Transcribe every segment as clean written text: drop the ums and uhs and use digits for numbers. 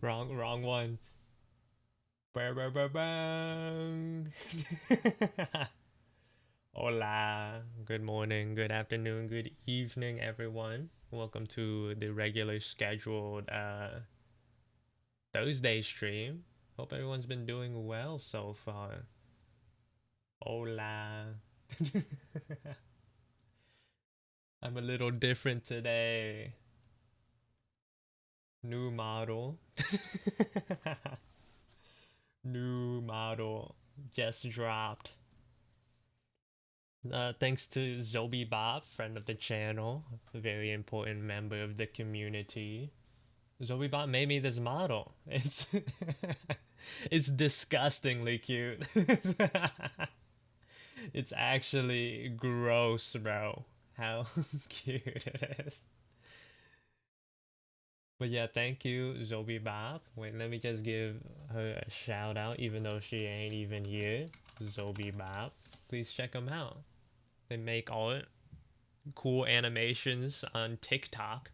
Wrong one. Bang. Hola. Good morning, good afternoon, good evening, everyone. Welcome to the regular scheduled Thursday stream. Hope everyone's been doing well so far. Hola. I'm a little different today. New model. New model just dropped. Thanks to Zobi Bob, friend of the channel, a very important member of the community. Zobi Bob made me this model. It's it's disgustingly cute. It's actually gross, bro. How cute it is. But yeah, thank you, Zobi Bob. Wait, let me just give her a shout out, even though she ain't even here. Zobi Bob. Please check them out. They make art, cool animations on TikTok,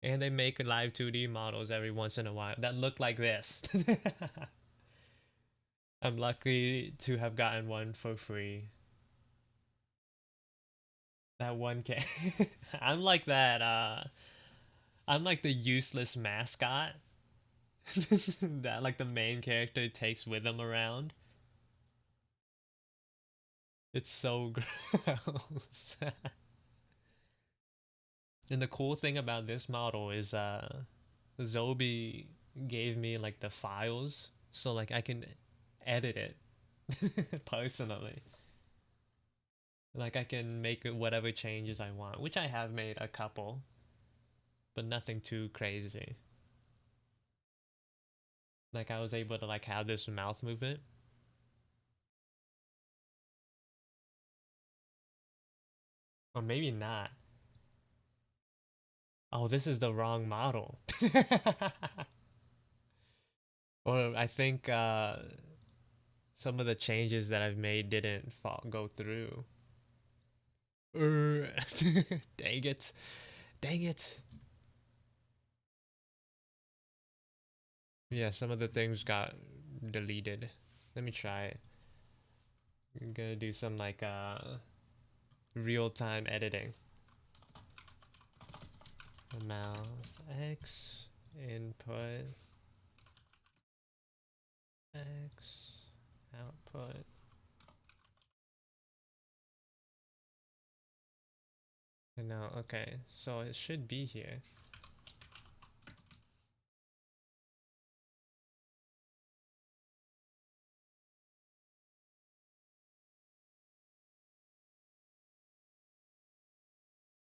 and they make live 2D models every once in a while that look like this. I'm lucky to have gotten one for free. That one can I'm like that I'm like the useless mascot that like the main character takes with him around. It's so gross. And the cool thing about this model is Zobi gave me like the files so like I can edit it personally. Like I can make whatever changes I want, which I have made a couple, but nothing too crazy. Like I was able to like have this mouth movement. Or maybe not. Oh, this is the wrong model. Or I think some of the changes that I've made didn't go through. Dang it. Dang it. Yeah, some of the things got deleted. Let me try it. I'm gonna do some like real-time editing. Mouse X input X output. And now, okay, so it should be here.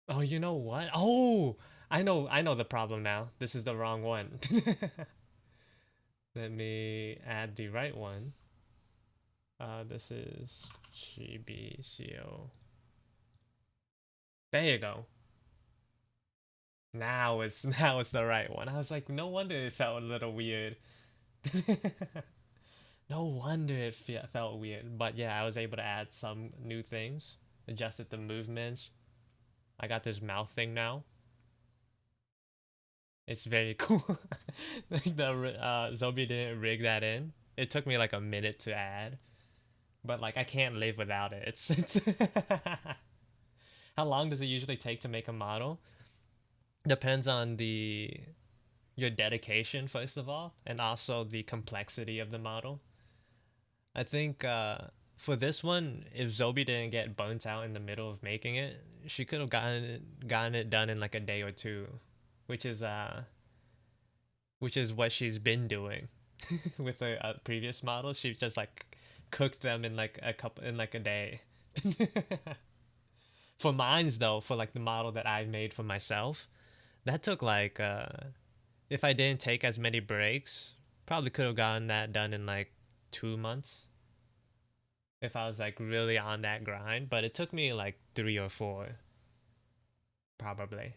Oh, you know what? Oh, I know the problem now. This is the wrong one. Let me add the right one. This is GBCO. There you go. Now it's the right one. I was like, no wonder it felt a little weird. No wonder it felt weird. But yeah, I was able to add some new things, adjusted the movements. I got this mouth thing now. It's very cool. Like the Zobi didn't rig that in. It took me like a minute to add, but like I can't live without it. It's how long does it usually take to make a model? Depends on the your dedication first of all, and also the complexity of the model. I think for this one, if Zobi didn't get burnt out in the middle of making it, she could have gotten it done in like a day or two, which is uh which is what she's been doing with the previous models. She just like cooked them in like a day. For mine's though, for like the model that I made for myself, that took like if I didn't take as many breaks, probably could have gotten that done in like 2 months if I was like really on that grind. But it took me like 3 or 4, probably,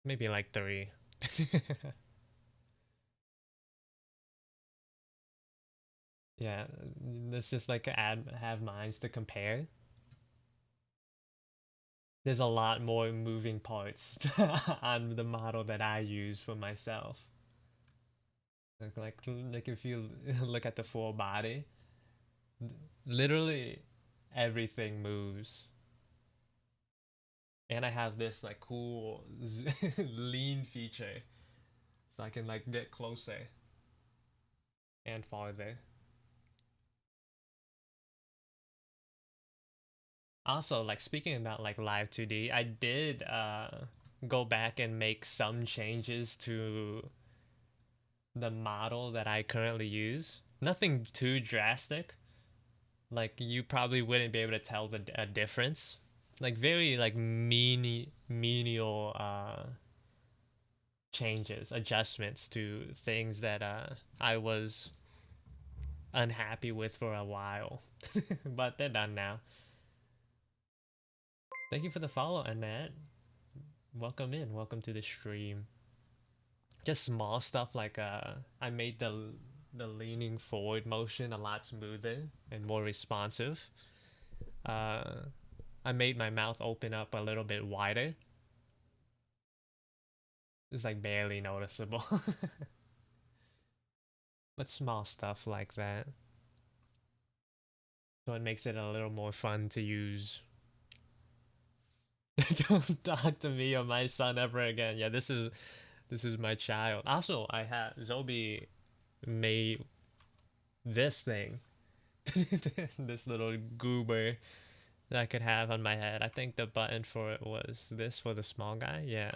maybe like 3. Yeah, let's just like add have minds to compare. there's a lot more moving parts on the model that I use for myself. Like if you look at the full body, literally everything moves. And I have this like cool lean feature, so I can like get closer and farther. Also, like speaking about like live 2D, I did go back and make some changes to the model that I currently use. Nothing too drastic. Like you probably wouldn't be able to tell the a difference. Like very like menial changes, adjustments to things that I was unhappy with for a while. But they're done now. Thank you for the follow, Annette. Welcome in. Welcome to the stream. Just small stuff like I made the leaning forward motion a lot smoother and more responsive. Uh I made my mouth open up a little bit wider. It's like barely noticeable. But small stuff like that. So it makes it a little more fun to use. Don't talk to me or my son ever again. Yeah, this is my child. Also, I had Zobi made this thing. This little goober that I could have on my head. I think the button for it was this for the small guy. Yeah.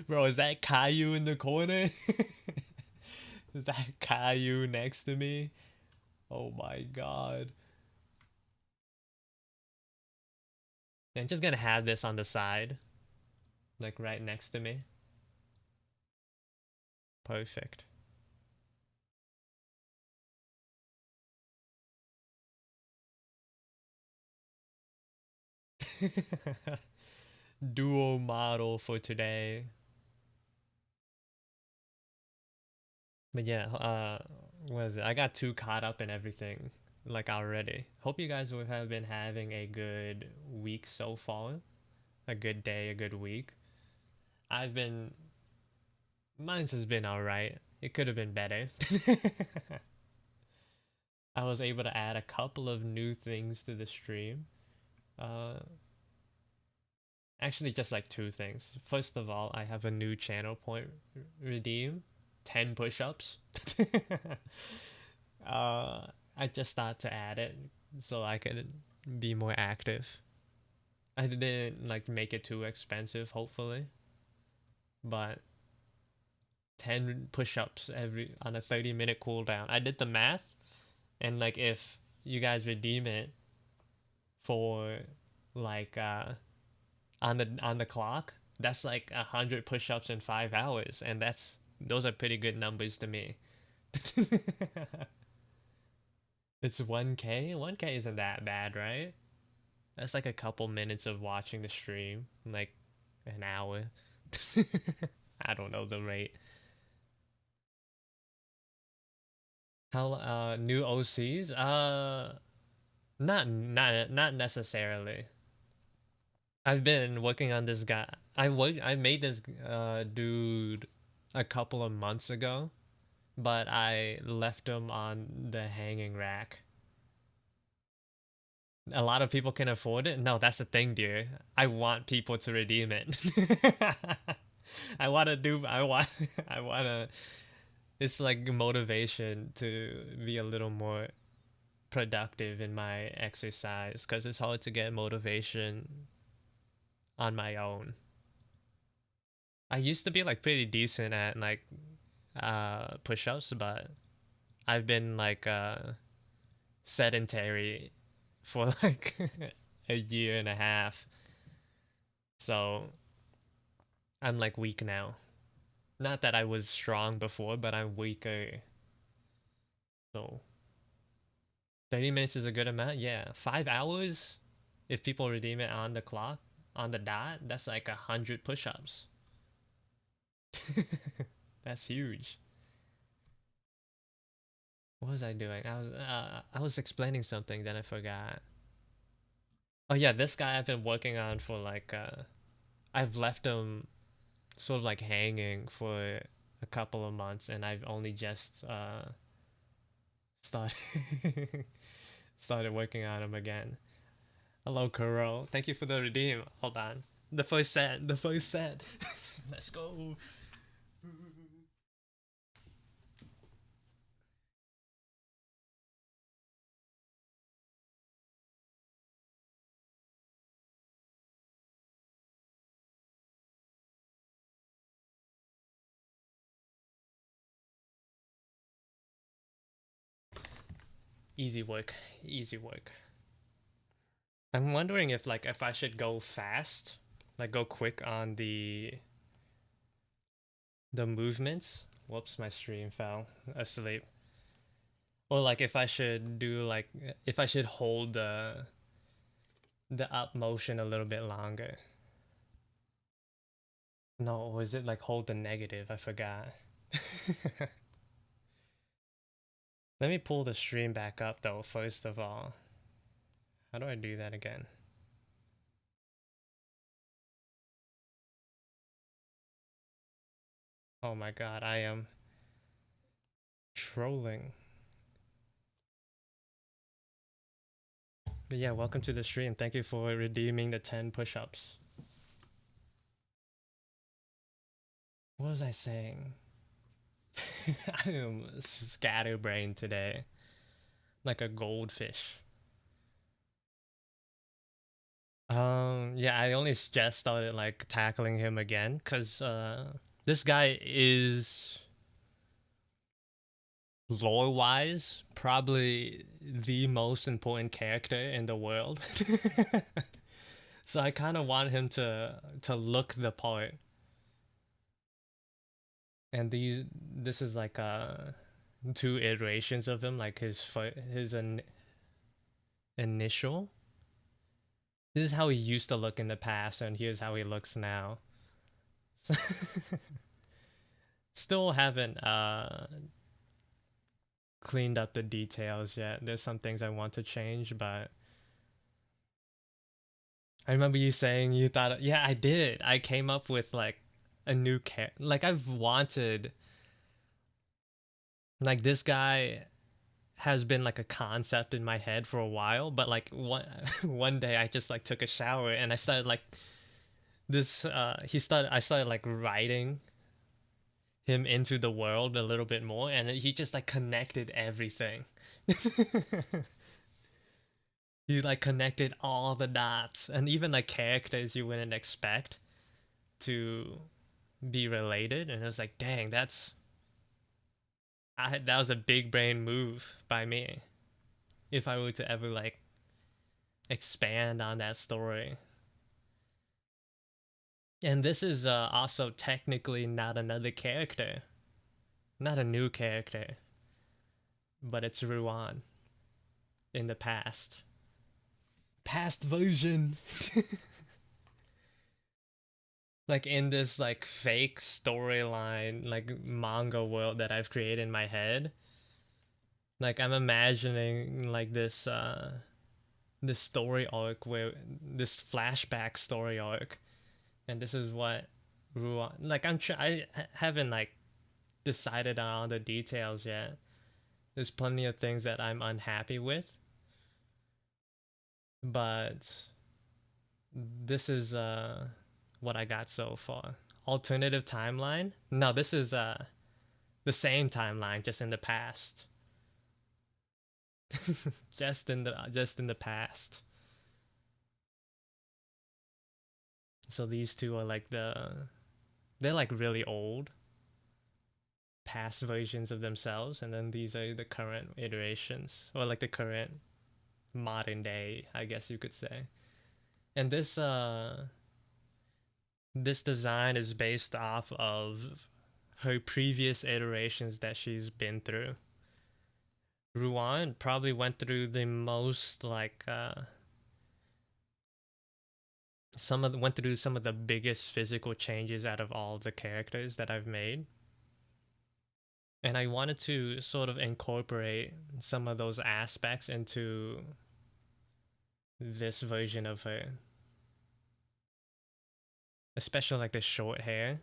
Bro, is that Caillou in the corner? Is that Caillou next to me? Oh my god. I'm just gonna have this on the side, like right next to me. Perfect. Dual model for today. But yeah, what is it? I got too caught up in everything, like already. Hope you guys will have been having a good week so far. A good day, a good week. I've been, mine's has been alright. It could have been better. I was able to add a couple of new things to the stream. Uh, Actually, just like two things. First of all, I have a new channel point redeem, 10 push-ups. uh, I just started to add it so I could be more active. I didn't like make it too expensive, hopefully, but 10 push-ups every on a 30-minute cooldown. I did the math, and like if you guys redeem it for like on the clock, that's like 100 push-ups in 5 hours, and those are pretty good numbers to me. It's 1K. 1K isn't that bad, right? That's like a couple minutes of watching the stream, like an hour. I don't know the rate. How new OCs? Not necessarily. I've been working on this guy. I made this dude a couple of months ago, but I left him on the hanging rack. A lot of people can afford it. No, that's the thing, dear. I want people to redeem it. I want to do. I want. I want to. It's like motivation to be a little more productive in my exercise because it's hard to get motivation on my own. I used to be like pretty decent at like push-ups, but I've been like sedentary for like a year and a half. So I'm like weak now. Not that I was strong before, but I'm weaker. So 30 minutes is a good amount. Yeah, 5 hours. If people redeem it on the clock, on the dot, that's like 100 push-ups. That's huge. What was I doing? I was explaining something, then I forgot. Oh yeah, this guy I've been working on for like I've left him sort of like hanging for a couple of months, and I've only just started started working on him again. Hello, Kuro. Thank you for the redeem. Hold on. The first set. The first set. Let's go. Easy work. Easy work. I'm wondering if I should go fast, like go quick on the movements. Whoops, my stream fell asleep. Or like if I should do like if I should hold the up motion a little bit longer. No, was it like hold the negative? I forgot. Let me pull the stream back up though, first of all. How do I do that again? Oh my god, I am trolling. But yeah, welcome to the stream. Thank you for redeeming the 10 push-ups. What was I saying? I am scatterbrained today. Like a goldfish. Yeah, I only just started like tackling him again because this guy is lore-wise probably the most important character in the world. So I kind of want him to look the part. And this is like two iterations of him, like his initial. This is how he used to look in the past, and here's how he looks now. Still haven't cleaned up the details yet. There's some things I want to change, but I remember you saying you thought, yeah, I did. I came up with like a new like I've wanted, like this guy has been like a concept in my head for a while, but like one day I just like took a shower and I started like this I started like writing him into the world a little bit more, and he just like connected everything. He like connected all the dots, and even like characters you wouldn't expect to be related, and it was like, dang, that was a big brain move by me. If I were to ever like expand on that story. And this is also technically not another character, not a new character, but it's Ruan in the past version. Like in this like fake storyline, like manga world that I've created in my head. Like I'm imagining like this story arc where this flashback story arc, and this is what Ruan like I haven't like decided on all the details yet. There's plenty of things that I'm unhappy with, but this is what I got so far. Alternative timeline? No, this is the same timeline, just in the past. Just in the past. So these two are like they're like really old past versions of themselves, and then these are the current iterations, or like the current modern day, I guess you could say. And this design is based off of her previous iterations that she's been through. Ruan probably went through the most like went through some of the biggest physical changes out of all the characters that I've made. And I wanted to sort of incorporate some of those aspects into this version of her, especially like the short hair.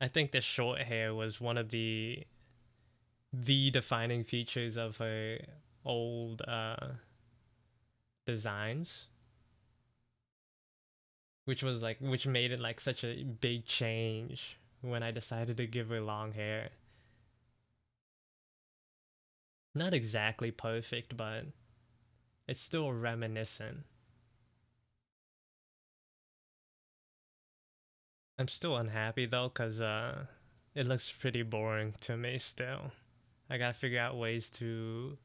I think the short hair was one of the defining features of her old designs, which made it like such a big change when I decided to give her long hair. Not exactly perfect, but it's still reminiscent. I'm still unhappy though, cause it looks pretty boring to me still. I gotta figure out ways to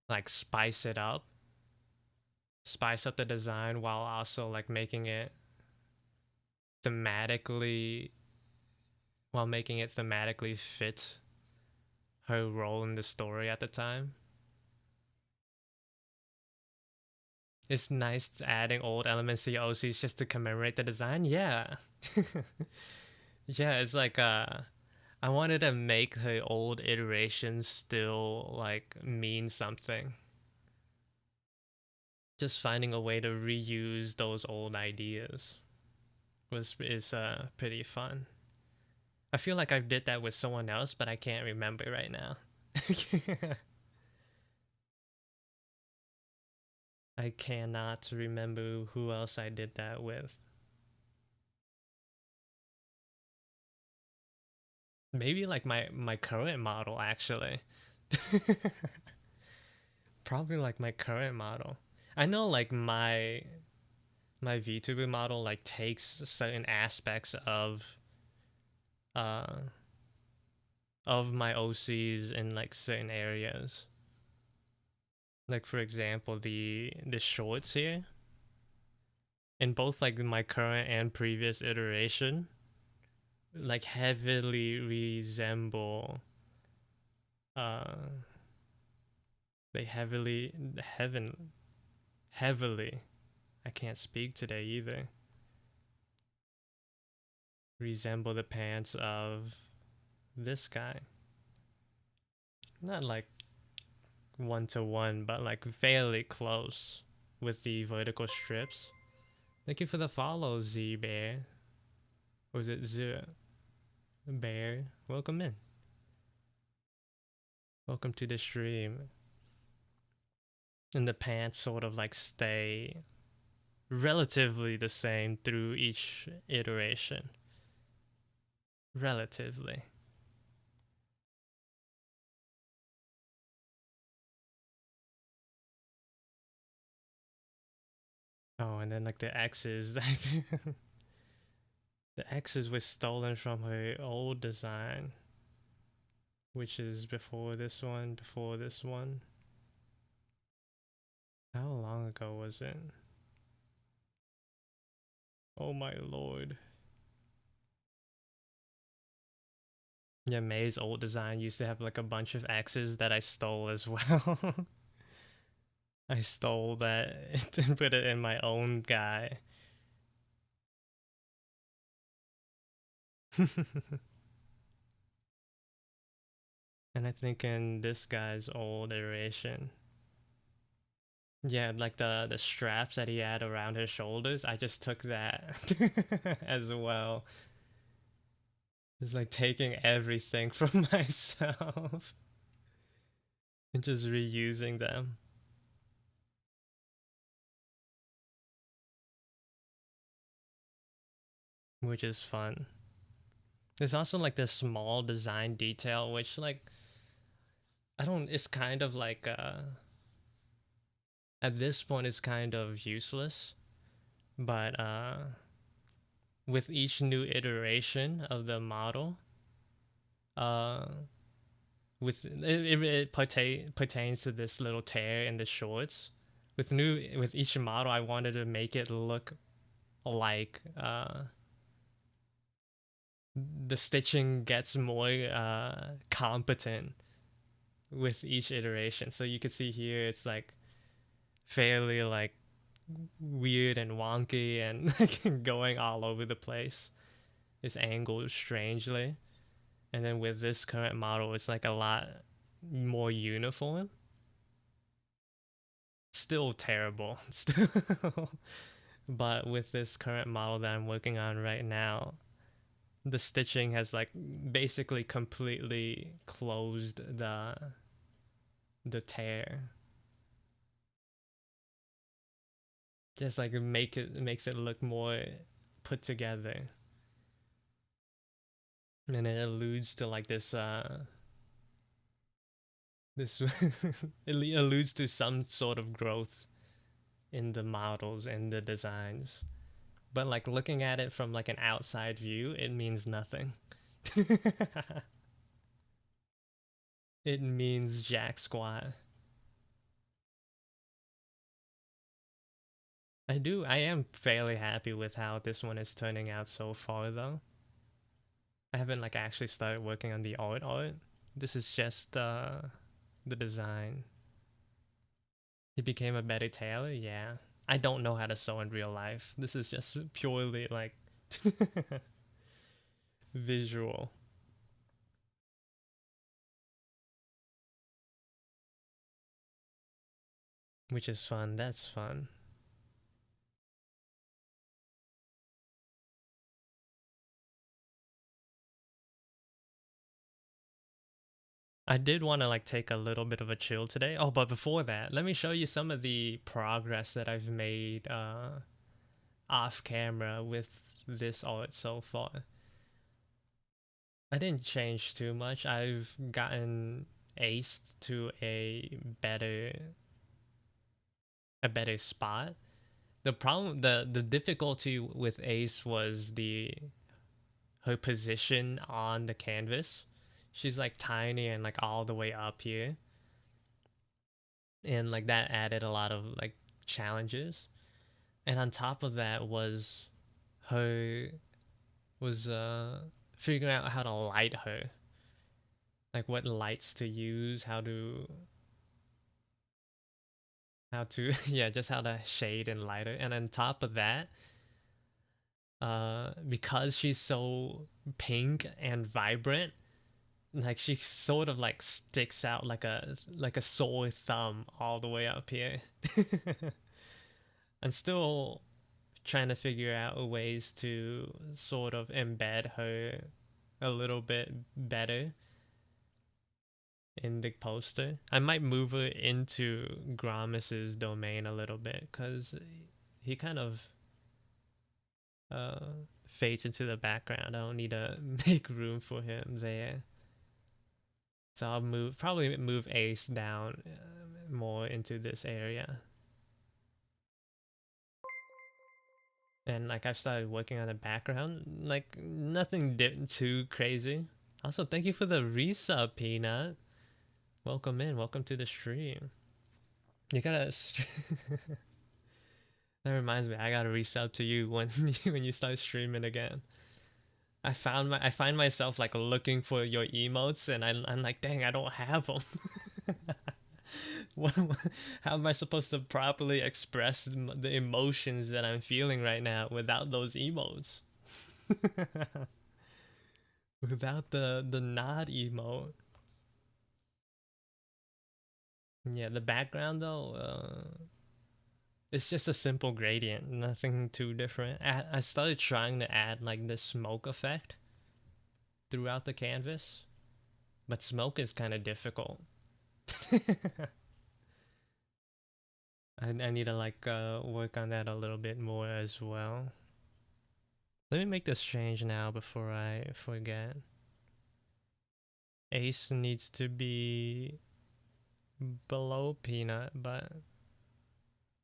like spice up the design while also like thematically making it thematically fit her role in the story at the time. It's nice adding old elements to your OCs just to commemorate the design. Yeah. Yeah, it's like I wanted to make her old iterations still like mean something. Just finding a way to reuse those old ideas is pretty fun. I feel like I did that with someone else, but I can't remember right now. I cannot remember who else I did that with. Maybe like my current model actually. Probably like my current model. I know like my VTuber model like takes certain aspects uh of my OCs in like certain areas. Like for example, the shorts here in both like my current and previous iteration like heavily resemble uh they heavily I can't speak today either. Resemble the pants of this guy. Not like one to one, but like fairly close with the vertical strips. Thank you for the follow, Z Bear. Or is it Z Bear? Welcome in. Welcome to the stream. And the pants sort of like stay relatively the same through each iteration. Relatively. Oh, and then like the X's. The X's was stolen from her old design, which is before this one, before this one. How long ago was it? Oh my lord. Yeah, May's old design used to have like a bunch of X's that I stole as well. I stole that and put it in my own guy. And I think in this guy's old iteration, yeah, like the straps that he had around his shoulders, I just took that as well. It's like taking everything from myself and just reusing them, which is fun. There's also like this small design detail, which like I don't. It's kind of like at this point it's kind of useless, but with each new iteration of the model, uh, pertains to this little tear in the shorts. With each model, I wanted to make it look like the stitching gets more competent with each iteration. So you can see here it's like fairly like weird and wonky and like going all over the place. It's angled strangely. And then with this current model, it's like a lot more uniform. Still terrible. Still. But with this current model that I'm working on right now, the stitching has like basically completely closed the tear. Just like makes it look more put together. And it alludes to like this it alludes to some sort of growth in the models and the designs. But like looking at it from like an outside view, it means nothing. It means jack squat. I am fairly happy with how this one is turning out so far though. I haven't like actually started working on the art. This is just the design. He became a better tailor, yeah. I don't know how to sew in real life. This is just purely like visual. Which is fun. That's fun. I did want to like take a little bit of a chill today. Oh, but before that, let me show you some of the progress that I've made off camera with this art so far. I didn't change too much. I've gotten aced to a better spot. The difficulty with Ace was the her position on the canvas. She's like tiny and like all the way up here, and like that added a lot of like challenges. And on top of that her was figuring out how to light her, like what lights to use, how to yeah, just how to shade and light her. And on top of that, because she's so pink and vibrant, like she sort of like sticks out like a sore thumb all the way up here. I'm still trying to figure out ways to sort of embed her a little bit better in the poster. I might move her into Gromis's domain a little bit because he kind of fades into the background. I don't need to make room for him there. So I'll probably move Ace down more into this area. And like I've started working on the background, like nothing too crazy. Also, thank you for the resub, Peanut. Welcome in, welcome to the stream. You gotta. That reminds me, I gotta resub to you when when you start streaming again. I find myself like looking for your emotes, and I'm like, dang, I don't have them. How am I supposed to properly express the emotions that I'm feeling right now without those emotes? Without the nod emote. Yeah, the background though, it's just a simple gradient, nothing too different. I started trying to add like this smoke effect throughout the canvas, but smoke is kind of difficult. I need to like work on that a little bit more as well. Let me make this change now before I forget. Ace needs to be below Peanut, but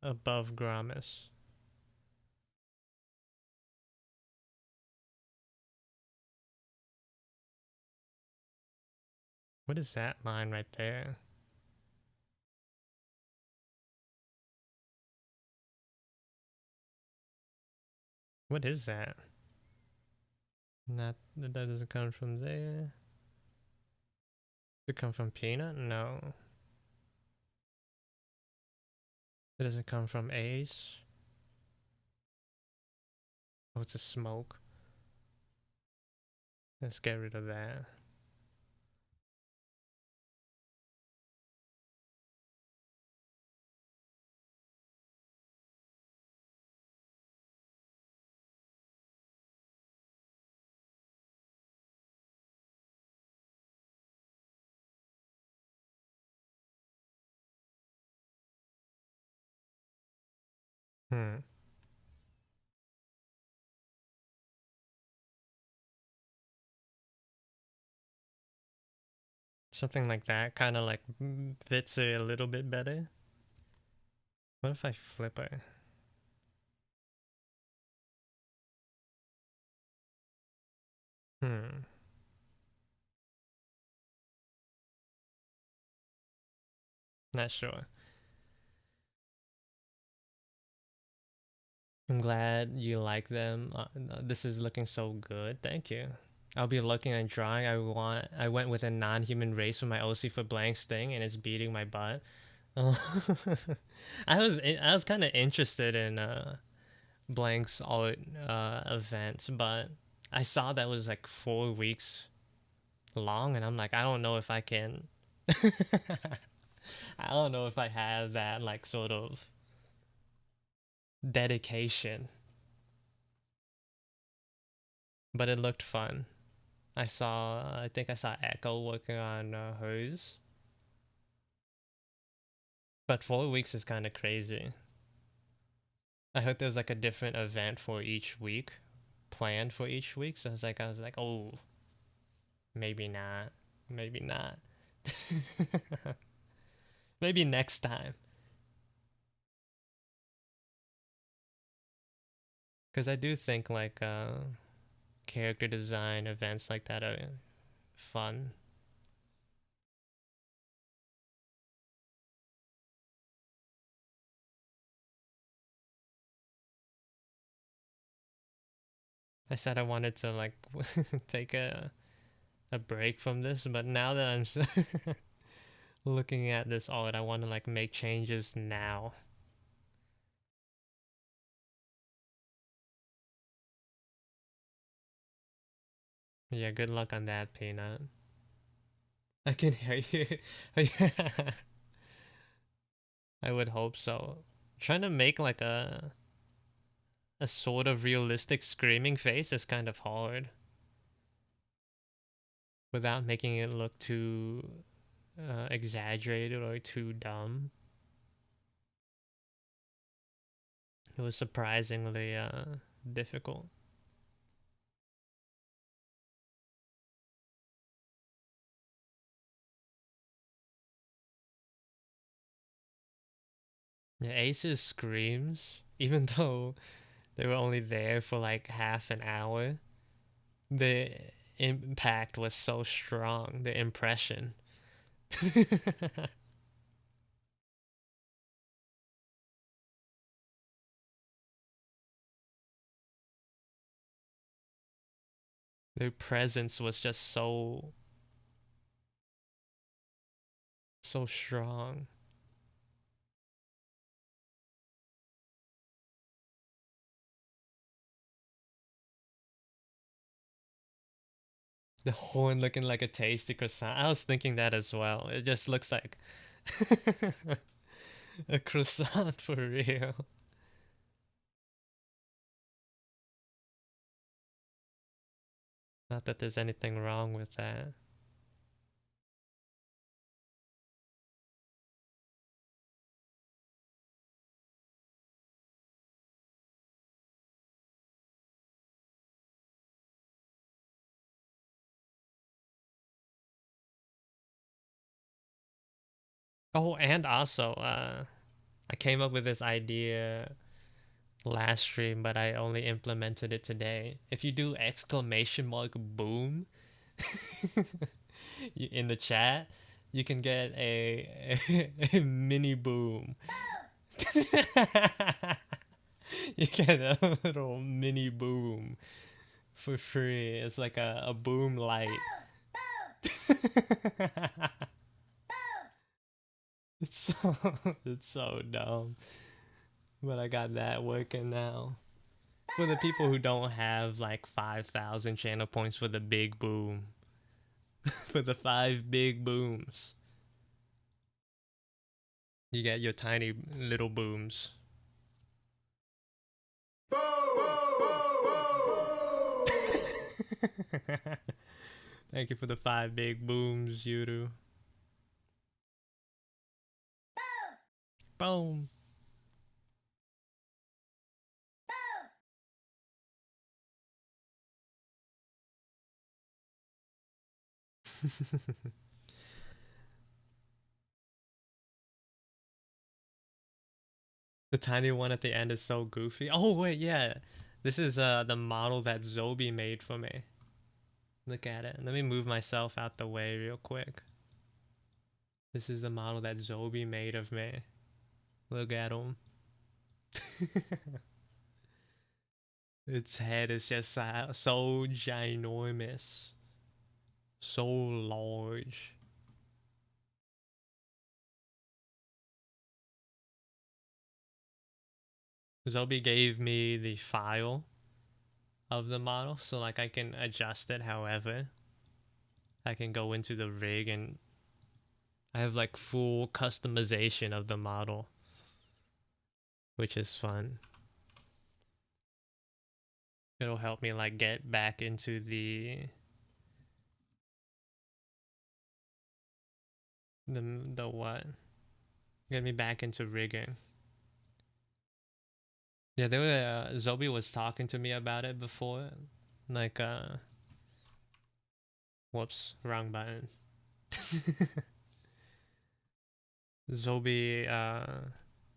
above Gromis. What is that line right there? What is that? Not that doesn't come from there. Does it come from Peanut? No. It doesn't come from Ace. Oh, it's a smoke. Let's get rid of that. Hmm. Something like that kind of like fits it a little bit better. What if I flip it? Hmm. Not sure. I'm glad you like them. This is looking so good. Thank you. I'll be looking at drawing. I went with a non-human race for my OC for blanks thing, and it's beating my butt. I was kind of interested in blanks all events, but I saw that was like 4 weeks long, and I'm like, I don't know if I can. I don't know if I have that like sort of dedication, but it looked fun. I think I saw Echo working on hers, but 4 weeks is kind of crazy. I heard there's like a different event for each week, planned for each week. So I was like, oh, maybe not, maybe not, maybe next time. Because I do think like character design events like that are fun. I said I wanted to like take a break from this, but now that I'm looking at this art, I want to like make changes now. Yeah, good luck on that, Peanut. I can hear you. I would hope so. Trying to make like a sort of realistic screaming face is kind of hard without making it look too exaggerated or too dumb. It was surprisingly difficult. Yeah, Ace's screams, even though they were only there for like half an hour, the impact was so strong. The impression. Their presence was just so strong. The horn looking like a tasty croissant. I was thinking that as well. It just looks like a croissant for real. Not that there's anything wrong with that. Oh, and also, I came up with this idea last stream, but I only implemented it today. If you do exclamation mark boom in the chat, you can get a mini boom. You get a little mini boom for free. It's like a boom light. it's so it's so dumb. But I got that working now. For the people who don't have like 5,000 channel points for the big boom. For the 5 big booms. You get your tiny little booms. Thank you for the 5 big booms, Yuru. Boom. The tiny one at the end is so goofy. Oh wait, yeah. This is the model that Zobi made for me. Look at it. Let me move myself out the way real quick. This is the model that Zobi made of me. Look at him. Its head is just so ginormous. So large. Zobi gave me the file of the model, so like I can adjust it however. I can go into the rig and I have like full customization of the model, which is fun. It'll help me like get back into the what? Get me back into rigging. Yeah, there were Zobi was talking to me about it before. Like whoops, wrong button. Zobi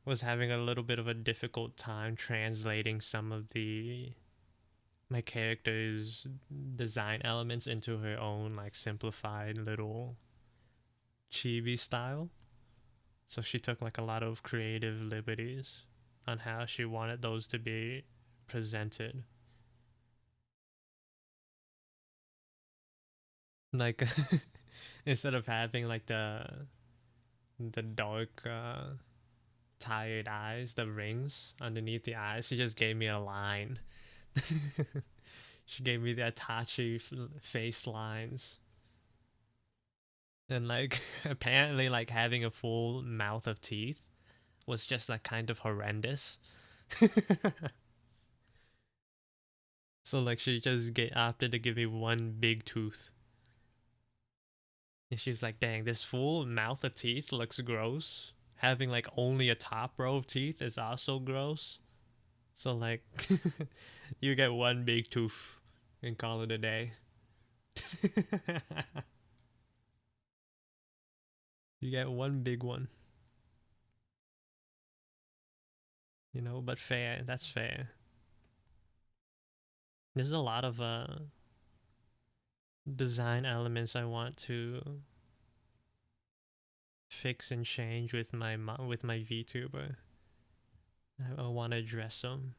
was having a little bit of a difficult time translating some of my character's design elements into her own like simplified little chibi style. So she took like a lot of creative liberties on how she wanted those to be presented. Like instead of having like the dark tired eyes, the rings underneath the eyes, she just gave me a line. She gave me the Itachi face lines. And like apparently like having a full mouth of teeth was just like kind of horrendous. So like she just opted to give me one big tooth. And she's like, dang, this full mouth of teeth looks gross. Having like only a top row of teeth is also gross. So like you get one big tooth and call it a day. You get one big one. You know, but fair. That's fair. There's a lot of design elements I want to fix and change with my VTuber. I want to address them.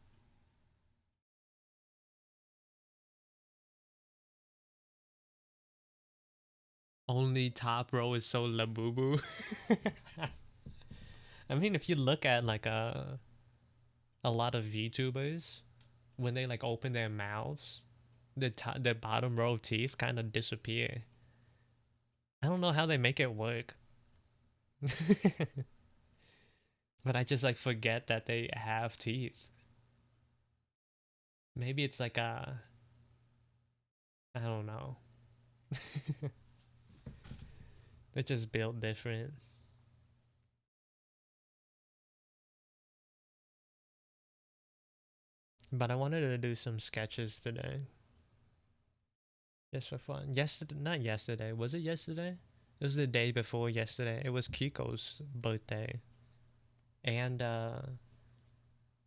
Only top row is so labubu. I mean, if you look at like a lot of VTubers, when they like open their mouths, the bottom row of teeth kind of disappear. I don't know how they make it work. But I just like forget that they have teeth. Maybe it's like I don't know. They're just built different. But I wanted to do some sketches today. Just for fun. Not yesterday. Was it yesterday? It was the day before yesterday. It was Kiko's birthday. And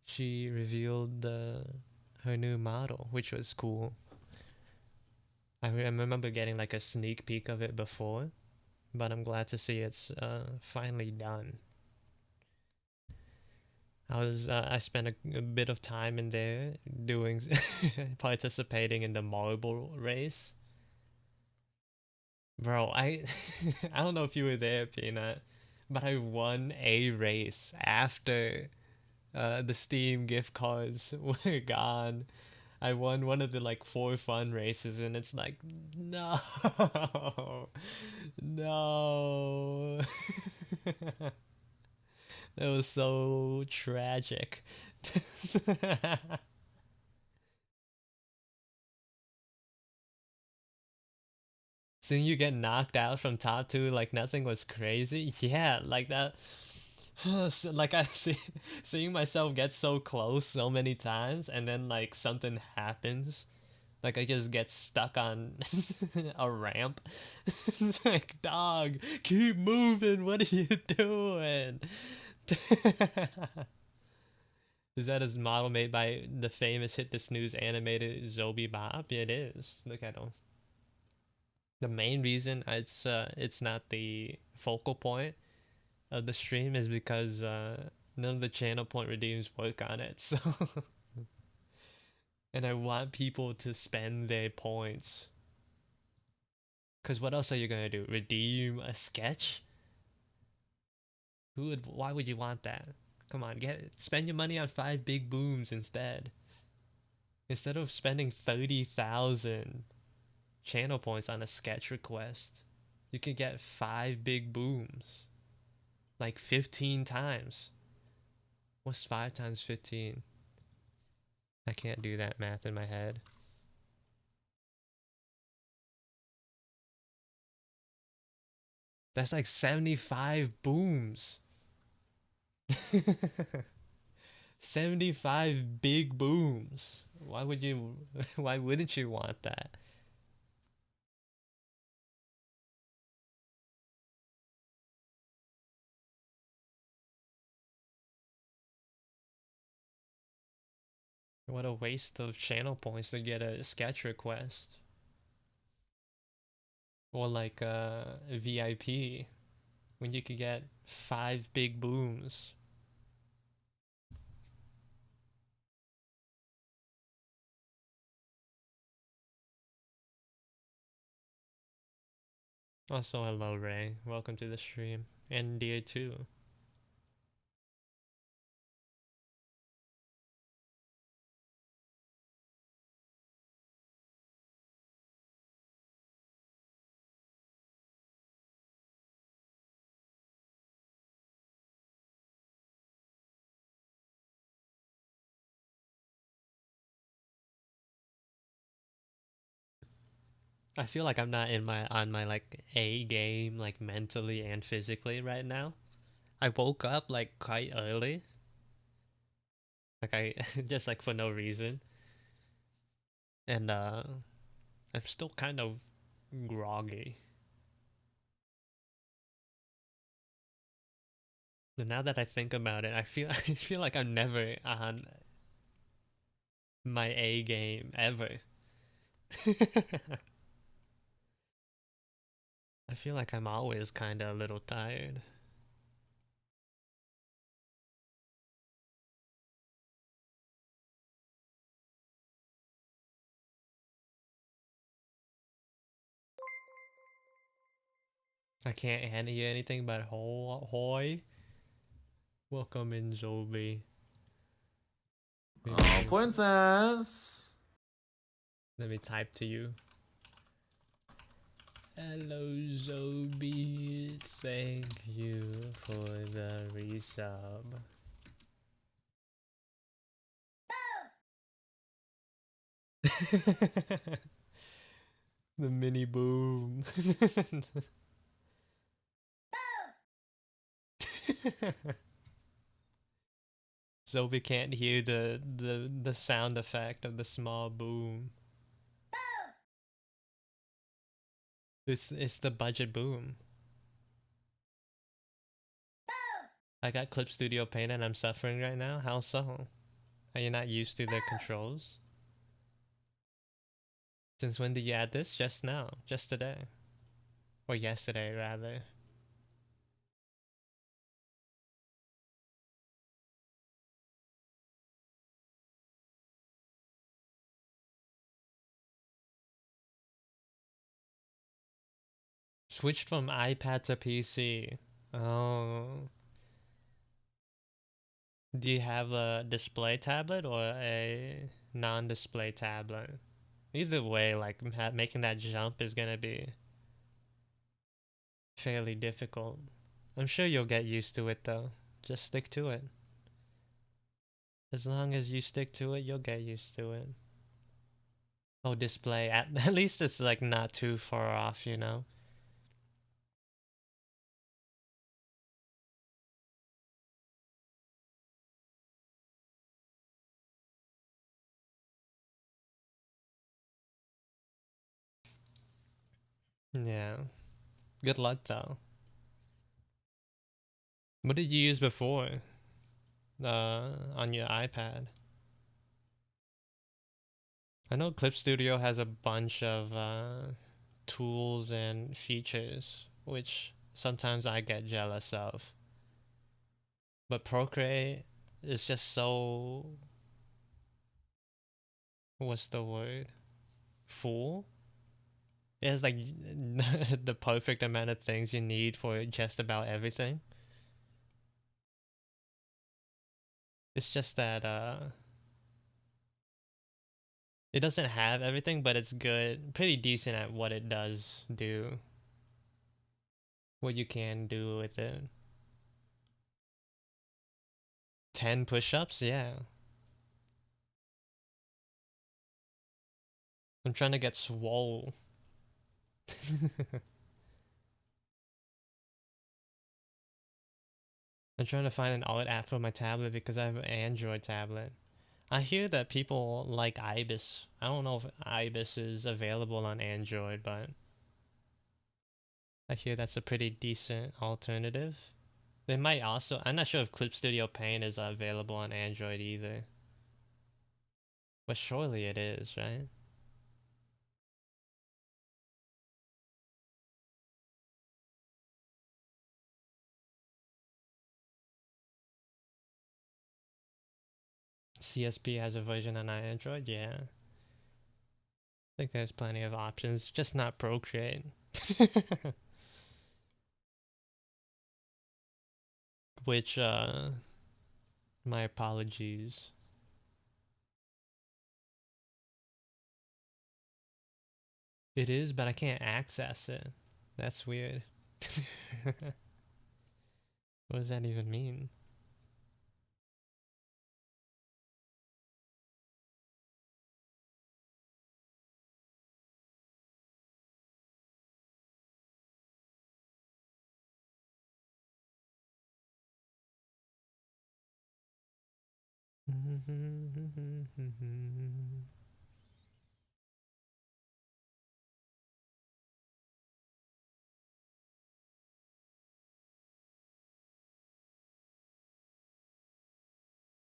she revealed her new model, which was cool. I remember getting like a sneak peek of it before, but I'm glad to see it's finally done. I spent a bit of time in there doing participating in the marble race. Bro, I I don't know if you were there, Peanut, but I won a race after the Steam gift cards were gone. I won one of the like 4 fun races, and it's like, no, no. That was so tragic. Seeing you get knocked out from top 2 like nothing was crazy. Yeah, like that. Like I seeing myself get so close so many times, and then like something happens Like I just get stuck on a ramp. It's like, dog, keep moving. What are you doing? Is that his model made by the famous hit the snooze animated Zobi Bob? Yeah, it is. Look at him. The main reason it's not the focal point of the stream is because none of the channel point redeems work on it. So and I want people to spend their points. Cause what else are you gonna do? Redeem a sketch? Why would you want that? Come on, spend your money on 5 big booms instead. Instead of spending 30,000 channel points on a sketch request, you can get 5 big booms. Like 15 times. What's 5 times 15? I can't do that math in my head. That's like 75 booms. 75 big booms. Why would you why wouldn't you want that? What a waste of channel points to get a sketch request. Or like a VIP when you could get 5 big booms. Also, hello Ray. Welcome to the stream. And Dia too. I feel like I'm not in my on my like A game like mentally and physically right now. I woke up like quite early. Like I just like for no reason. And I'm still kind of groggy. And now that I think about it, I feel I feel like I'm never on my A game ever. I feel like I'm always kind of a little tired. I can't hand you anything but hoy. Welcome in, Zobi. Oh, princess! Let me type to you. Hello, Zobi. Thank you for the resub. The mini boom. Zobi can't hear the sound effect of the small boom. It's the budget boom. I got Clip Studio Paint and I'm suffering right now. How so? Are you not used to the controls? Since when did you add this? Just now. Just today. Or yesterday, rather. Switched from iPad to PC. Oh. Do you have a display tablet or a non-display tablet? Either way, like making that jump is gonna be fairly difficult. I'm sure you'll get used to it though. Just stick to it. As long as you stick to it, you'll get used to it. Oh, display. At least it's like not too far off, you know? Yeah. Good luck though. What did you use before? On your iPad? I know Clip Studio has a bunch of tools and features, which sometimes I get jealous of. But Procreate is just so, what's the word? Full? It has like the perfect amount of things you need for just about everything. It's just that it doesn't have everything, but it's good, pretty decent at what it does do, what you can do with it. 10 push-ups, yeah. I'm trying to get swole. I'm trying to find an art app for my tablet because I have an Android tablet. I hear that people like Ibis. I don't know if Ibis is available on Android, but I hear that's a pretty decent alternative. They might also, I'm not sure if Clip Studio Paint is available on Android either. But surely it is, right? CSP has a version on Android, yeah. I think there's plenty of options, just not Procreate. Which, my apologies. It is, but I can't access it. That's weird. What does that even mean?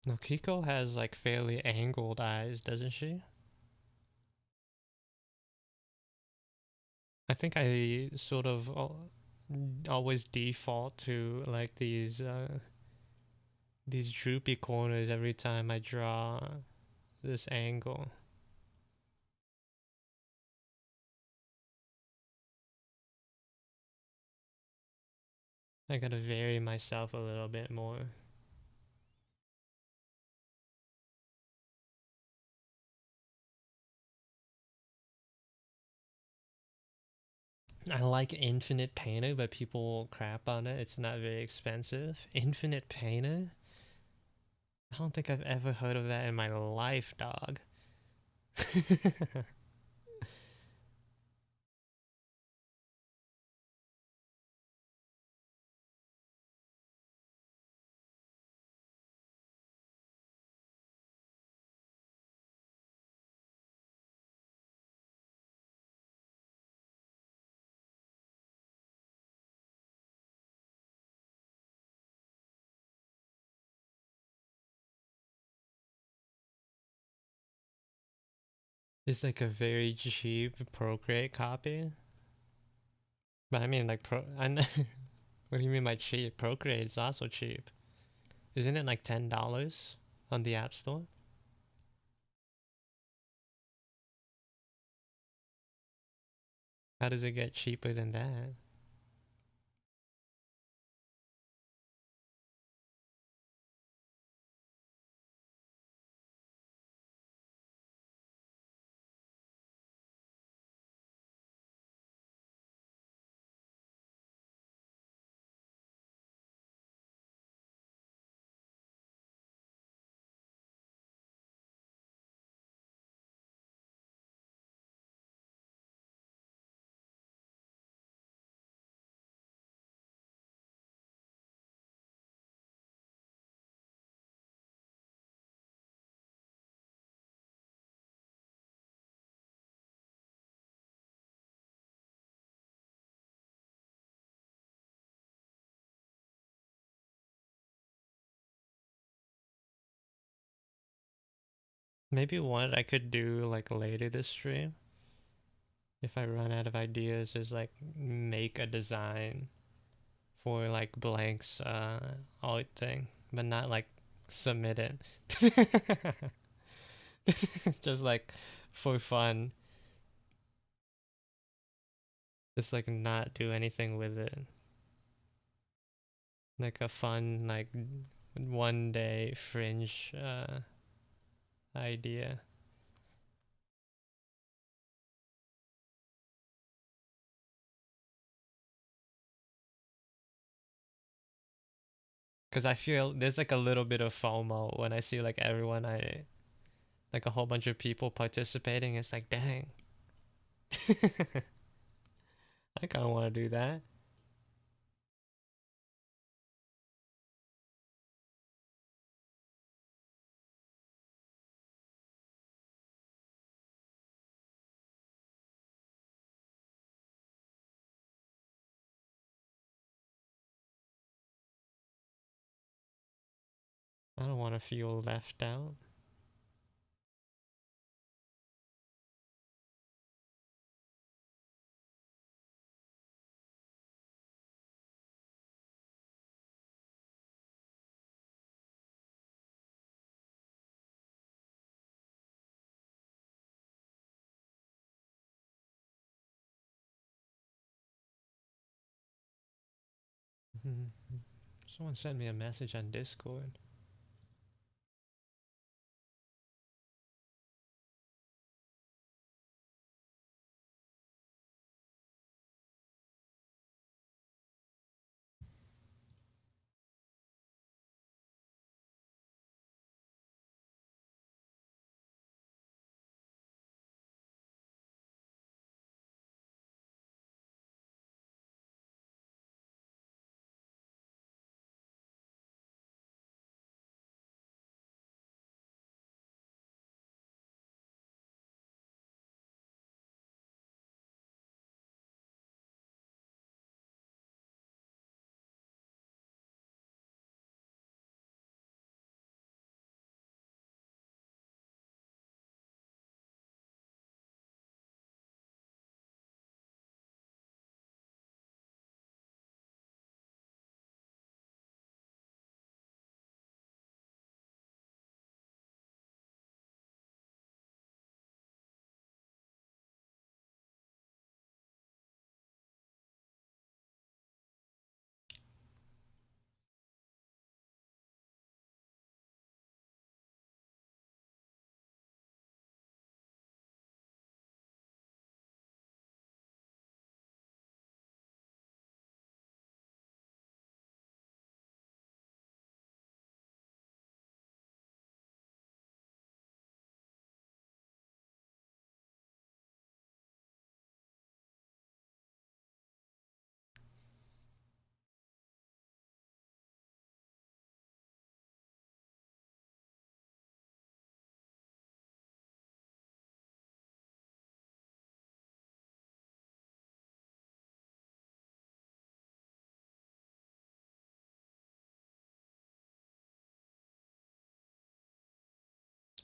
No, Kiko has like fairly angled eyes, doesn't she? I think I sort of always default to like these droopy corners every time I draw this angle. I gotta vary myself a little bit more. I like Infinite Painter, but people crap on it. It's not very expensive. Infinite Painter? I don't think I've ever heard of that in my life, dog. It's like a very cheap Procreate copy. But I mean, like, what do you mean by cheap? Procreate is also cheap. Isn't it like $10 on the App Store? How does it get cheaper than that? Maybe what I could do like later this stream, if I run out of ideas, is like make a design for like Blank's art thing, but not like submit it. Just like for fun. Just like not do anything with it. Like a fun like one day fringe idea. Cause I feel there's like a little bit of FOMO when I see like everyone I like a whole bunch of people participating. It's like dang. I kinda wanna do that. I don't wanna feel left out. Someone sent me a message on Discord.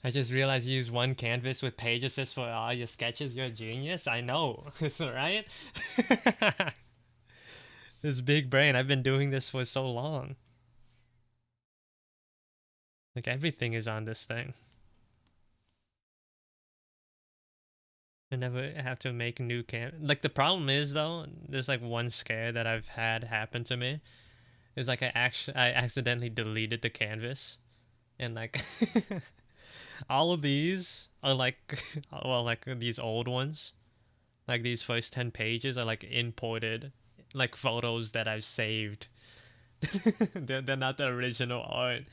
I just realized you use one canvas with page assist for all your sketches. You're a genius. I know. It's alright. This big brain. I've been doing this for so long. Like everything is on this thing. I never have to make new like the problem is though, there's like one scare that I've had happen to me. Is like I accidentally deleted the canvas. And like all of these are like well like these old ones. Like these first 10 pages are like imported like photos that I've saved. They're not the original art,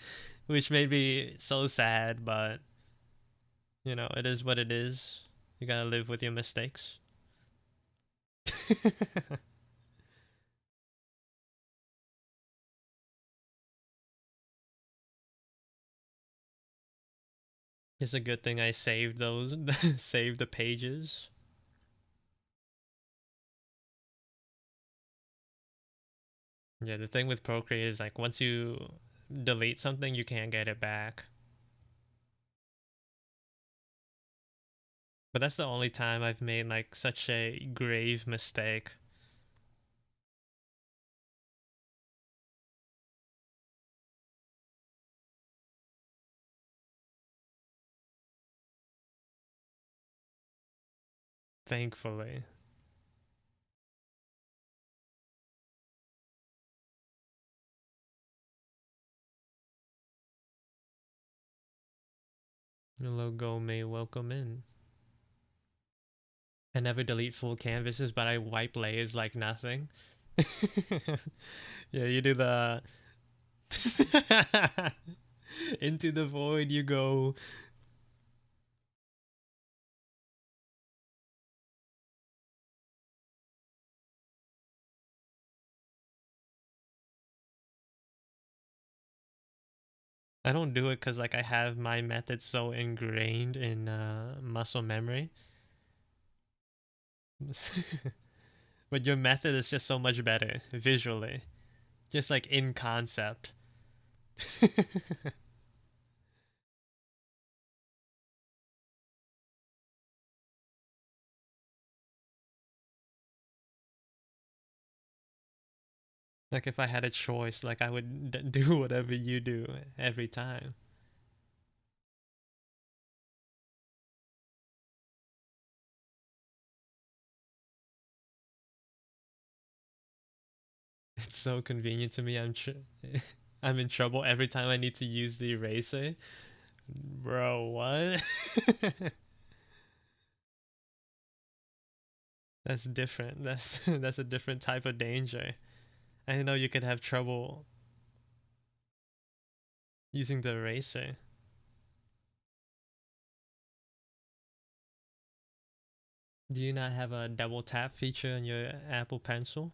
which made me so sad, but you know, it is what it is. You gotta live with your mistakes. It's a good thing I saved those, saved the pages. Yeah, the thing with Procreate is like once you delete something, you can't get it back. But that's the only time I've made like such a grave mistake. Thankfully. Hello, Go May, welcome in. I never delete full canvases, but I wipe layers like nothing. Yeah, you do the into the void you go. I don't do it because like I have my method so ingrained in muscle memory. But your method is just so much better visually, just like in concept. Like if I had a choice, like I would do whatever you do every time. It's so convenient to me. I'm in trouble every time I need to use the eraser. Bro, what? That's different. That's a different type of danger. I know you could have trouble using the eraser. Do you not have a double tap feature on your Apple Pencil?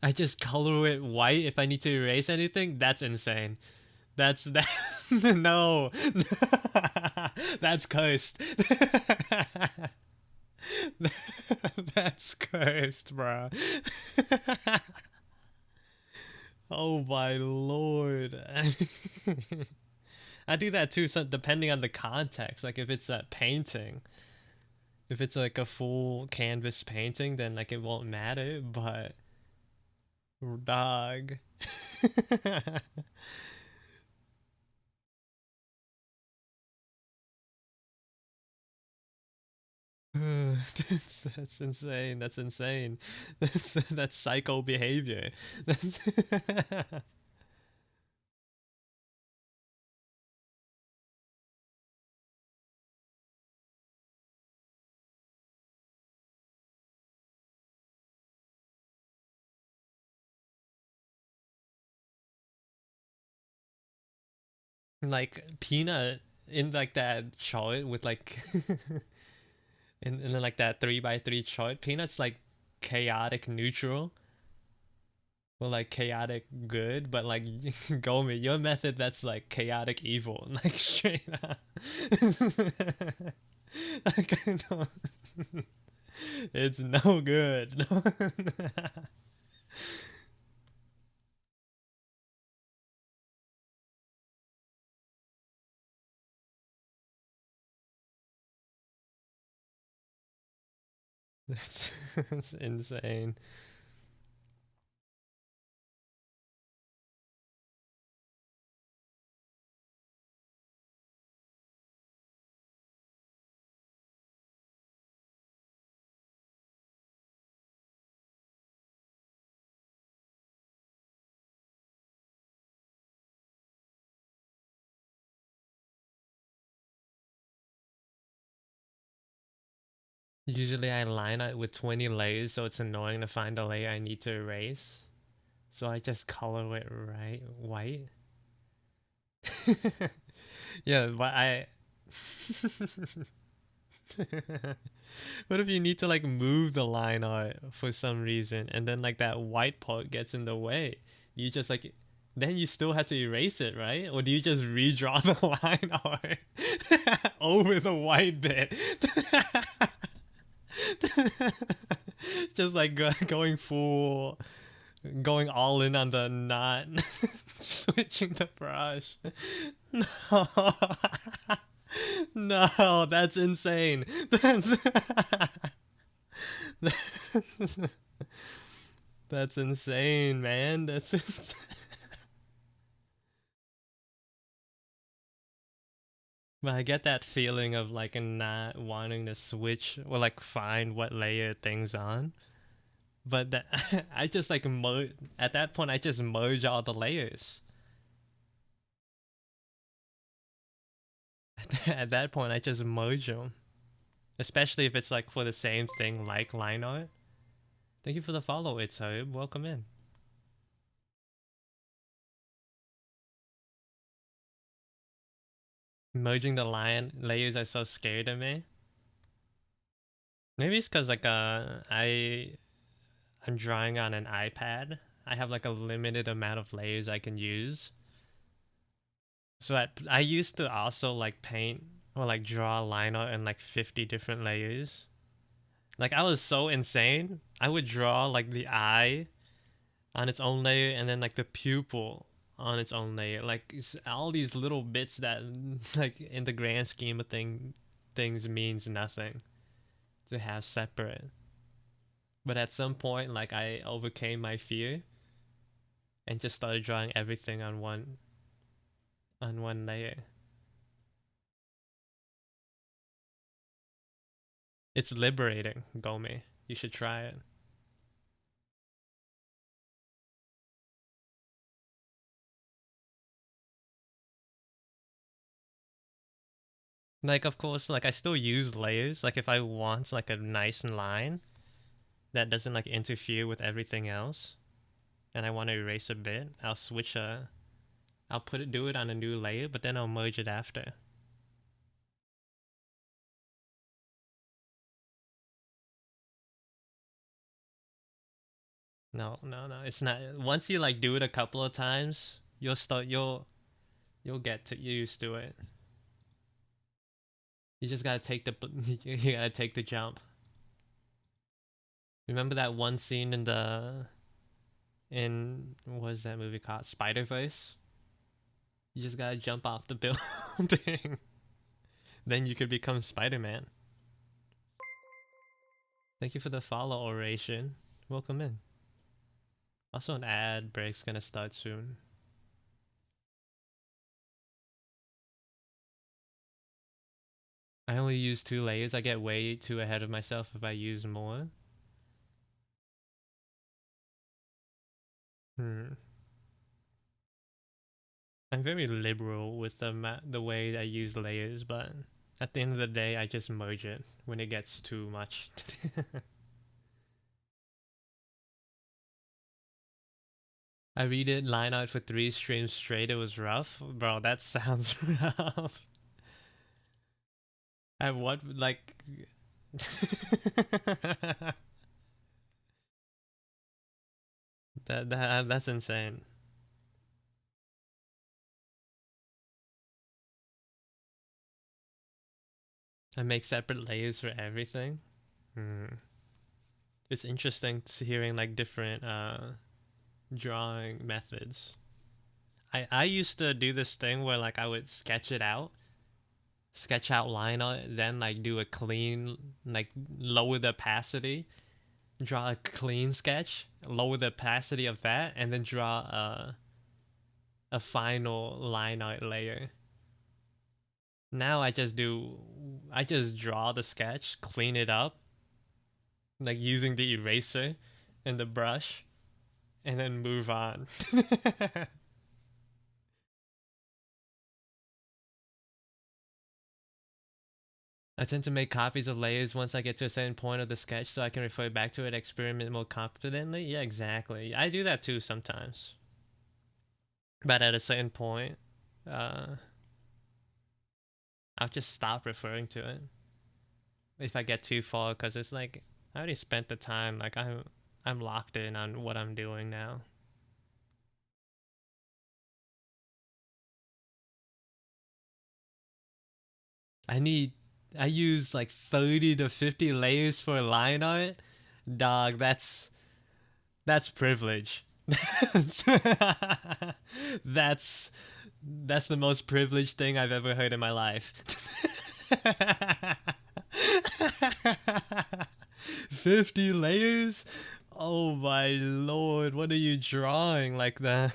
I just color it white if I need to erase anything? That's insane. That no. That's cursed. That's cursed, bro. Oh my lord. I do that too, so depending on the context. Like if it's a painting, if it's like a full canvas painting, then like it won't matter, but dog. That's insane. That's insane. That's psycho behavior. That's like Peanut in like that chart with like in like that 3x3 chart. Peanut's like chaotic neutral. Well, like chaotic good, but like Gomi, your method that's like chaotic evil, like straight up. Like I don't, it's no good. That's insane. Usually I line it with 20 layers, so it's annoying to find the layer I need to erase. So I just color it right white. Yeah, but I what if you need to like move the line art for some reason and then like that white part gets in the way? You just like then you still have to erase it, right? Or do you just redraw the line art over the white bit? Just like going full, going all in on the knot, switching the brush. No, no, that's insane. That's that's insane, man. That's but I get that feeling of like not wanting to switch or like find what layer things on. But that I just like at that point I just merge all the layers. At that point I just merge them, especially if it's like for the same thing like line art. Thank you for the follow, it's Hope. Welcome in. Merging the line layers are so scared of me. Maybe it's because like I'm drawing on an iPad. I have like a limited amount of layers I can use. So I used to also like paint or like draw a line art in like 50 different layers. Like I was so insane. I would draw like the eye on its own layer and then like the pupil on its own layer. Like all these little bits that like in the grand scheme of things means nothing to have separate. But at some point like I overcame my fear and just started drawing everything on one layer. It's liberating, Gomi. You should try it. Like, of course, like I still use layers. Like, if I want like a nice line that doesn't like interfere with everything else, and I want to erase a bit, I'll do it on a new layer, but then I'll merge it after. No, no, no. It's not. Once you like do it a couple of times, you'll get used to it. You just gotta take the you gotta take the jump. Remember that one scene in what was that movie called? Spider-Verse? You just gotta jump off the building. Then you could become Spider-Man. Thank you for the follow, Oration. Welcome in. Also, an ad break's gonna start soon. I only use 2 layers. I get way too ahead of myself if I use more. I'm very liberal with the way I use layers, but at the end of the day, I just merge it when it gets too much. I read it line out for 3 streams straight. It was rough, bro. That sounds rough. At what like? That's insane. I make separate layers for everything. It's interesting hearing like different drawing methods. I used to do this thing where like I would sketch out line art, then like do a clean, like lower the opacity, draw a clean sketch, lower the opacity of that, and then draw a final line art layer. Now I just draw the sketch, clean it up, like using the eraser and the brush, and then move on. I tend to make copies of layers once I get to a certain point of the sketch so I can refer back to it, experiment more confidently. Yeah, exactly. I do that too sometimes. But at a certain point, uh, I'll just stop referring to it if I get too far because it's like I already spent the time. Like I'm locked in on what I'm doing now. I need I use like 30 to 50 layers for line art. Dog, that's privilege. that's that's the most privileged thing I've ever heard in my life. 50 layers? Oh my lord, what are you drawing like that?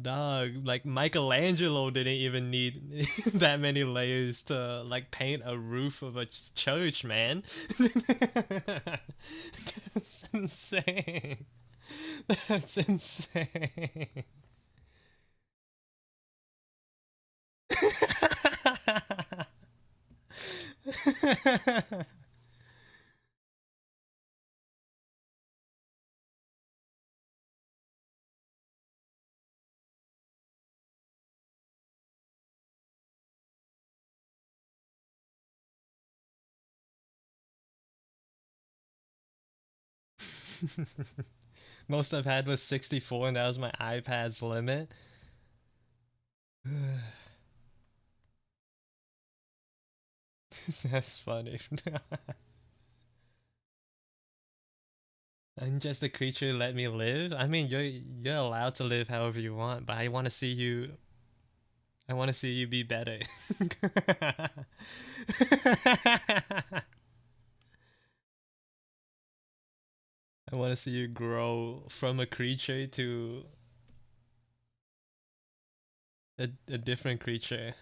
Dog, like Michelangelo didn't even need that many layers to like paint a roof of a church, man. That's insane. That's insane. Most I've had was 64, and that was my iPad's limit. That's funny. I'm just a creature. Let me live. I mean, you're allowed to live however you want, but I want to see you. I want to see you be better. I want to see you grow from a creature to a different creature.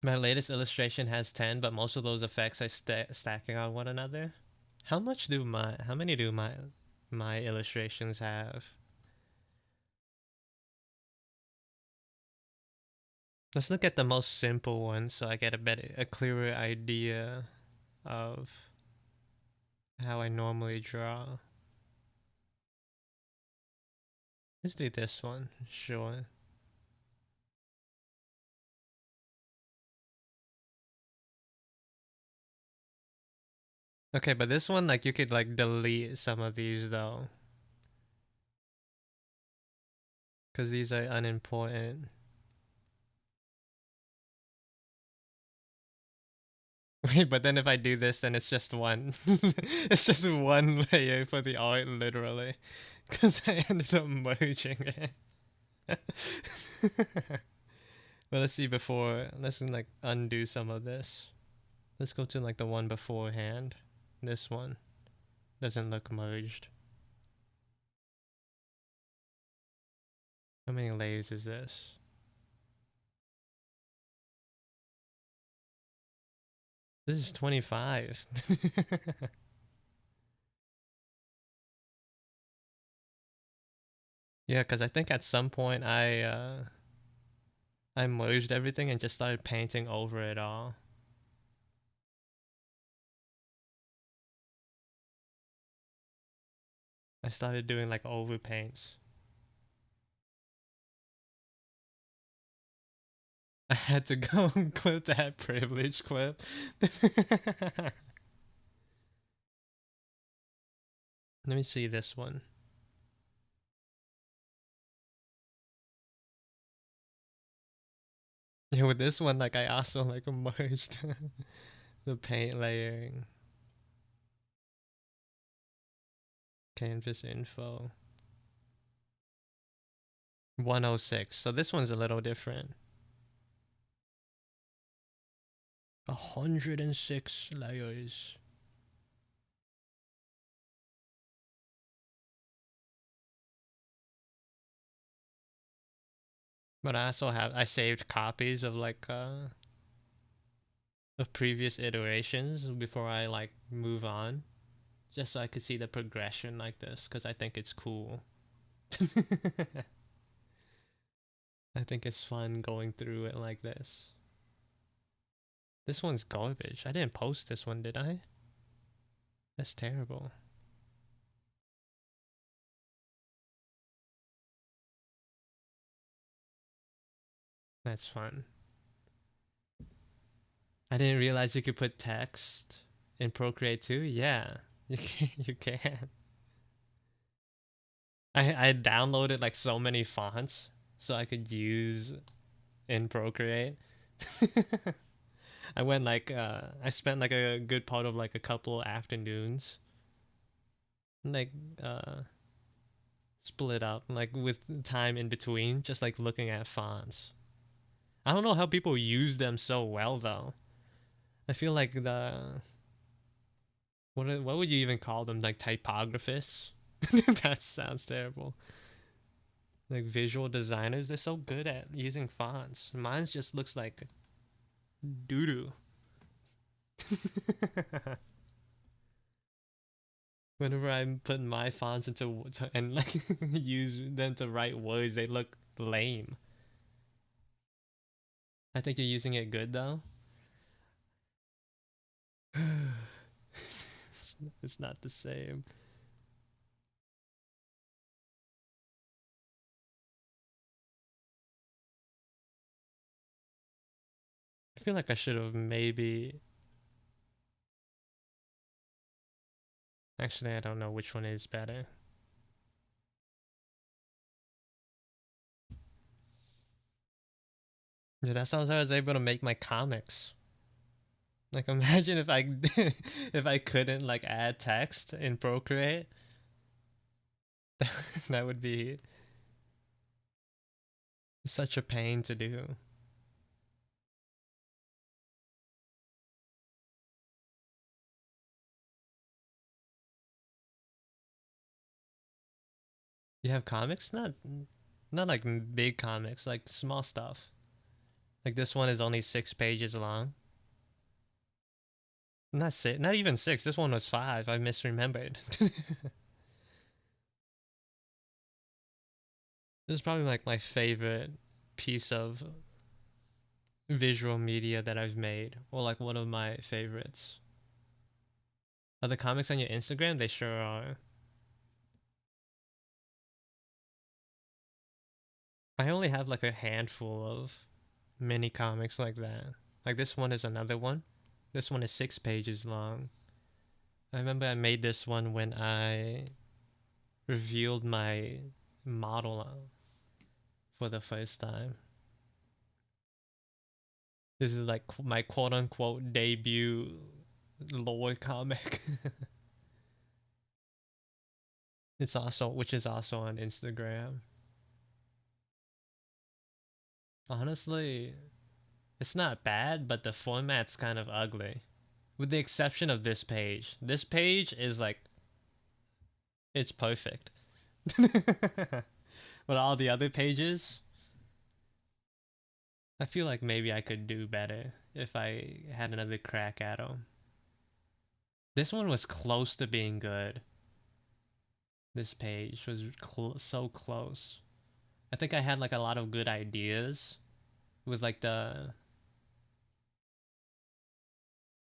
My latest illustration has 10, but most of those effects are stacking on one another. How many do my illustrations have? Let's look at the most simple one so I get a clearer idea of how I normally draw. Let's do this one, sure. Okay, but this one, like, you could like delete some of these though, because these are unimportant. Wait, but then if I do this, then it's just one. It's just one layer for the art, literally, because I ended up merging it. But let's see before. Let's like undo some of this. Let's go to like the one beforehand. This one doesn't look merged. How many layers is this? This is 25. Yeah, because I think at some point I merged everything and just started painting over it all. I started doing like over paints. I had to go and clip that privilege clip. Let me see this one. Yeah, with this one, like I also like merged the paint layering. Canvas info. 106. So this one's a little different. 106 layers. But I saved copies of like of previous iterations before I like move on, just so I could see the progression like this, because I think it's cool. I think it's fun going through it like this. This one's garbage. I didn't post this one, did I? That's terrible. That's fun. I didn't realize you could put text in Procreate too. Yeah, you can. You can. I downloaded like so many fonts so I could use in Procreate. I spent like a good part of like a couple afternoons like uh split up like with time in between just like looking at fonts. I don't know how people use them so well though. I feel like the what would you even call them, like typographists? That sounds terrible. Like visual designers, they're so good at using fonts. Mine's just looks like doo doo. Whenever I'm putting my fonts and like use them to write words, they look lame. I think you're using it good though. It's not the same. I feel like I should have maybe. Actually, I don't know which one is better. Yeah, that's how I was able to make my comics. Like, imagine if I if I couldn't like add text in Procreate, that would be such a pain to do. You have comics, not like big comics, like small stuff. Like this one is only 6 pages long. Not six, not even six. This one was 5. I misremembered. This is probably like my favorite piece of visual media that I've made, or like one of my favorites. Are the comics on your Instagram? They sure are. I only have like a handful of mini comics like that. Like this one is another one. This one is 6 pages long. I remember I made this one when I revealed my model for the first time. This is like my quote unquote debut lore comic. Which is also on Instagram. Honestly, it's not bad, but the format's kind of ugly. With the exception of this page. This page is like, it's perfect. But all the other pages, I feel like maybe I could do better if I had another crack at them. This one was close to being good. This page was so close. I think I had like a lot of good ideas with like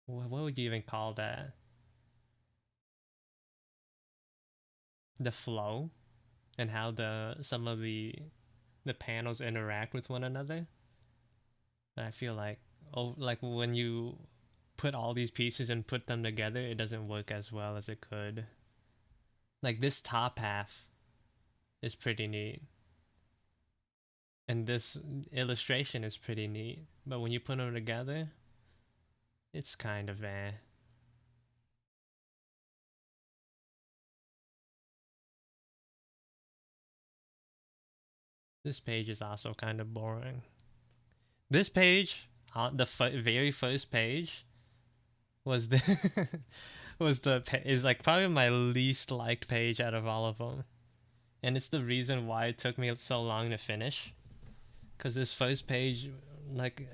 what would you even call that? The flow and how the some of the panels interact with one another. And I feel like like when you put all these pieces and put them together, it doesn't work as well as it could. Like this top half is pretty neat. And this illustration is pretty neat. But when you put them together, it's kind of eh. This page is also kind of boring. This page, the very first page, was the is like probably my least liked page out of all of them, and it's the reason why it took me so long to finish. Cause this first page, like,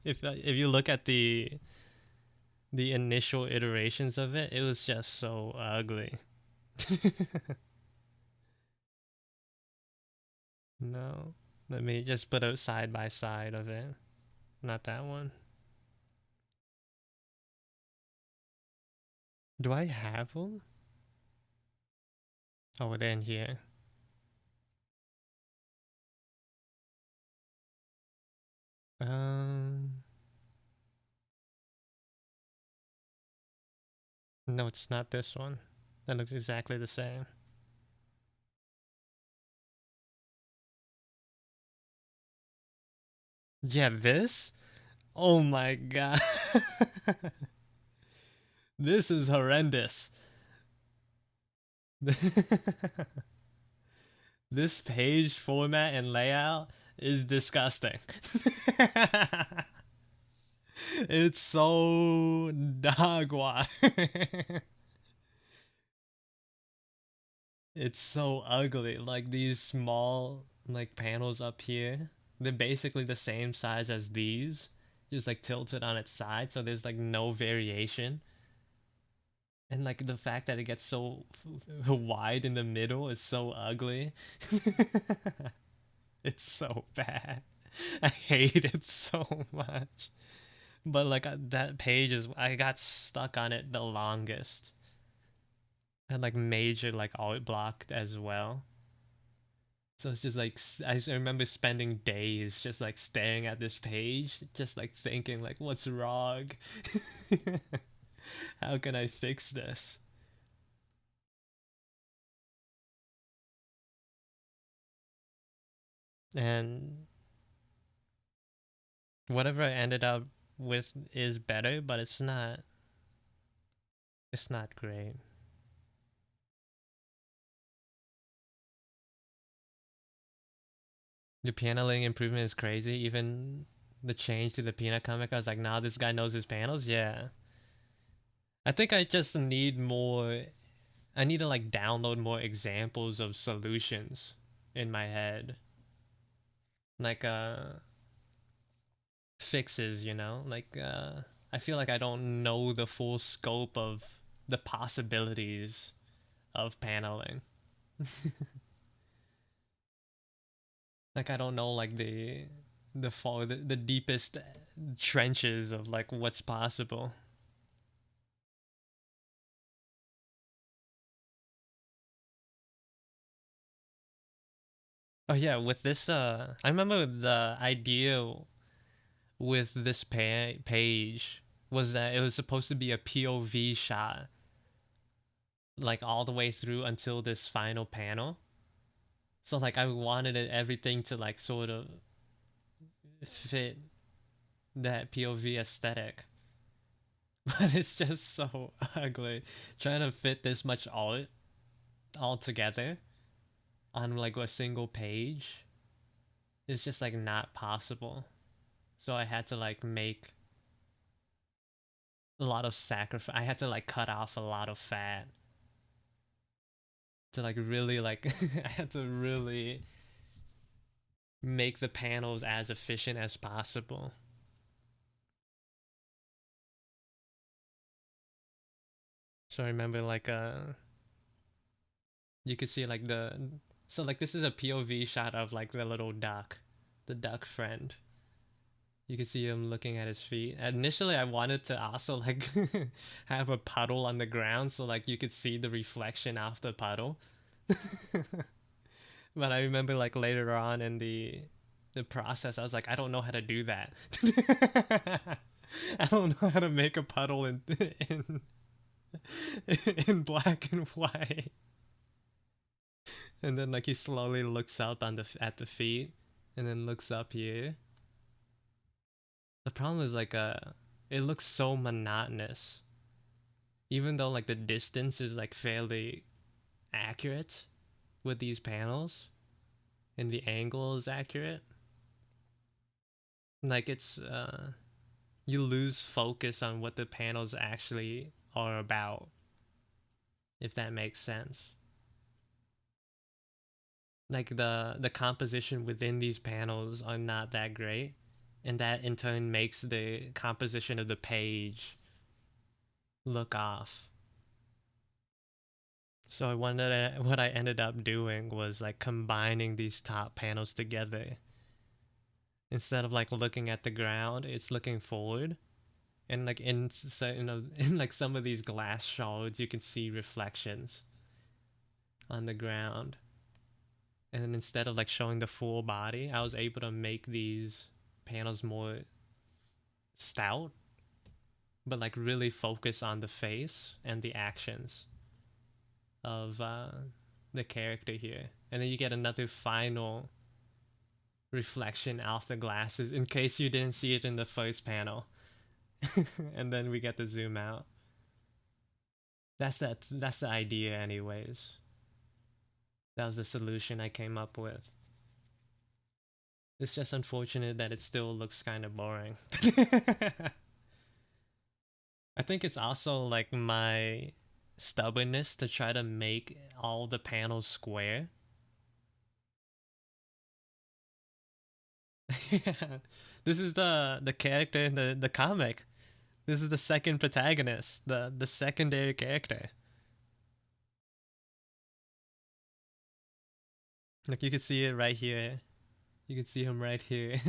if you look at the initial iterations of it, it was just so ugly. No, let me just put a side by side of it. Not that one. Do I have them? Oh, they're in here. Um, no, it's not this one. That looks exactly the same. Yeah, this? Oh my god. This is horrendous. This page format and layout is disgusting. It's so dog water. It's so ugly. Like these small like panels up here, they're basically the same size as these, just like tilted on its side, so there's like no variation. And like the fact that it gets so wide in the middle is so ugly. It's so bad. I hate it so much. But like that page is, I got stuck on it the longest. And like major like alt blocked as well. So it's just like I remember spending days just like staring at this page, just like thinking like, what's wrong? How can I fix this? And whatever I ended up with is better, but it's not. It's not great. The paneling improvement is crazy. Even the change to the peanut comic, I was like, nah, this guy knows his panels. Yeah. I think I just need more. I need to like download more examples of solutions in my head. Like fixes, you know? Like I feel like I don't know the full scope of the possibilities of paneling. Like I don't know like the deepest trenches of like what's possible. Oh yeah, with this I remember the idea with this page was that it was supposed to be a POV shot like all the way through until this final panel. So like I wanted everything to like sort of fit that POV aesthetic. But it's just so ugly trying to fit this much art all together on like a single page. It's just like not possible. So I had to like make a lot of sacrifice. I had to like cut off a lot of fat to like really like I had to really make the panels as efficient as possible. So I remember like you could see like like this is a POV shot of like the little duck, the duck friend. You can see him looking at his feet. Initially, I wanted to also like have a puddle on the ground so like you could see the reflection of the puddle. But I remember like later on in the process, I was like, I don't know how to do that. I don't know how to make a puddle in in black and white. And then like he slowly looks up on the at the feet, and then looks up here. The problem is like it looks so monotonous, even though like the distance is like fairly accurate with these panels, and the angle is accurate. Like it's you lose focus on what the panels actually are about, if that makes sense. Like the composition within these panels are not that great, and that in turn makes the composition of the page look off. So I wanted what I ended up doing was like combining these top panels together. Instead of like looking at the ground, it's looking forward. And like in like some of these glass shards, you can see reflections on the ground. And then instead of like showing the full body, I was able to make these panels more stout, but like really focus on the face and the actions of the character here. And then you get another final reflection off the glasses in case you didn't see it in the first panel. And then we get to zoom out. That's the idea anyways. That was the solution I came up with. It's just unfortunate that it still looks kind of boring. I think it's also like my stubbornness to try to make all the panels square. This is the character in the comic. This is the second protagonist, the secondary character. Like you can see it right here. You can see him right here.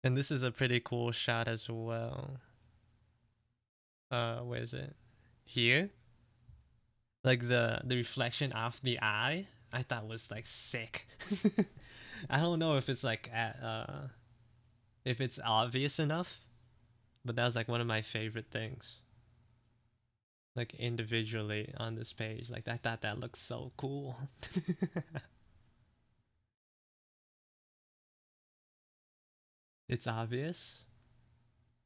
And this is a pretty cool shot as well. Where is it? Here? Like the reflection off the eye, I thought was like sick. I don't know if it's like if it's obvious enough, but that was like one of my favorite things. Like individually on this page, like I thought that looked so cool. It's obvious.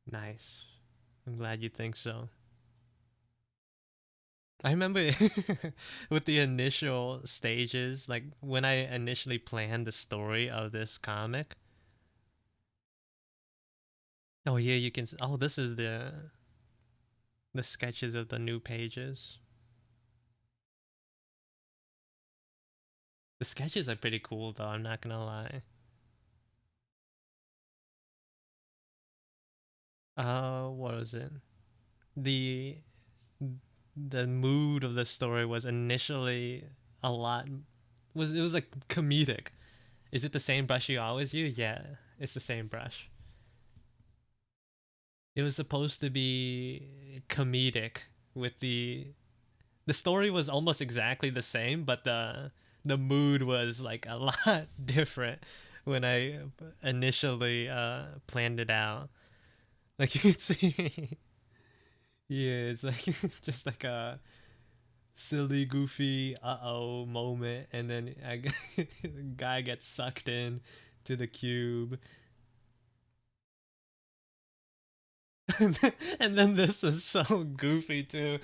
Nice. I'm glad you think so. I remember with the initial stages, like when I initially planned the story of this comic. Oh yeah, you can. Oh, this is the sketches of the new pages. The sketches are pretty cool though. I'm not gonna lie. What was it? The the mood of the story was initially a lot was it was like comedic. Is it the same brush you always use? Yeah, it's the same brush. It was supposed to be comedic with the story was almost exactly the same, but the mood was like a lot different when I initially planned it out. Like you can see, yeah, it's like just like a silly, goofy, uh-oh moment, and then guy gets sucked in to the cube. And then this is so goofy too.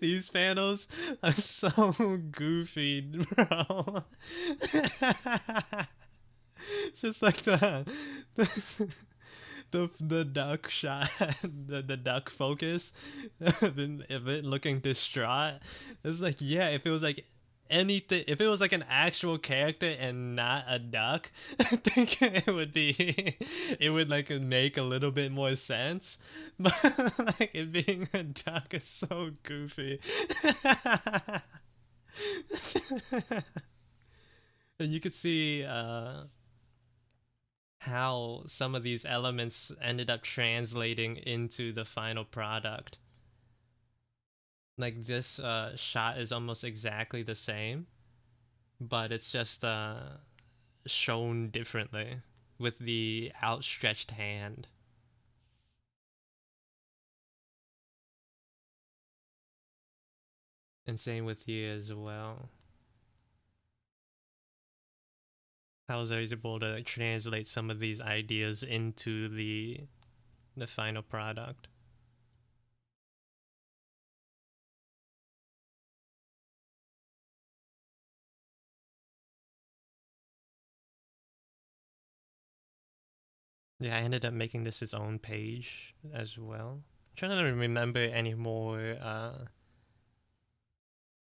These panels are so goofy, bro. Just like the duck shot, the duck focus of it looking distraught. It's like, yeah, if it was like anything, if it was like an actual character and not a duck, I think it would like make a little bit more sense. But like it being a duck is so goofy. And you could see how some of these elements ended up translating into the final product. Like this shot is almost exactly the same, but it's just shown differently with the outstretched hand. And same with here as well. I was able to translate some of these ideas into the final product. Yeah, I ended up making this its own page as well. I'm trying to remember any more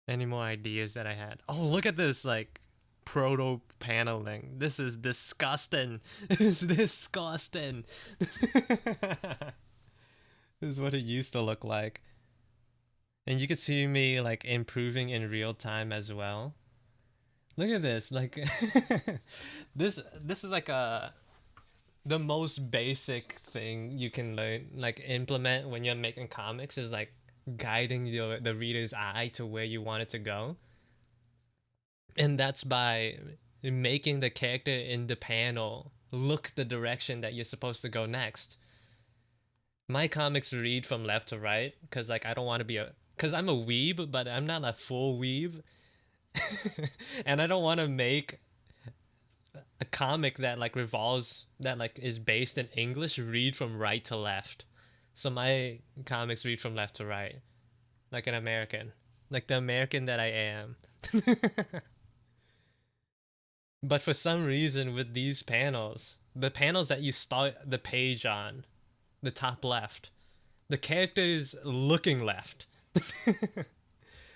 ideas that I had. Oh, look at this like proto paneling. This is disgusting. It's disgusting. This is what it used to look like. And you could see me like improving in real time as well. Look at this. Like this is like the most basic thing you can learn like implement when you're making comics is like guiding the reader's eye to where you want it to go. And that's by making the character in the panel look the direction that you're supposed to go next. My comics read from left to right because like I don't want to be a because I'm a weeb, but I'm not a full weeb, and I don't want to make a comic that like revolves that like is based in English read from right to left. So my comics read from left to right, like an American, like the American that I am. But for some reason, with these panels, the panels that you start the page on, the top left, the character is looking left.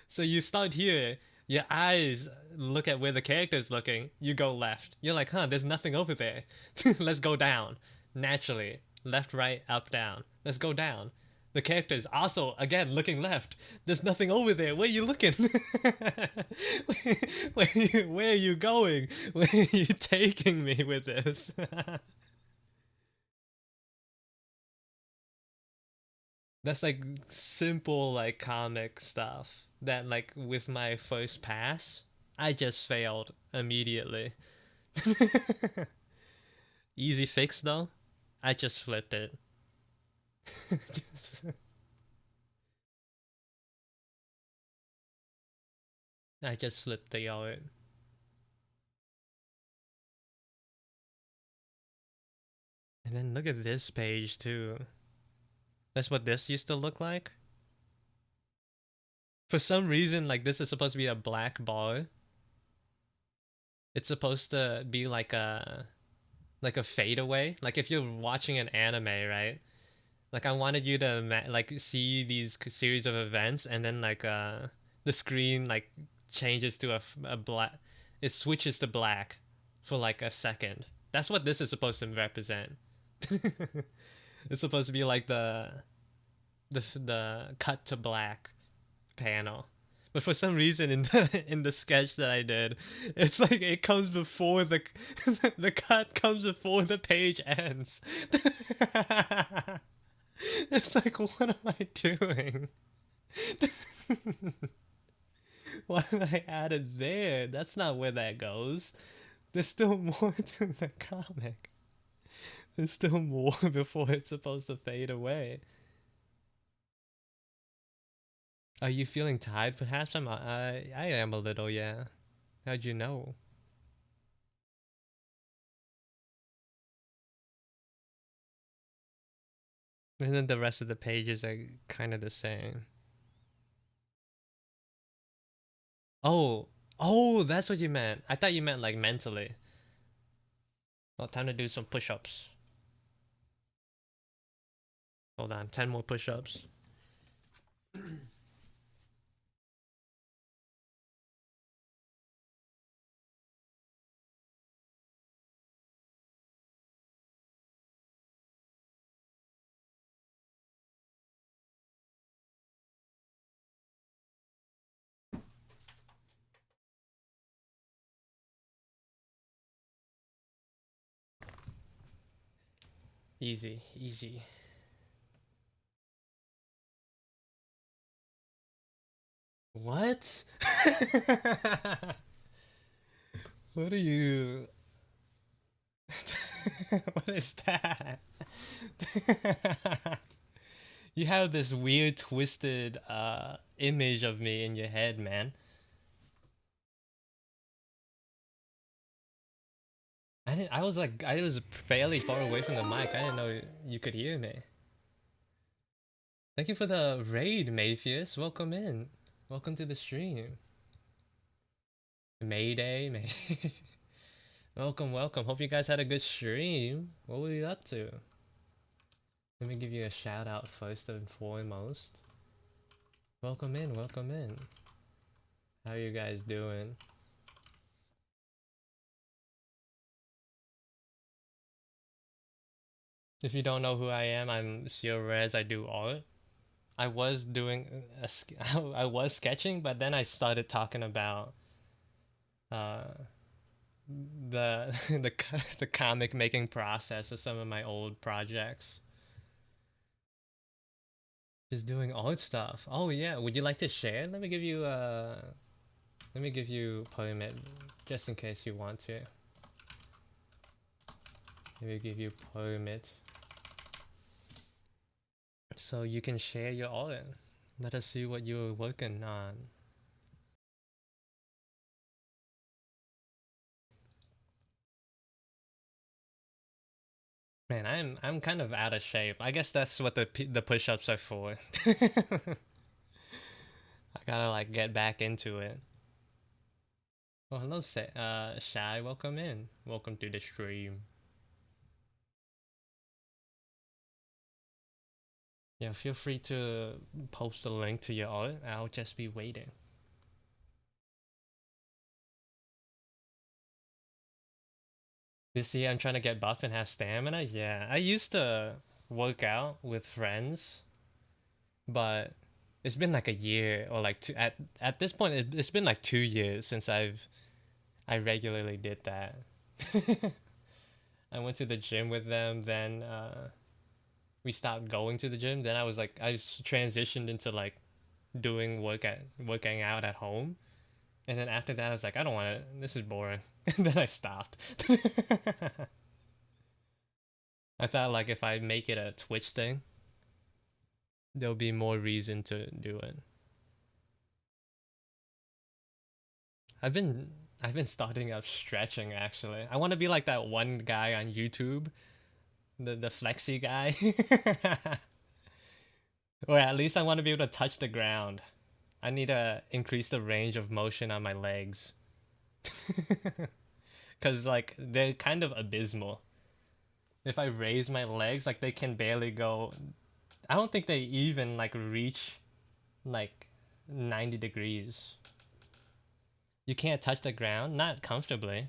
So you start here, your eyes look at where the character is looking, you go left. You're like, huh, there's nothing over there. Let's go down. Naturally. Left, right, up, down. Let's go down. The character is also, again, looking left. There's nothing over there. Where are you looking? Where are you going? Where are you taking me with this? That's like simple like comic stuff that like with my first pass I just failed immediately. Easy fix though. I just flipped it. I just flipped the art. And then look at this page too. That's what this used to look like. For some reason, like this is supposed to be a black bar. It's supposed to be like a fadeaway. Like if you're watching an anime, right? Like I wanted you to like see these series of events, and then like the screen like changes to a black. It switches to black for like a second. That's what this is supposed to represent. It's supposed to be like the cut to black panel. But for some reason in the sketch that I did, it's like it comes before the cut comes before the page ends. It's like, what am I doing? Why did I add it there? That's not where that goes. There's still more to the comic. There's still more before it's supposed to fade away. Are you feeling tired? Perhaps I am a little, yeah. How'd you know? And then the rest of the pages are kind of the same. Oh, oh, that's what you meant. I thought you meant like mentally. Well, time to do some push-ups. Hold on, 10 more push-ups. Easy, easy. What? What are you? What is that? You have this weird twisted image of me in your head, man. I was fairly far away from the mic. I didn't know you could hear me. Thank you for the raid, Maypheus. Welcome in. Welcome to the stream. Mayday, May. Welcome, welcome. Hope you guys had a good stream. What were you up to? Let me give you a shout out first and foremost. Welcome in, welcome in. How you guys doing? If you don't know who I am, I'm Sio Rez. I do art. I was doing I was sketching, but then I started talking about uh the the comic making process of some of my old projects. Just doing art stuff. Oh yeah, would you like to share? Let me give you Let me give you permit just in case you want to. Let me give you permit so you can share your art. Let us see what you're working on. Man, I'm kind of out of shape. I guess that's what the push-ups are for. I gotta like get back into it. Oh, hello, Shy. Welcome in. Welcome to the stream. Yeah, feel free to post a link to your art. I'll just be waiting. This year I'm trying to get buff and have stamina. Yeah, I used to work out with friends, but it's been like a year or like two. At this point, it's been like 2 years since I regularly did that. I went to the gym with them, then we stopped going to the gym. Then I transitioned into like working out at home. And then after that I was like, I don't want it. This is boring. And then I stopped. I thought like if I make it a Twitch thing, there'll be more reason to do it. I've been starting up stretching actually. I want to be like that one guy on YouTube, the flexi guy. Or at least I want to be able to touch the ground. I need to increase the range of motion on my legs. Cuz like they're kind of abysmal. If I raise my legs, like they can barely go. I don't think they even like reach like 90 degrees. You can't touch the ground, not comfortably.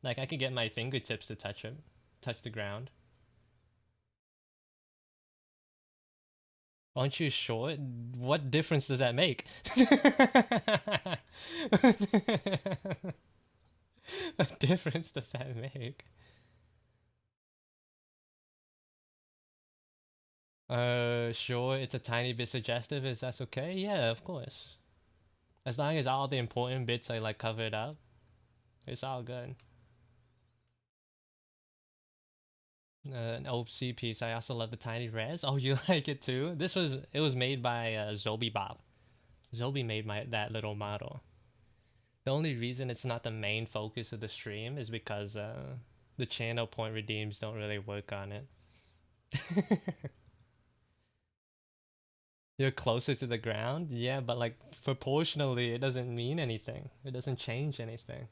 Like I could get my fingertips to touch the ground. Aren't you short? What difference does that make? What difference does that make? Sure, it's a tiny bit suggestive. Is that okay? Yeah, of course. As long as all the important bits are like covered up, it's all good. An OC piece. I also love the tiny res. Oh, you like it too? It was made by Zobi Bob. Zobi made that little model. The only reason it's not the main focus of the stream is because the channel point redeems don't really work on it. You're closer to the ground? Yeah, but like proportionally, it doesn't mean anything. It doesn't change anything.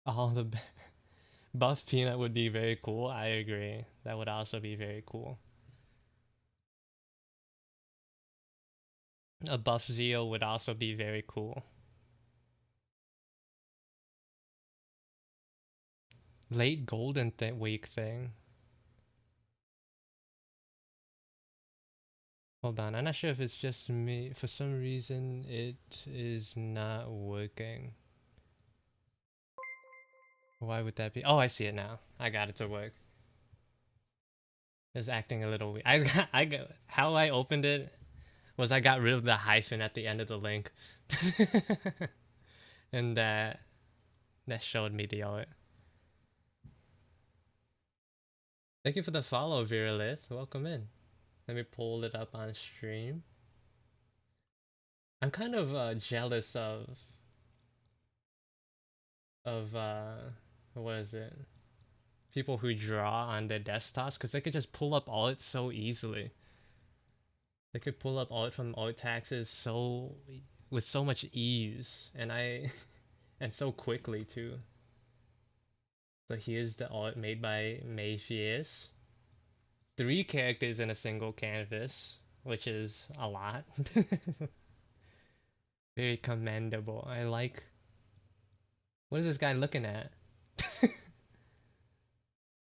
All the buff peanut would be very cool. I agree. That would also be very cool. A buff Zeo would also be very cool. Late golden week thing. Hold on, I'm not sure if it's just me. For some reason, it is not working. Why would that be? Oh, I see it now. I got it to work. It's acting a little weird. How I opened it was I got rid of the hyphen at the end of the link. And that showed me the art. Thank you for the follow, Viralith. Welcome in. Let me pull it up on stream. I'm kind of jealous of what is it? People who draw on their desktops because they could just pull up art so easily. They could pull up art from art taxes with so much ease, and and so quickly too. So here's the art made by Mayfius. 3 characters in a single canvas, which is a lot. Very commendable. I like. What is this guy looking at?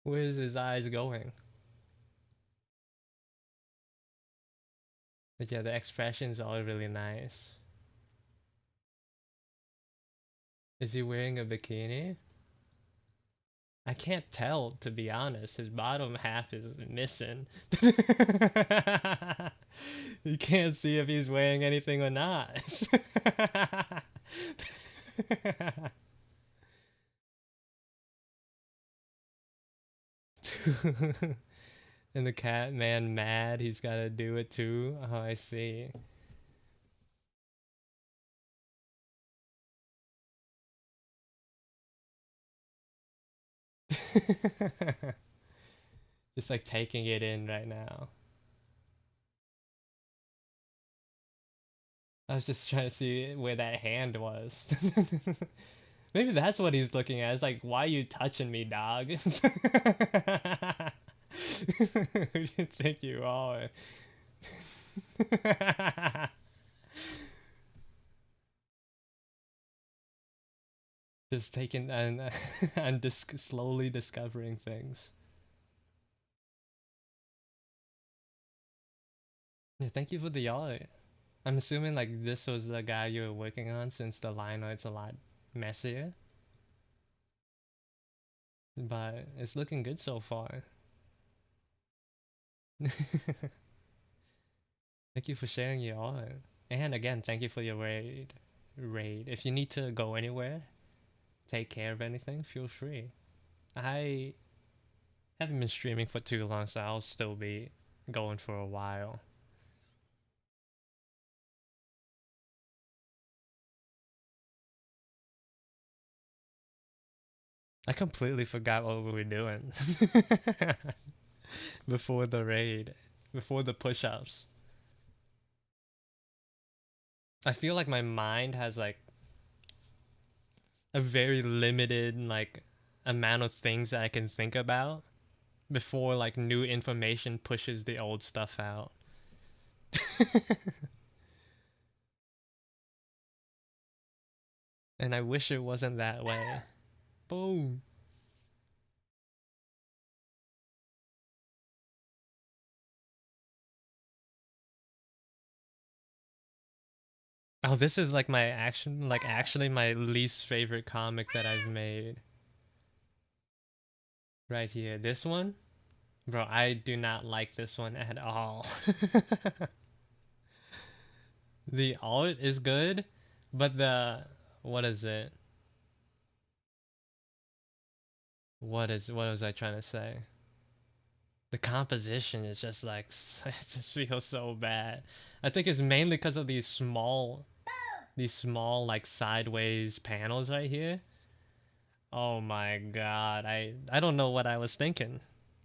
Where is his eyes going? But yeah, the expressions are really nice. Is he wearing a bikini? I can't tell, to be honest. His bottom half is missing. You can't see if he's wearing anything or not. And the cat man mad, he's gotta do it too. Oh, I see. Just like taking it in right now. I was just trying to see where that hand was. Maybe that's what he's looking at. It's like, why you touching me, dog? Who do you think you are? Just taking and slowly discovering things. Yeah, thank you for the art. I'm assuming like this was the guy you were working on since the line art's a lot messier. But it's looking good so far. Thank you for sharing your art. And again, thank you for your raid. If you need to go anywhere, take care of anything, feel free. I haven't been streaming for too long, so I'll still be going for a while. I completely forgot what we were doing before the raid, before the push-ups. I feel like my mind has like a very limited like amount of things that I can think about before like new information pushes the old stuff out. And I wish it wasn't that way. Boom. Oh, this is like my action, like actually my least favorite comic that I've made. Right here. This one? Bro, I do not like this one at all. The art is good, but what is it? What was I trying to say? The composition is just like it just feels so bad. I think it's mainly because of these small like sideways panels right here. Oh my god, I don't know what I was thinking.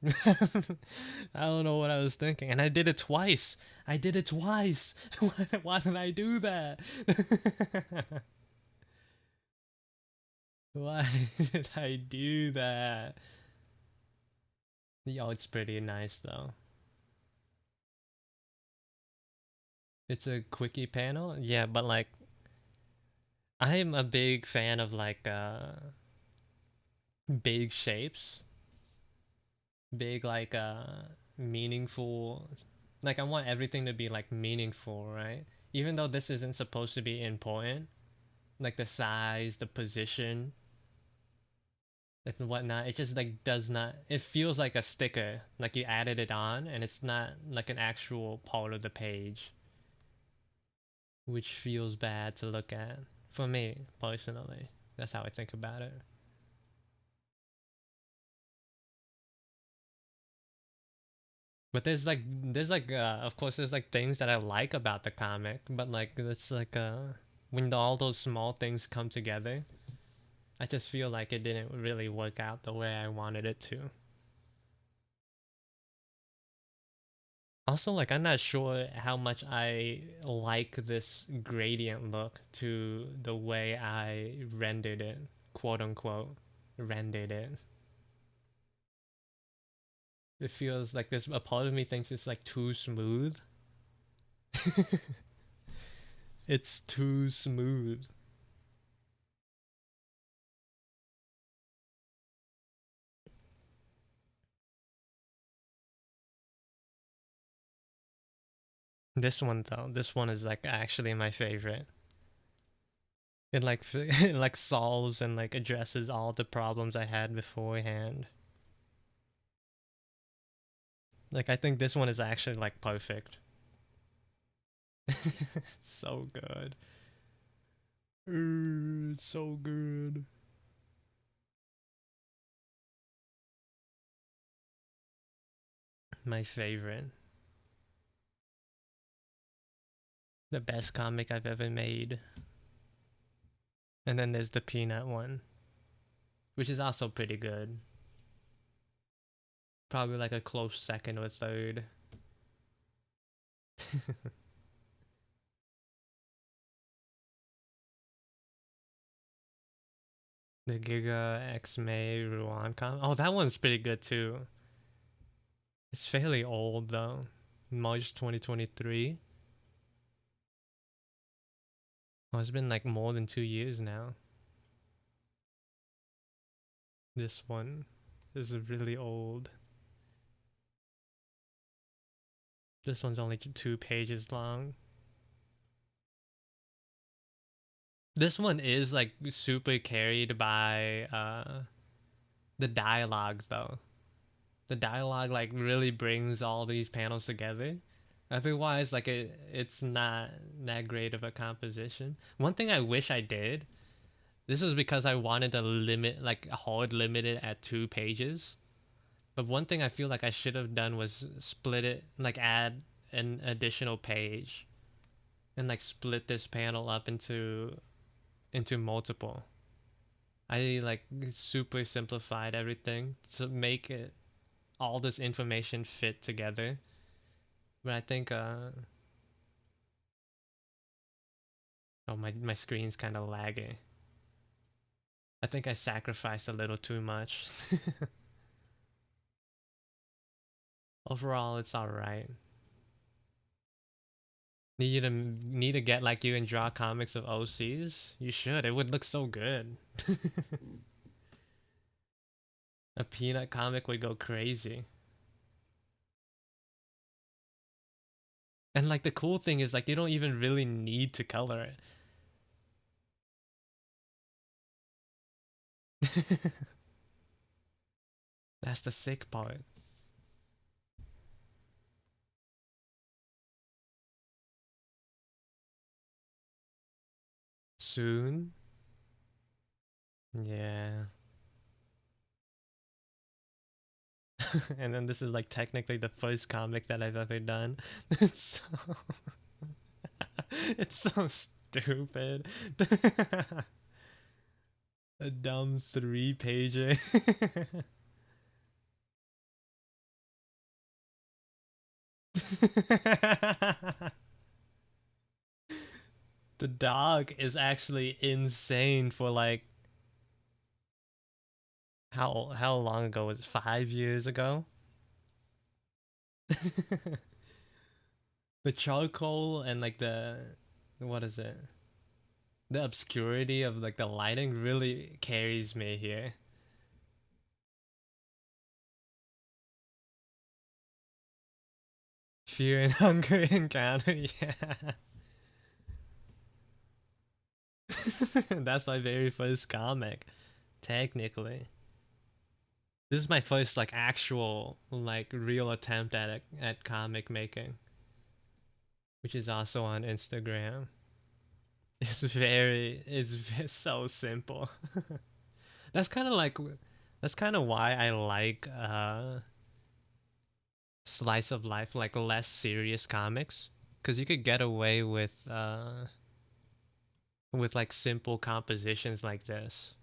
I don't know what I was thinking, and I did it twice. I did it twice. Why did I do that? Why did I do that? Yo, it's pretty nice though. It's a quickie panel, yeah, but like I'm a big fan of like big shapes, big like meaningful, like I want everything to be like meaningful, right? Even though this isn't supposed to be important, like the size, the position and whatnot, it just like does not, it feels like a sticker, like you added it on and it's not like an actual part of the page, which feels bad to look at for me personally. That's how I think about it. But of course there's like things that I like about the comic, but like it's like when all those small things come together, I just feel like it didn't really work out the way I wanted it to. Also, like I'm not sure how much I like this gradient look to the way I rendered it, quote unquote, rendered it. It feels like there's a part of me thinks it's like too smooth. It's too smooth. This one though, this one is like actually my favorite. It like it like solves and like addresses all the problems I had beforehand. Like I think this one is actually like perfect. So good. It's so good. My favorite. The best comic I've ever made. And then there's the Peanut one, which is also pretty good. Probably like a close second or third. The Giga X May Ruan comic. Oh, that one's pretty good too. It's fairly old though. March 2023. Oh, it's been like more than 2 years now. This one is really old. This one's only 2 pages long. This one is like super carried by the dialogues though. The dialogue like really brings all these panels together. Otherwise, like it's not that great of a composition. One thing I wish I did. This is because I wanted to limit, like hard limit it at 2 pages. But one thing I feel like I should have done was split it, like add an additional page, and like split this panel up into multiple. I like super simplified everything to make it all this information fit together. But I think oh my screen's kind of laggy. I think I sacrificed a little too much. Overall, it's all right. Need to get like you and draw comics of OCs. You should. It would look so good. A peanut comic would go crazy. And like the cool thing is like you don't even really need to color it. That's the sick part. Soon. Yeah. And then this is like technically the first comic that I've ever done. It's so it's so stupid. A dumb 3 pager. The dog is actually insane for like how long ago was it? 5 years ago? The charcoal and like the what is it? The obscurity of like the lighting really carries me here. Fear and hunger encounter, yeah. That's my very first comic, technically. This is my first like actual like real attempt at comic making, which is also on Instagram. It's so simple. That's kind of like that's kind of why I like slice of life, like less serious comics, because you could get away with like simple compositions like this.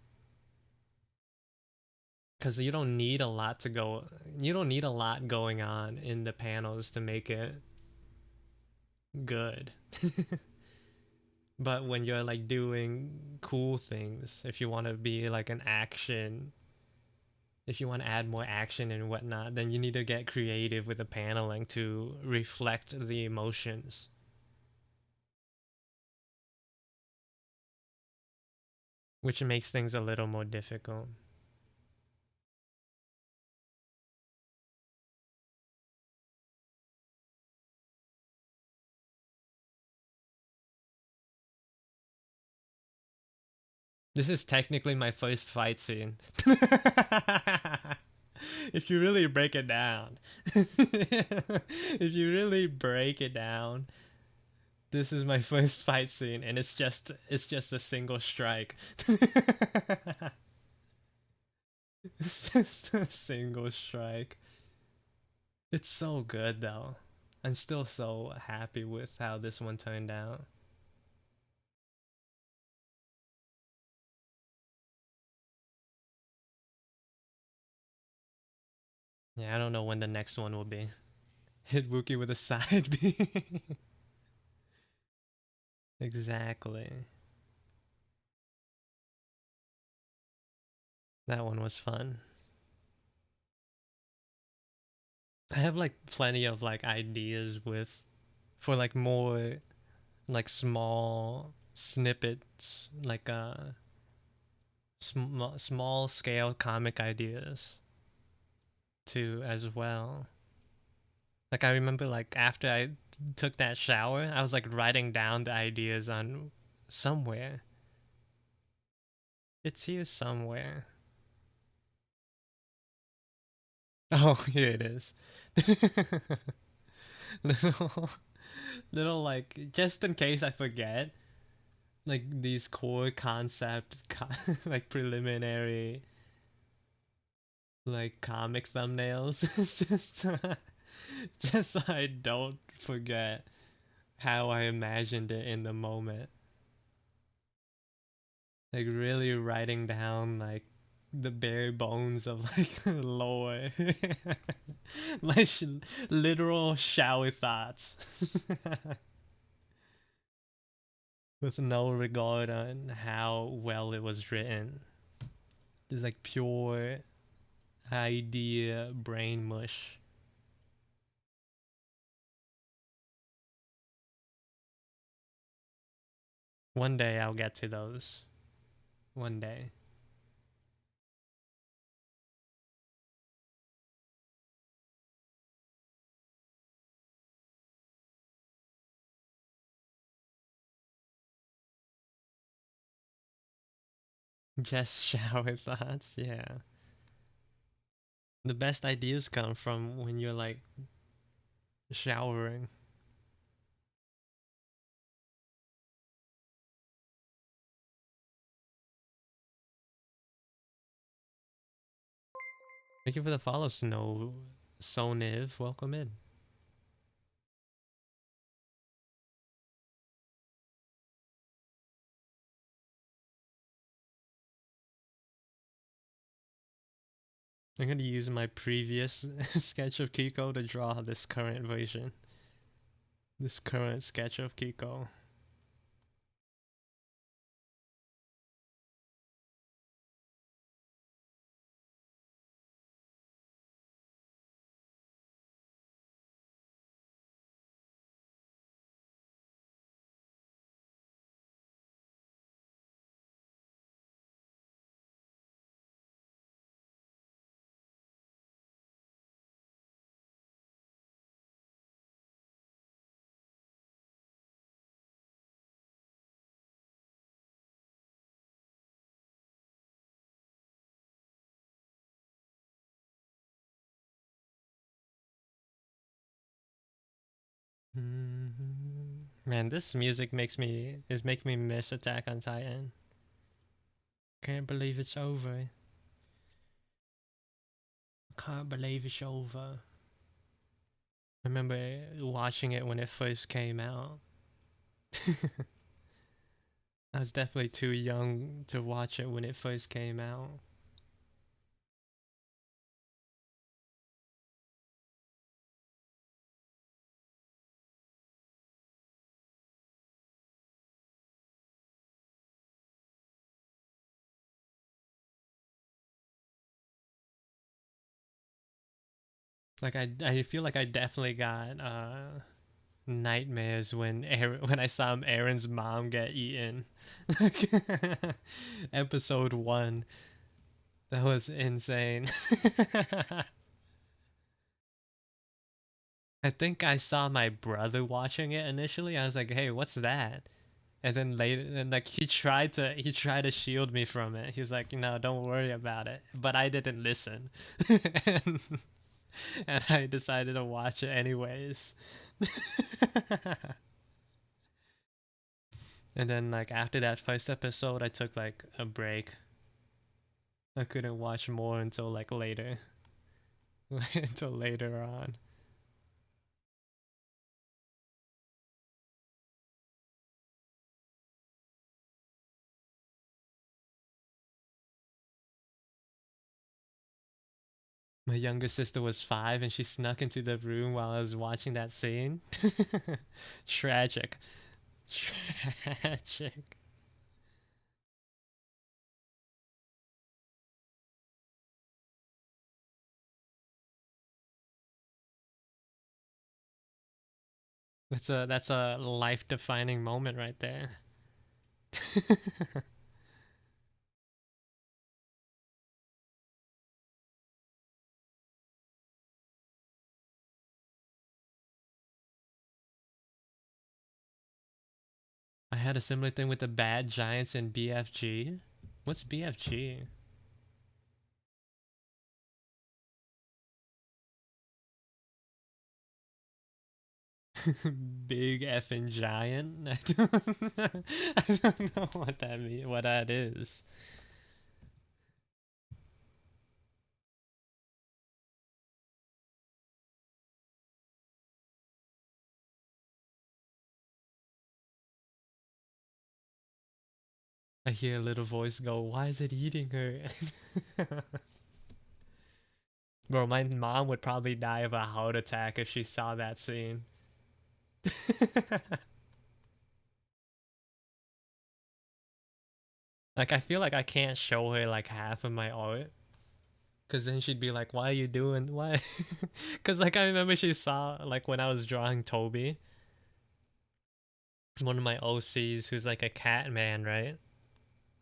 Because you don't need a lot to go. You don't need a lot going on in the panels to make it good. But when you're like doing cool things, if you want to be like an action, if you want to add more action and whatnot, then you need to get creative with the paneling to reflect the emotions, which makes things a little more difficult. This is technically my first fight scene. If you really break it down. If you really break it down, this is my first fight scene and it's just a single strike. It's just a single strike. It's so good though. I'm still so happy with how this one turned out. Yeah, I don't know when the next one will be. Hit Wookie with a side B. Exactly. That one was fun. I have like plenty of like ideas with for like more like small snippets, like small scale comic ideas too as well. Like I remember like after I took that shower, I was like writing down the ideas on somewhere. It's here somewhere. Oh, here it is. little little like just in case I forget, like these core concept like preliminary like comics thumbnails. It's just so I don't forget how I imagined it in the moment. Like really writing down like the bare bones of like lore. My literal shower thoughts. With no regard on how well it was written. Just like pure idea brain mush. One day I'll get to those. One day. Just shower thoughts, yeah. The best ideas come from when you're like showering. Thank you for the follow, Soniv. Welcome in. I'm gonna use my previous sketch of Kiko to draw this current version. This current sketch of Kiko. Man, this music makes me miss Attack on Titan. Can't believe it's over. Can't believe it's over. I remember watching it when it first came out. I was definitely too young to watch it when it first came out. Like I feel like I definitely got nightmares when when I saw Aaron's mom get eaten. Like episode 1. That was insane. I think I saw my brother watching it initially. I was like, "Hey, what's that?" And then later, and like he tried to shield me from it. He was like, don't worry about it. But I didn't listen, and, and I decided to watch it anyways. And then like after that first episode, I took like a break. I couldn't watch more until like later, until later on. My younger sister was 5 and she snuck into the room while I was watching that scene. Tragic. Tragic. That's a life defining moment right there. I had a similar thing with the bad giants in BFG. What's BFG? Big effing giant. I don't know what that mean. What that is. I hear a little voice go, "Why is it eating her?" Bro, my mom would probably die of a heart attack if she saw that scene. Like, I feel like I can't show her like half of my art. Cause then she'd be like, "Why are you doing? Why?" Cause like I remember she saw like when I was drawing Toby, one of my OCs who's like a cat man, right?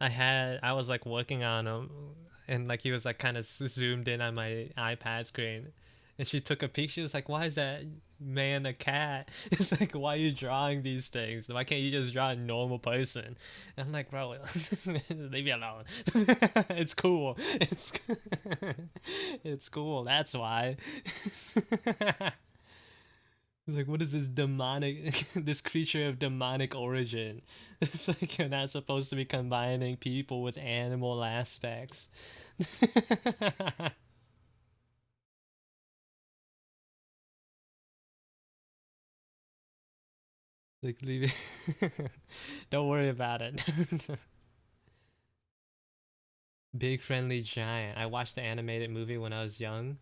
I was like working on him, and like he was like kind of zoomed in on my iPad screen, and she took a peek. She was like, "Why is that man a cat?" It's like, "Why are you drawing these things? Why can't you just draw a normal person?" And I'm like, "Bro, leave me alone. It's cool. It's cool. That's why." It's like, what is this demonic, this creature of demonic origin? It's like you're not supposed to be combining people with animal aspects. Like, leave it. Don't worry about it. Big Friendly Giant. I watched the animated movie when I was young.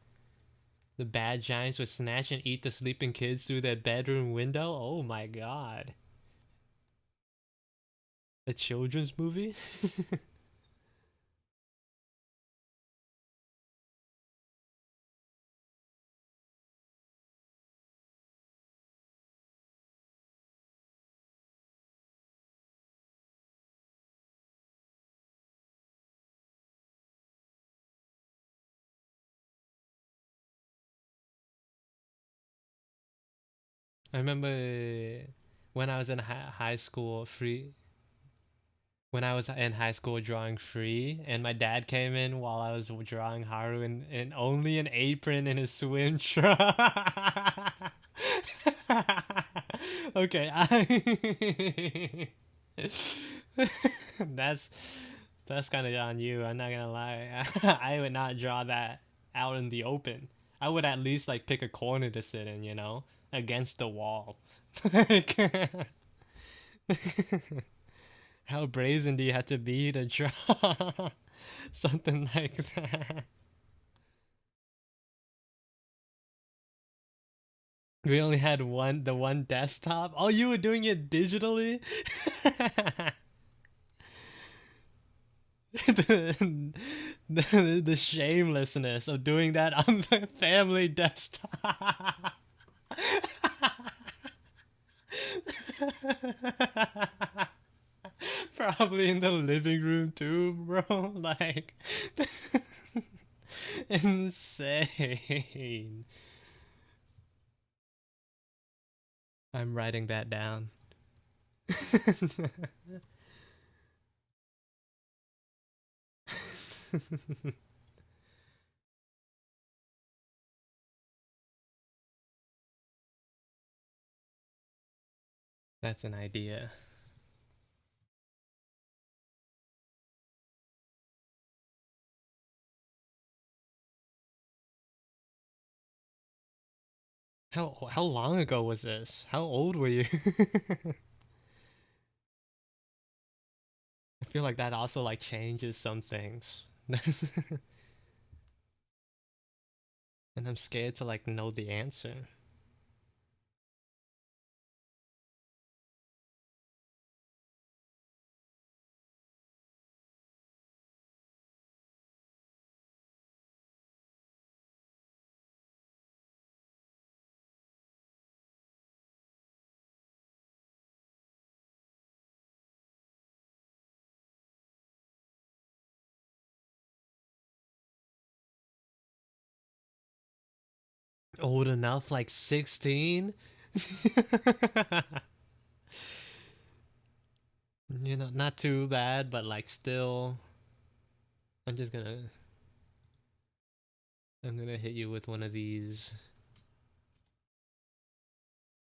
The bad giants would snatch and eat the sleeping kids through their bedroom window. Oh my god. A children's movie? I remember when I was in high school, free when I was in high school drawing free, and my dad came in while I was drawing Haru in only an apron and his swim trunks. Okay, that's that's kind of on you. I'm not gonna lie. I would not draw that out in the open. I would at least like pick a corner to sit in, against the wall. Like, how brazen do you have to be to draw something like that? We only had the one desktop. Oh, you were doing it digitally? The shamelessness of doing that on the family desktop. Probably in the living room too, bro. Like, insane. I'm writing that down. That's an idea. How long ago was this? How old were you? I feel like that also like changes some things. And I'm scared to like know the answer. Old enough, like 16? You know, not too bad, but like still. I'm just gonna. I'm gonna hit you with one of these.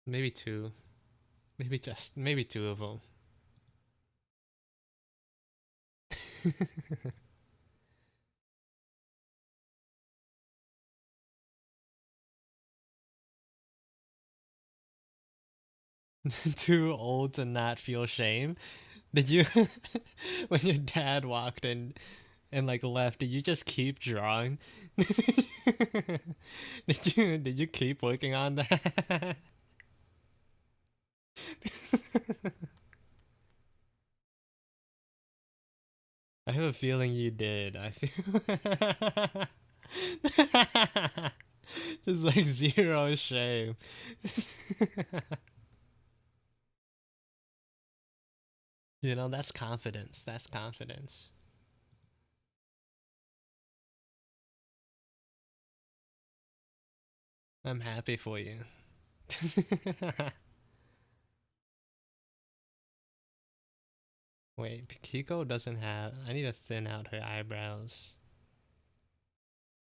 Maybe two. Maybe two of them. Too old to not feel shame. Did you, when your dad walked in and like left, did you just keep drawing? Did you keep working on that? I have a feeling you did. I feel just like zero shame. You know, that's confidence. That's confidence. I'm happy for you. Wait, Kiko doesn't have. I need to thin out her eyebrows.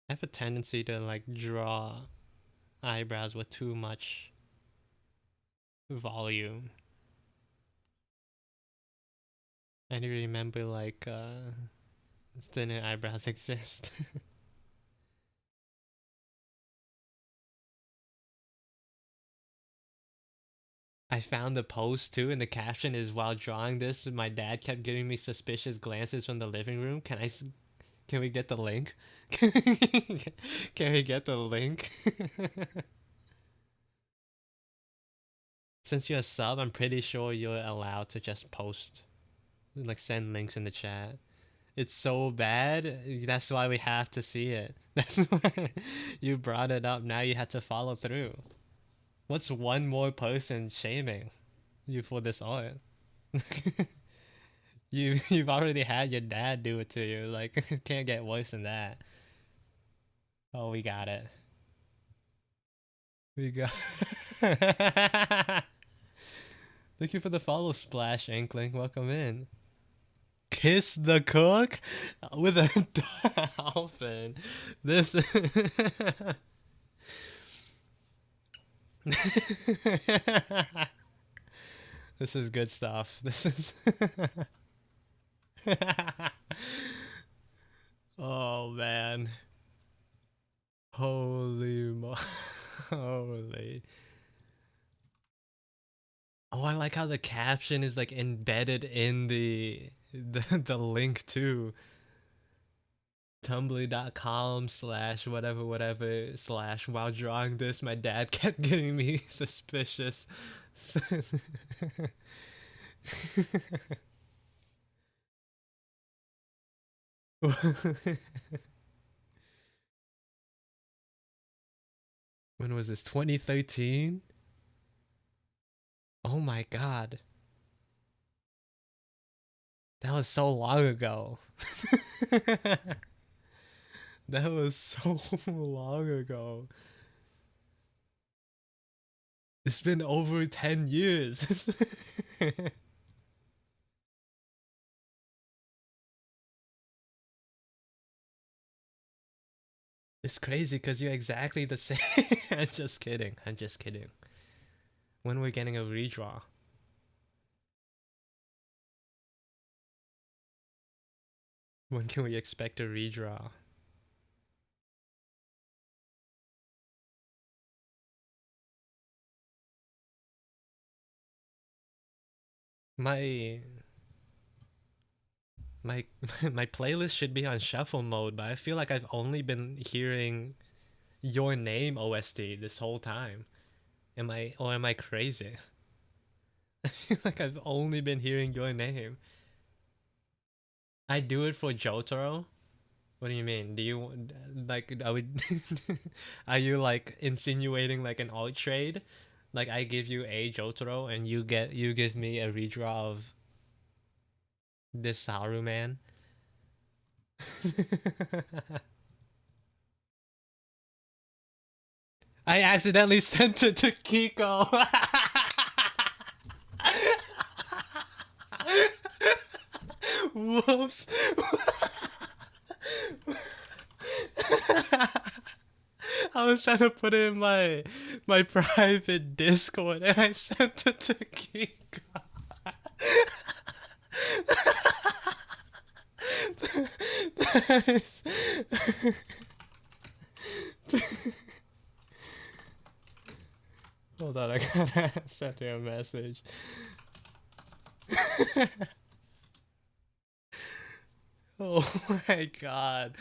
I have a tendency to like draw eyebrows with too much volume. I need to remember like thinner eyebrows exist. I found the post too, and the caption is while drawing this, my dad kept giving me suspicious glances from the living room. Can we get the link? Can we get the link? Since you're a sub, I'm pretty sure you're allowed to just post, like send links in the chat. It's so bad. That's why we have to see it. That's why you brought it up. Now you had to follow through. What's one more person shaming you for this art? You've already had your dad do it to you. Like can't get worse than that. Oh, we got it. We got. Thank you for the follow, Splash Inkling. Welcome in. Kiss the cook with a dolphin. This. This is good stuff. This is. Oh man. Holy mo. Holy. Oh, I like how the caption is like embedded in the link too. Tumblr.com/, whatever, / while drawing this, my dad kept getting me suspicious. When was this? 2013? Oh my god. That was so long ago. That was so long ago. It's been over 10 years. It's crazy because you're exactly the same. I'm just kidding. I'm just kidding. When we're getting a redraw. When can we expect a redraw? My my my playlist should be on shuffle mode, but I feel like I've only been hearing Your Name OST this whole time. Am I crazy? I feel like I've only been hearing Your Name. I do it for Jotaro. What do you mean? Do you like? Are we? Are you like insinuating like an alt trade? Like I give you a Jotaro and you give me a redraw of this Saru man. I accidentally sent it to Kiko. Whoops. I was trying to put it in my private Discord and I sent it to Kiko. That is- Hold on, I gotta send her a message. Oh my god,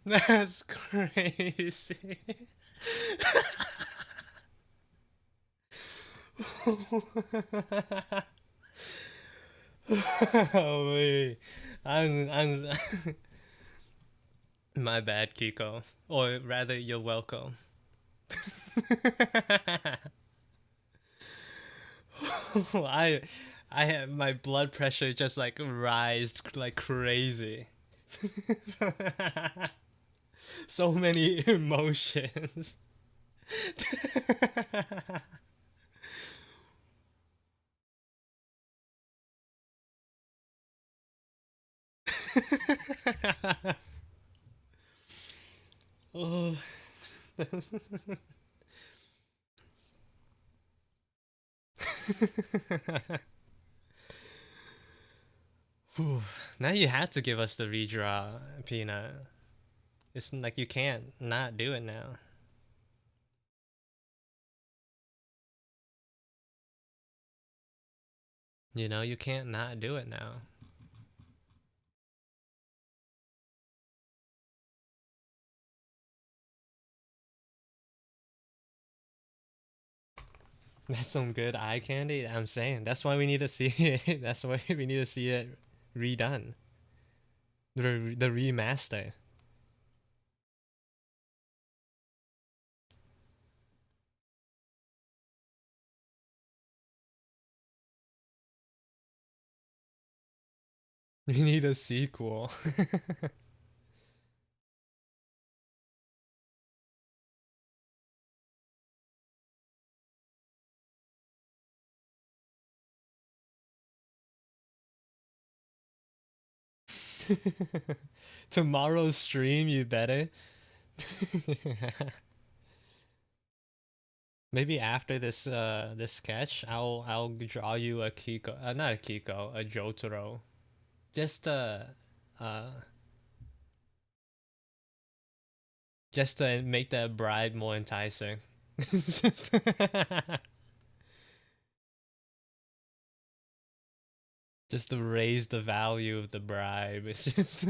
that's crazy. Holy, I'm my bad, Kiko. Or rather, you're welcome. I I have my blood pressure just like rised like crazy. So many emotions. Oh. Whew. Now you had to give us the redraw, Peanut. It's like you can't not do it now. You know, you can't not do it now. That's some good eye candy. I'm saying that's why we need to see it. That's why we need to see it redone. The remaster. We need a sequel. Tomorrow's stream, you better. Maybe after this sketch, I'll draw you a Kiko, not a Kiko, a Jotaro. Just uh just to make that bribe more enticing. Just just to raise the value of the bribe. It's just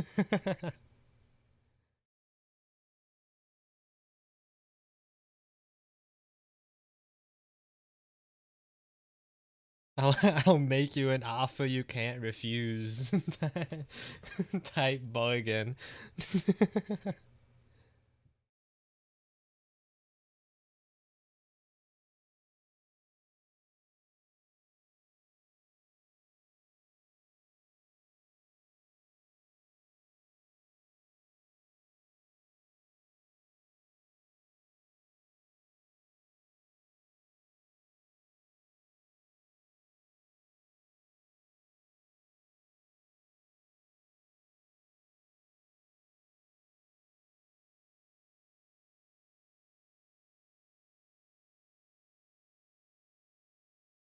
I'll I'll make you an offer you can't refuse. Type bargain.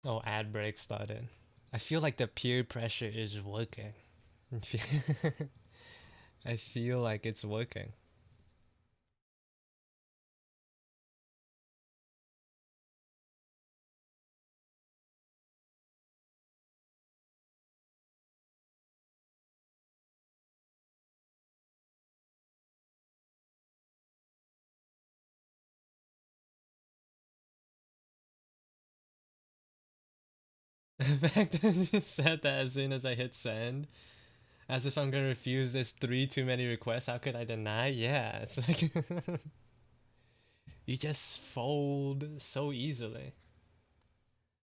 Oh, ad break started. I feel like the peer pressure is working. I feel like it's working. The fact that you said that as soon as I hit send, as if I'm gonna refuse this too many requests. How could I deny? Yeah, it's like you just fold so easily.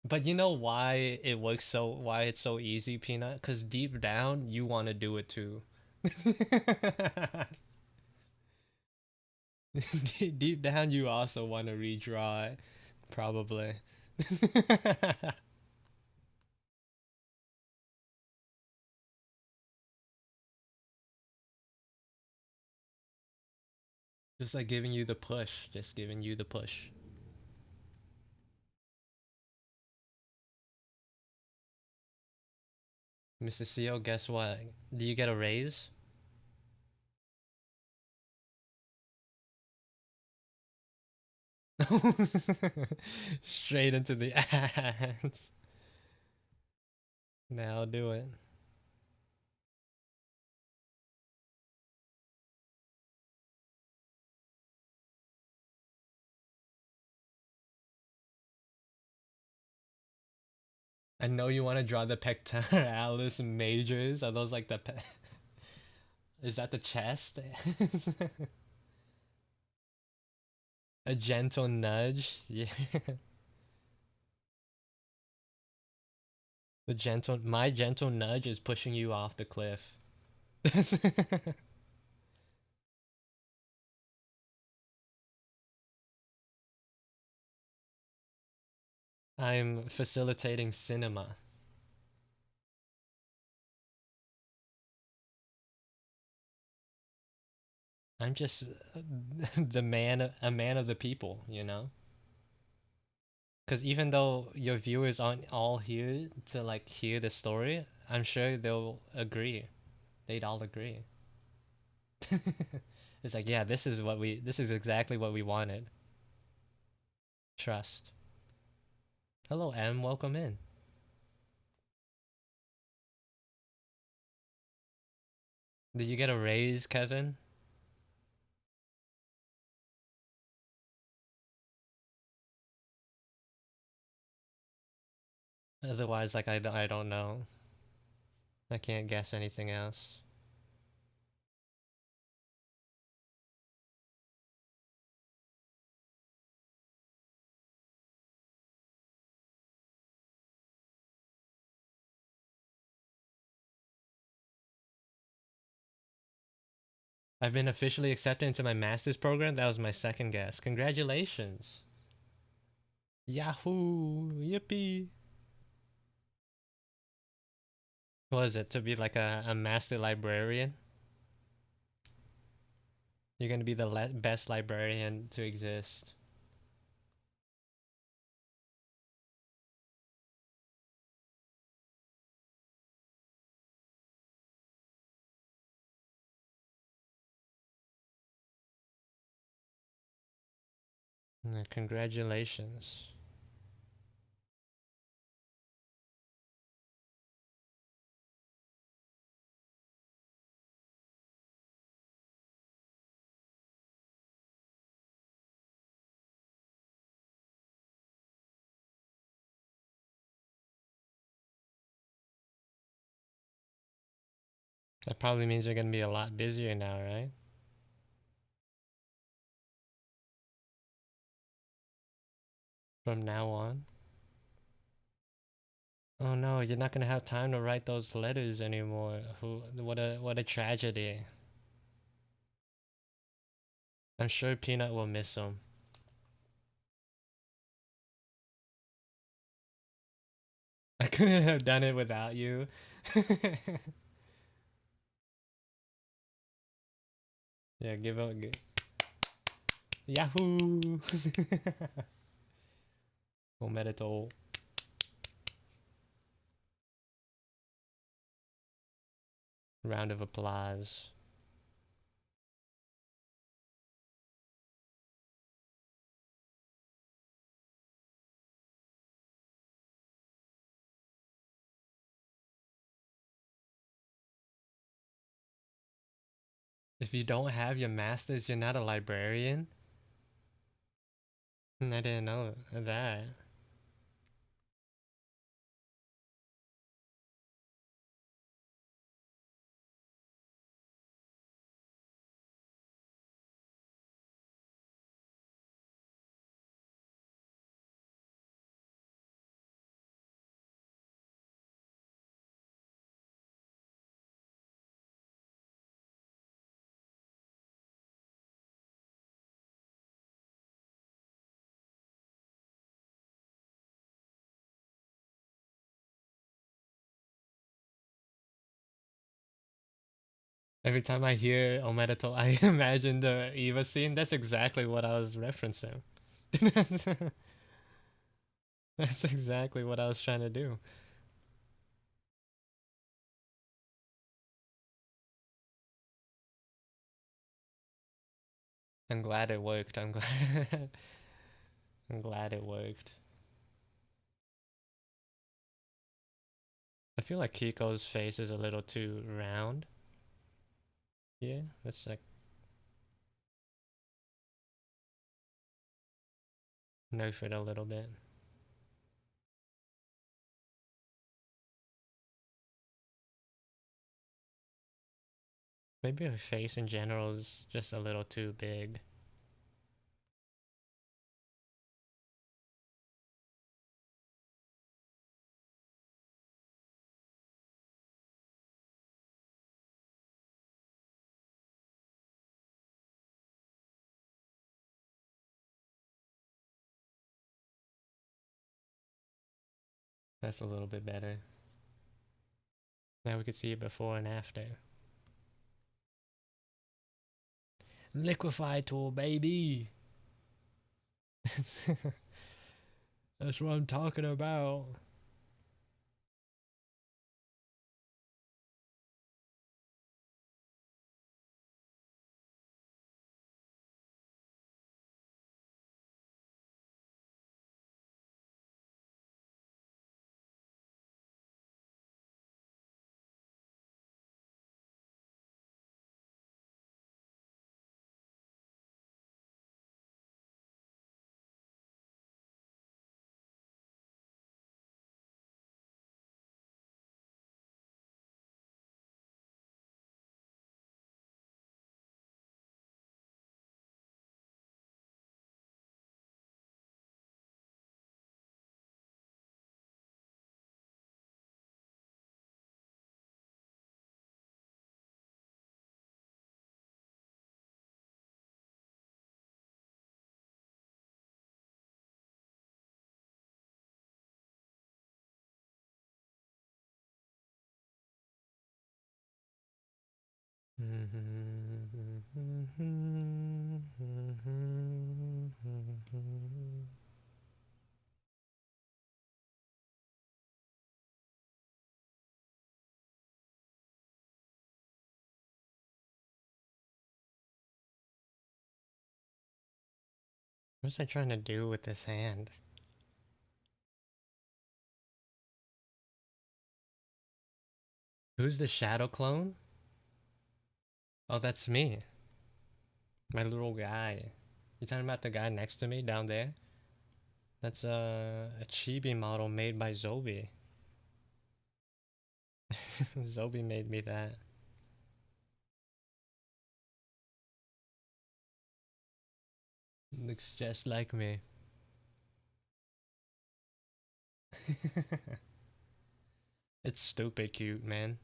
But you know why it works why it's so easy, Peanut? Because deep down you want to do it too. Deep down you also want to redraw it, probably. Just like giving you the push, just giving you the push. Mr. CEO, guess what? Do you get a raise? Straight into the ads. Now do it. I know you want to draw the pectoralis majors. Are those like the is that the chest? A gentle nudge? Yeah. My gentle nudge is pushing you off the cliff. I'm facilitating cinema. I'm just a man of the people, you know? Because even though your viewers aren't all here to like hear the story, I'm sure they'll agree. They'd all agree. It's like, yeah, this is exactly what we wanted. Trust. Hello, M. Welcome in. Did you get a raise, Kevin? Otherwise, like, I don't know. I can't guess anything else. I've been officially accepted into my master's program. That was my second guess. Congratulations. Yahoo! Yippee! What is it? To be like a master librarian? You're gonna be the best librarian to exist. Congratulations. That probably means you're gonna be a lot busier now, right? From now on. Oh no, you're not gonna have time to write those letters anymore. What a tragedy. I'm sure Peanut will miss them. I couldn't have done it without you. Yeah, give up. Yahoo! Momento. Round of applause. If you don't have your master's, you're not a librarian? I didn't know that. Every time I hear Omedeto, I imagine the Eva scene. That's exactly what I was referencing. That's exactly what I was trying to do. I'm glad it worked. I'm glad. I'm glad it worked. I feel like Kiko's face is a little too round. Yeah, let's like nerf it a little bit. Maybe her face in general is just a little too big. That's a little bit better. Now we could see it before and after. Liquefy tool, baby! That's what I'm talking about. What's I trying to do with this hand? Who's the shadow clone? Oh, that's me. My little guy. You talking about the guy next to me down there? That's a chibi model made by Zobi. Zobi made me that. Looks just like me. It's stupid cute, man.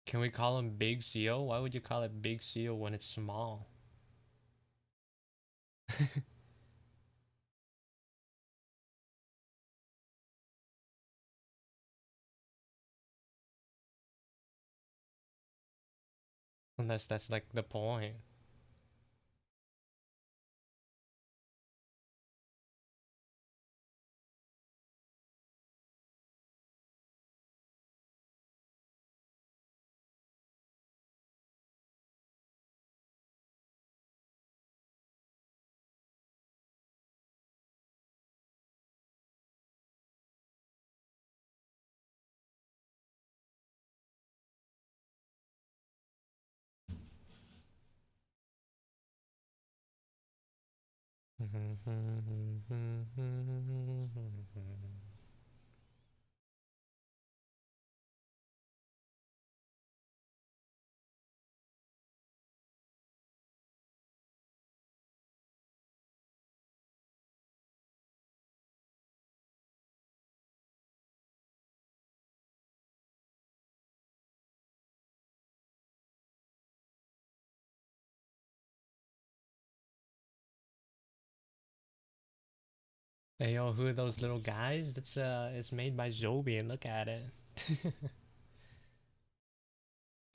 Can we call him Big Seal? Why would you call it Big Seal when it's small? Unless that's like the point. Hey yo, who are those little guys? That's it's made by Zobi, and look at it.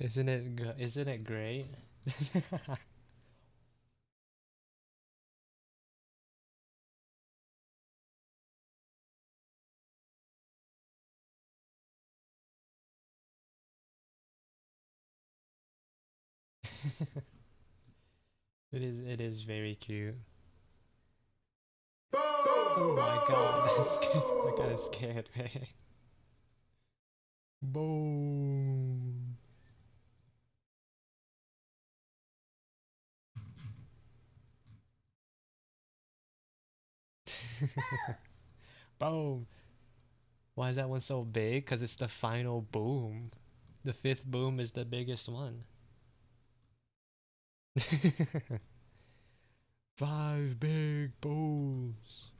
Isn't it great? It is very cute. Oh my god, that kind of scared me. Boom. Boom. Why is that one so big? Because it's the final boom. The fifth boom is the biggest one. 5 big booms.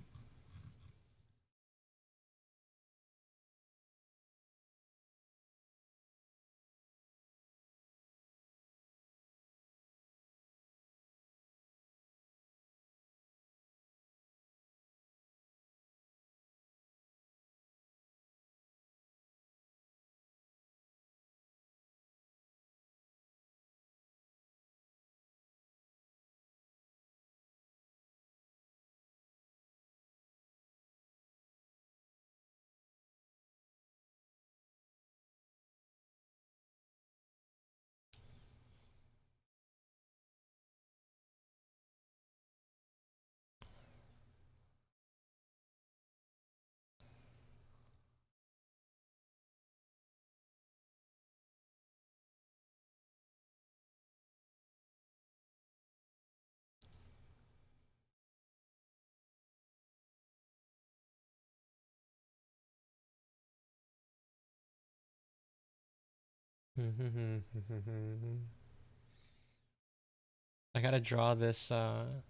I gotta draw this. I'm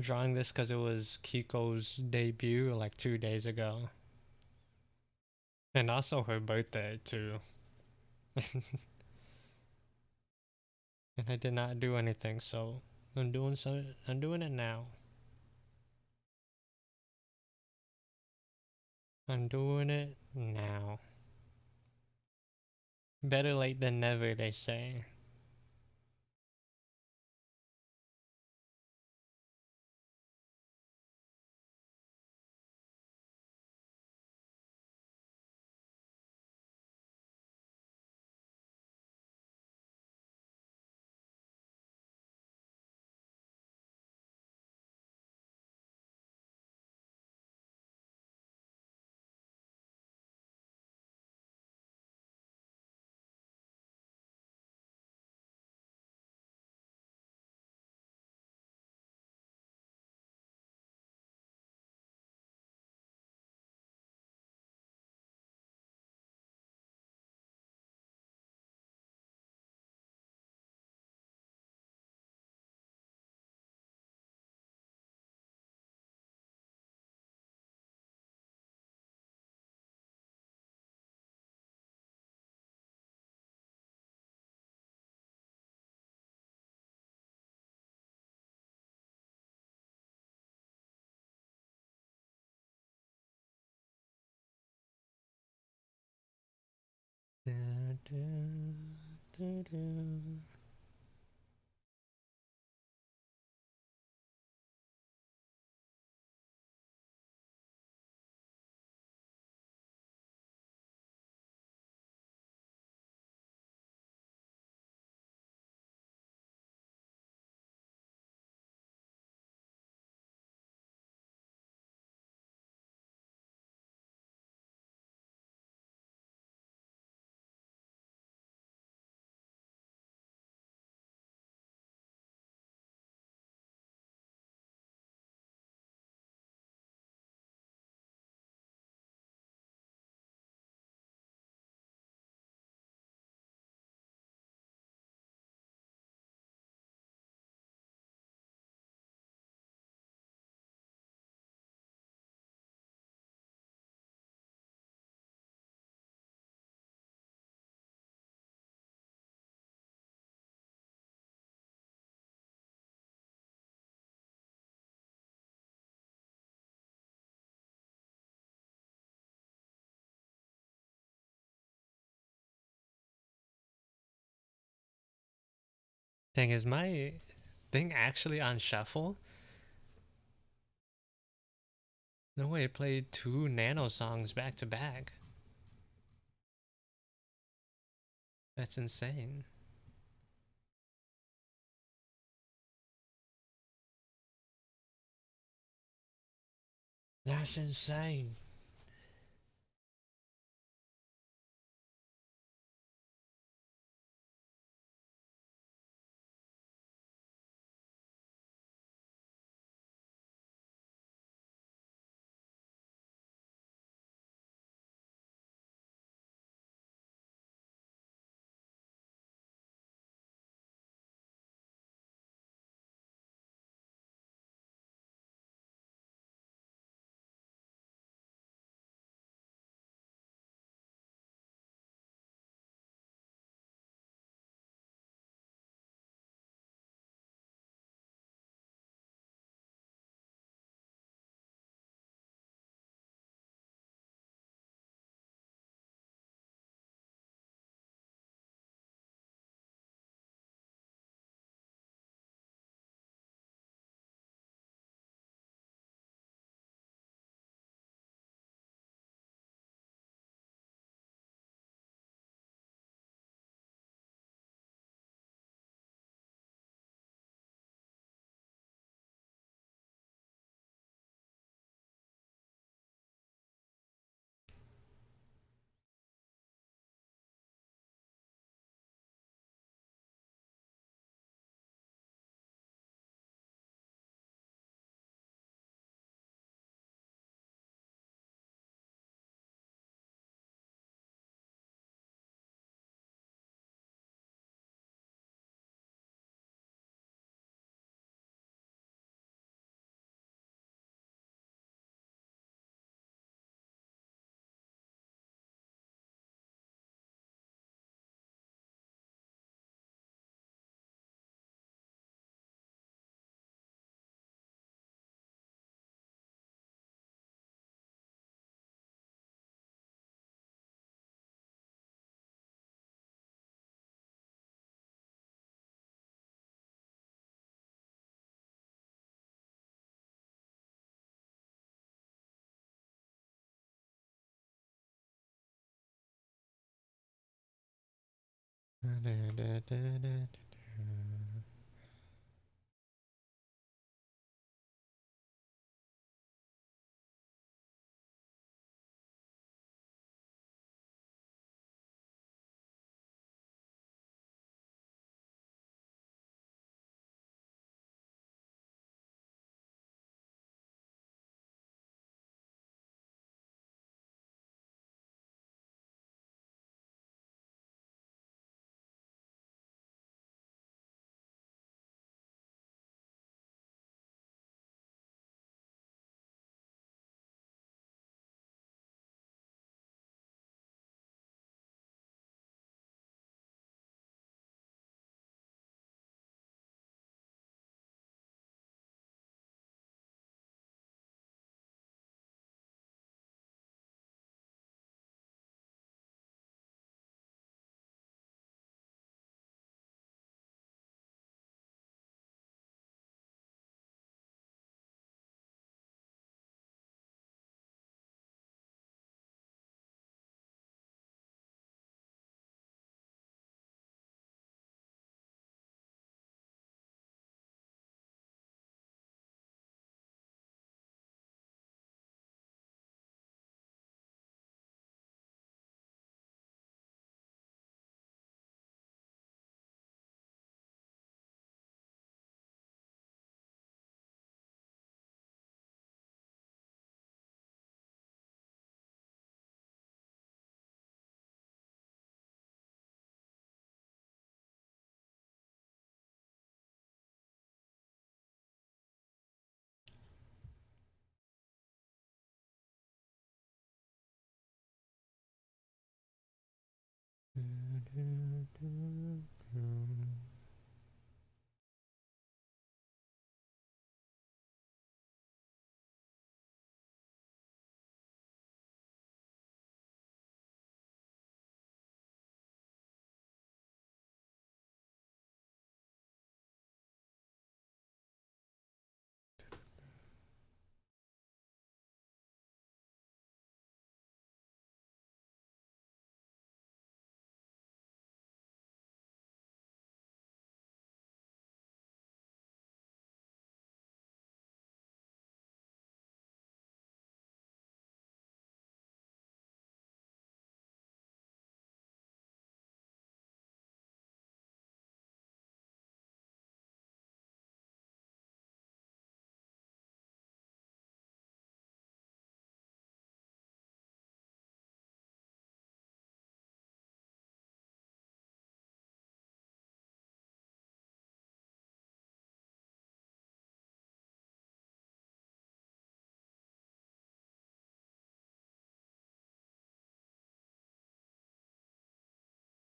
drawing this because it was Kiko's debut like 2 days ago. And also her birthday too. And I did not do anything, so I'm doing it now. I'm doing it now. Better late than never, they say. Da, da, da, da. Thing is my thing actually on shuffle? No way, it played two Nano songs back to back. That's insane. That's insane.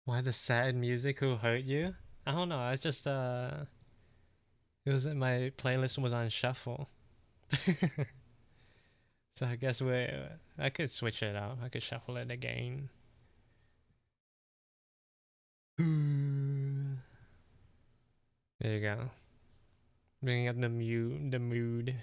Why the sad music? Who hurt you? I don't know. I just it was my playlist was on shuffle, so I guess I could switch it out. I could shuffle it again. There you go. Bringing up the mood.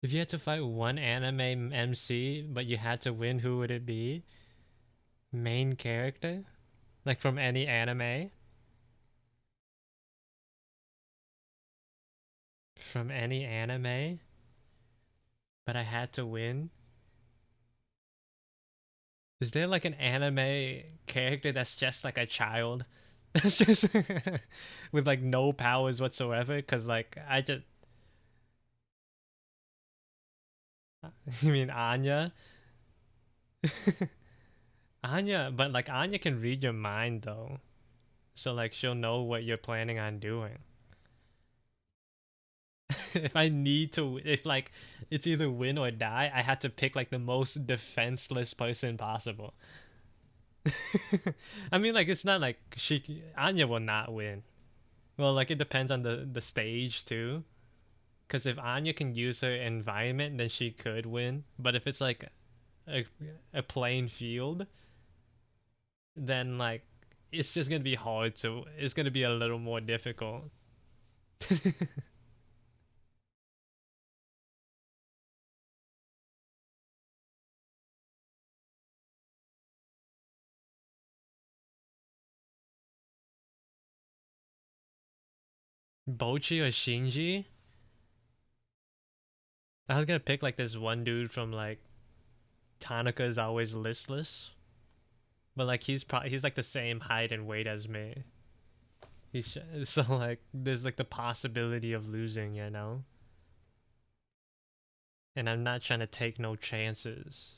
If you had to fight one anime MC, but you had to win, who would it be? Main character? Like from any anime? From any anime? But I had to win? Is there like an anime character that's just like a child? That's just with like no powers whatsoever? Cause like I just you mean Anya? Anya, but like Anya can read your mind though. So like she'll know what you're planning on doing. If I need to, if like it's either win or die, I had to pick like the most defenseless person possible. I mean, like it's not like Anya will not win. Well, like it depends on the stage too. Because if Anya can use her environment, then she could win. But if it's like a a plain field, then like it's just gonna be hard to. It's gonna be a little more difficult. Bochi or Shinji? I was gonna pick like this one dude from like Tanaka is always listless, but like he's like the same height and weight as me. He's so like there's like the possibility of losing, you know. And I'm not trying to take no chances.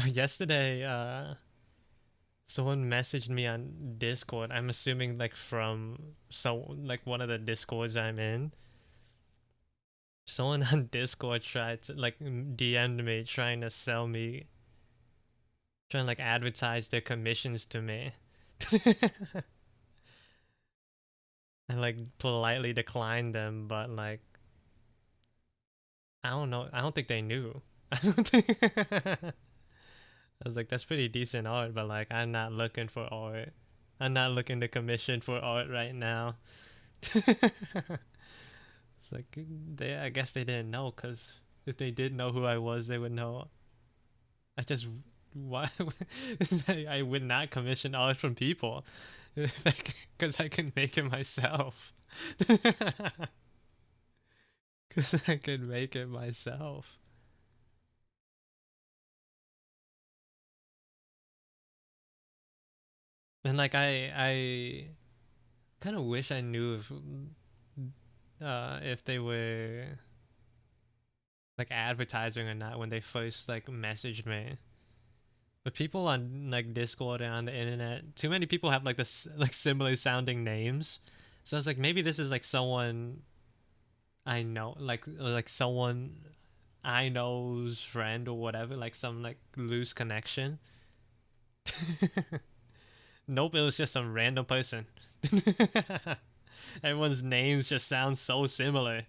Yesterday, someone messaged me on Discord. I'm assuming like from like one of the Discords I'm in. Someone on Discord tried to like DM'd me trying to sell me, trying to like advertise their commissions to me. I like politely declined them, but like I don't know. I don't think they knew. I don't think. I was like, that's pretty decent art, but like I'm not looking for art. I'm not looking to commission for art right now. It's like I guess they didn't know, cause if they did know who I was, they would know. I just why I would not commission art from people, because I can make it myself. Because I can make it myself. And like I kind of wish I knew if they were like advertising or not when they first like messaged me. But people on like Discord and on the internet, too many people have like this like similar sounding names. So I was like, maybe this is like someone I know, like someone I know's friend or whatever, like some like loose connection. Nope, it was just some random person. Everyone's names just sound so similar.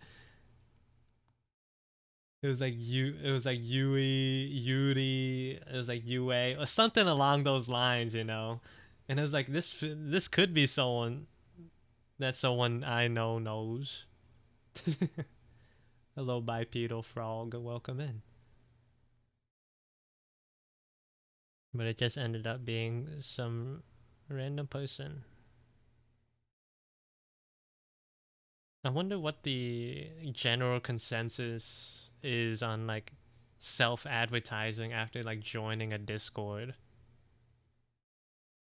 It was like it was like Yui, Yuri, it was like Yue, or something along those lines, you know. And it was like this could be someone that someone I know knows. Hello, bipedal frog, welcome in. But it just ended up being some random person. I wonder what the general consensus is on like self-advertising after like joining a Discord.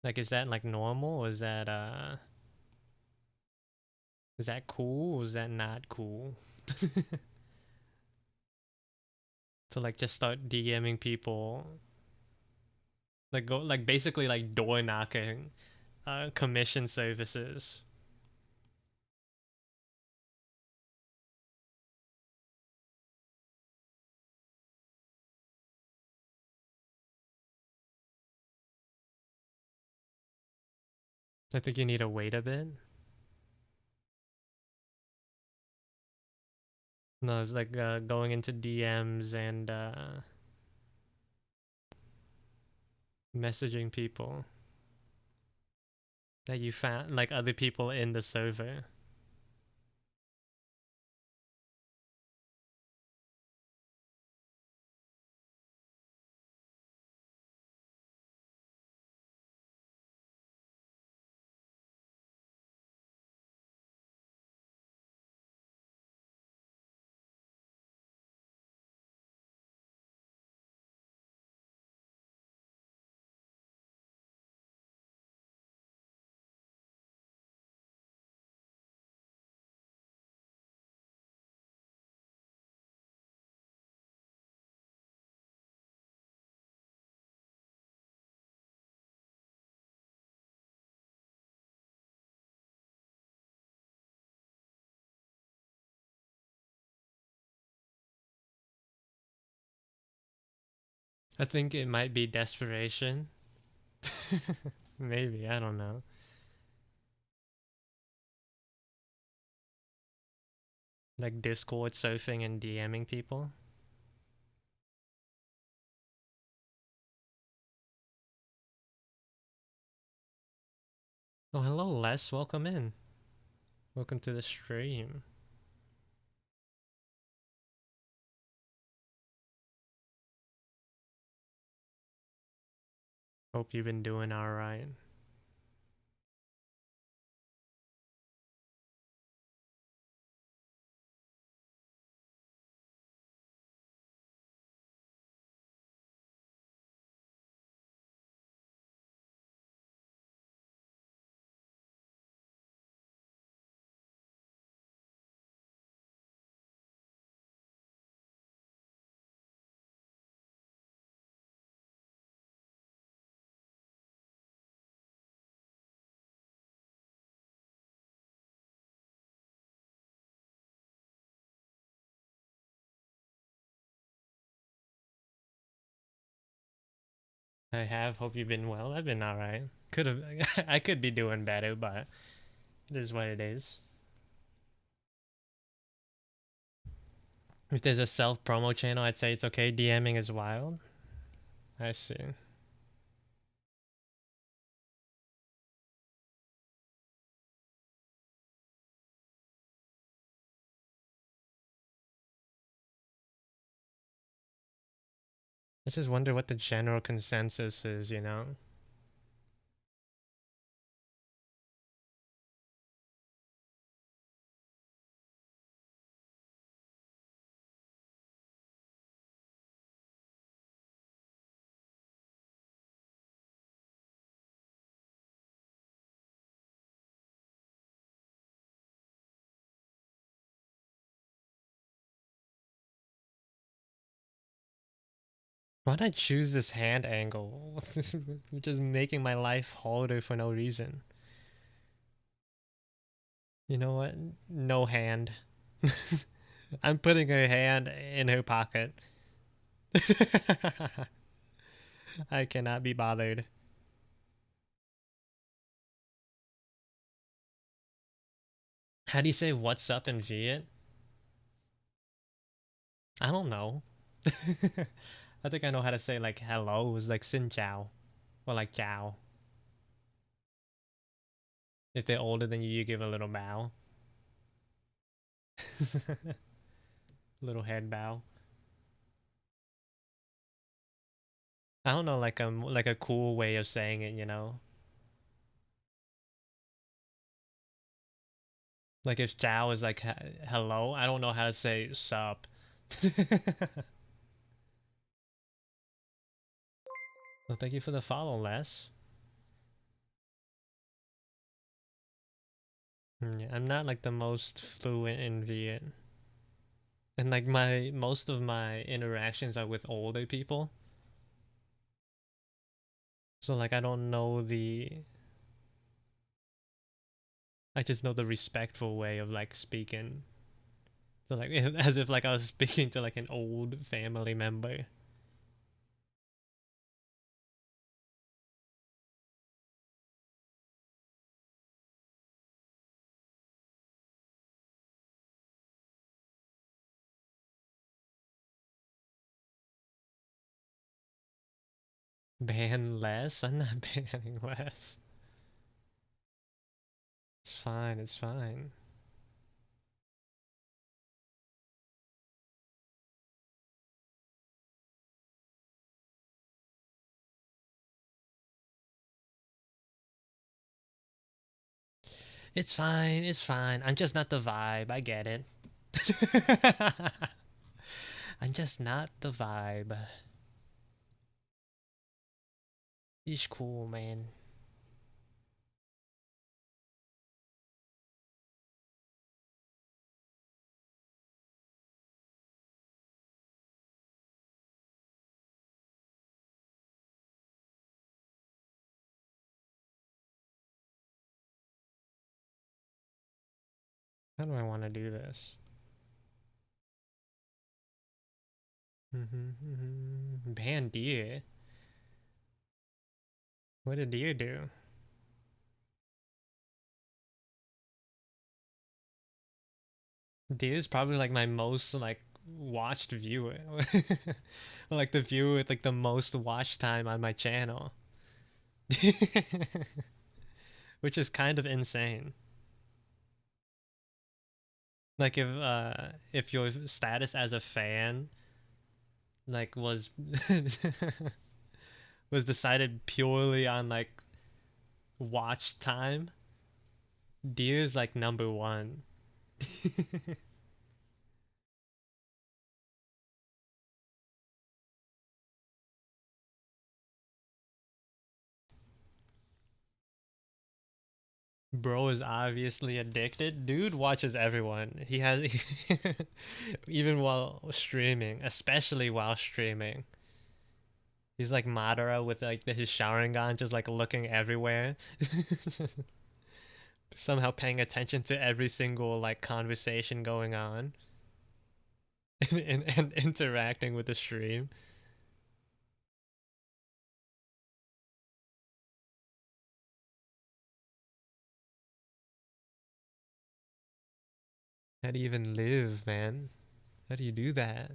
Like, is that like normal, or is that cool, or is that not cool? To like just start DMing people, like go like basically like door knocking, commission services. I think you need to wait a bit. No, it's like going into DMs and messaging people that you found, like other people in the server. I think it might be desperation. Maybe, I don't know. Like Discord surfing and DMing people. Oh, hello, Les. Welcome in. Welcome to the stream. Hope you've been doing alright. I have. Hope you've been well. I've been alright. Could have. I could be doing better, but this is what it is. If there's a self promo channel, I'd say it's okay. DMing is wild. I see. I just wonder what the general consensus is, you know? Why'd I choose this hand angle? Just making my life harder for no reason. You know what? No hand. I'm putting her hand in her pocket. I cannot be bothered. How do you say what's up in Viet? I don't know. I think I know how to say like hello. It's like xin chào. Or like ciao. If they're older than you give a little bow. Little head bow. I don't know, like a cool way of saying it, you know? Like if Zhao is like hello, I don't know how to say sup. Well, thank you for the follow, Les. Yeah, I'm not like the most fluent in Viet. And like my most of my interactions are with older people. So like I don't know the I just know the respectful way of like speaking. So like as if like I was speaking to like an old family member. Ban less? I'm not banning less. It's fine, it's fine. It's fine, it's fine. I'm just not the vibe, I get it. I'm just not the vibe. He's cool, man. How do I want to do this? Ban deer. What did deer do? Deer is probably like my most like watched viewer. Like the viewer with like the most watch time on my channel. Which is kind of insane. Like if your status as a fan like was decided purely on like watch time, Deer's like number one. Bro is obviously addicted. Dude watches everyone. He has even while streaming, especially while streaming. He's like Madara with like his Sharingan, just like looking everywhere. Somehow paying attention to every single like conversation going on and interacting with the stream. How do you even live, man? How do you do that?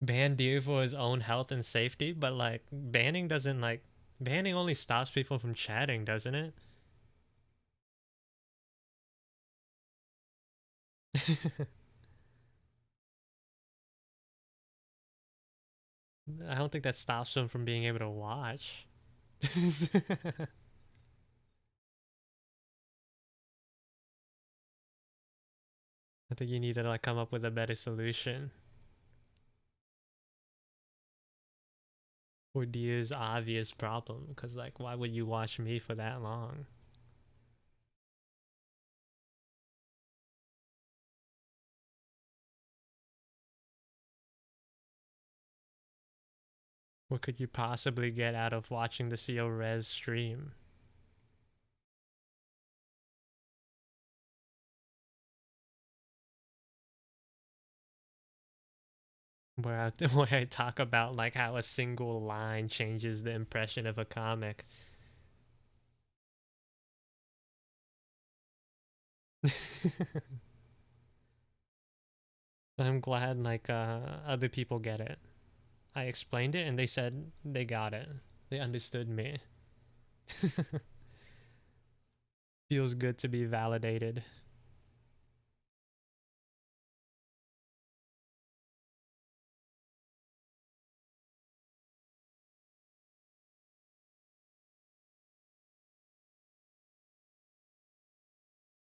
Ban deer for his own health and safety, but like banning only stops people from chatting, doesn't it? I don't think that stops them from being able to watch. I think you need to like come up with a better solution. For Deer's obvious problem, because like why would you watch me for that long? What could you possibly get out of watching the CO Res stream? where where I talk about like how a single line changes the impression of a comic. I'm glad like other people get it. I explained it and they said they got it. They understood me. Feels good to be validated.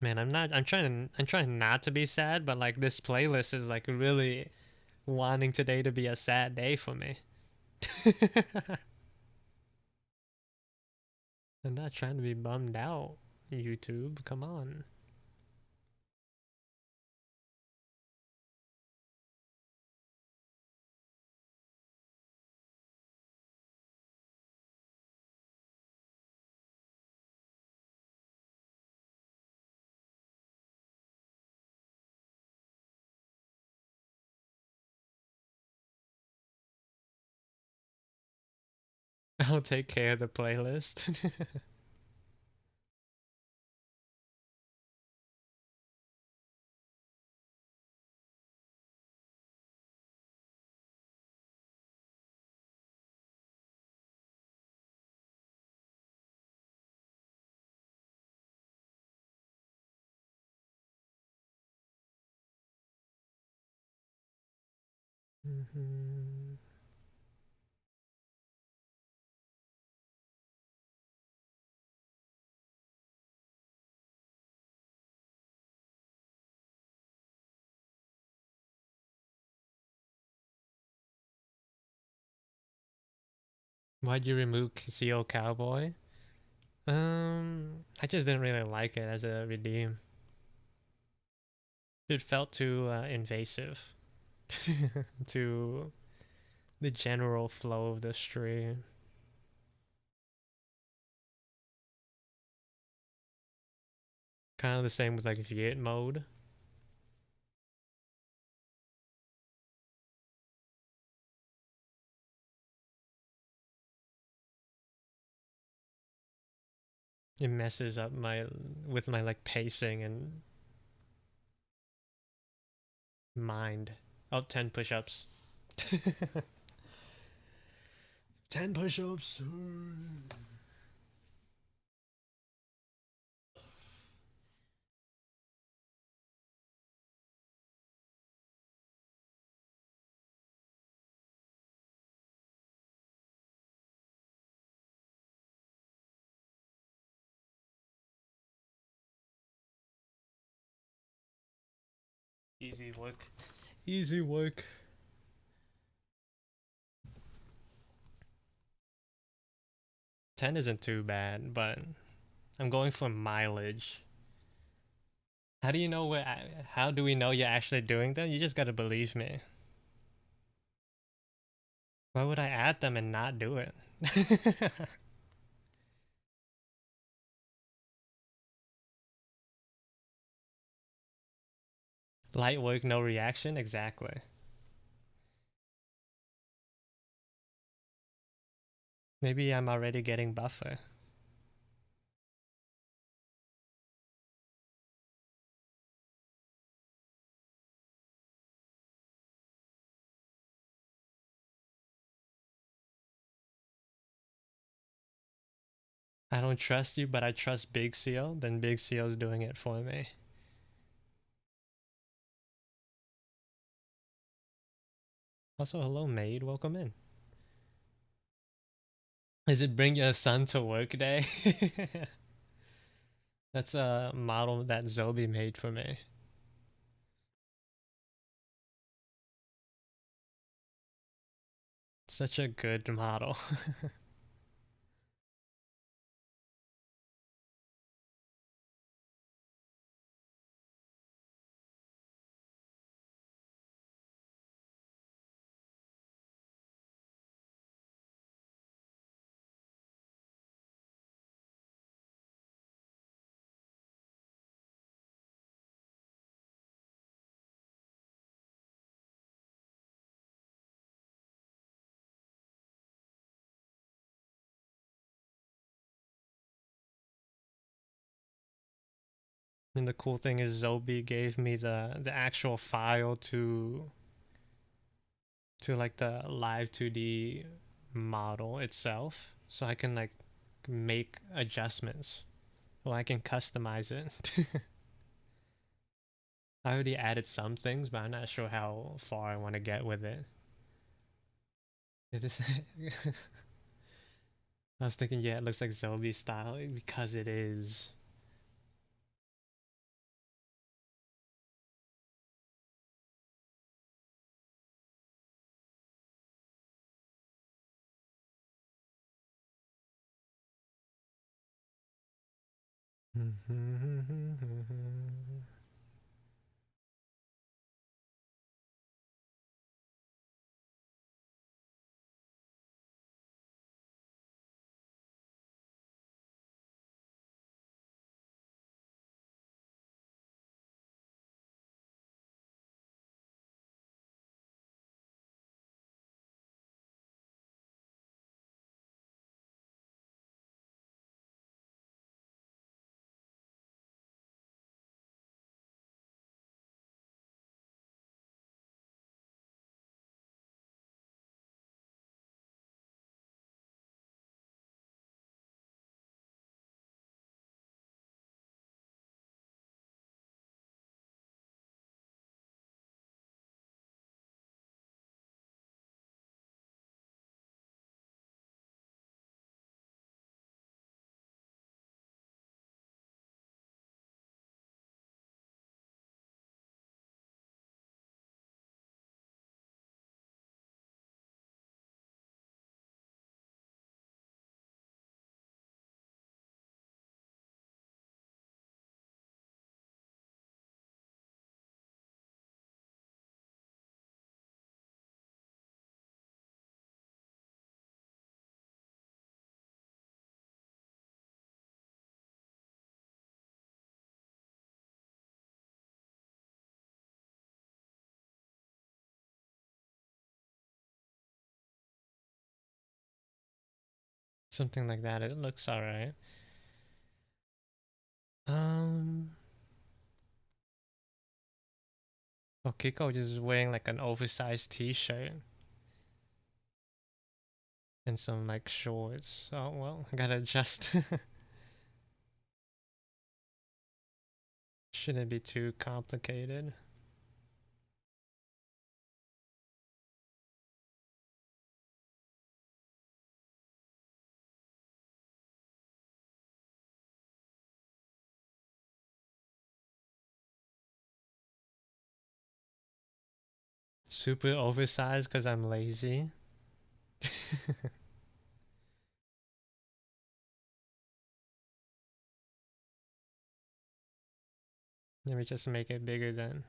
Man, I'm trying not to be sad, but like this playlist is like really wanting today to be a sad day for me. I'm not trying to be bummed out, YouTube. Come on. I'll take care of the playlist. Mhm. Why'd you remove CO Cowboy? I just didn't really like it as a redeem. It felt too invasive to the general flow of the stream. Kind of the same with like Viet mode. It messes up my with my like pacing and mind. Oh, 10 push-ups. 10 push-ups. Easy work. Easy work. 10 isn't too bad, but I'm going for mileage. How do you know what? How do we know you're actually doing them? You just gotta believe me. Why would I add them and not do it? Light work, no reaction? Exactly. Maybe I'm already getting buffer. I don't trust you, but I trust Big CO. Then Big CO's doing it for me. Also, hello, maid. Welcome in. Is it bring your son to work day? That's a model that Zobi made for me. Such a good model. And the cool thing is Zobi gave me the actual file to like the live 2D model itself, so I can like make adjustments. Well, I can customize it. I already added some things, but I'm not sure how far I want to get with it. It is. I was thinking, yeah, it looks like Zombie style because it is. Something like that. It looks alright. Um. Oh, Kiko just wearing like an oversized T-shirt and some like shorts. Oh well, I gotta adjust. Shouldn't be too complicated. Super oversized because I'm lazy. Let me just make it bigger then.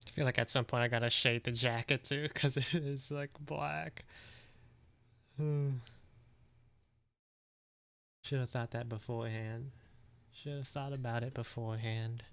I feel like at some point I gotta shade the jacket too, because it is like black. Should have thought that beforehand. Should have thought about it beforehand.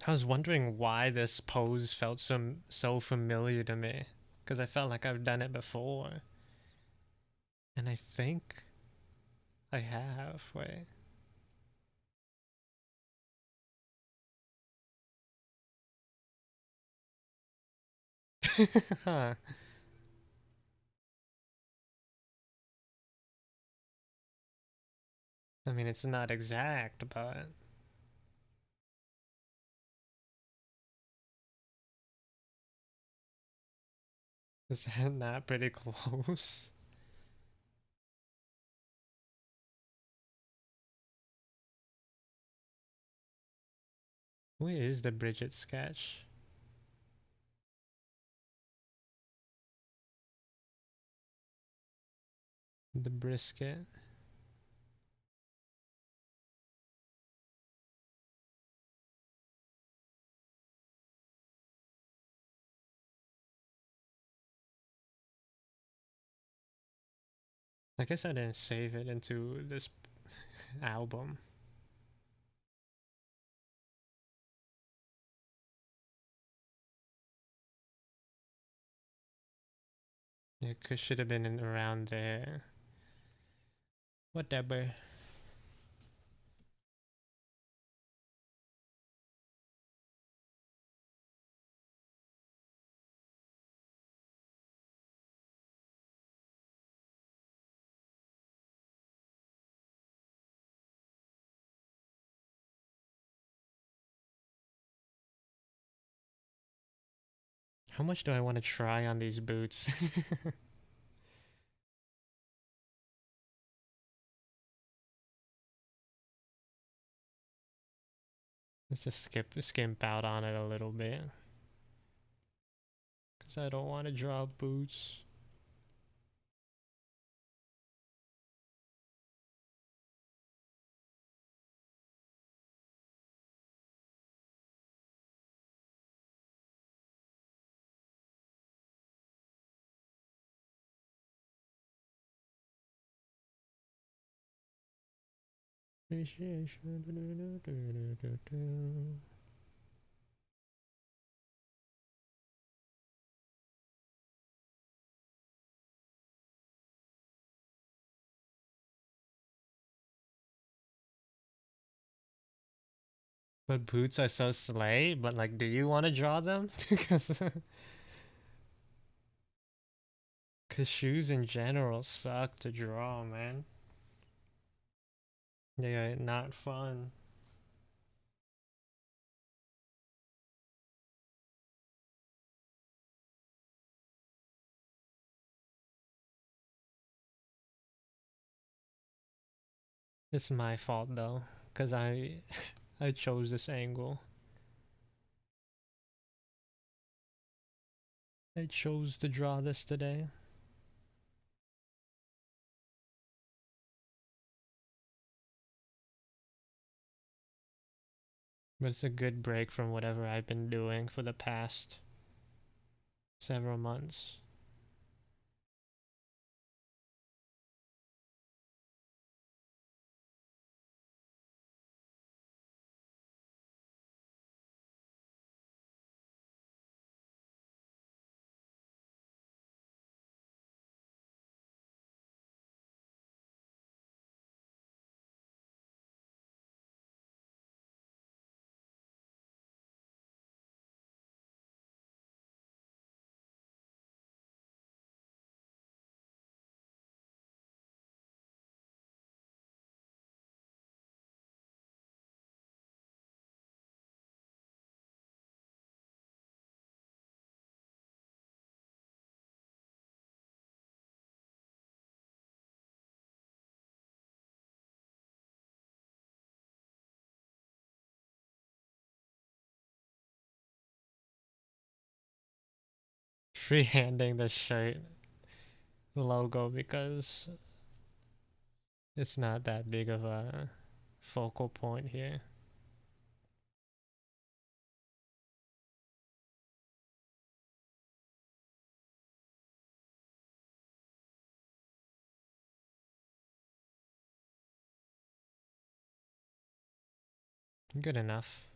I was wondering why this pose felt so familiar to me, because I felt like I've done it before, and I think I have. Wait. Huh. I mean, it's not exact, but is that not pretty close? Where is the Bridget sketch? The brisket? I guess I didn't save it into this album. It should have been around there. Whatever. How much do I want to try on these boots? Let's just skimp out on it a little bit. Because I don't want to draw boots. But boots are so slay, but like, do you want to draw them? Because shoes in general suck to draw, man. They are not fun. It's my fault though, because I chose this angle. I chose to draw this today. But it's a good break from whatever I've been doing for the past several months. freehanding the shirt logo because it's not that big of a focal point here. Good enough.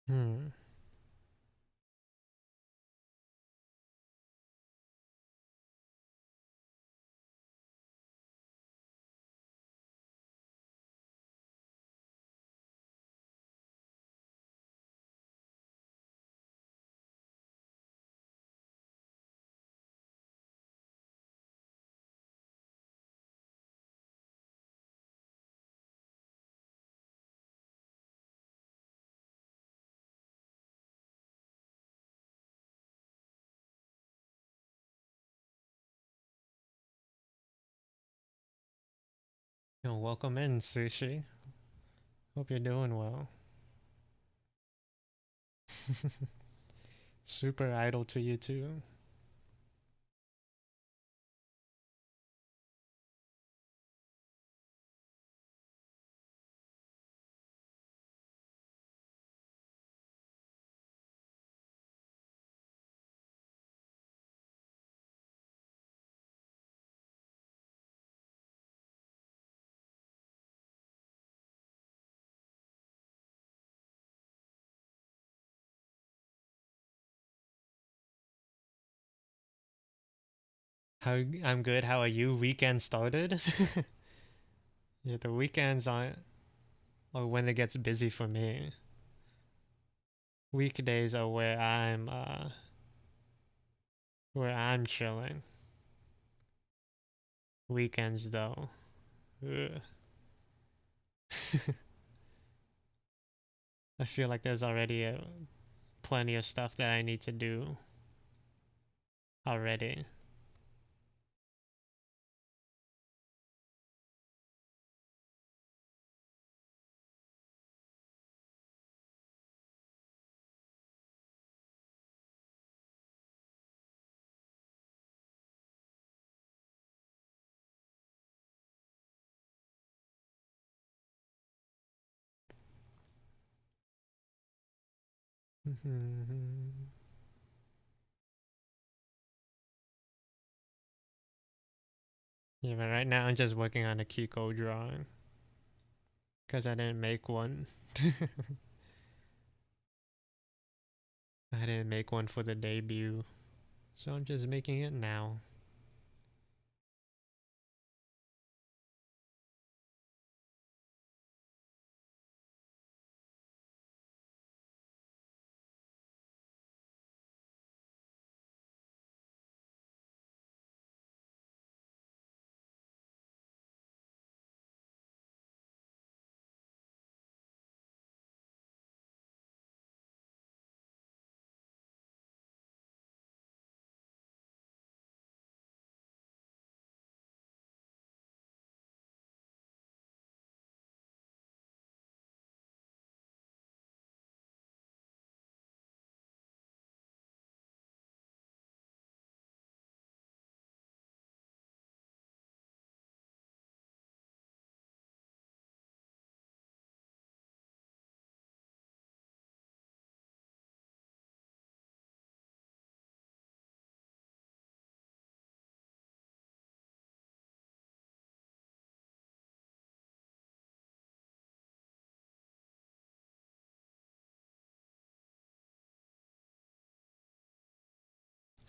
Hmm. Yo, welcome in, Sushi. Hope you're doing well. Super idol to you too. I'm good. How are you? Weekend started? Yeah, the weekends aren't or when it gets busy for me. Weekdays are where I'm chilling. Weekends though. Ugh. I feel like there's already plenty of stuff that I need to do already. Yeah, but right now I'm just working on a Kiko drawing because I didn't make one. I didn't make one for the debut, so I'm just making it now.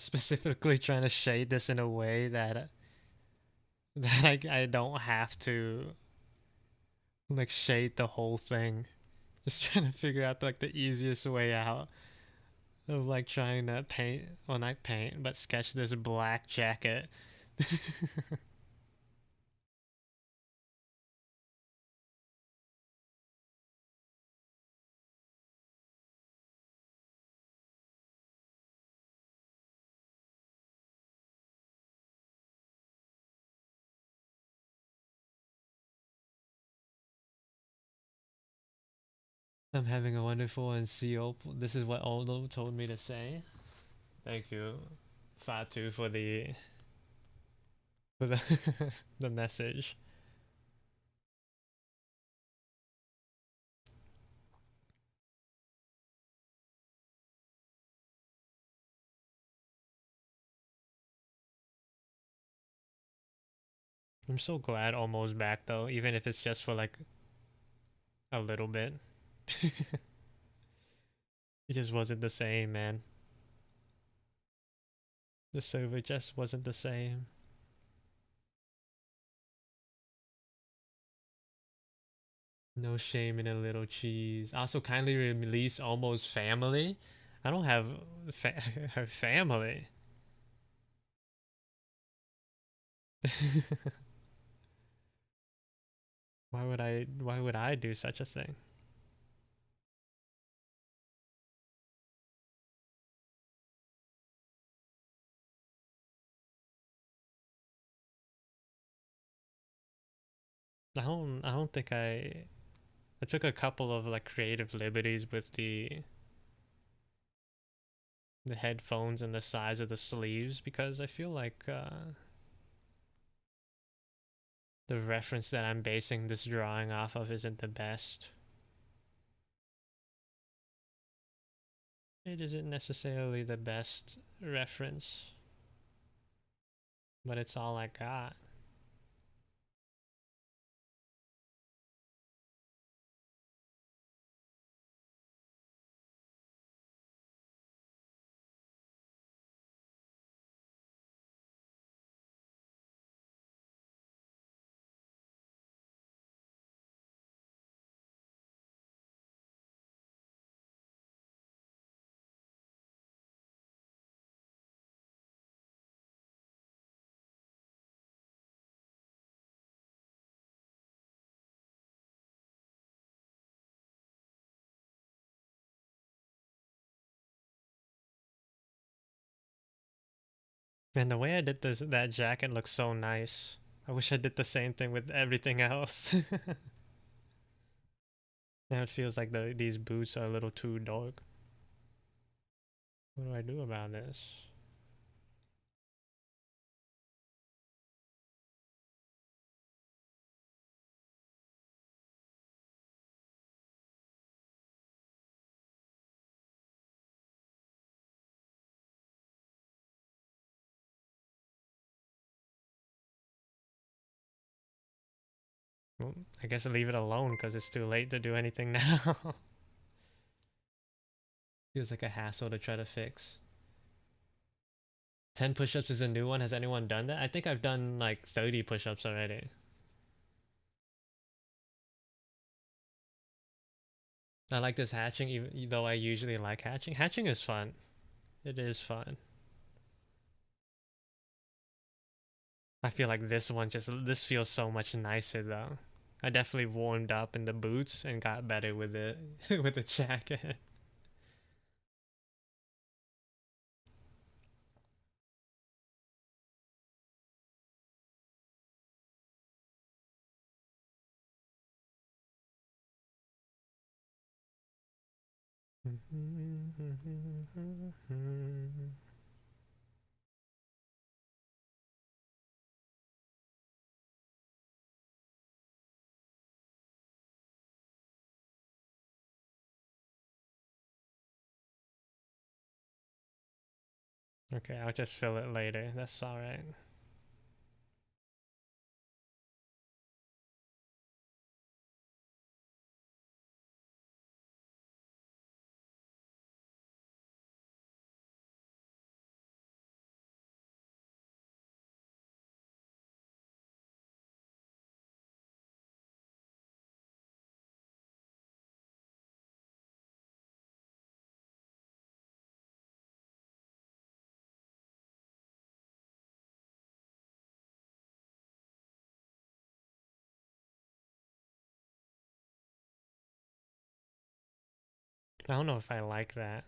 specifically trying to shade this in a way that I don't have to like shade the whole thing. Just trying to figure out like the easiest way out of like trying to paint, well not paint, but sketch this black jacket. I'm having a wonderful and CEO. This is what Aldo told me to say. Thank you, Fatu, for the the message. I'm so glad Almo's back though, even if it's just for like a little bit. It just wasn't the same, man. The server just wasn't the same. No shame in a little cheese. Also, kindly release Almo's family. I don't have her family. Why would I? Why would I do such a thing? I don't think I took a couple of like creative liberties with the headphones and the size of the sleeves because I feel like the reference that I'm basing this drawing off of isn't the best. It isn't necessarily the best reference, but it's all I got. Man, the way I did this that jacket looks so nice. I wish I did the same thing with everything else. Now it feels like these boots are a little too dark. What do I do about this? Well, I guess I'll leave it alone because it's too late to do anything now. Feels like a hassle to try to fix. 10 push-ups is a new one. Has anyone done that? I think I've done like 30 push-ups already. I like this hatching even though I usually like hatching. Hatching is fun. It is fun. I feel like this feels so much nicer though. I definitely warmed up in the boots and got better with it with the jacket. Okay, I'll just fill it later. That's alright. I don't know if I like that.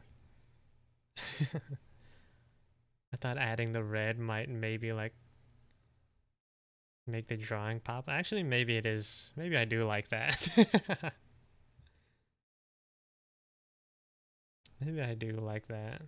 I thought adding the red might maybe like make the drawing pop. Actually, maybe it is. Maybe I do like that. Maybe I do like that.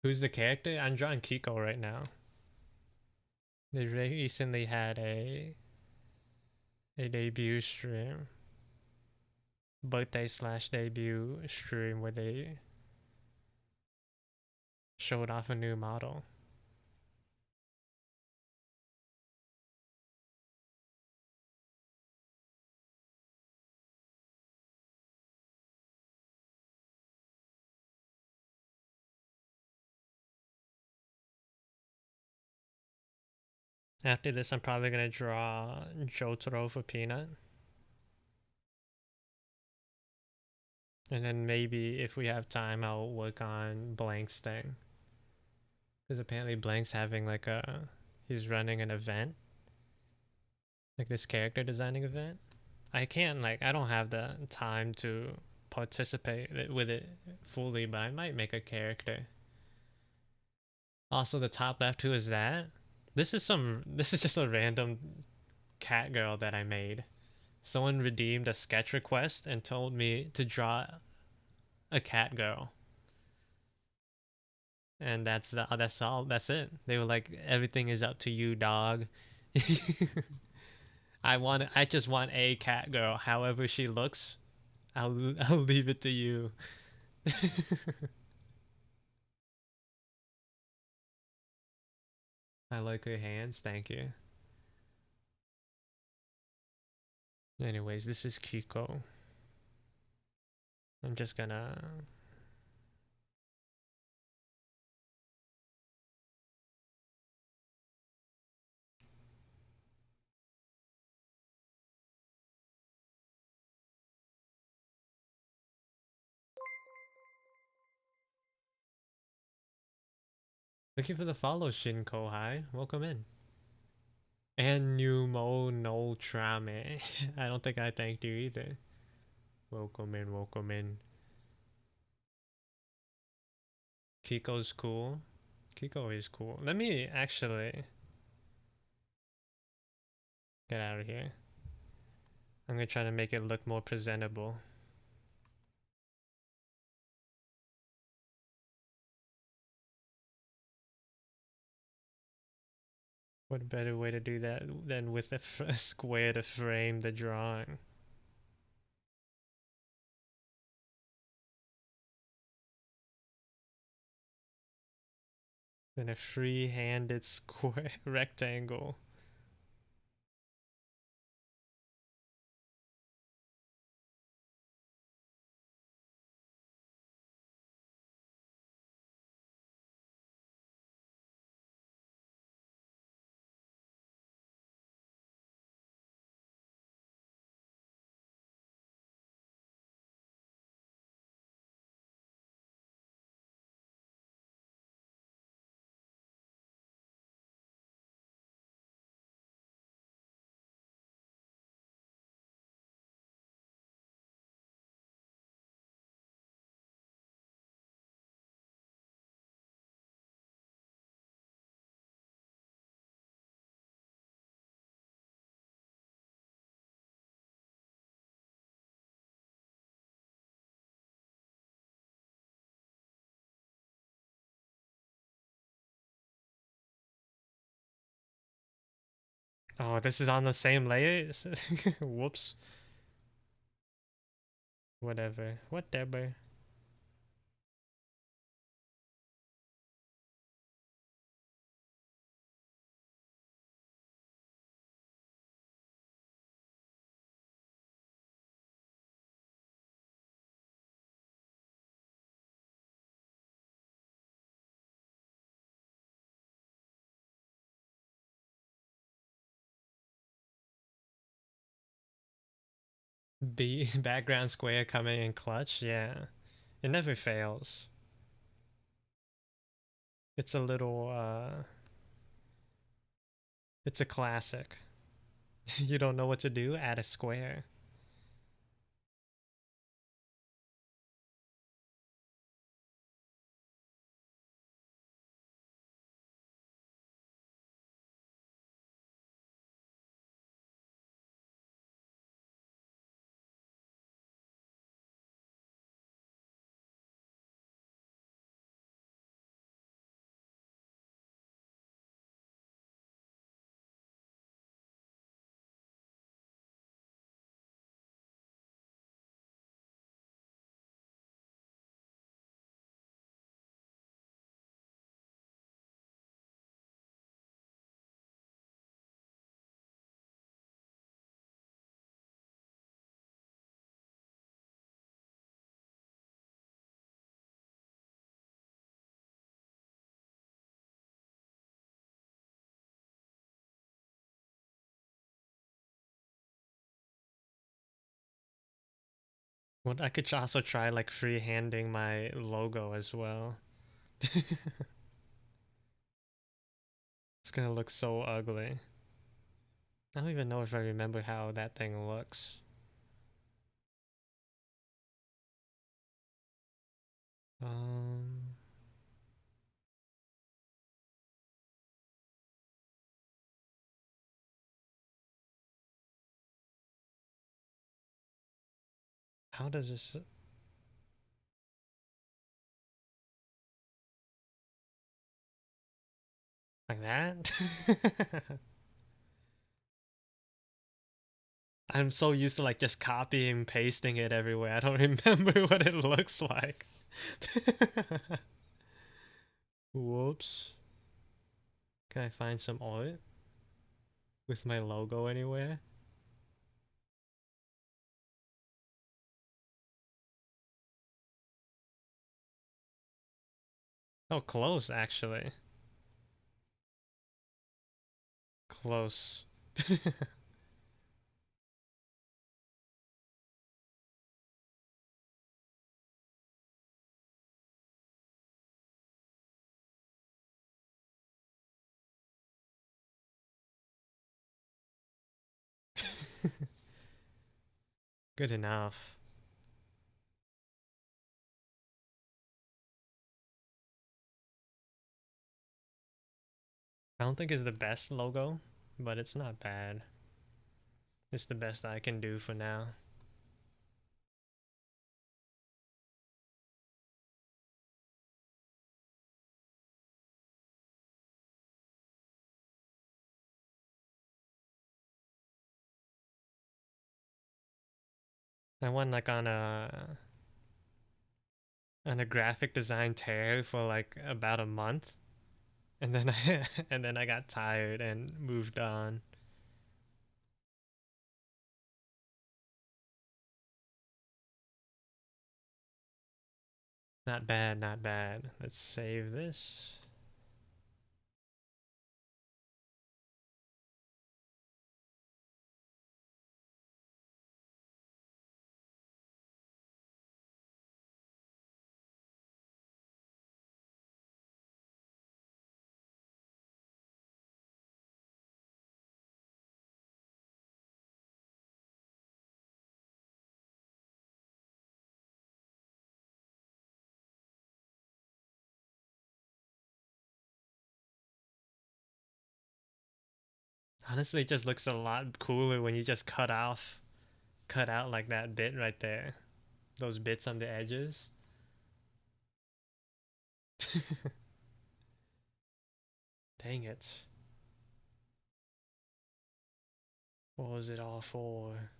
Who's the character? I'm drawing Kiko right now. They recently had a debut stream, birthday/debut stream where they showed off a new model. After this, I'm probably gonna draw Jotaro for Peanut. And then maybe if we have time, I'll work on Blank's thing. Because apparently Blank's having like he's running an event. Like this character designing event. I can't I don't have the time to participate with it fully, but I might make a character. Also, the top left, who is that? This is just a random cat girl that I made. Someone redeemed a sketch request and told me to draw a cat girl. And that's all. That's it. They were like, everything is up to you, dog. I just want a cat girl. However she looks, I'll leave it to you. I like her hands. Thank you. Anyways, this is Kiko. I'm just gonna. Thank you for the follow, Shinko. Hi, welcome in. And Numo no Trame. I don't think I thanked you either. Welcome in, welcome in. Kiko's cool. Kiko is cool. Let me actually get out of here. I'm gonna try to make it look more presentable. What better way to do that than with a square to frame the drawing? Then a free-handed square rectangle. Oh, this is on the same layer? Whoops. Whatever. Whatever. B background square coming in clutch. Yeah, it never fails. It's a little it's a classic. You don't know what to do? Add a square. Well, I could also try like freehanding my logo as well. It's gonna look so ugly. I don't even know if I remember how that thing looks. Um, how does this like that? I'm so used to like just copying and pasting it everywhere. I don't remember what it looks like. Whoops. Can I find some art with my logo anywhere? Oh, close actually. Close. Good enough. I don't think it's the best logo, but it's not bad. It's the best I can do for now. I went like on a graphic design tear for like about a month, and then I and then I got tired and moved on. Not bad, not bad. Let's save this. Honestly, it just looks a lot cooler when you just cut out like that bit right there. Those bits on the edges. Dang it. What was it all for?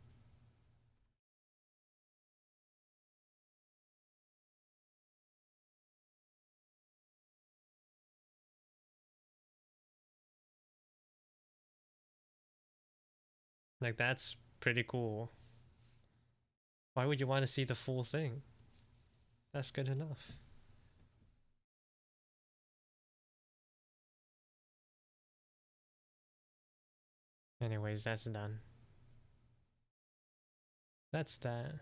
Like, that's pretty cool. Why would you want to see the full thing? That's good enough. Anyways, that's done. that's that.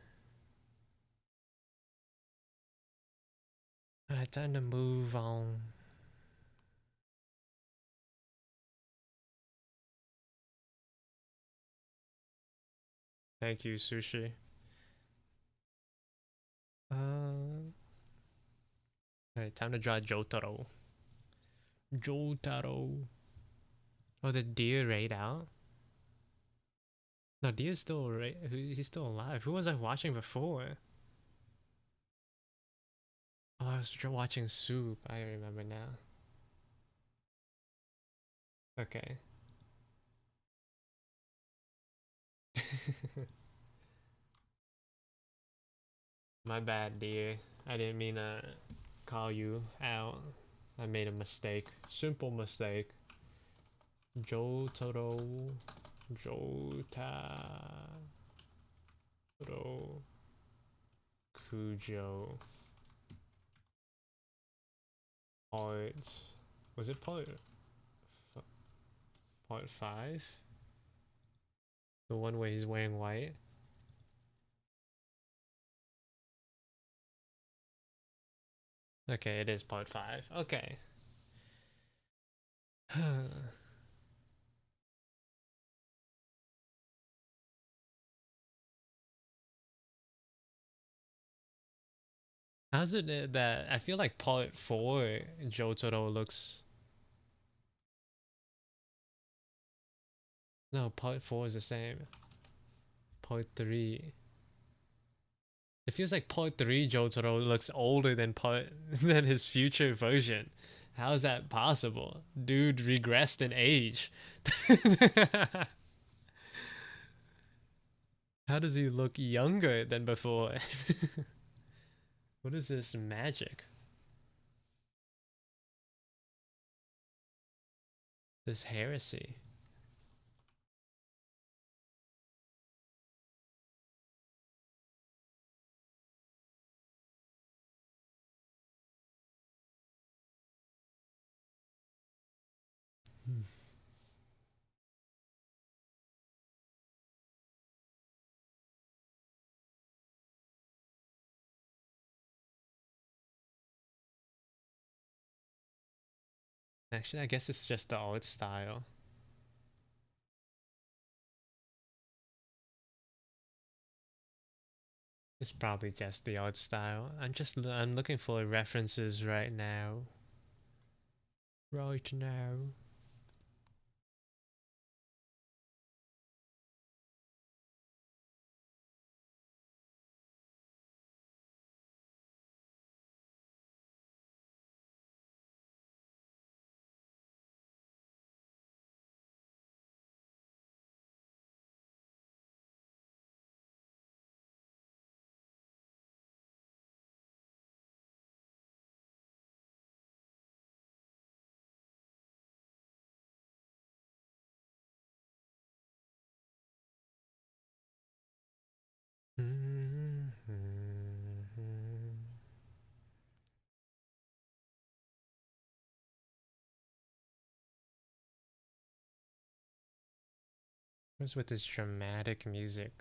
Alright, time to move on. Thank you, Sushi. Alright, time to draw Jotaro. Jotaro. Oh, the deer raid out? No, deer's still he's still alive. Who was I watching before? Oh, I was watching Soup. I remember now. Okay. My bad, dear. I didn't mean to call you out. I made a mistake. Simple mistake. Jotaro. Jotaro. Kujo. Part. Was it part 5? The one where he's wearing white? Okay, it is part 5. Okay. How's it that I feel like part 4 Jotaro looks. No, part 4 is the same. Part 3. It feels like part 3 Jotaro looks older than than his future version. How is that possible? Dude regressed in age. How does he look younger than before? What is this magic? This heresy. Hmm. Actually, I guess it's just the art style. It's probably just the art style. I'm looking for references right now. Right now. What's with this dramatic music?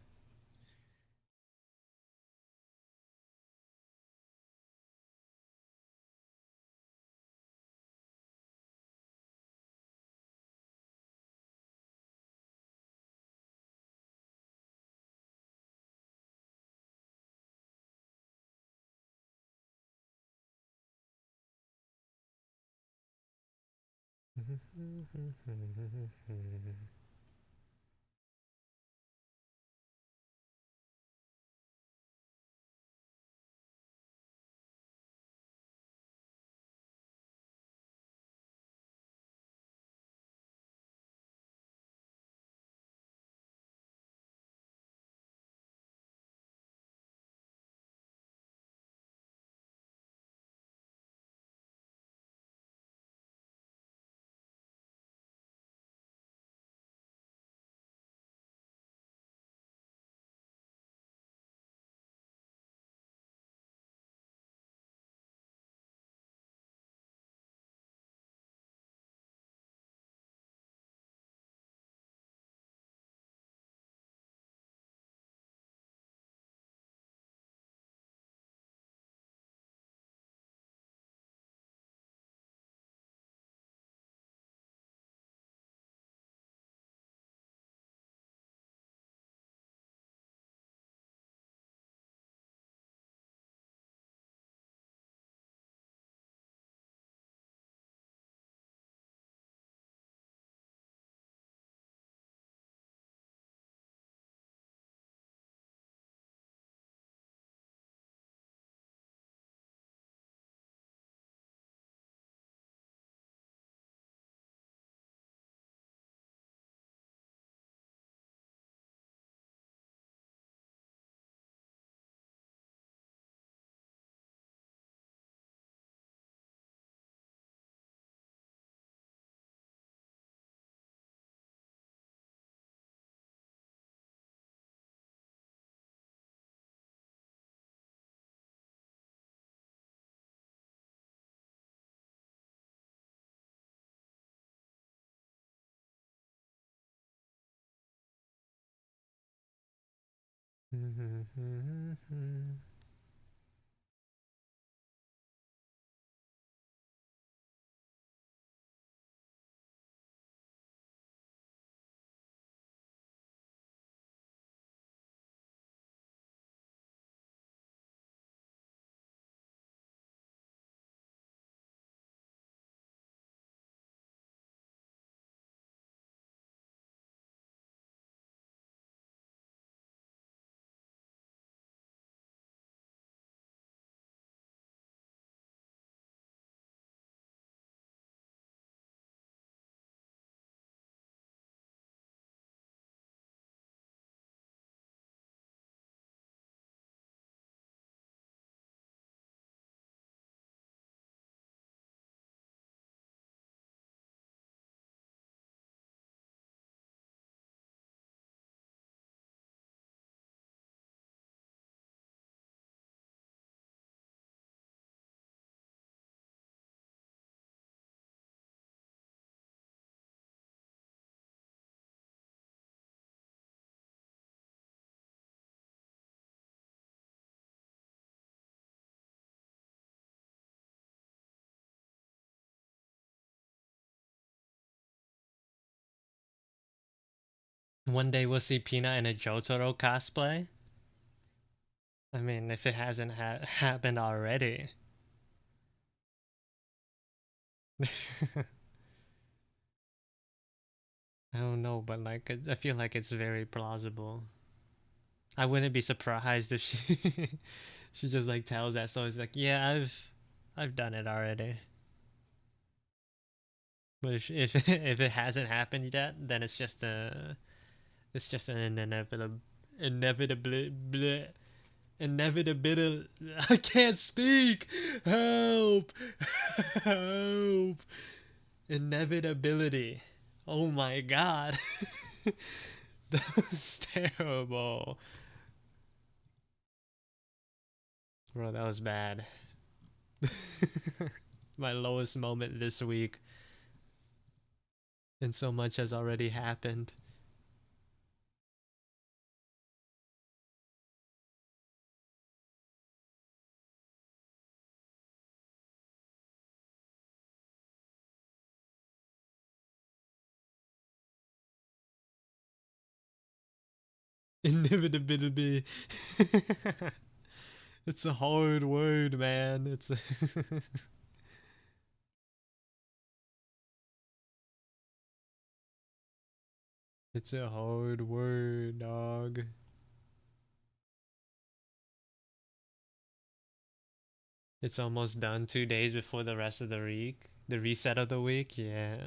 One day we'll see Peanut in a Jotaro cosplay. I mean, if it hasn't happened already. I don't know, but like I feel like it's very plausible. I wouldn't be surprised if she she just like tells that story. It's like, yeah, I've done it already. But if it hasn't happened yet, then it's just an inevitable inevitable. I can't speak. Help! Help! Inevitability. Oh my god. That was terrible. Bro, that was bad. My lowest moment this week. And so much has already happened. Inevitability. It's a hard word, man. It's a it's a hard word, dog. It's almost done 2 days before the rest of the week. The reset of the week, yeah.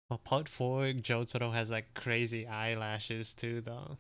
Well, part 4, Jotaro has like crazy eyelashes too, though.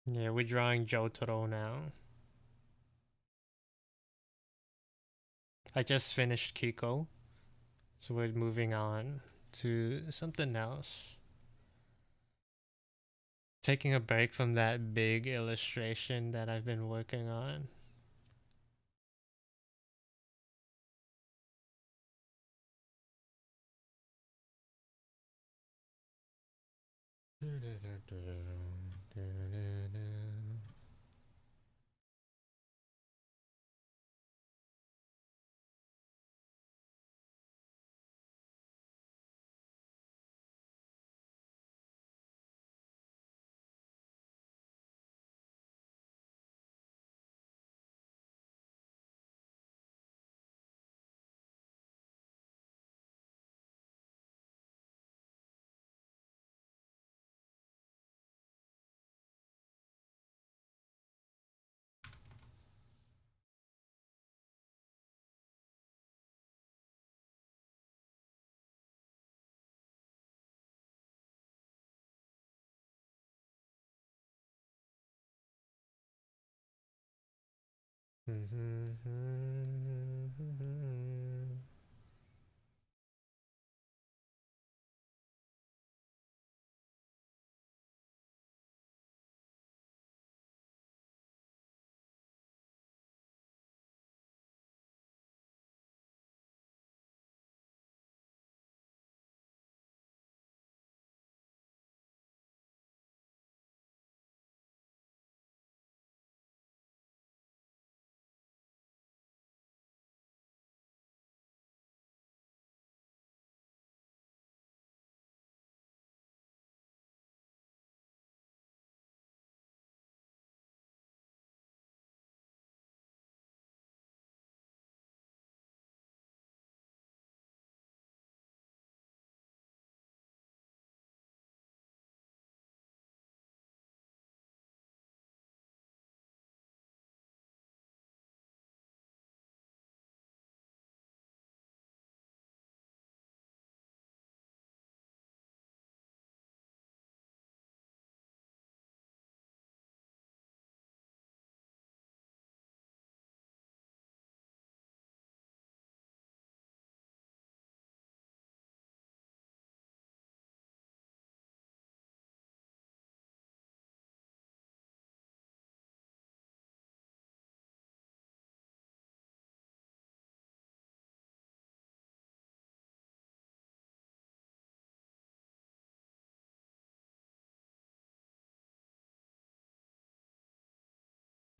Yeah, we're drawing Jotaro now. I just finished Kiko, so we're moving on to something else. Taking a break from that big illustration that I've been working on.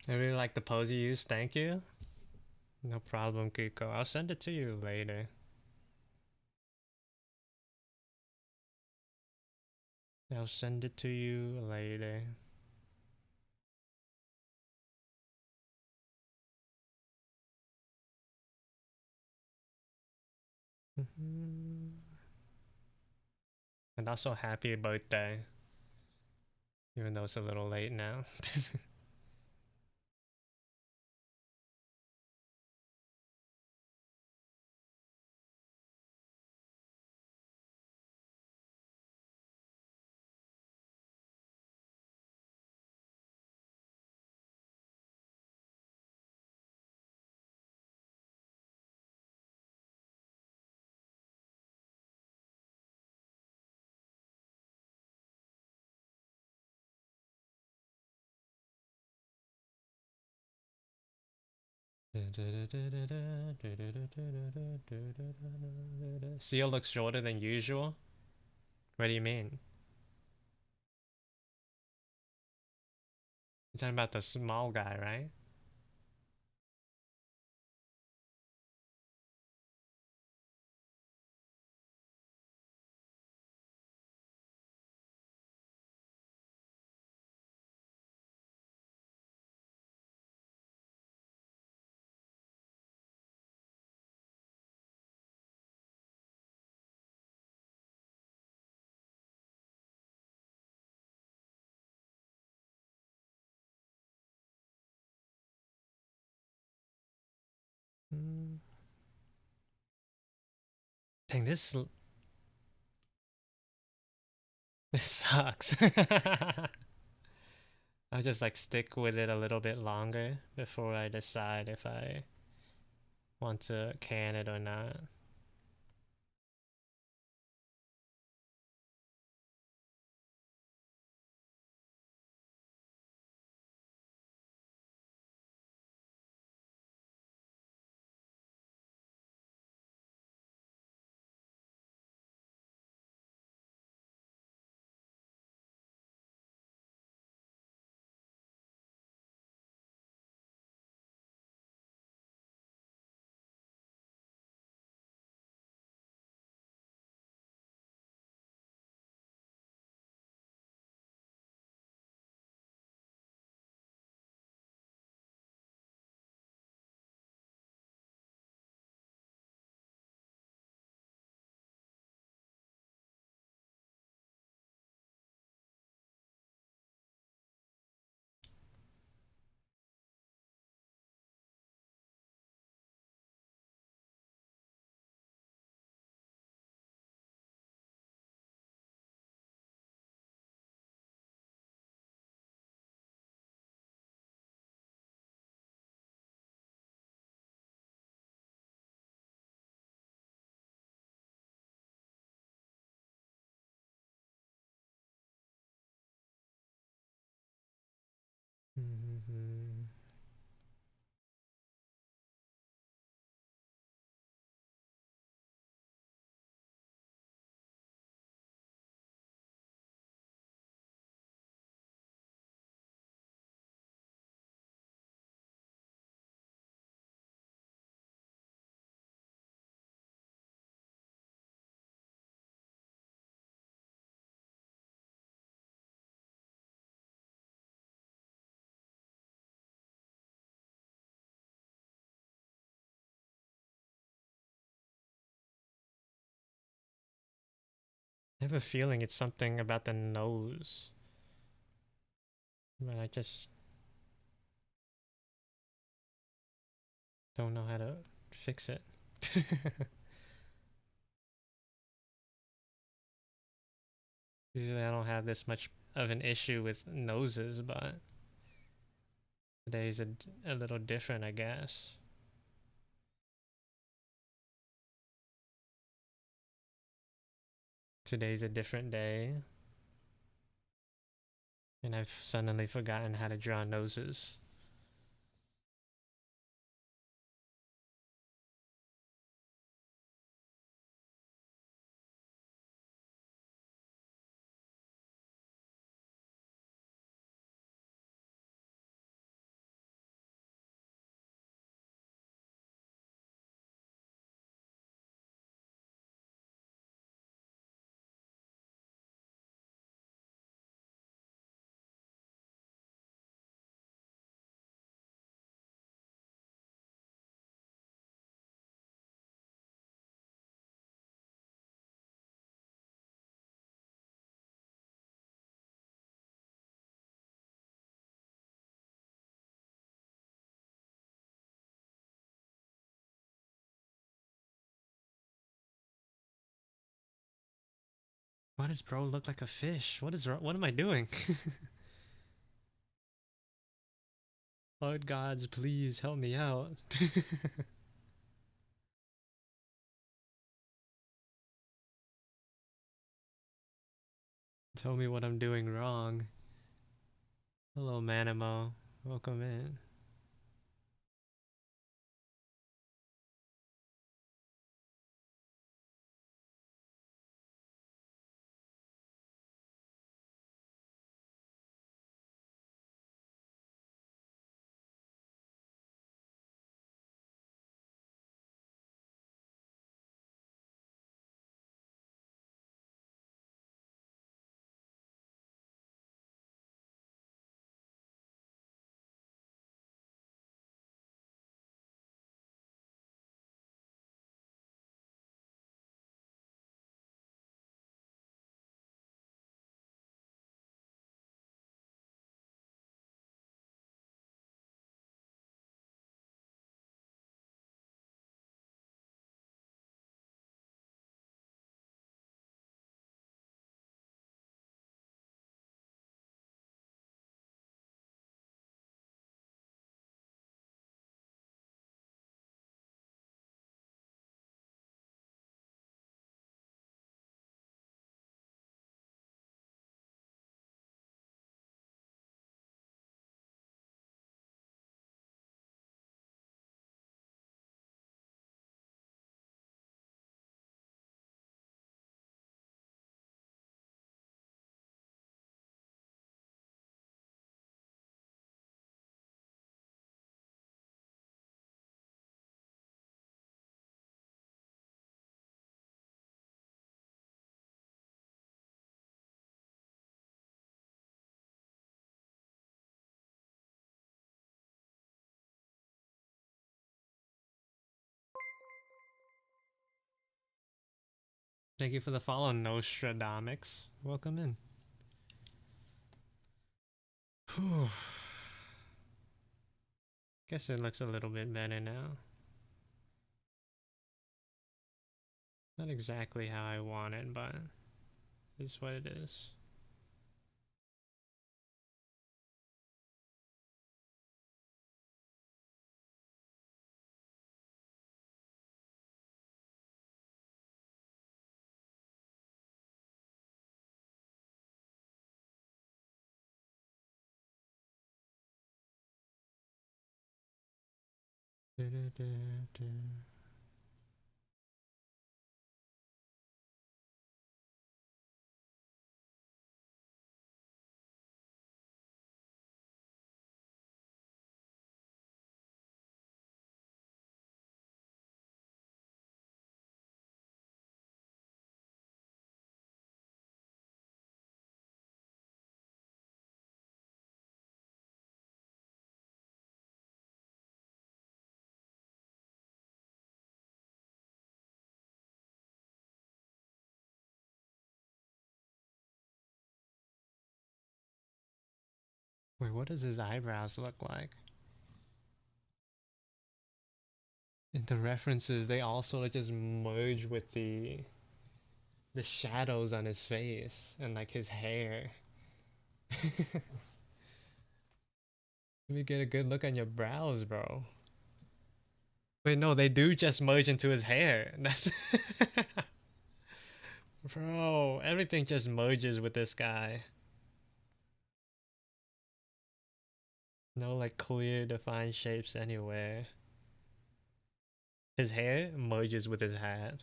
I really like the pose you used. Thank you. No problem, Kiko. I'll send it to you later. I'll send it to you later. And also, happy birthday. Even though it's a little late now. Seal looks shorter than usual. What do you mean? You're talking about the small guy, right? Dang, this sucks. I'll just like stick with it a little bit longer before I decide if I want to can it or not. Mm-hmm. I have a feeling it's something about the nose, but I just don't know how to fix it. Usually I don't have this much of an issue with noses, but today's a little different, I guess. Today's a different day, and I've suddenly forgotten how to draw noses. Why does bro look like a fish? What is wrong? What am I doing? Lord gods, please help me out. Tell me what I'm doing wrong. Hello, Manimo. Welcome in. Thank you for the follow, Nostradamus. Welcome in. Whew. Guess it looks a little bit better now. Not exactly how I want it, but it's what it is. Wait, what does his eyebrows look like? And the references, they all sort of just merge with the shadows on his face and like his hair. Let me get a good look on your brows, bro. Wait, no, they do just merge into his hair. That's bro, everything just merges with this guy. No like clear defined shapes anywhere. His hair merges with his hat.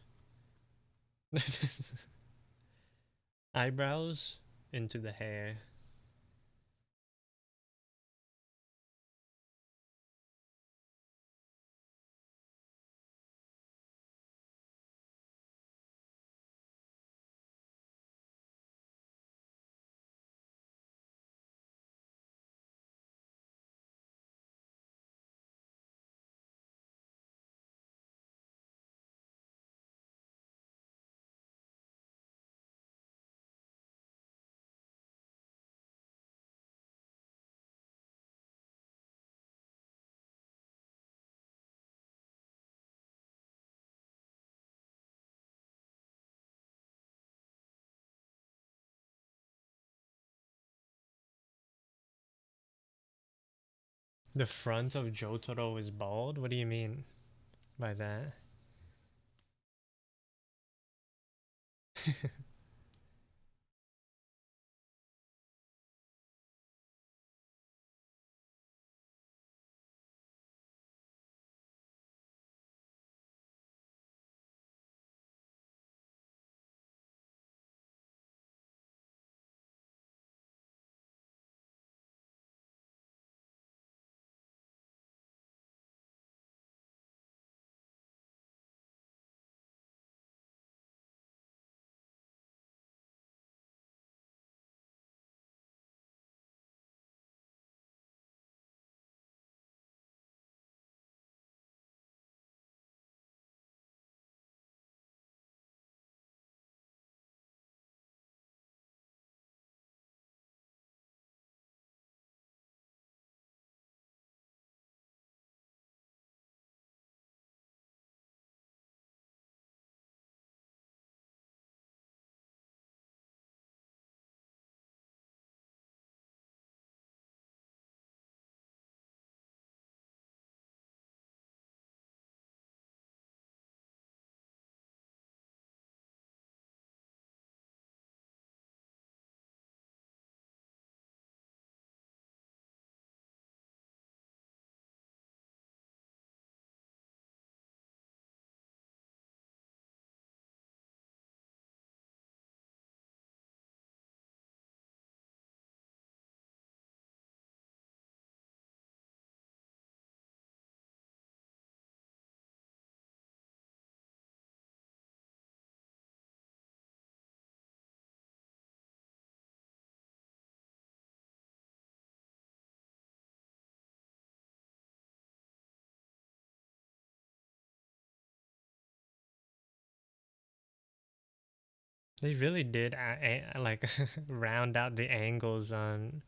Eyebrows into the hair. The front of Jotaro is bald? What do you mean by that? They really did like round out the angles on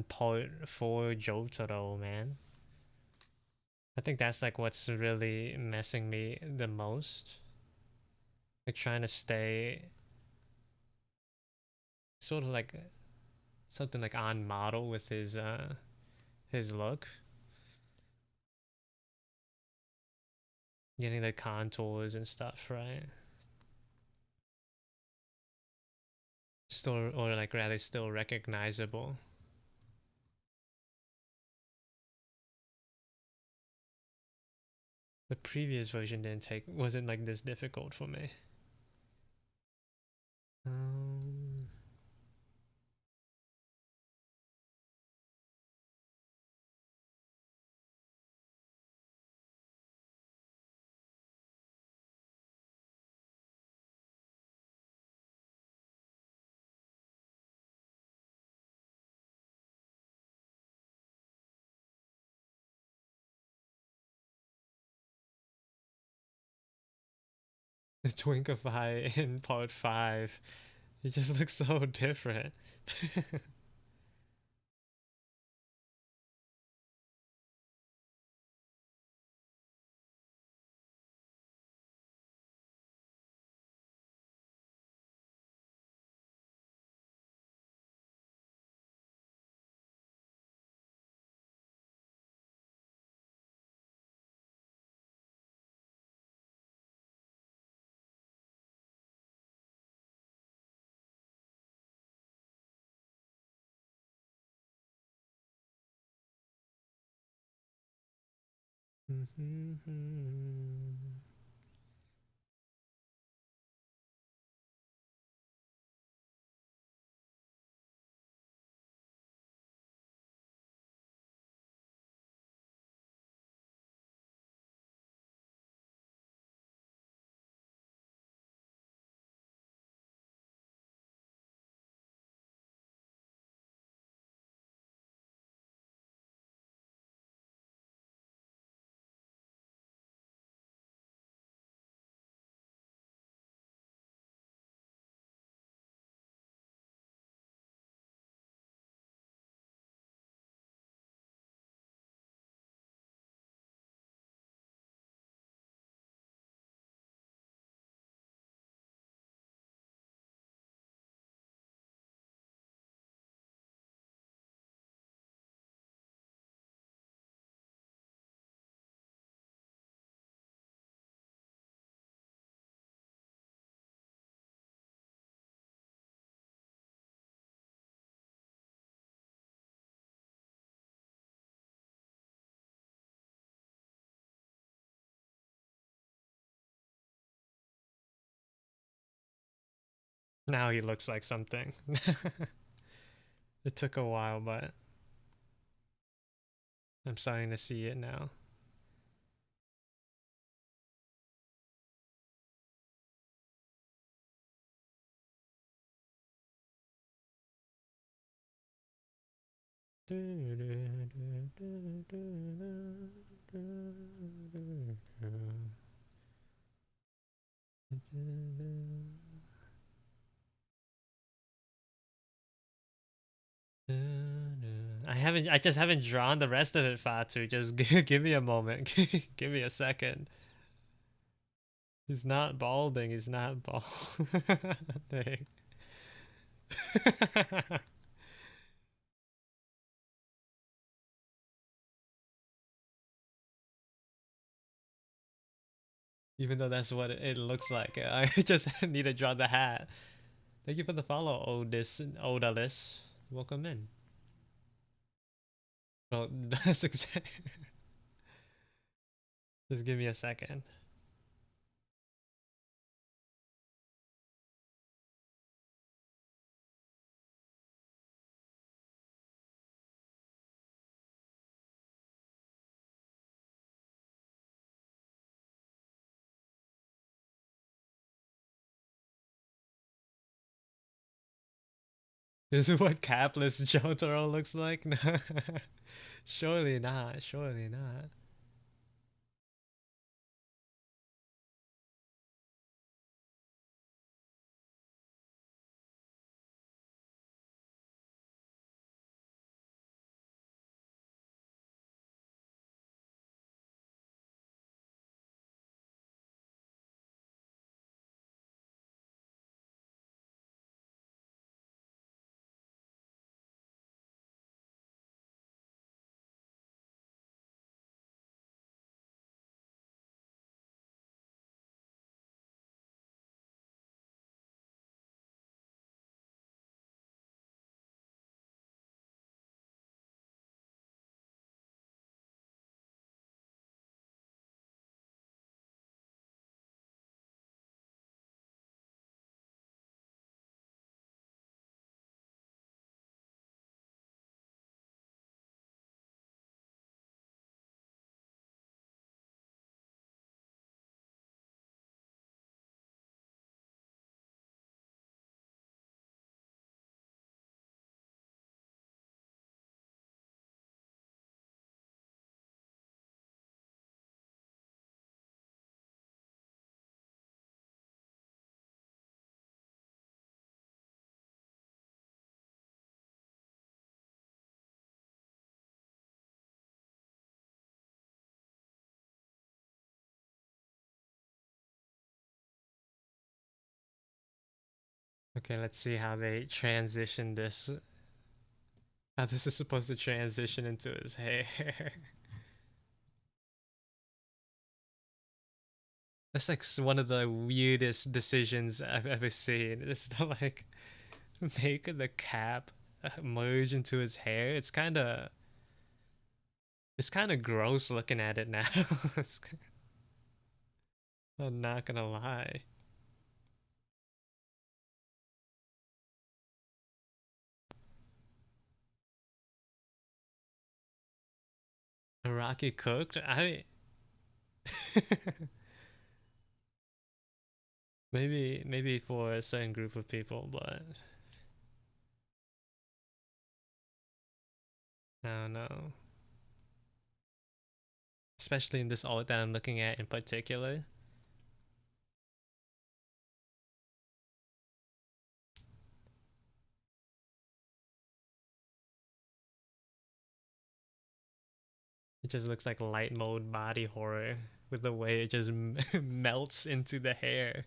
part 4 Jotaro, man. I think that's like what's really messing me the most. Like trying to stay sort of like something like on model with his look. Getting the contours and stuff right. Still, or like rather still recognizable. The previous version wasn't like this difficult for me. Um, the Twinkify in part 5, it just looks so different. Now he looks like something. It took a while, but I'm starting to see it now. I just haven't drawn the rest of it, Fatu. Just give me a moment. Give me a second. He's not balding. He's not balding. Even though that's what it looks like. I just need to draw the hat. Thank you for the follow, Odalis. Welcome in. Well, that's exactly. Just give me a second. This is what capless Jotaro looks like? No. Surely not. Surely not. Okay, let's see how they transition this. How this is supposed to transition into his hair. That's like one of the weirdest decisions I've ever seen. Is to like make the cap merge into his hair. It's kind of gross looking at it now. I'm not gonna lie. Rocky cooked. I maybe for a certain group of people, but I don't know. Especially in this art that I'm looking at in particular. It just looks like light mode body horror with the way it just melts into the hair.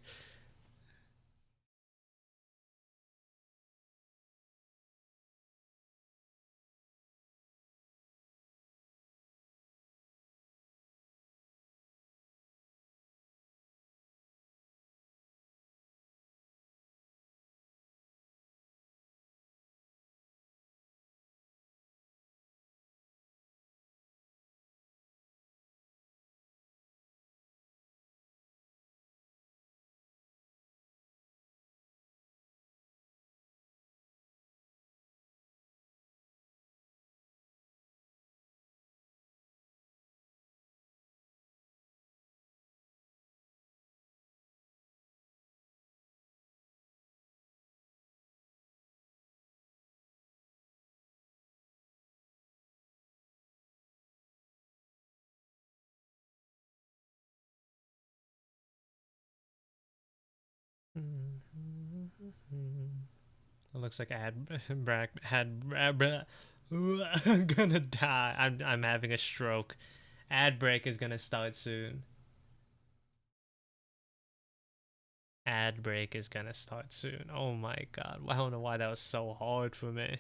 It looks like ad brack had. I'm gonna die. I'm having a stroke. Ad break is gonna start soon. Ad break is gonna start soon. Oh my god. I don't know why that was so hard for me.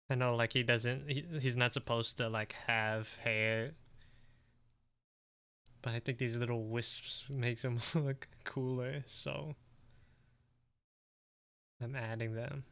I know, like he's not supposed to like have hair, but I think these little wisps makes him look cooler, so I'm adding them.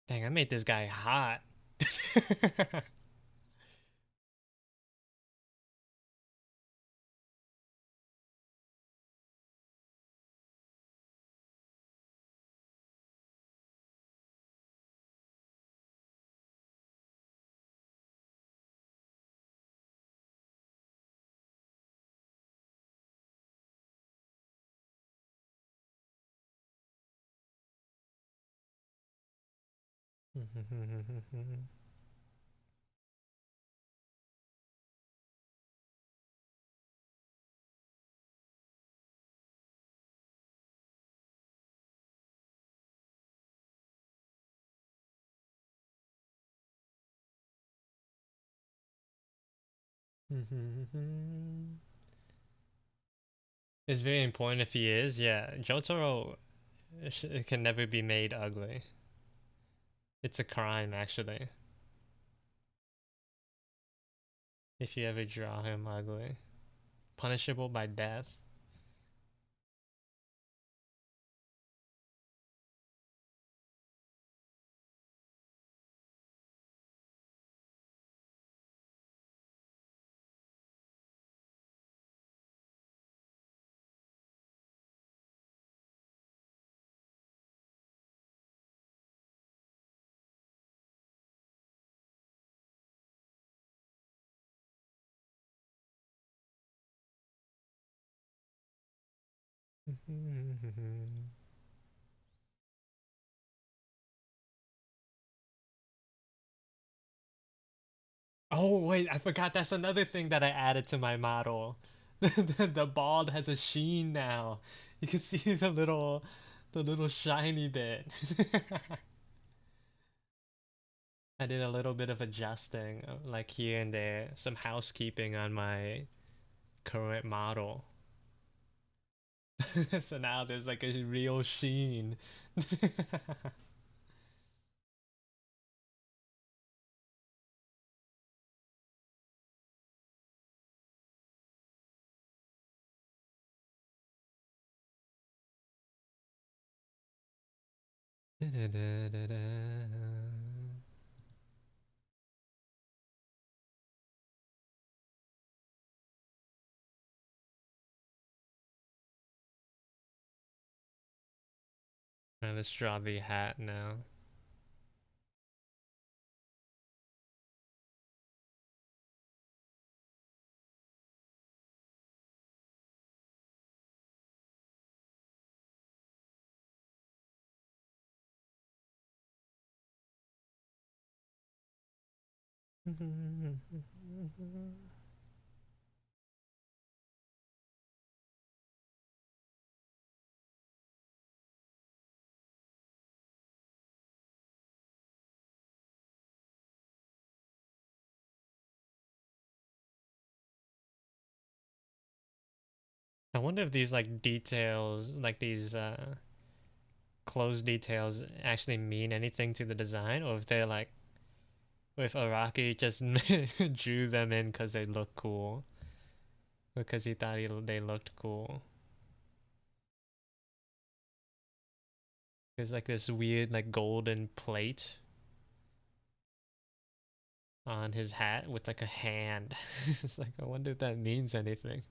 Dang, I made this guy hot. It's very important if he is. Yeah, Jotaro can never be made ugly. It's a crime, actually, if you ever draw him ugly. Punishable by death. Oh wait, I forgot. That's another thing that I added to my model. The bald has a sheen now. You can see the little shiny bit. I did a little bit of adjusting, like here and there, some housekeeping on my current model. So now there's like a real sheen. Now let's draw the hat now. I wonder if these like details, like these closed details, actually mean anything to the design, or if they're like, if Araki just drew them in because they look cool, because he thought they looked cool. There's like this weird like golden plate on his hat with like a hand. It's like I wonder if that means anything.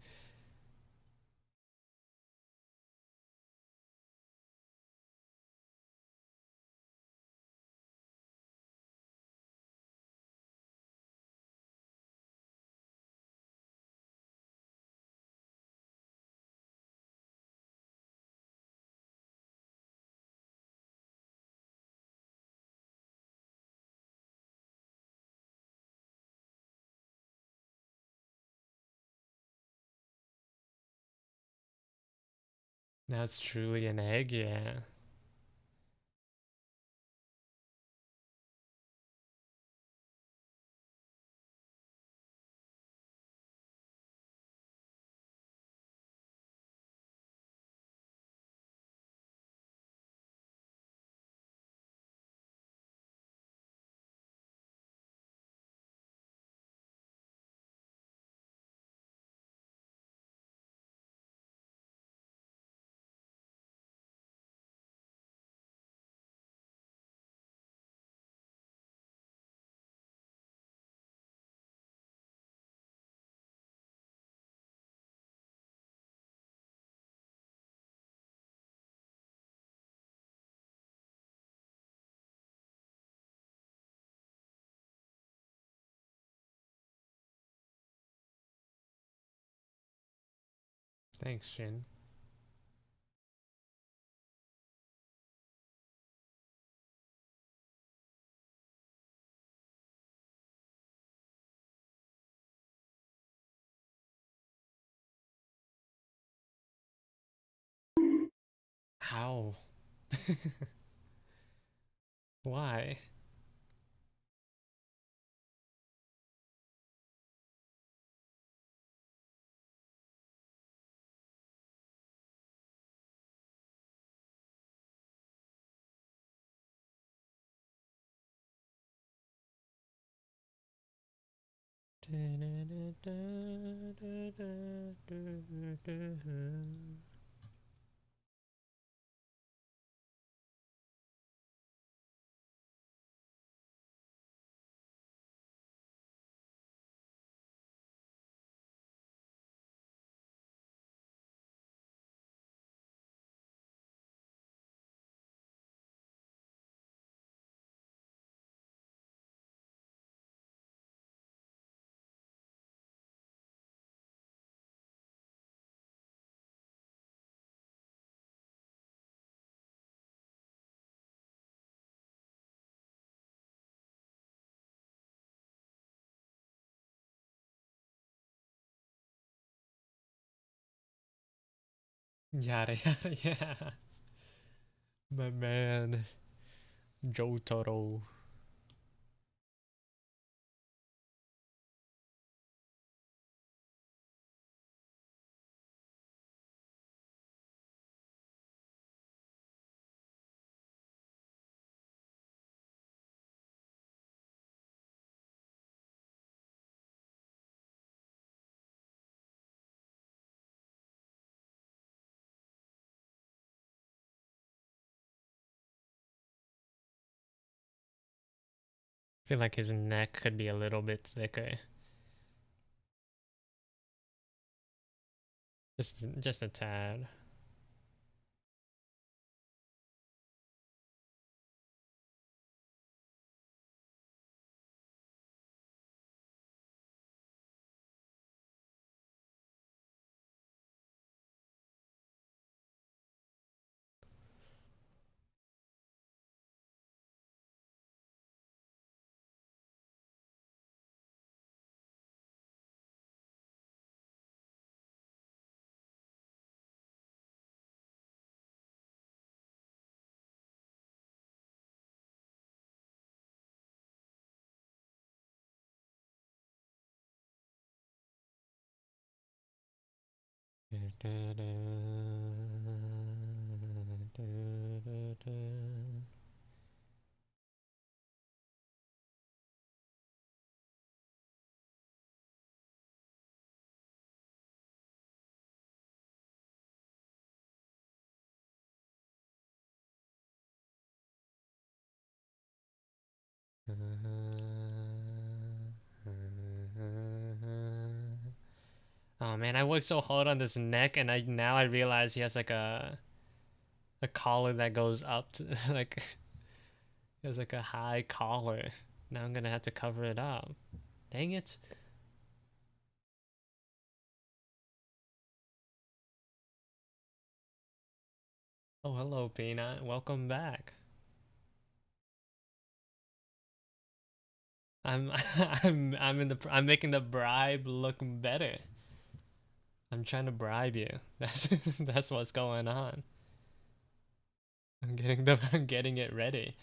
Now it's truly an egg, yeah. Thanks, Shin. How? Why? Yada yada yeah. My man, Jotaro. I feel like his neck could be a little bit thicker. Just a tad. Oh man, I worked so hard on this neck, and I realize he has like a collar that goes up to like he has like a high collar. Now I'm gonna have to cover it up. Dang it. Oh hello, Peanut. Welcome back. I'm I'm making the bribe look better. I'm trying to bribe you. That's what's going on. I'm getting it ready.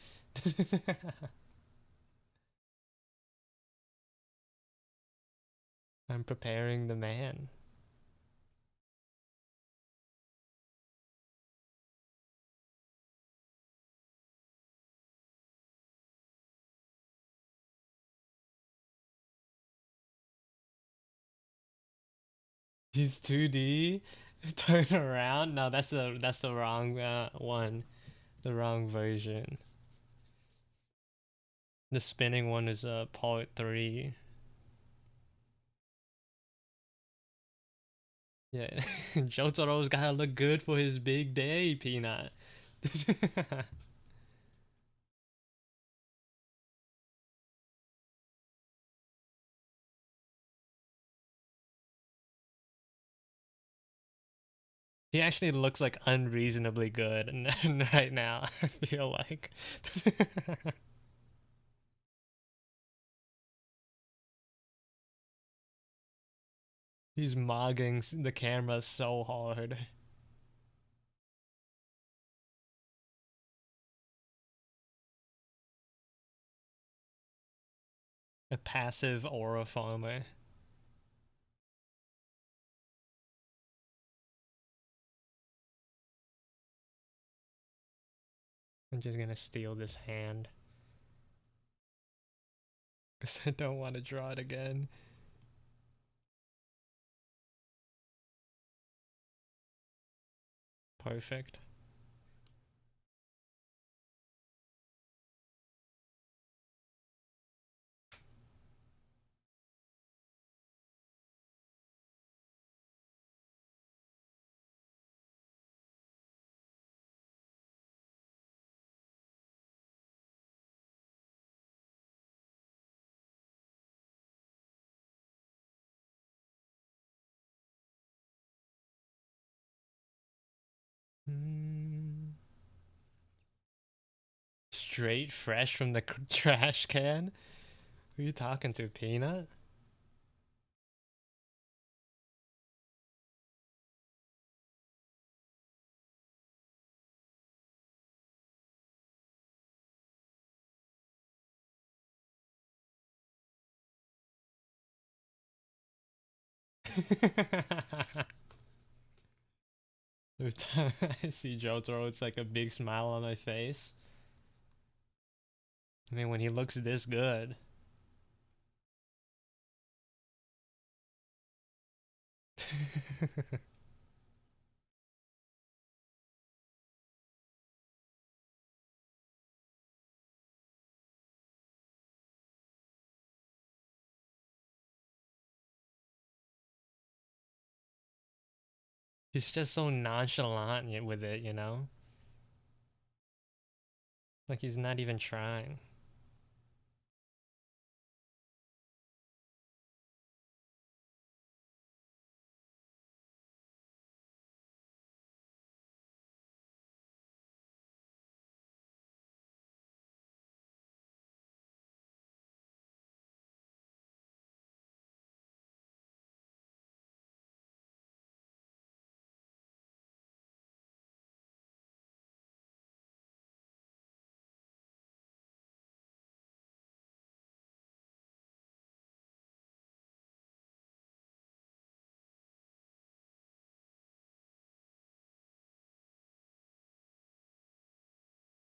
I'm preparing the man. He's 2D. Turn around. No, that's the wrong one. The wrong version. The spinning one is part 3. Yeah. Jotaro's gotta look good for his big day, Peanut. He actually looks like unreasonably good right now, I feel like. He's mogging the camera so hard. A passive aura farmer. I'm just gonna steal this hand. Because I don't want to draw it again. Perfect. Mm. Straight fresh from the trash can? Who are you talking to, Peanut? Every time I see Jotaro, it's like a big smile on my face. I mean, when he looks this good. He's just so nonchalant with it, you know? Like he's not even trying.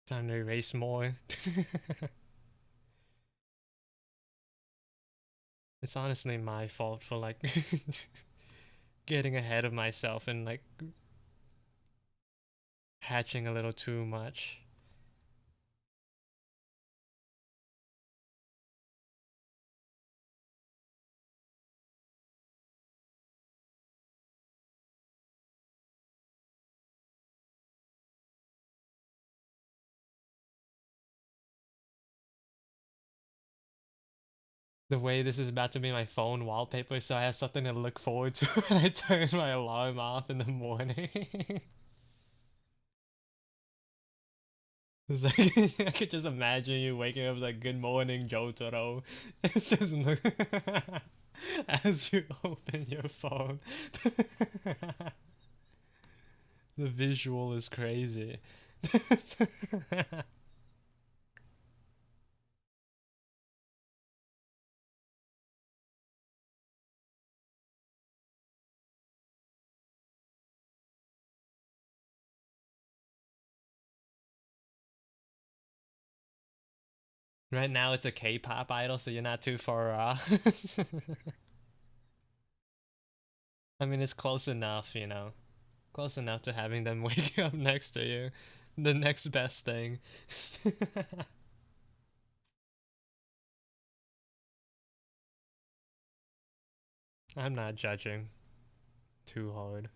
Time to erase more. It's honestly my fault for like getting ahead of myself and like hatching a little too much. The way this is about to be my phone wallpaper, so I have something to look forward to when I turn my alarm off in the morning. It's like I could just imagine you waking up like, "Good morning, Jotaro." It's just as you open your phone. The visual is crazy. Right now it's a K-pop idol, so you're not too far off. I mean, it's close enough, you know. Close enough to having them wake up next to you. The next best thing. I'm not judging too hard.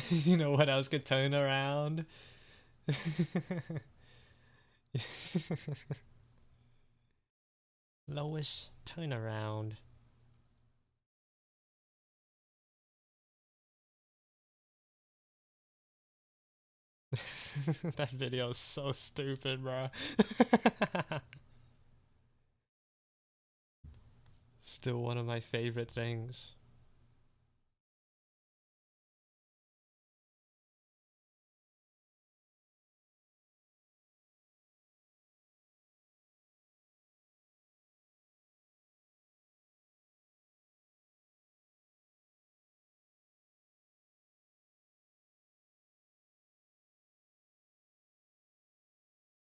You know what else could turn around? Lowest turnaround. That video is so stupid, bro. Still one of my favorite things.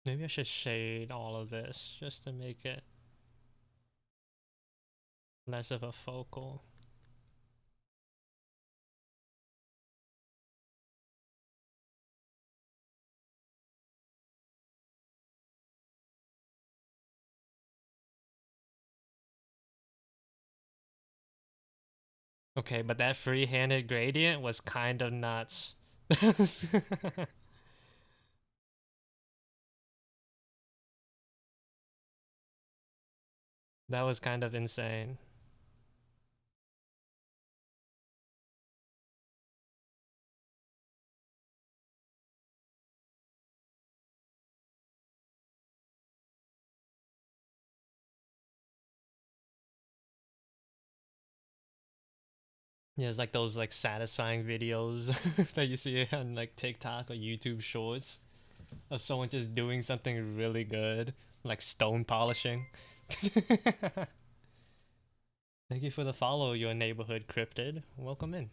Maybe I should shade all of this just to make it less of a focal. Okay, but that free-handed gradient was kind of nuts. That was kind of insane. Yeah, it's like those like satisfying videos that you see on like TikTok or YouTube Shorts of someone just doing something really good, like stone polishing. Thank you for the follow, your neighborhood cryptid. Welcome in.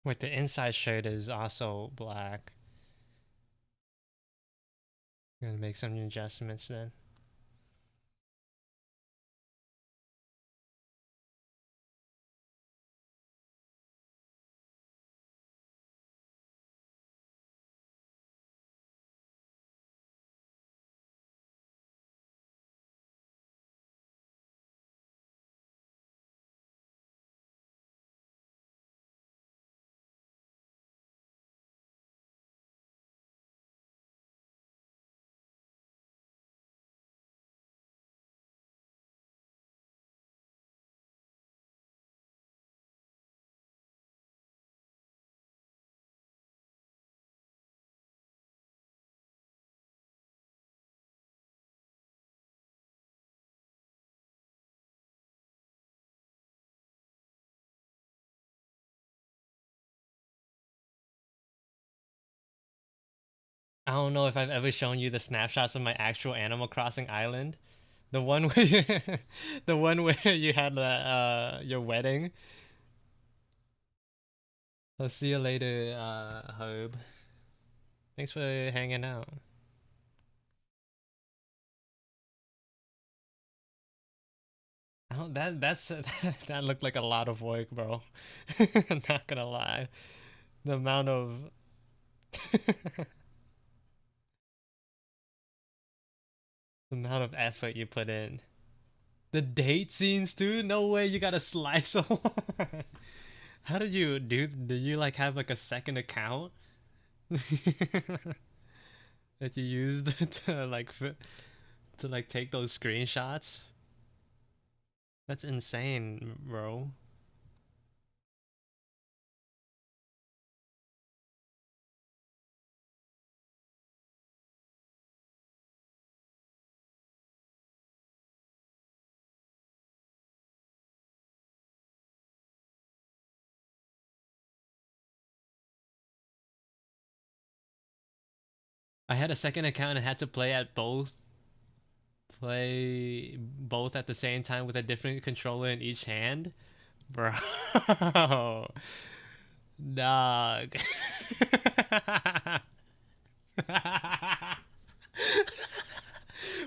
Wait, the inside shirt is also black. I'm gonna make some adjustments then. I don't know if I've ever shown you the snapshots of my actual Animal Crossing island. The one where you, the one where you had your wedding. I'll see you later, Herb. Thanks for hanging out. I don't, that's that looked like a lot of work, bro. I'm not gonna lie. The amount of the amount of effort you put in. The date scenes, dude. No way you got to slice them. How did you do? Did you like have like a second account that you used to like take those screenshots? That's insane, bro. I had a second account and had to play both at the same time with a different controller in each hand. Bro. Dog.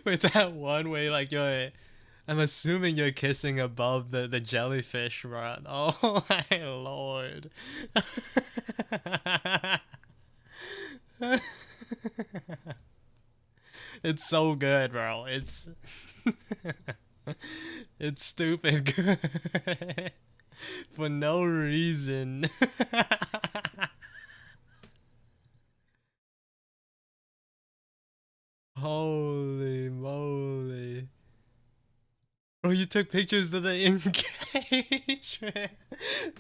With that one way, like I'm assuming you're kissing above the jellyfish, bro. Oh my lord. It's so good, bro. It's stupid good for no reason. Holy moly. Bro, you took pictures of the engagement.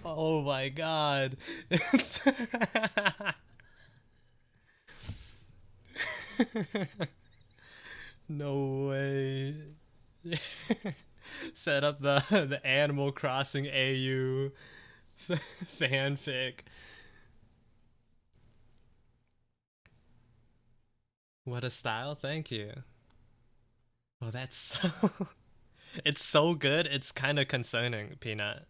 Oh my god. It's no way. Set up the Animal Crossing AU fanfic. What a style, thank you. Oh, that's so it's so good, it's kind of concerning, Peanut.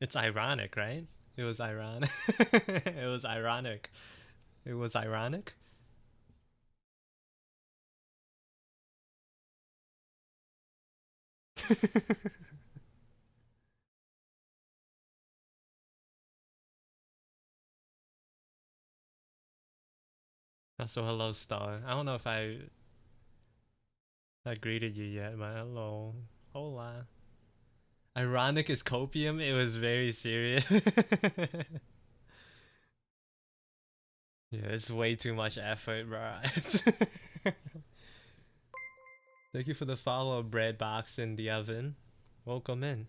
It's ironic, right? It was ironic. It was ironic. It was ironic. Also, hello, Star. I don't know if I greeted you yet, but hello. Hola. Ironic is copium? It was very serious. Yeah, it's way too much effort, bro. Thank you for the follow, bread box in the oven. Welcome in.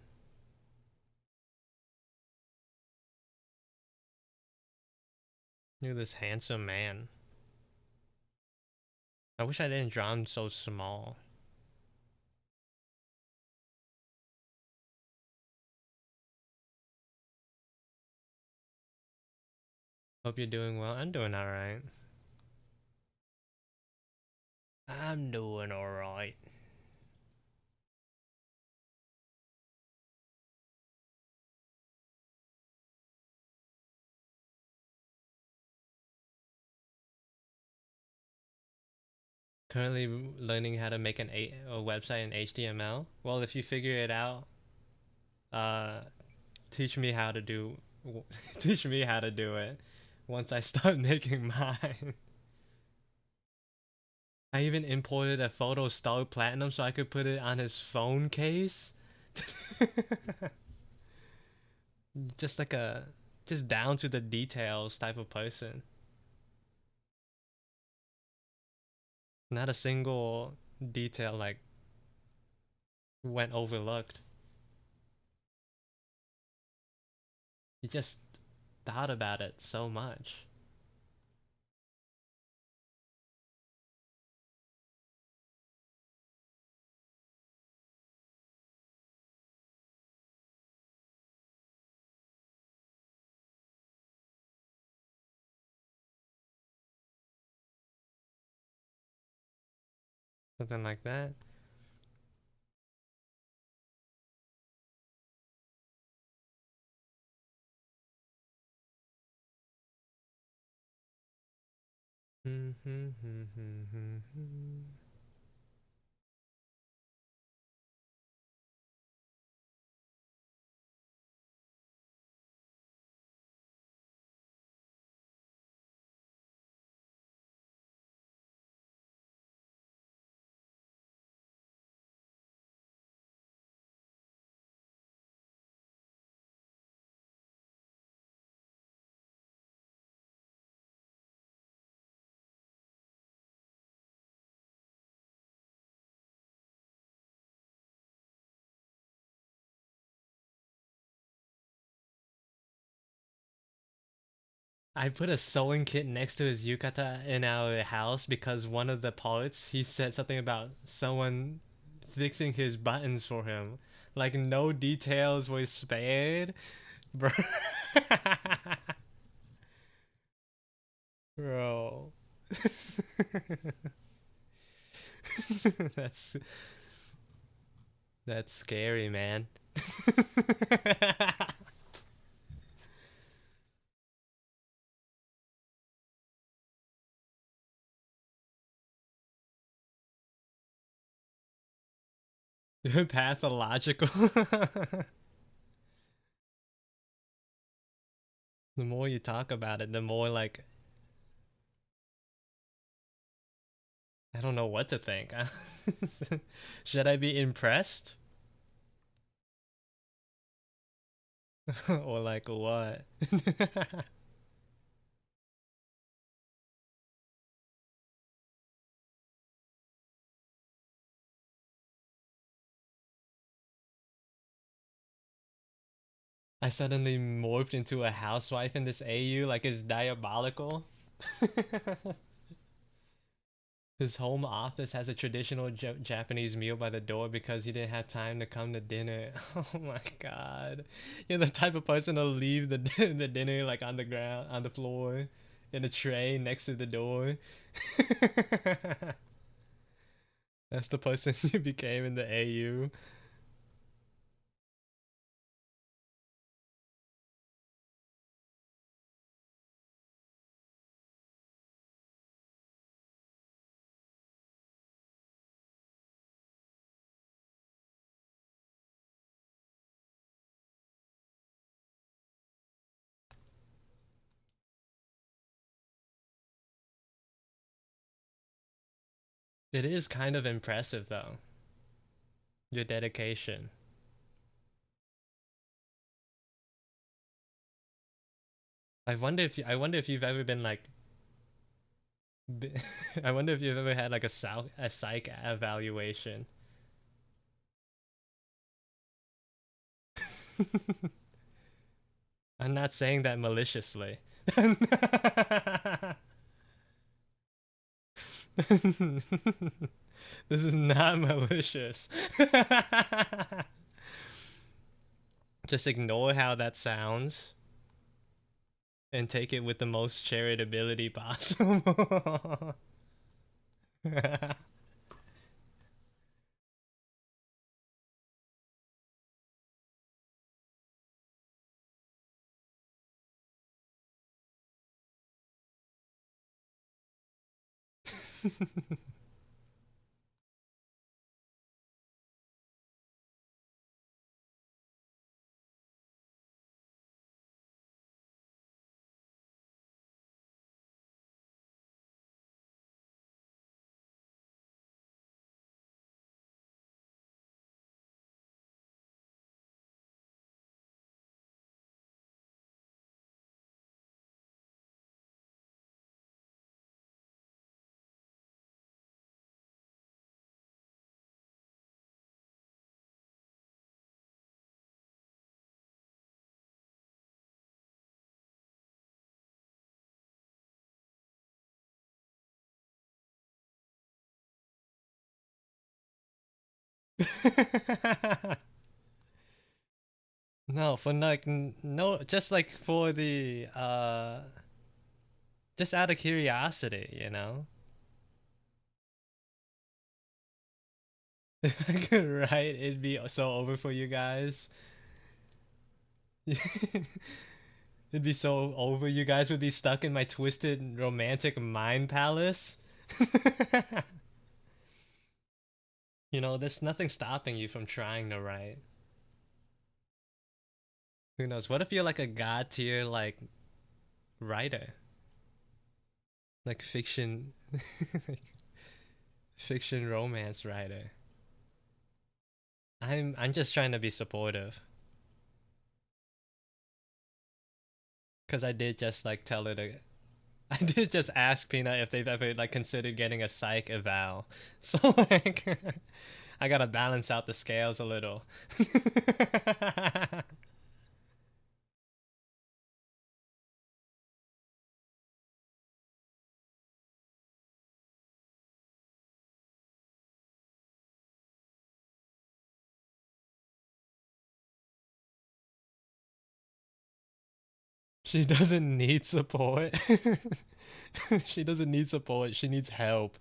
Look at this handsome man. I wish I didn't draw him so small. Hope you're doing well. I'm doing alright. I'm doing alright. Currently learning how to make a website in HTML. Well, if you figure it out, uh, teach me how to do teach me how to do it once I start making mine. I even imported a photo Star Platinum so I could put it on his phone case. Just like a just down to the details type of person. Not a single detail like went overlooked. You just thought about it so much. Something like that. I put a sewing kit next to his yukata in our house because one of the parts he said something about someone fixing his buttons for him. Like no details were spared, bro. Bro, that's that's scary, man. Pathological. The more you talk about it, the more like I don't know what to think. Should I be impressed or like what? I suddenly morphed into a housewife in this AU, like it's diabolical. His home office has a traditional Japanese meal by the door because he didn't have time to come to dinner. Oh my god. You're the type of person to leave the, the dinner like on the ground, on the floor, in a tray next to the door. That's the person you became in the AU. It is kind of impressive though, your dedication. I wonder if you've ever been like I wonder if you've ever had like a psych evaluation. I'm not saying that maliciously. This is not malicious. Just ignore how that sounds and take it with the most charitability possible. No, for like no, just like for the just out of curiosity, you know. If I could write, it'd be so over for you guys. It'd be so over. You guys would be stuck in my twisted romantic mind palace. You know, there's nothing stopping you from trying to write. Who knows? What if you're like a god tier like writer, like fiction, like fiction romance writer? I'm just trying to be supportive because I did just like tell her to. I did just ask Peanut if they've ever like considered getting a psych eval. So like, I gotta balance out the scales a little. She doesn't need support. She doesn't need support. She needs help.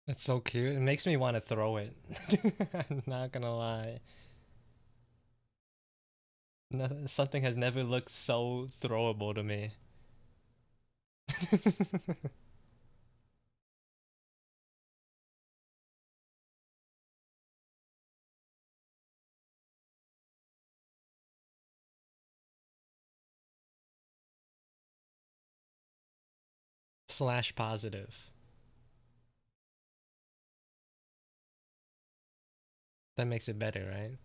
It's so cute. It makes me want to throw it. I'm not gonna lie. Something has never looked so throwable to me. Slash positive. That makes it better, right?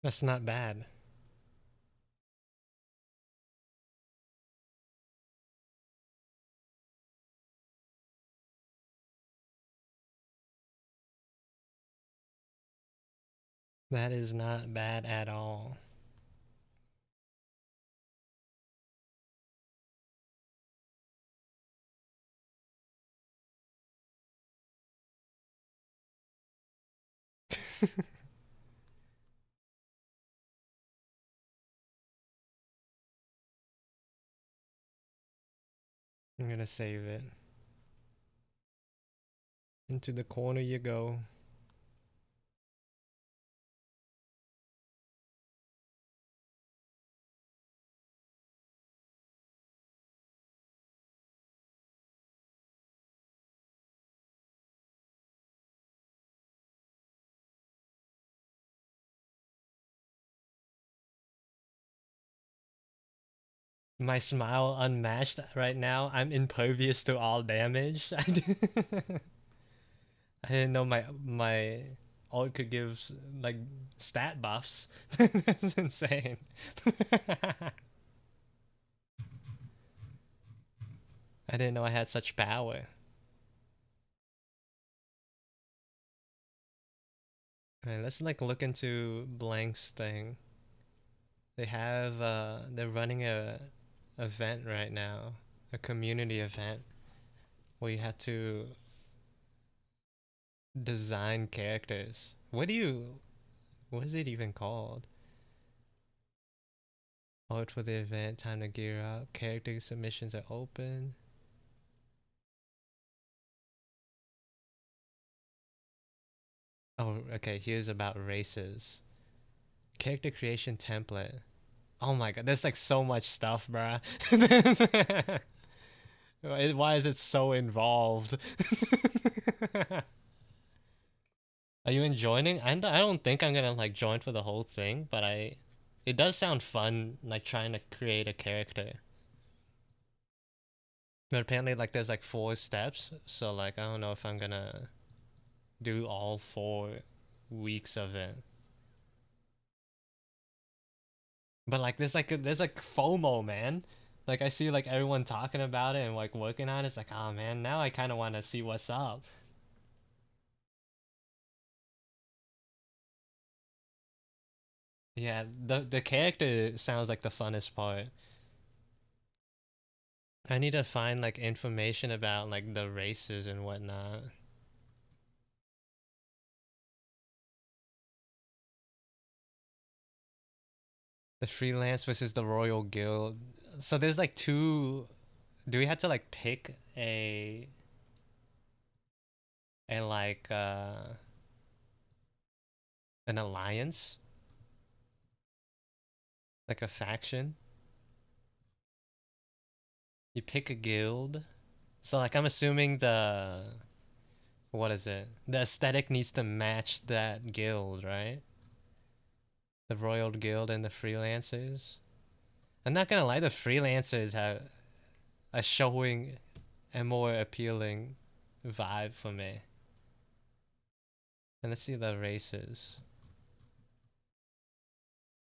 That's not bad. That is not bad at all. I'm gonna save it. Into the corner you go. My smile unmatched right now. I'm impervious to all damage. I didn't know my ult could give like stat buffs. That's insane. I didn't know I had such power. Alright, let's like look into Blank's thing. They're running a event right now, a community event where you have to design characters. What is it even called? Art for the event, time to gear up. Character submissions are open. Oh, okay, here's about races. Character creation template. Oh my god, there's like so much stuff, bruh. Why is it so involved? Are you enjoying? I don't think I'm gonna like join for the whole thing, but it does sound fun, like trying to create a character. But apparently, like there's like 4 steps, so like I don't know if I'm gonna do all 4 weeks of it. But like there's like FOMO, man. Like I see like everyone talking about it and like working on it. It's like, oh man, now I kind of want to see what's up. Yeah, the character sounds like the funnest part. I need to find like information about like the races and whatnot. The freelance versus the royal guild. So there's like two. Do we have to like pick a like an alliance, like a faction? You pick a guild. So like I'm assuming the what is it? The aesthetic needs to match that guild, right? The royal guild and the freelancers. I'm not gonna lie, the freelancers have a showing a more appealing vibe for me. And let's see the races.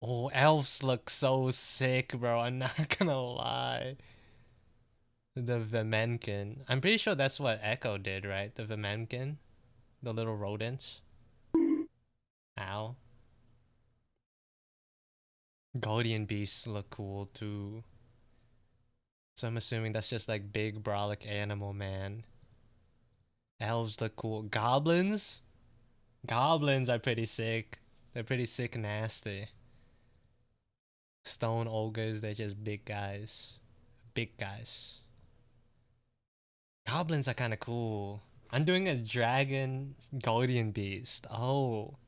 Oh, elves look so sick, bro. I'm not gonna lie. The Vemenkin. I'm pretty sure that's what Echo did, right? The Vemenkin? The little rodents. Ow. Guardian beasts look cool too. So I'm assuming that's just like big brolic animal man. Elves look cool. Goblins? Goblins are pretty sick. They're pretty sick and nasty. Stone ogres, they're just big guys. Big guys. Goblins are kind of cool. I'm doing a dragon guardian beast. Oh.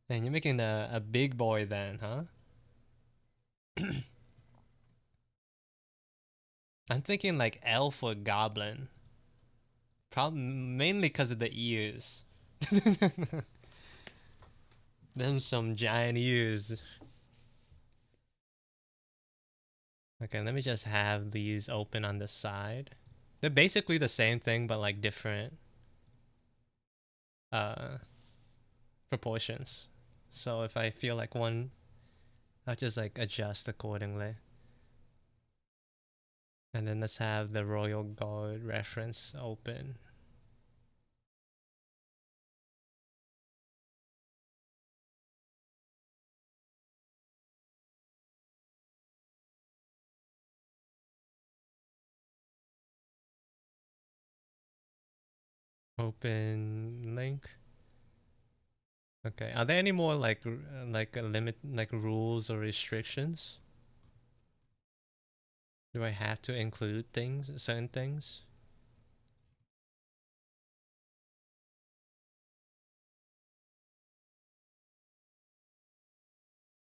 And you're making a big boy then, huh? I'm thinking like elf or goblin. Probably mainly because of the ears. Them some giant ears. Okay, let me just have these open on the side. They're basically the same thing, but like different uh proportions. So if I feel like one, I'll just like adjust accordingly. And then let's have the Royal Guard reference open. Open link. Okay. Are there any more like a limit, like rules or restrictions? Do I have to include things, certain things?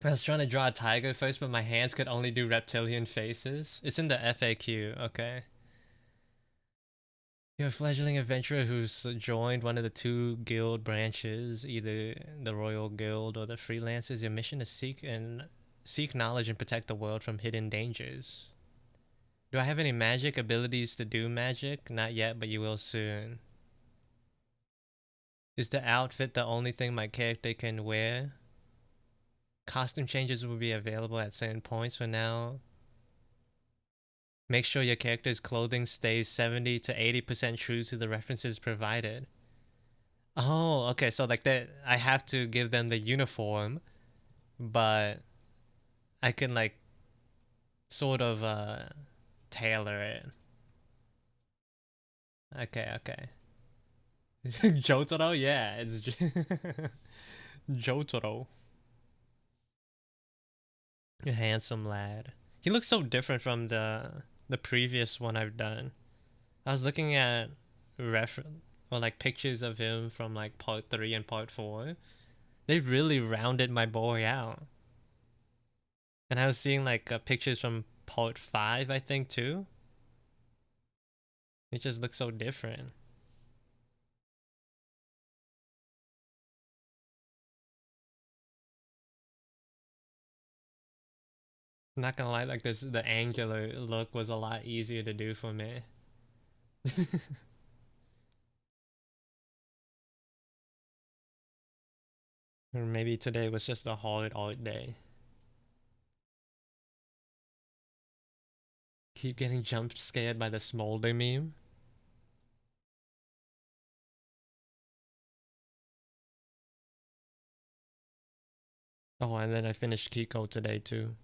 I was trying to draw a tiger first, but my hands could only do reptilian faces. It's in the FAQ, okay. You're a fledgling adventurer who's joined one of the two guild branches, either the Royal Guild or the Freelancers. Your mission is seek knowledge and protect the world from hidden dangers. Do I have any magic abilities to do magic? Not yet, but you will soon. Is the outfit the only thing my character can wear? Costume changes will be available at certain points for now. Make sure your character's clothing stays 70 to 80% true to the references provided. Oh, okay, so like that I have to give them the uniform, but I can like sort of tailor it. Okay, okay. Jotaro? Yeah, it's Jotaro. A handsome lad. He looks so different from the previous one I've done. I was looking at refer or like pictures of him from like part 3 and part 4. They really rounded my boy out. And I was seeing like pictures from part 5, I think, too. It just looks so different. I'm not gonna lie, like this, the angular look was a lot easier to do for me. Or maybe today was just a hard art day. Keep getting jump scared by the smolder meme. Oh, and then I finished Kiko today too.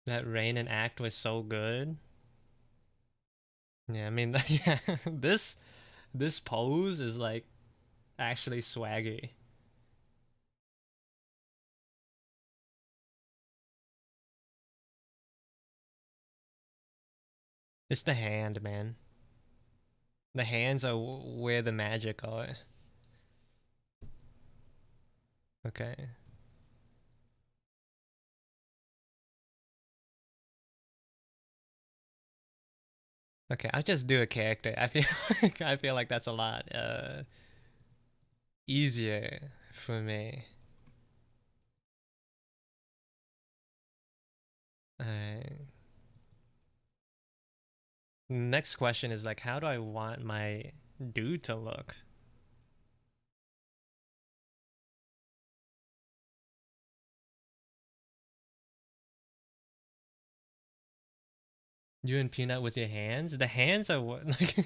That rain and act was so good. Yeah, I mean, yeah, this pose is like actually swaggy. It's the hand, man. The hands are where the magic are. Okay. Okay, I'll just do a character. I feel like that's a lot easier for me. Alright. Next question is like, how do I want my dude to look? You and Peanut with your hands? The hands are what like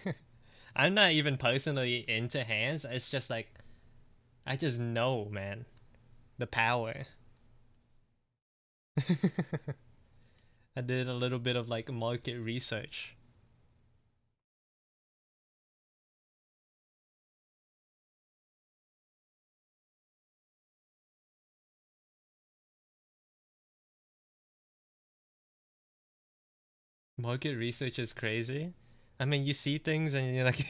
I'm not even personally into hands. It's just like I just know, man. The power. I did a little bit of like market research. Market research is crazy. I mean, you see things and you like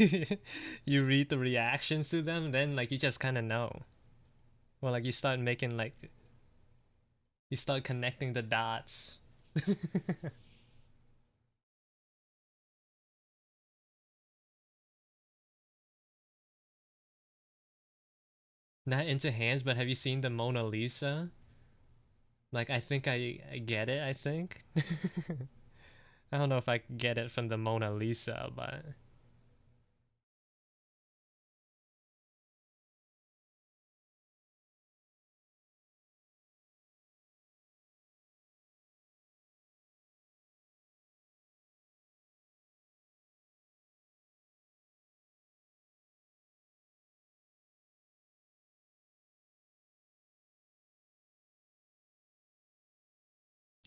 you read the reactions to them, then like you just kind of know. Well, like you start making like you start connecting the dots. Not into hands, but have you seen the Mona Lisa? Like I think I get it, I think. I don't know if I get it from the Mona Lisa, but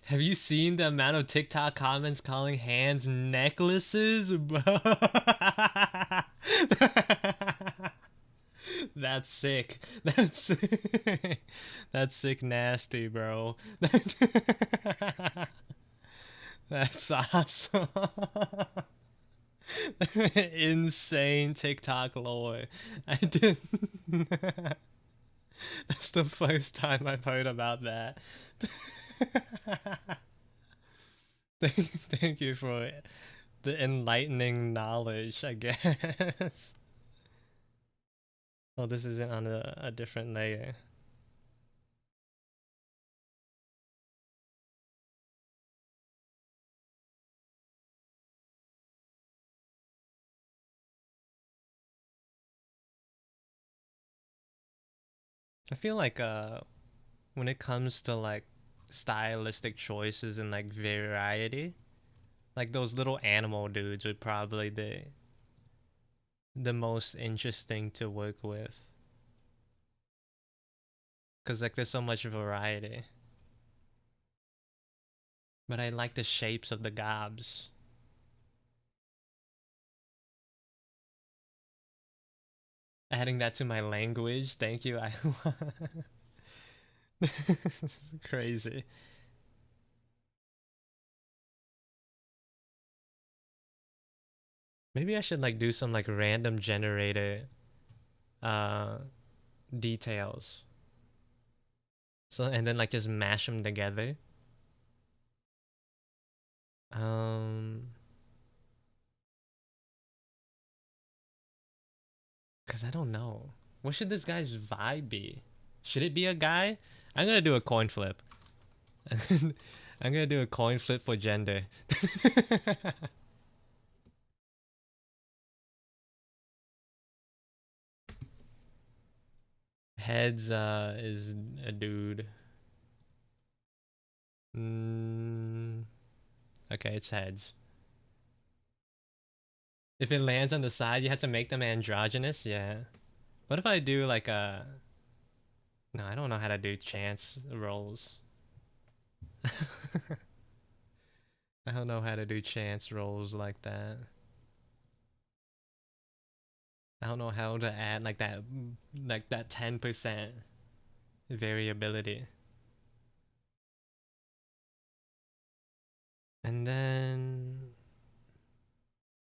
Have you seen the amount of TikTok comments calling hands necklaces, bro? That's sick. That's sick. That's sick nasty, bro. That's awesome. Insane TikTok lore. I didn't. That's the first time I've heard about that. Thank you for the enlightening knowledge, I guess. Oh, this isn't on a different layer. I feel like when it comes to like stylistic choices and like variety, like those little animal dudes are probably the most interesting to work with, cause like there's so much variety. But I like the shapes of the gobs. Adding that to my language, thank you. I this is crazy. Maybe I should like do some like random generator uh details. So and then like just mash them together. Um cuz I don't know. What should this guy's vibe be? Should it be a guy? I'm going to do a coin flip. I'm going to do a coin flip for gender. Heads is a dude. Mm, okay, it's heads. If it lands on the side, you have to make them androgynous. Yeah. What if I do like a? No, I don't know how to do chance rolls. I don't know how to do chance rolls like that. I don't know how to add like that 10% variability. And then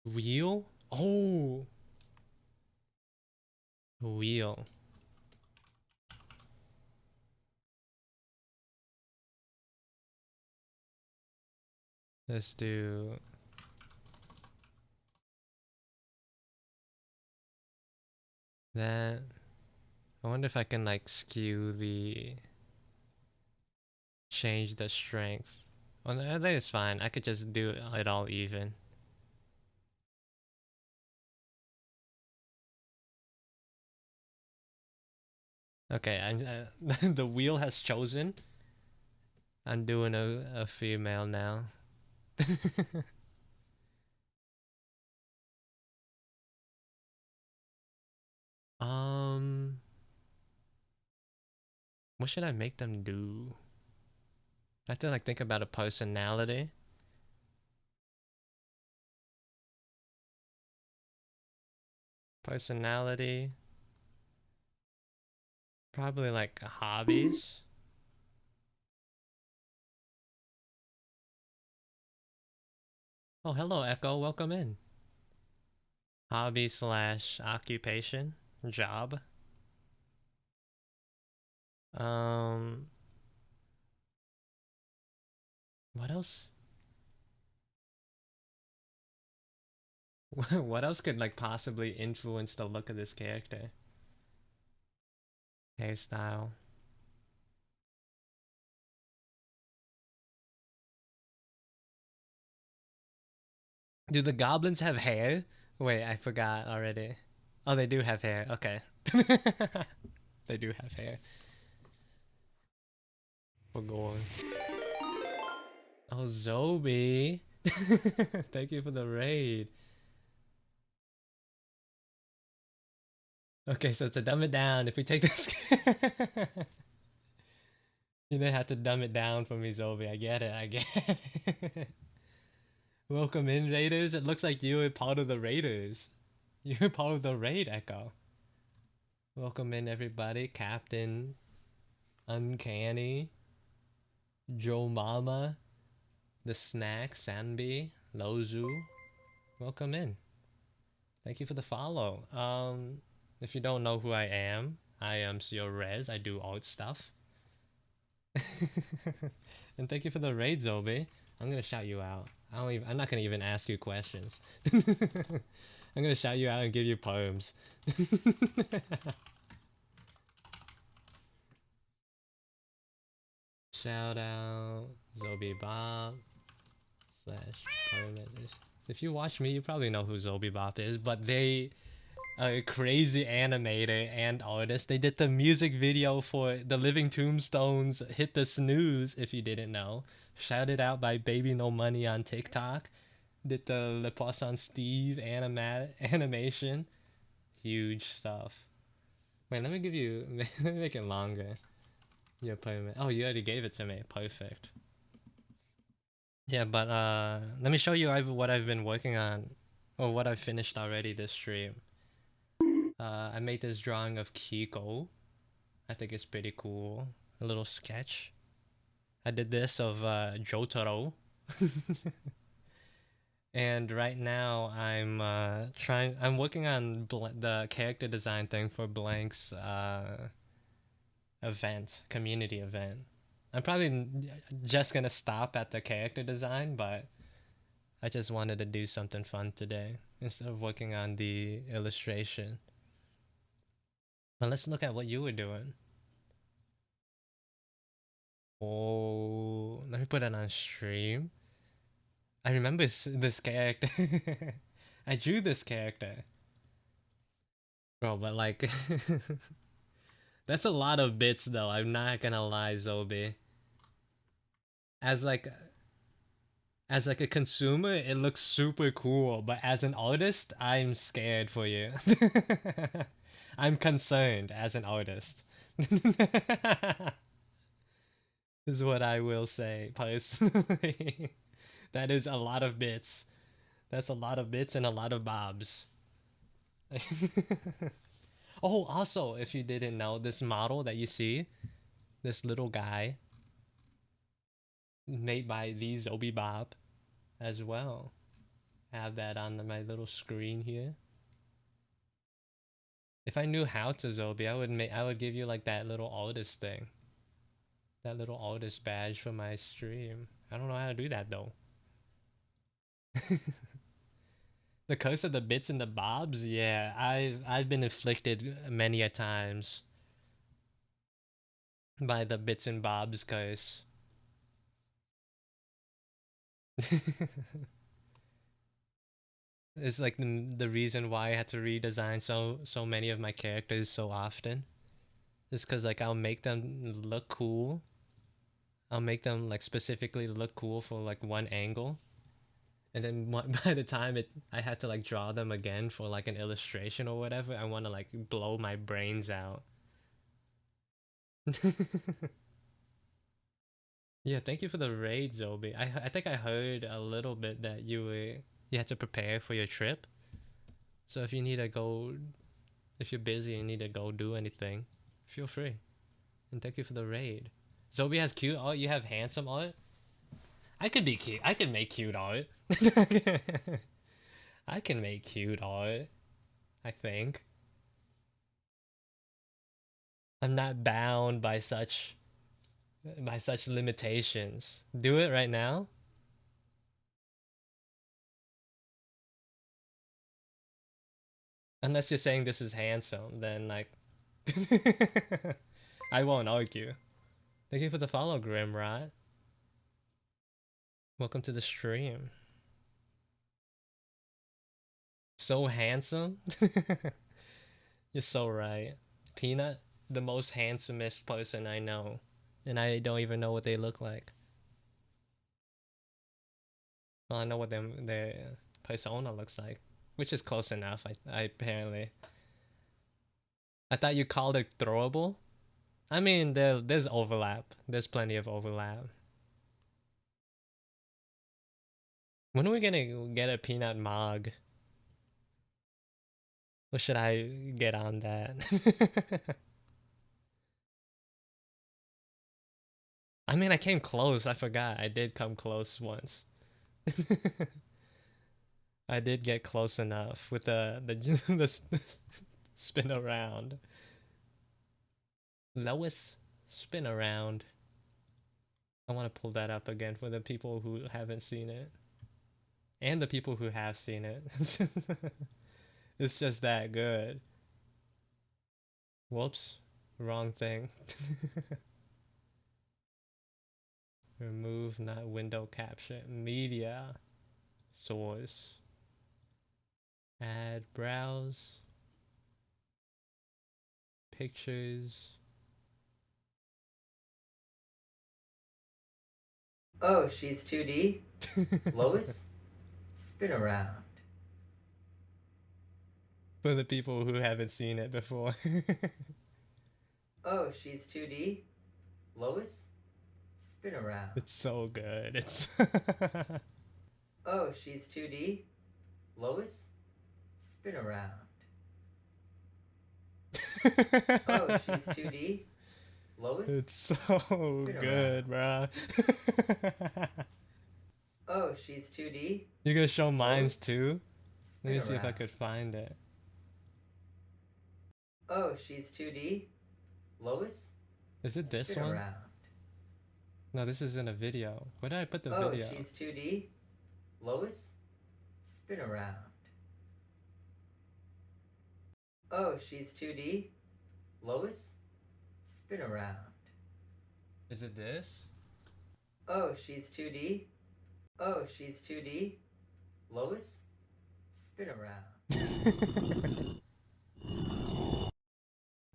wheel. Oh, wheel. Let's do that. I wonder if I can like skew the change the strength. Well, I think it's fine. I could just do it all even. Okay, the wheel has chosen. I'm doing a female now. um, what should I make them do? I have to like think about a personality. Personality. Probably like hobbies. Oh, hello, Echo. Welcome in. Hobby slash occupation. Job. Um, what else? What else could like possibly influence the look of this character? Hairstyle. Do the goblins have hair? Wait, I forgot already. Oh, they do have hair. Okay. They do have hair. We're going. Oh, Zobi. Thank you for the raid. Okay, so to dumb it down, if we take this You didn't have to dumb it down for me, Zobi. I get it. I get it. Welcome in, Raiders. It looks like you were part of the Raiders. You were part of the raid, Echo. Welcome in, everybody. Captain Uncanny, Joe Mama, The Snack, Sanbi, Lozu. Welcome in. Thank you for the follow. If you don't know who I am Seo Rez. I do art stuff. And thank you for the raid, Zobi. I'm gonna shout you out. I'm not gonna even ask you questions. I'm gonna shout you out and give you poems. Shout out Zobi Bob / poem message. If you watch me, you probably know who Zobi Bop is, but they a crazy animator and artist. They did the music video for The Living Tombstones Hit the Snooze, if you didn't know. Shouted out by Baby No Money on TikTok. Did the Le Poisson Steve animation. Huge stuff. Wait, let me give you... let me make it longer. Your payment. Oh, you already gave it to me. Perfect. Yeah, but let me show you what I've been working on. Or what I've finished already this stream. I made this drawing of Kiko. I think it's pretty cool. A little sketch. I did this of Jotaro. And right now I'm working on the character design thing for Blank's community event. I'm probably just gonna stop at the character design, but I just wanted to do something fun today instead of working on the illustration. But let's look at what you were doing. Oh, let me put it on stream. I remember this character. I drew this character. Bro, but like... that's a lot of bits though, I'm not gonna lie, Zobi. As like a consumer, it looks super cool, but as an artist, I'm scared for you. I'm concerned as an artist. Is what I will say personally. That is a lot of bits. That's a lot of bits and a lot of bobs. Oh, also, if you didn't know, this model that you see, this little guy, made by the Zobi Bob as well. I have that on my little screen here. If I knew how to Zobi, I would give you like that little artist thing. That little artist badge for my stream. I don't know how to do that though. The curse of the bits and the bobs, yeah, I've been afflicted many a times by the bits and bobs curse. It's like the reason why I had to redesign so many of my characters so often. Is because like I'll make them look cool. I'll make them like specifically look cool for like one angle. And then by the time I had to like draw them again for like an illustration or whatever, I want to like blow my brains out. Yeah, thank you for the raid, Zobi. I think I heard a little bit that you had to prepare for your trip. So if you need to go, if you're busy and need to go do anything, feel free. And thank you for the raid. Zobi has cute art. You have handsome art. I could be cute. I can make cute art. I can make cute art. I think. I'm not bound by such limitations. Do it right now. Unless you're saying this is handsome, then like I won't argue. Thank you for the follow, Grimrot. Welcome to the stream. So handsome. You're so right. Peanut, the most handsomest person I know. And I don't even know what they look like. Well, I know what their persona looks like. Which is close enough, I apparently. I thought you called it throwable. I mean, there's overlap. There's plenty of overlap. When are we gonna get a peanut mog? Or should I get on that? I mean, I came close. I forgot. I did come close once. I did get close enough with the spin around. Lois, spin around. I want to pull that up again for the people who haven't seen it. And the people who have seen it. It's just that good. Whoops. Wrong thing. Remove not window capture. Media. Source. Add browse. Pictures. Oh, she's 2D? Lois? Spin around. For the people who haven't seen it before. Oh, she's 2D? Lois? Spin around. It's so good. It's Oh, she's 2D? Lois? Spin around. Oh, she's 2D? Lois? It's so good, bro. Oh, she's 2D? You're gonna show mines Lois? too? Let me Spin see if I around. could find it. Oh, she's 2D? Lois? Is it this Spin one? around. No, this is in a video. Where did I put the Oh, video? she's 2D? Lois? Spin around. Oh, she's 2D? Lois? Spin around. Is it this? Oh, she's 2D? Oh, she's 2D? Lois? Spin around.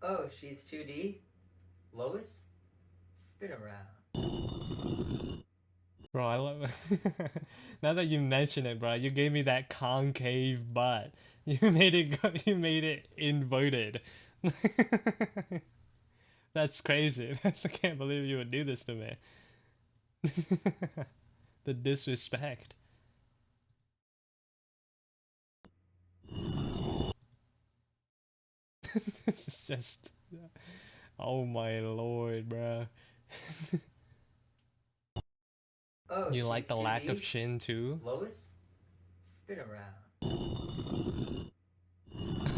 Oh, she's 2D? Lois? Spin around. Bro, I love now that you mention it, bro, you gave me that concave butt. You made it inverted. That's crazy. I can't believe you would do this to me. The disrespect. This is just, oh my lord, bro. Oh, You she's like the lack of 2D? chin too? Lois? Spin around.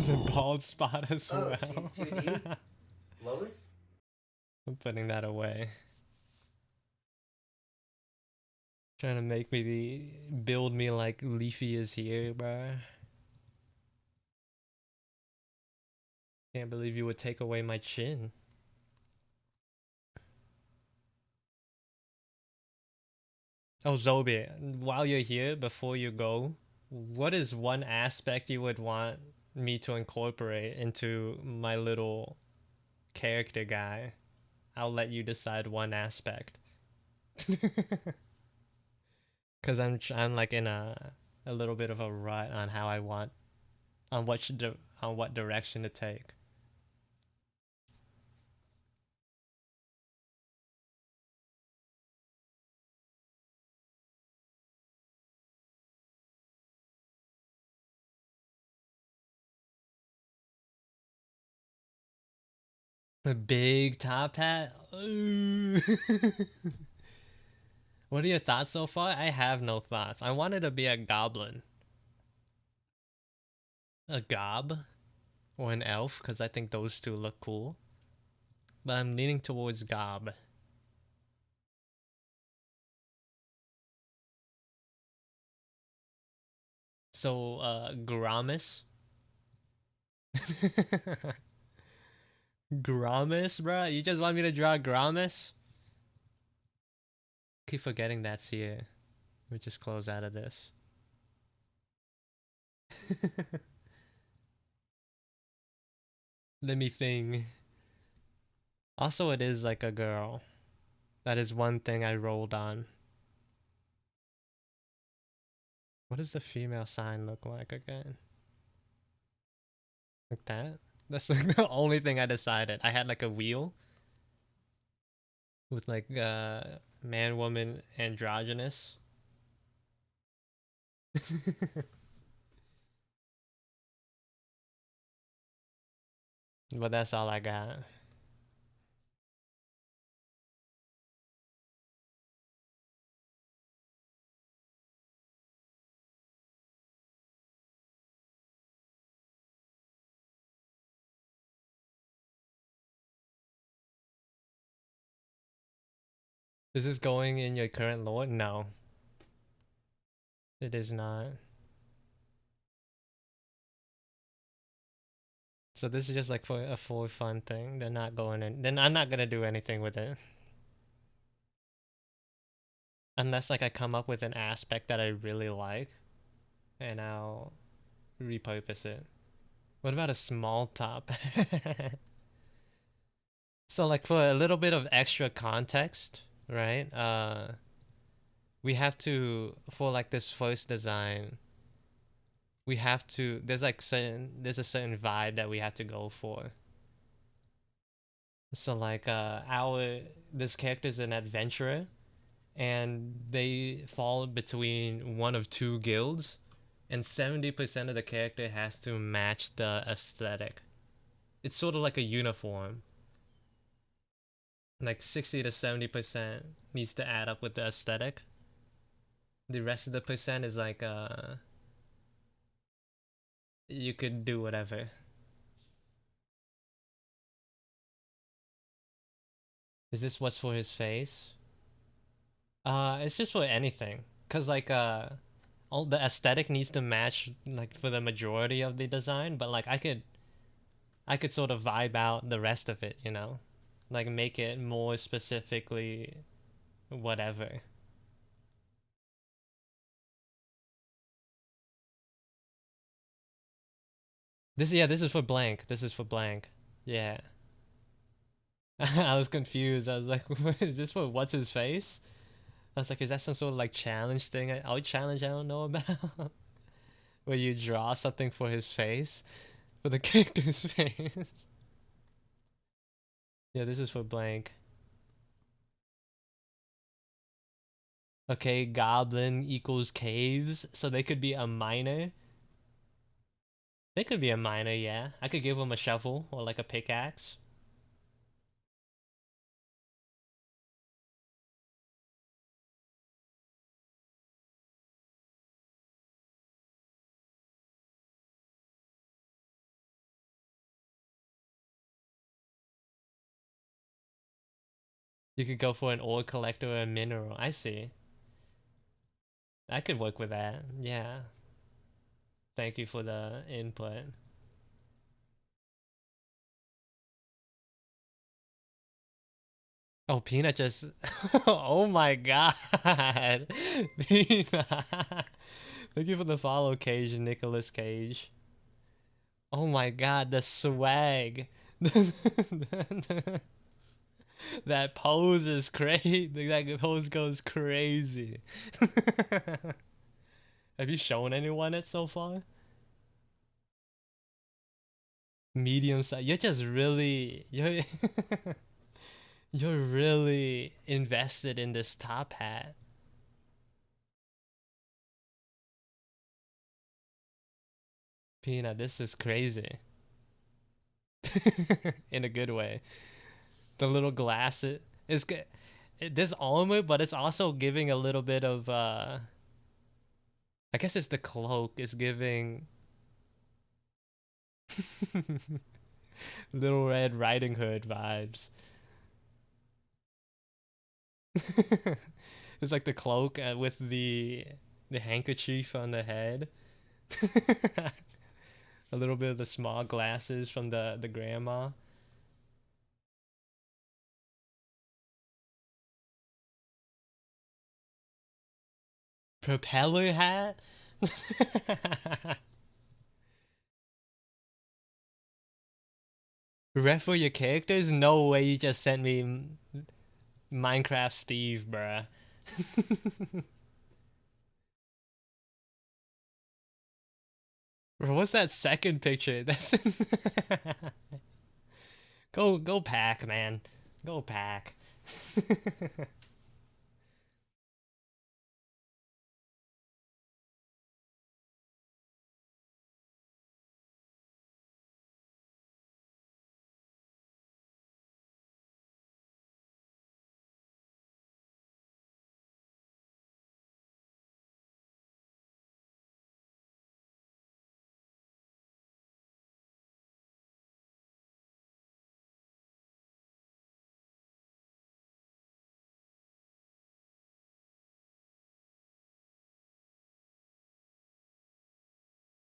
The bald spot as Oh, well. she's 2D? Lois? I'm putting that away. Trying to make me build me like Leafy is here, bruh. Can't believe you would take away my chin. Oh, Zobi, while you're here, before you go, what is one aspect you would want me to incorporate into my little character guy? I'll let you decide one aspect. Cause I'm like in a little bit of a rut on how I want on what direction to take. A big top hat. Ooh. What are your thoughts so far? I have no thoughts. I wanted to be a goblin. A gob? Or an elf, because I think those two look cool. But I'm leaning towards gob. So, Gramis? Gramis, bruh? You just want me to draw Gramis? Keep forgetting that's here. Let me just close out of this. Let me think. Also, it is like a girl. That is one thing I rolled on. What does the female sign look like again? Like that? That's like the only thing I decided. I had like a wheel. with like man, woman, androgynous. But that's all I got. Is this going in your current lore? No, it is not. So this is just like for a for fun thing. They're not going in. Then I'm not gonna do anything with it unless like I come up with an aspect that I really like, and I'll repurpose it. What about a small top? So like for a little bit of extra context, right? We have to, for like this first design, we have to, there's a certain vibe that we have to go for. So like this character's an adventurer, and they fall between one of two guilds, and 70% of the character has to match the aesthetic. It's sort of like a uniform. Like 60 to 70% needs to add up with the aesthetic. The rest of the percent is like you could do whatever. Is this what's for his face? It's just for anything. Cause like all the aesthetic needs to match like for the majority of the design, but like I could sort of vibe out the rest of it, you know? Like make it more specifically whatever. This is for blank. This is for blank. Yeah. I was confused. I was like, is this for what's his face? I was like, is that some sort of like challenge thing? Challenge I don't know about. Where you draw something for his face? For the character's face. Yeah, this is for blank. Okay, goblin equals caves. So they could be a miner. They could be a miner, yeah. I could give them a shovel or like a pickaxe. You could go for an ore collector or a mineral. I see. I could work with that. Yeah. Thank you for the input. Oh, Peanut just. Oh my god. Peanut. Thank you for the follow, Cage, Nicholas Cage. Oh my god, the swag. That pose is crazy. That pose goes crazy. Have you shown anyone it so far? Medium size. You're just really you're really invested in this top hat. Peanut, this is crazy. In a good way. The little glasses is good. This armor, but it's also giving a little bit of I guess it's the cloak is giving Little Red Riding Hood vibes. It's like the cloak with the handkerchief on the head. A little bit of the small glasses from the grandma. Propeller hat. Ref for your characters? No way you just sent me Minecraft Steve, bruh. Bro, what's that second picture? That's go pack, man. Go pack.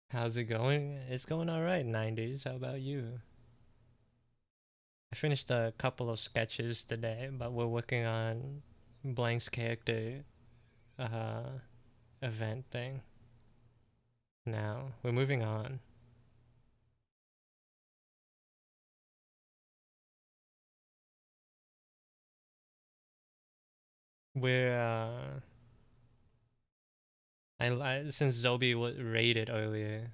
How's it going? It's going alright, 90s. How about you? I finished a couple of sketches today, but we're working on Blank's character uh, event thing now. We're moving on. We're since Zobi was raided earlier.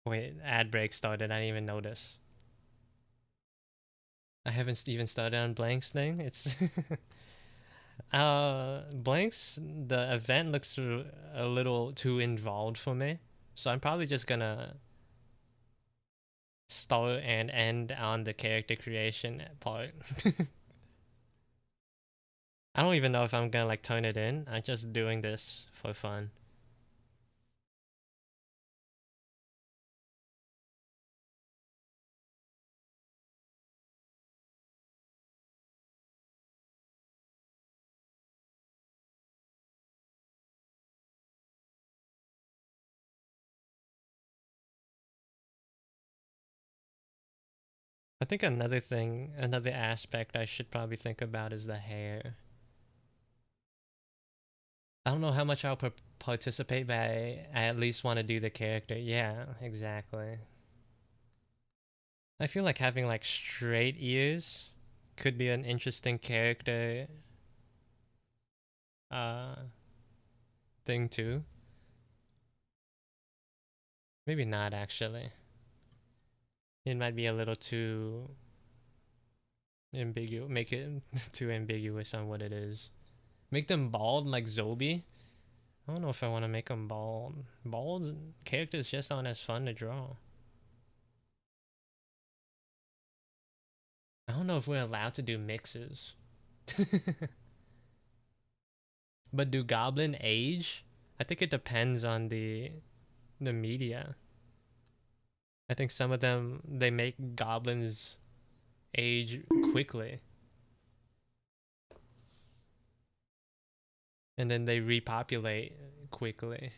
Wait, ad break started. I didn't even notice. I haven't even started on Blank's thing. It's Blank's the event looks a little too involved for me, so I'm probably just gonna start and end on the character creation part. I don't even know if I'm gonna like turn it in. I'm just doing this for fun. I think another aspect I should probably think about is the hair. I don't know how much I'll participate, but I at least want to do the character. Yeah, exactly. I feel like having like straight ears could be an interesting character uh thing too. Maybe not actually. It might be a little too ambiguous. Make it too ambiguous on what it is. Make them bald like Zobi. I don't know if I want to make them bald. Bald characters just aren't as fun to draw. I don't know if we're allowed to do mixes. But do goblin age? I think it depends on the media. I think some of them they make goblins age quickly. And then they repopulate quickly.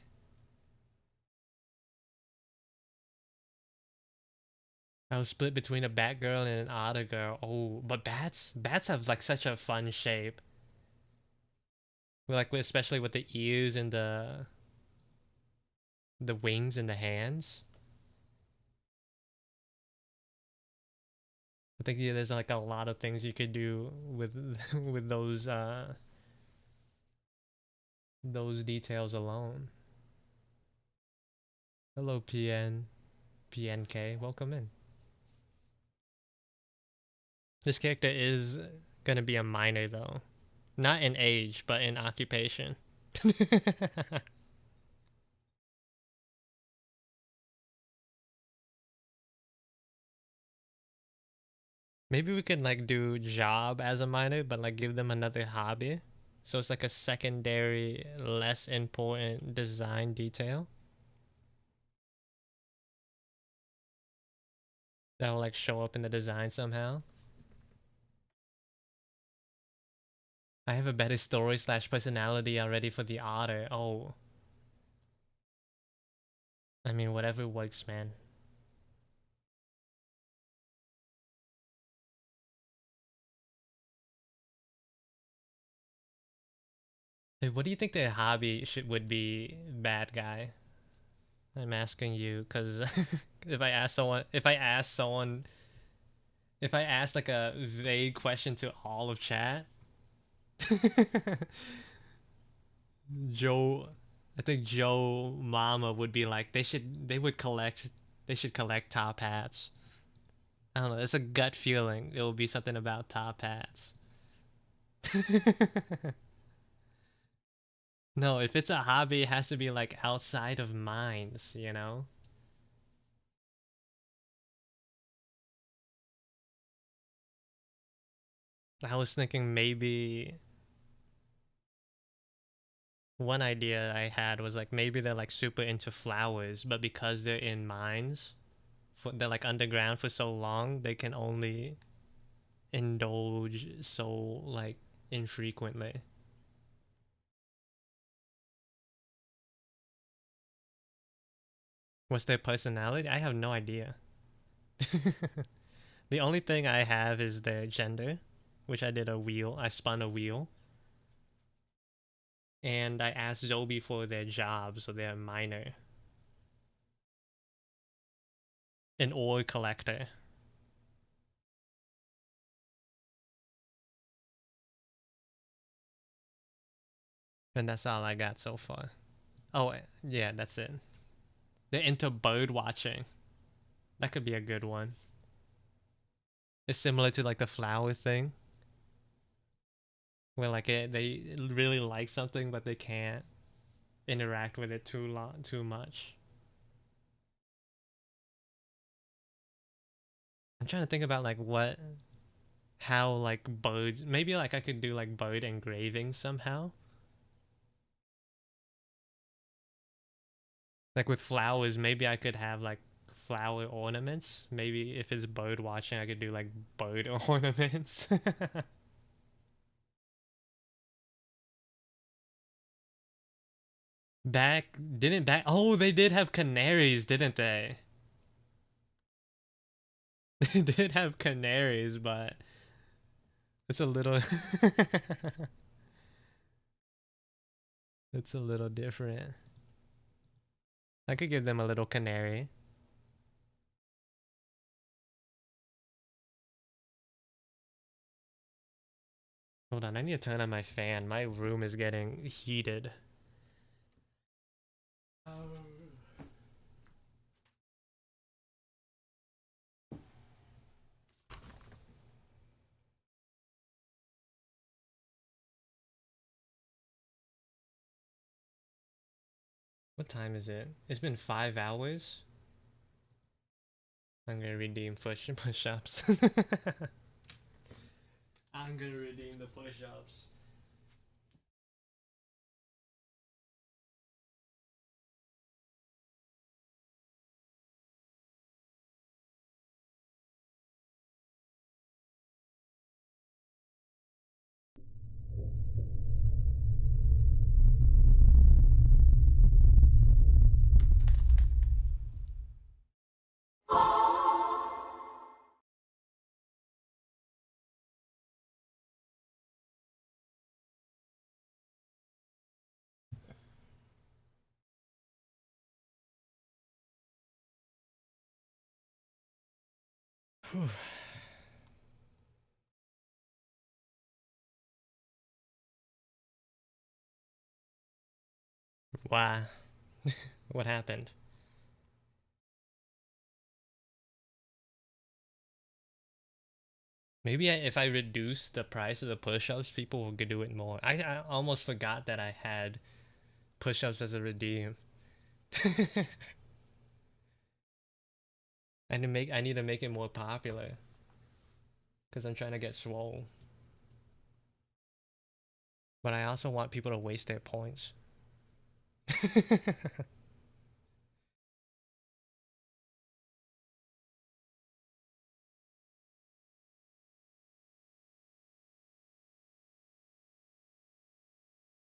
I was split between a bat girl and an otter girl. Oh, but bats have like such a fun shape. Like especially with the ears and the wings and the hands. I think yeah, there's like a lot of things you could do with with those details alone. Hello PNK, welcome in. This character is gonna be a minor though. Not in age, but in occupation. Maybe we could like do job as a minor, but like give them another hobby. So it's like a secondary, less important design detail that will like show up in the design somehow. I have a better story slash personality already for the otter. Oh, I mean, whatever works, man. Hey, what do you think the hobby would be, bad guy? I'm asking you because if I ask like a vague question to all of chat, Joe, I think Joe Mama would be like they should collect top hats. I don't know. It's a gut feeling. It will be something about top hats. No, if it's a hobby, it has to be like outside of mines, you know? I was thinking maybe one idea I had was like maybe they're like super into flowers, but because they're in mines, they're like underground for so long, they can only indulge so like infrequently. What's their personality? I have no idea. The only thing I have is their gender, which I did a wheel. I spun a wheel. And I asked Zobi for their job, so they're a miner. An ore collector. And that's all I got so far. Oh, yeah, that's it. They're into bird watching. That could be a good one. It's similar to like the flower thing, where like they really like something, but they can't interact with it too much. I'm trying to think about like how like birds. Maybe like I could do like bird engraving somehow. Like with flowers, maybe I could have like flower ornaments. Maybe if it's bird watching, I could do like bird ornaments. Oh, they did have canaries, didn't they? They did have canaries, but it's a little it's a little different. I could give them a little canary. Hold on, I need to turn on my fan. My room is getting heated. What time is it? It's been 5 hours. I'm gonna redeem push-ups. I'm gonna redeem the push-ups. Wow. What happened? Maybe if I reduce the price of the push-ups, people will do it more. I almost forgot that I had push-ups as a redeem. I need to make it more popular because I'm trying to get swole. But I also want people to waste their points.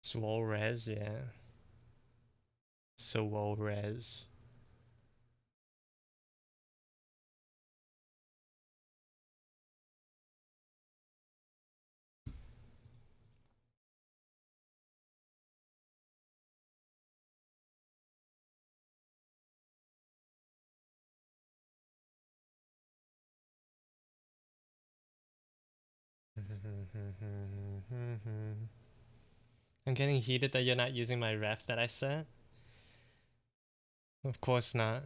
Swole res, yeah. Swole res. I'm getting heated that you're not using my ref that I set. Of course not.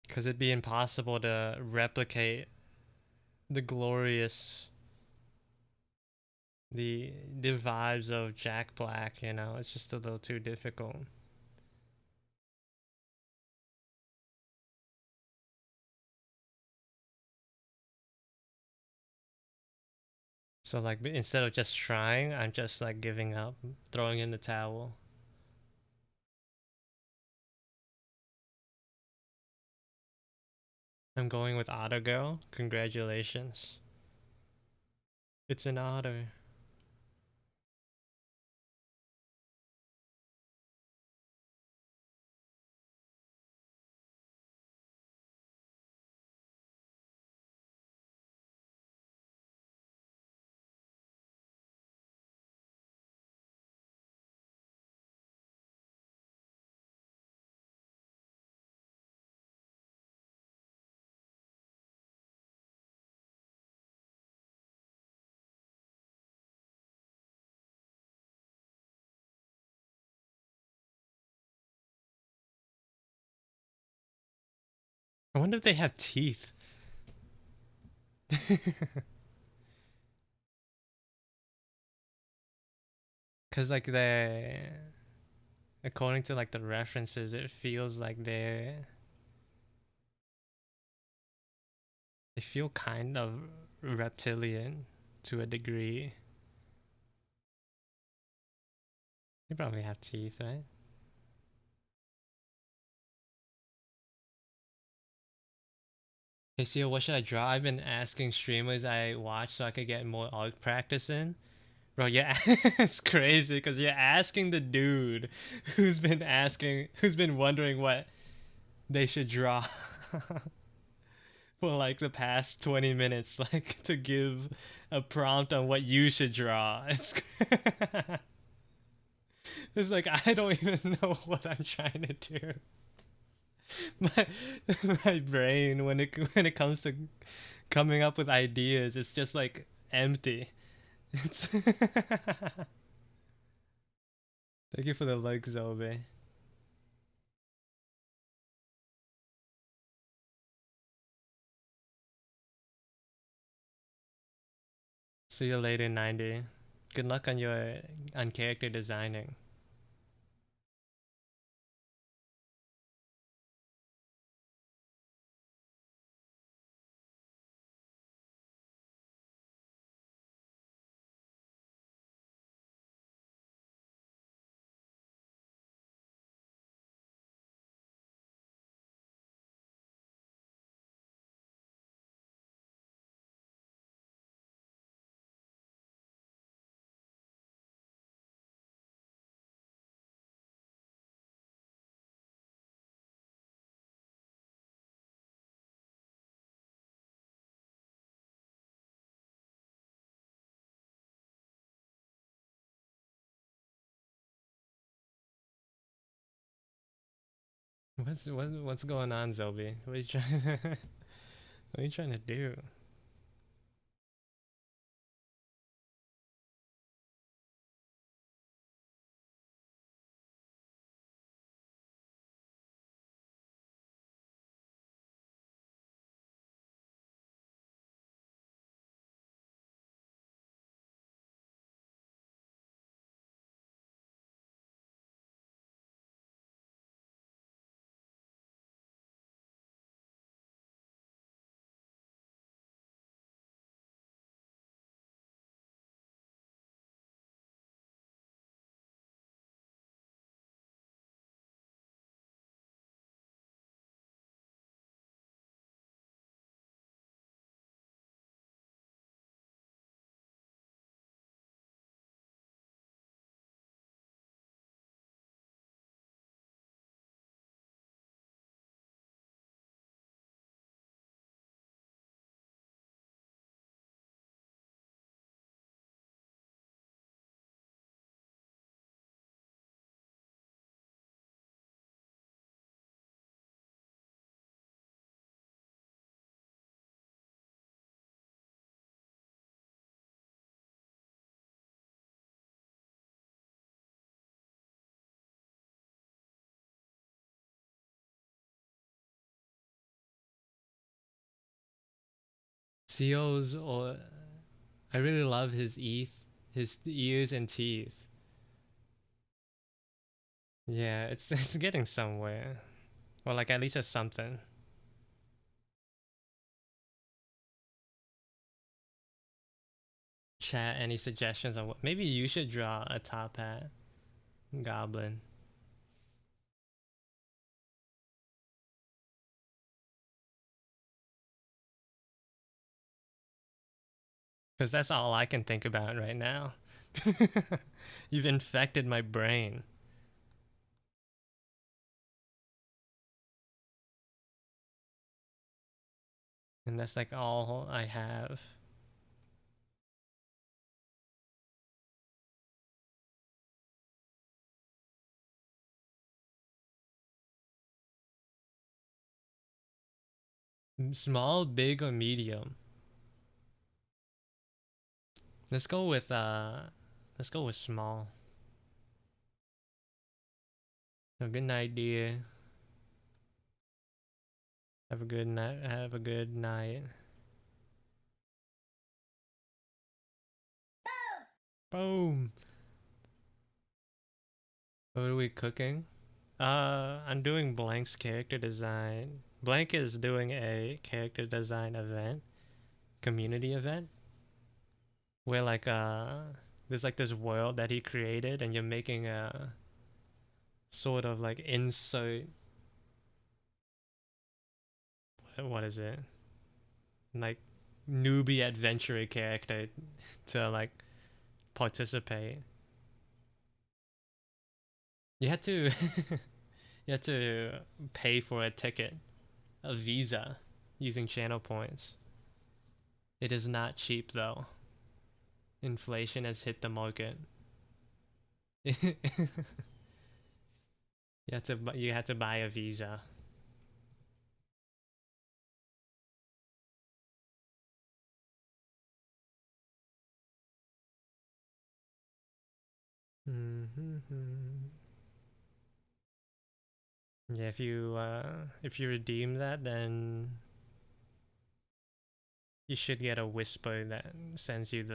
Because it'd be impossible to replicate the glorious, the vibes of Jack Black, you know? It's just a little too difficult. So like instead of just trying, I'm just like giving up, throwing in the towel. I'm going with Otter Girl. Congratulations. It's an otter. I wonder if they have teeth. Cause like they, according to like the references, it feels like they feel kind of reptilian to a degree. They probably have teeth, right? Hey, Seal, what should I draw? I've been asking streamers I watch so I could get more art practice in. Bro, yeah, it's crazy because you're asking the dude who's been wondering what they should draw for like the past 20 minutes, like to give a prompt on what you should draw. It's like I don't even know what I'm trying to do. My my brain when it comes to coming up with ideas, it's just like empty. It's Thank you for the like, Zobe. See you later, 90. Good luck on character designing. What's going on, Zobi? What are you trying what are you trying to do? Seals, or I really love his his ears and teeth. Yeah, it's getting somewhere. Or like at least it's something. Chat any suggestions on what maybe you should draw a top hat goblin. Because that's all I can think about right now. You've infected my brain. And that's like all I have. Small, big, or medium? Let's go with small. A good night, dear. Have a good night. Have a good night. Boom. What are we cooking? I'm doing Blank's character design. Blank is doing a character design event, community event, where like there's like this world that he created, and you're making a sort of like insert. What is it? Like newbie adventurer character to like participate. You had to you had to pay for a ticket, a visa, using channel points. It is not cheap though. Inflation has hit the market. You had to buy a visa. Yeah, if you redeem that, then you should get a whisper that sends you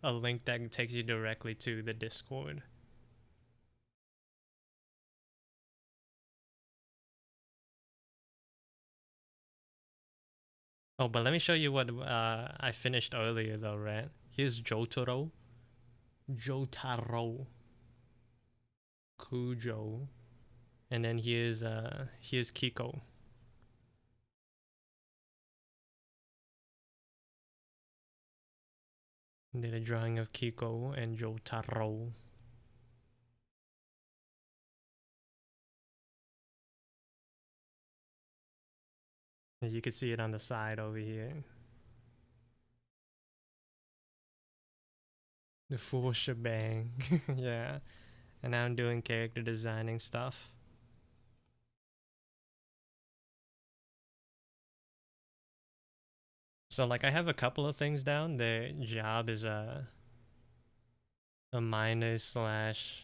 a link that takes you directly to the Discord. Oh, but let me show you what I finished earlier though, right? Here's Jotaro. Jotaro. Kujo. And then here's Kiko. Did a drawing of Kiko and Jotaro. And you can see it on the side over here. The full shebang. Yeah. And now I'm doing character designing stuff. So like I have a couple of things down. The job is a miner slash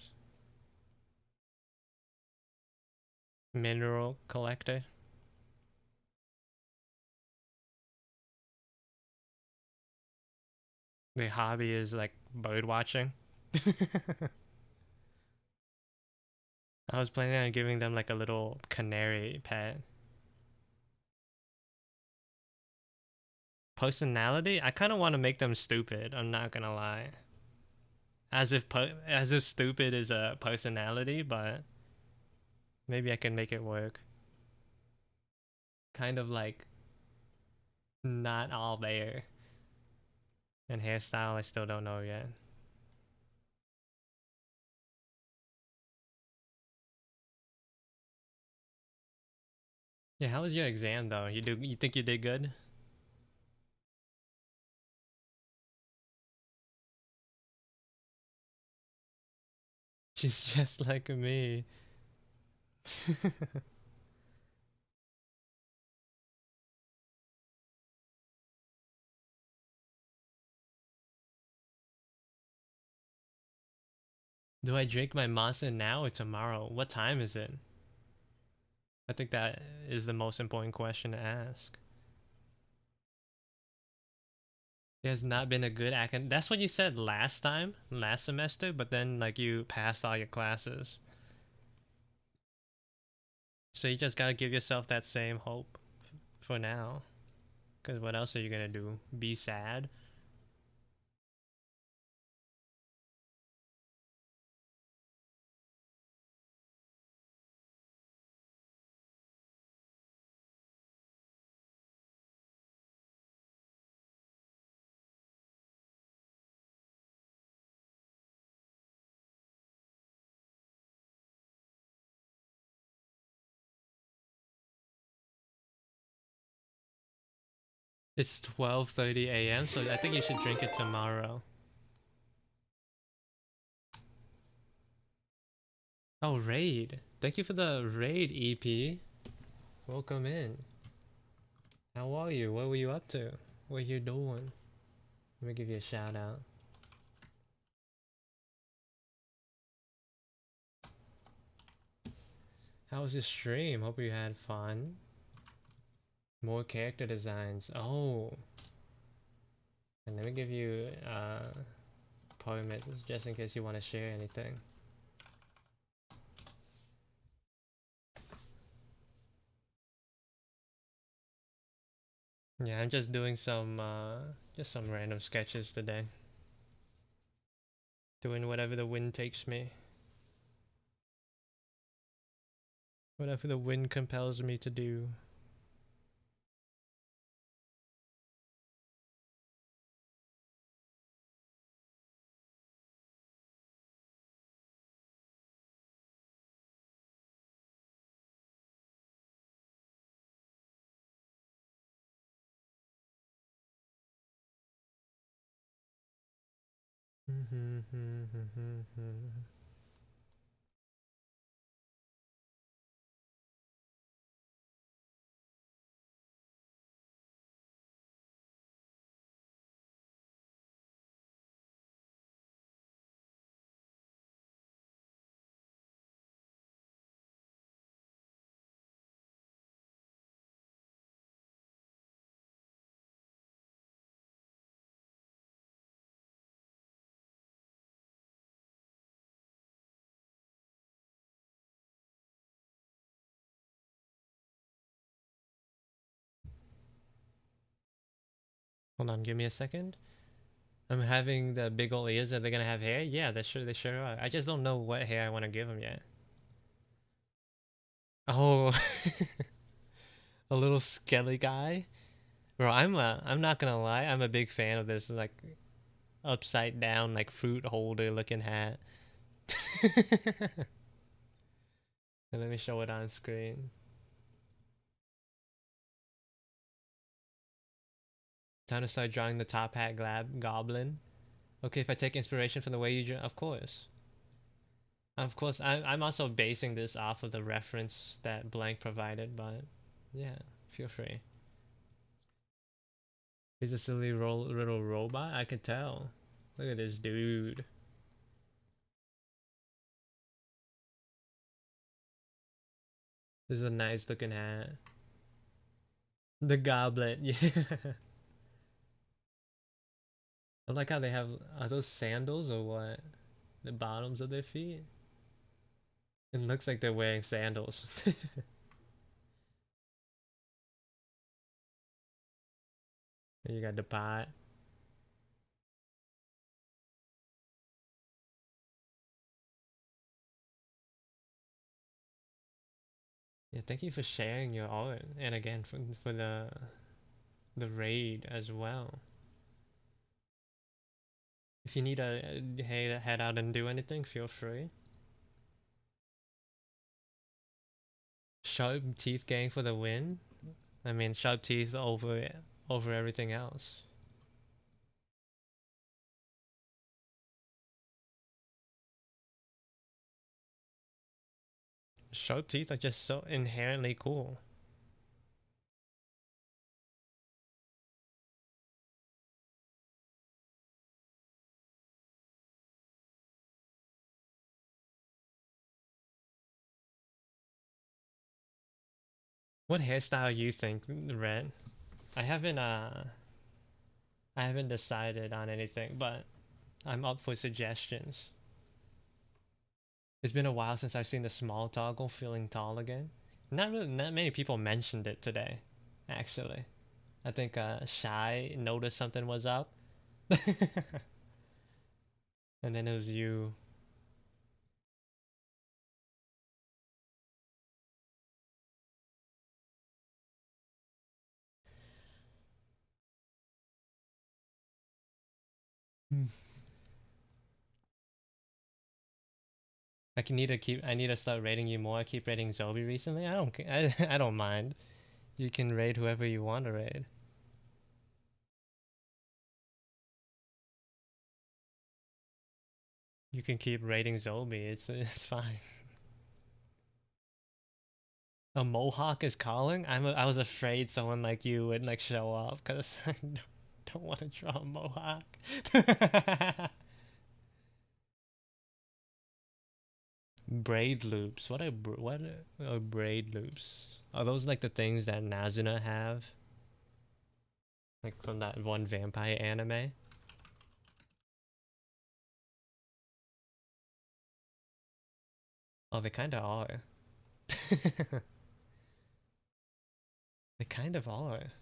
mineral collector. The hobby is like bird watching. I was planning on giving them like a little canary pet. Personality? I kind of want to make them stupid. I'm not gonna lie. As if stupid is a personality, but maybe I can make it work. Kind of like not all there. And hairstyle, I still don't know yet. Yeah, how was your exam though? You think you did good? She's just like me. Do I drink my masa now or tomorrow? What time is it? I think that is the most important question to ask. It has not been a good academic. That's what you said last time, last semester, but then like you passed all your classes. So you just gotta give yourself that same hope for now. Cause what else are you gonna do? Be sad? It's 12:30 a.m. So I think you should drink it tomorrow. Oh, raid! Thank you for the raid, EP. Welcome in. How are you? What were you up to? What you doing? Let me give you a shout out. How was your stream? Hope you had fun. More character designs. Oh. And let me give you permits just in case you want to share anything. Yeah, I'm just doing some random sketches today. Doing whatever the wind takes me. Whatever the wind compels me to do. Hold on, give me a second. I'm having the big old ears. Are they gonna have hair? Yeah, they sure are. I just don't know what hair I want to give them yet. Oh, a little skelly guy. Bro, I'm not gonna lie. I'm a big fan of this like upside down like fruit holder looking hat. And let me show it on screen. Time to start drawing the top hat goblin. Okay, if I take inspiration from the way you draw, of course. Of course, I'm also basing this off of the reference that Blank provided, but yeah, feel free. He's a silly little robot, I could tell. Look at this dude. This is a nice looking hat. The goblet, yeah. I like how they have, are those sandals or what? The bottoms of their feet? It looks like they're wearing sandals. You got the pot. Yeah, thank you for sharing your art, and again for the raid as well. If you need to head out and do anything, feel free. Sharp teeth gang for the win. I mean, sharp teeth over everything else. Sharp teeth are just so inherently cool. What hairstyle you think, Red? I haven't I haven't decided on anything, but I'm up for suggestions. It's been a while since I've seen the small toggle feeling tall again. Not many people mentioned it today, actually. I think Shy noticed something was up. And then it was you. I need to start rating you more. I keep rating Zobi recently. I don't mind. You can raid whoever you want to raid. You can keep raiding Zobi. It's fine. A mohawk is calling? I was afraid someone like you would like show up because I don't want to draw a mohawk. Braid loops. What are braid loops? Are those like the things that Nazuna have? Like from that one vampire anime? Oh, they kind of are. They kind of are.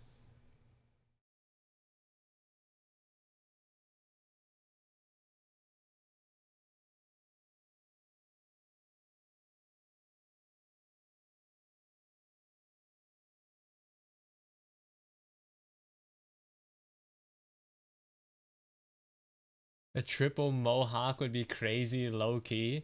A triple mohawk would be crazy low key.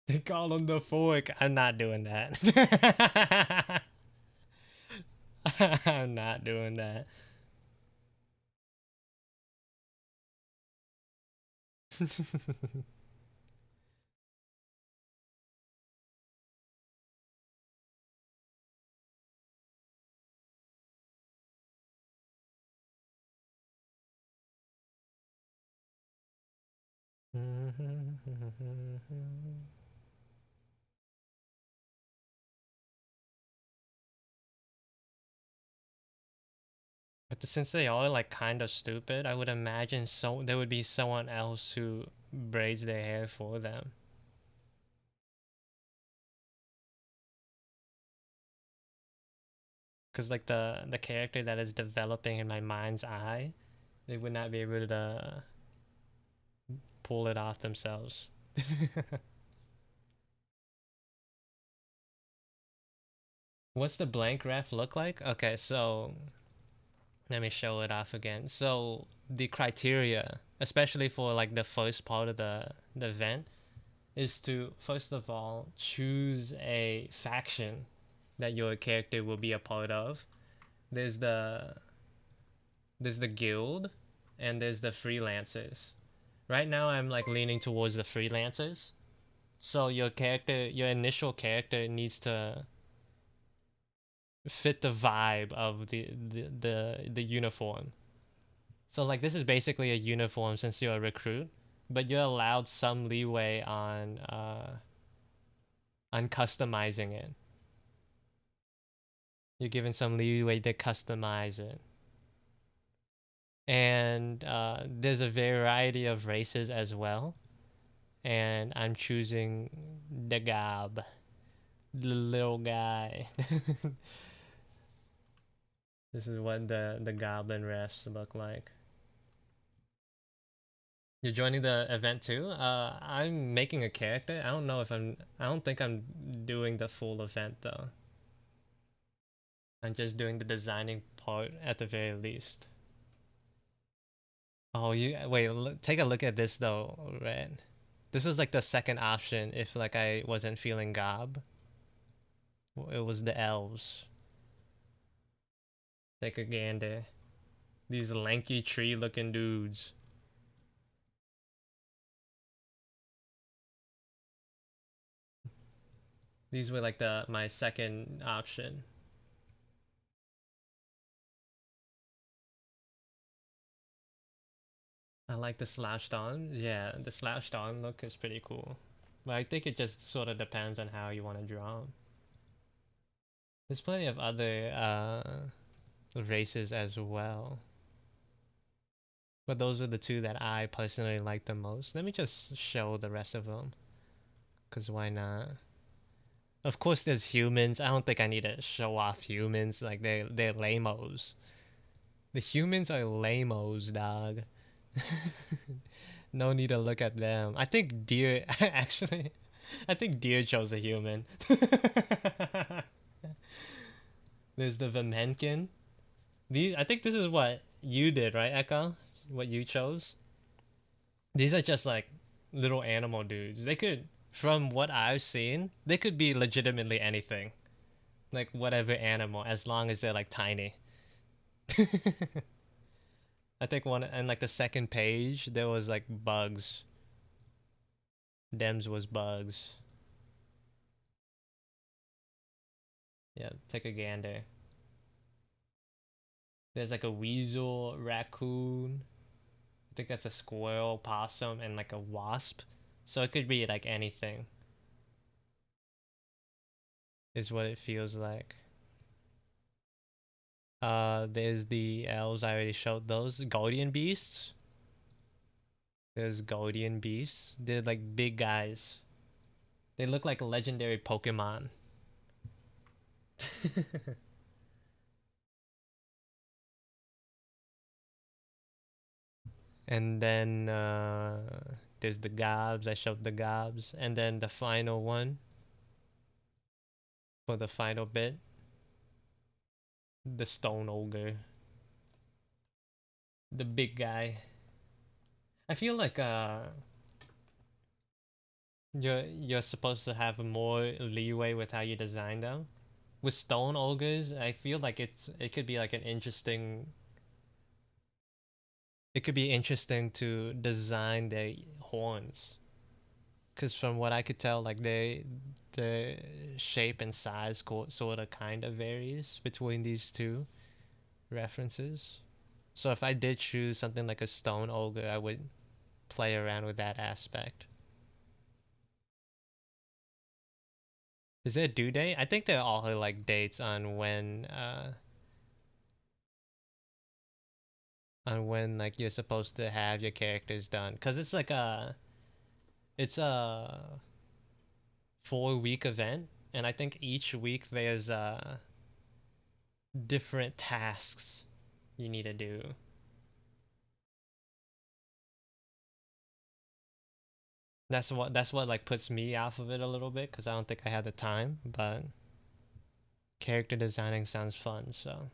They call him the fork. I'm not doing that. I'm not doing that. But since they are like kind of stupid, I would imagine there would be someone else who braids their hair for them. Cause like the character that is developing in my mind's eye, they would not be able to pull it off themselves. What's the blank ref look like? Okay, so let me show it off again. So the criteria, especially for like the first part of the event, is to first of all choose a faction that your character will be a part of. There's the guild and there's the freelancers. Right now I'm like leaning towards the freelancers. So your initial character needs to fit the vibe of the uniform. So like this is basically a uniform since you're a recruit, but you're allowed some leeway on customizing it. You're given some leeway to customize it. And there's a variety of races as well. And I'm choosing the gob, the little guy. This is what the goblin refs look like. You're joining the event too? I'm making a character. I don't think I'm doing the full event though. I'm just doing the designing part at the very least. Oh, you wait. Take a look at this though, Red. This was like the second option if like I wasn't feeling gob. It was the elves. Take a gander. These lanky tree-looking dudes. These were like my second option. I like the slashed on. Yeah, the slashed on look is pretty cool. But I think it just sort of depends on how you want to draw them. There's plenty of other races as well. But those are the two that I personally like the most. Let me just show the rest of them. Because why not? Of course there's humans. I don't think I need to show off humans. Like they're lamos. The humans are lamos, dog. No need to look at them. I think deer actually I think deer chose a human. There's the Vamenkin. These I think this is what you did, right, Echo? What you chose? These are just like little animal dudes. They could, from what I've seen, they could be legitimately anything. Like whatever animal, as long as they're like tiny. I think one and like the second page there was like bugs. Dems was bugs. Yeah, take a gander. There's like a weasel, raccoon. I think that's a squirrel, possum, and like a wasp. So it could be like anything. Is what it feels like. There's the elves. I already showed those. Guardian beasts. There's guardian beasts. They're like big guys. They look like legendary Pokemon. And then there's the gobs. I showed the gobs. And then the final one for the final bit. The stone ogre. The big guy. I feel like you're supposed to have more leeway with how you design them. With stone ogres, I feel like it could be like an interesting. It could be interesting to design their horns, because from what I could tell, like the shape and size sort of kind of varies between these two references. So if I did choose something like a stone ogre, I would play around with that aspect. Is there a due date? I think there are like dates on when like you're supposed to have your characters done, because it's a 4 week event, and I think each week there's different tasks you need to do. That's what like puts me off of it a little bit, because I don't think I have the time, but character designing sounds fun, so.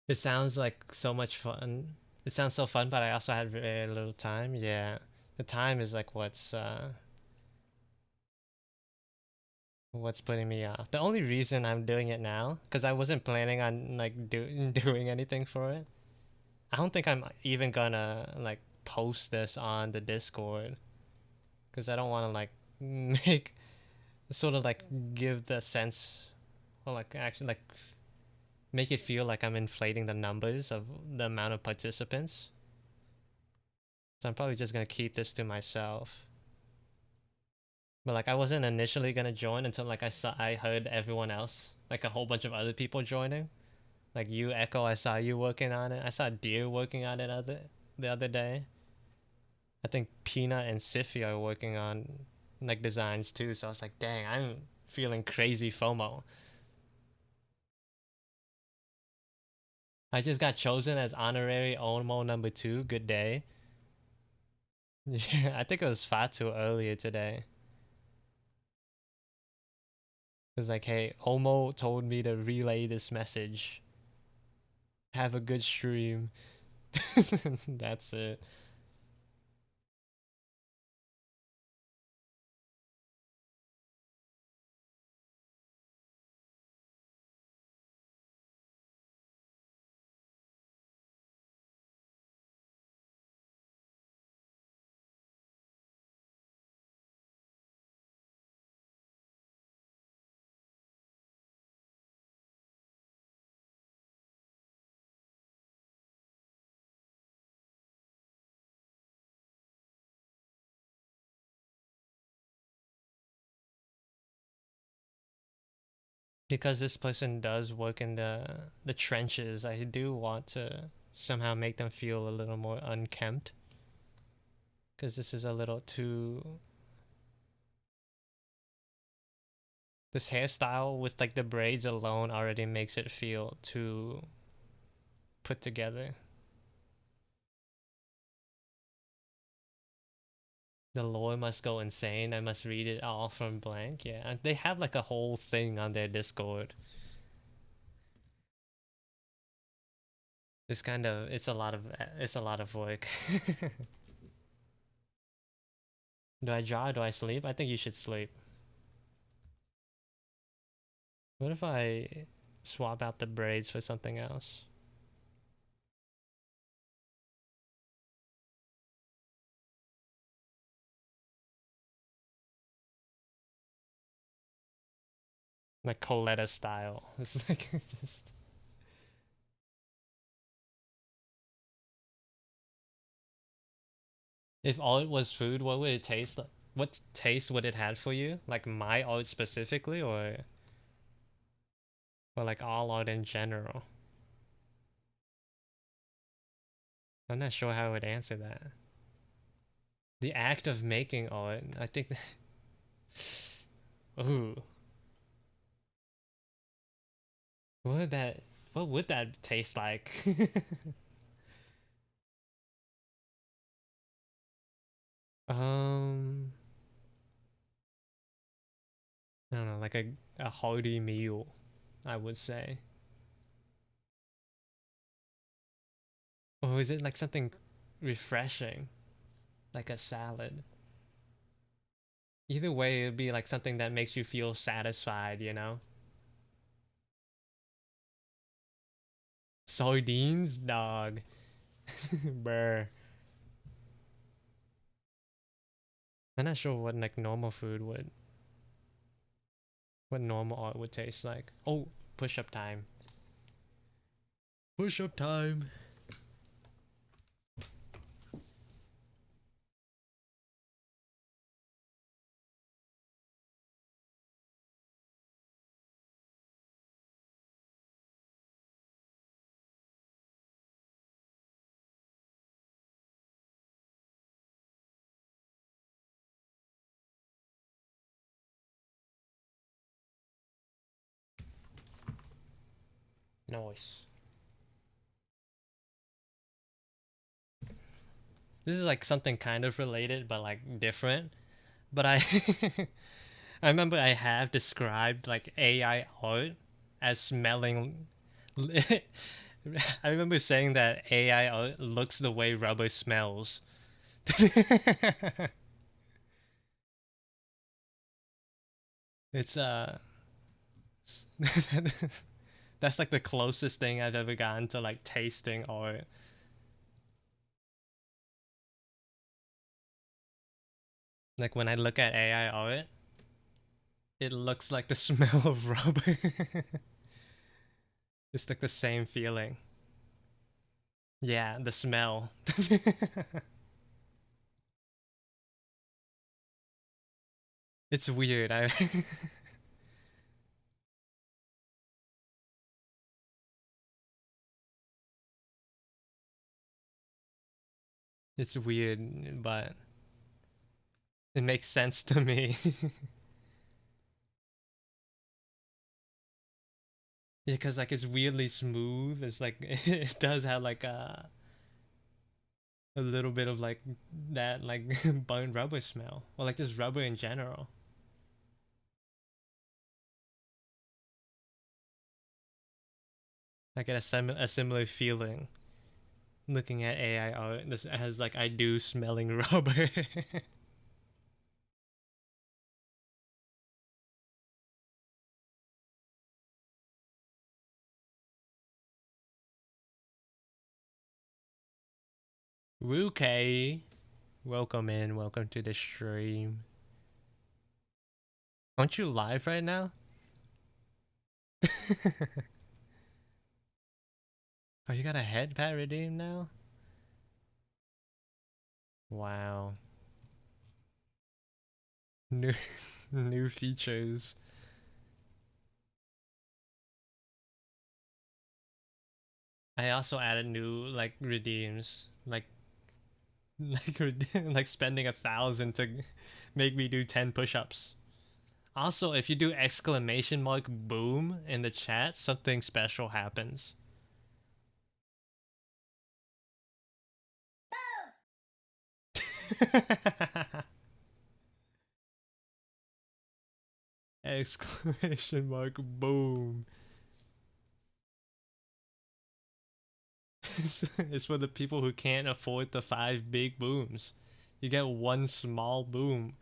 It sounds like so much fun. It sounds so fun, but I also had very little time. Yeah, the time is like what's What's putting me off? The only reason I'm doing it now, because I wasn't planning on like doing anything for it. I don't think I'm even gonna like post this on the Discord, because I don't want to like make sort of like give the sense, or like actually like make it feel like I'm inflating the numbers of the amount of participants. So I'm probably just gonna keep this to myself. But like I wasn't initially gonna join until like I heard everyone else, like a whole bunch of other people joining. Like you, Echo, I saw you working on it. I saw Deer working on it the other day. I think Peanut and Siffy are working on like designs too. So I was like, dang, I'm feeling crazy FOMO. I just got chosen as honorary Omo #2. Good day. Yeah, I think it was Fatu earlier today. It was like, hey, Omo told me to relay this message. Have a good stream. That's it. Because this person does work in the trenches, I do want to somehow make them feel a little more unkempt. Because this is a little too. This hairstyle with like the braids alone already makes it feel too put together. The lore must go insane. I must read it all from blank. Yeah, they have like a whole thing on their Discord. It's kind of it's a lot of work. Do I draw or do I sleep? I think you should sleep. What if I swap out the braids for something else? Like Coletta style. It's like just. If art was food, what would it taste like? What taste would it have for you? Like my art specifically, or like all art in general? I'm not sure how I would answer that. The act of making art, I think. Ooh, what would that? What would that taste like? um, I don't know, like a hearty meal, I would say. Or is it like something refreshing, like a salad? Either way, it'd be like something that makes you feel satisfied, you know? Sardines, dog. Brr. I'm not sure what like normal food would, what normal art would taste like. Oh, push up time. Push up time. Nice. This is like something kind of related, but like different. But I, I remember I have described like AI art as smelling. I remember saying that AI art looks the way rubber smells. It's that's like the closest thing I've ever gotten to like tasting art. Like when I look at AI art, it looks like the smell of rubber. It's like the same feeling. Yeah, the smell. It's weird. I It's weird, but it makes sense to me. Yeah, cause like it's weirdly smooth. It's like it does have like a little bit of like that like burnt rubber smell, or like just rubber in general. I get a similar feeling looking at AI art. This has like I do smelling rubber. Rukai, welcome in. Welcome to the stream. Aren't you live right now? Oh, you got a headpad redeem now? Wow. New new features. I also added new like redeems, like spending 1,000 to make me do 10 push-ups. Also, if you do exclamation mark boom in the chat, something special happens. Exclamation mark boom. It's for the people who can't afford the 5 big booms. You get one small boom.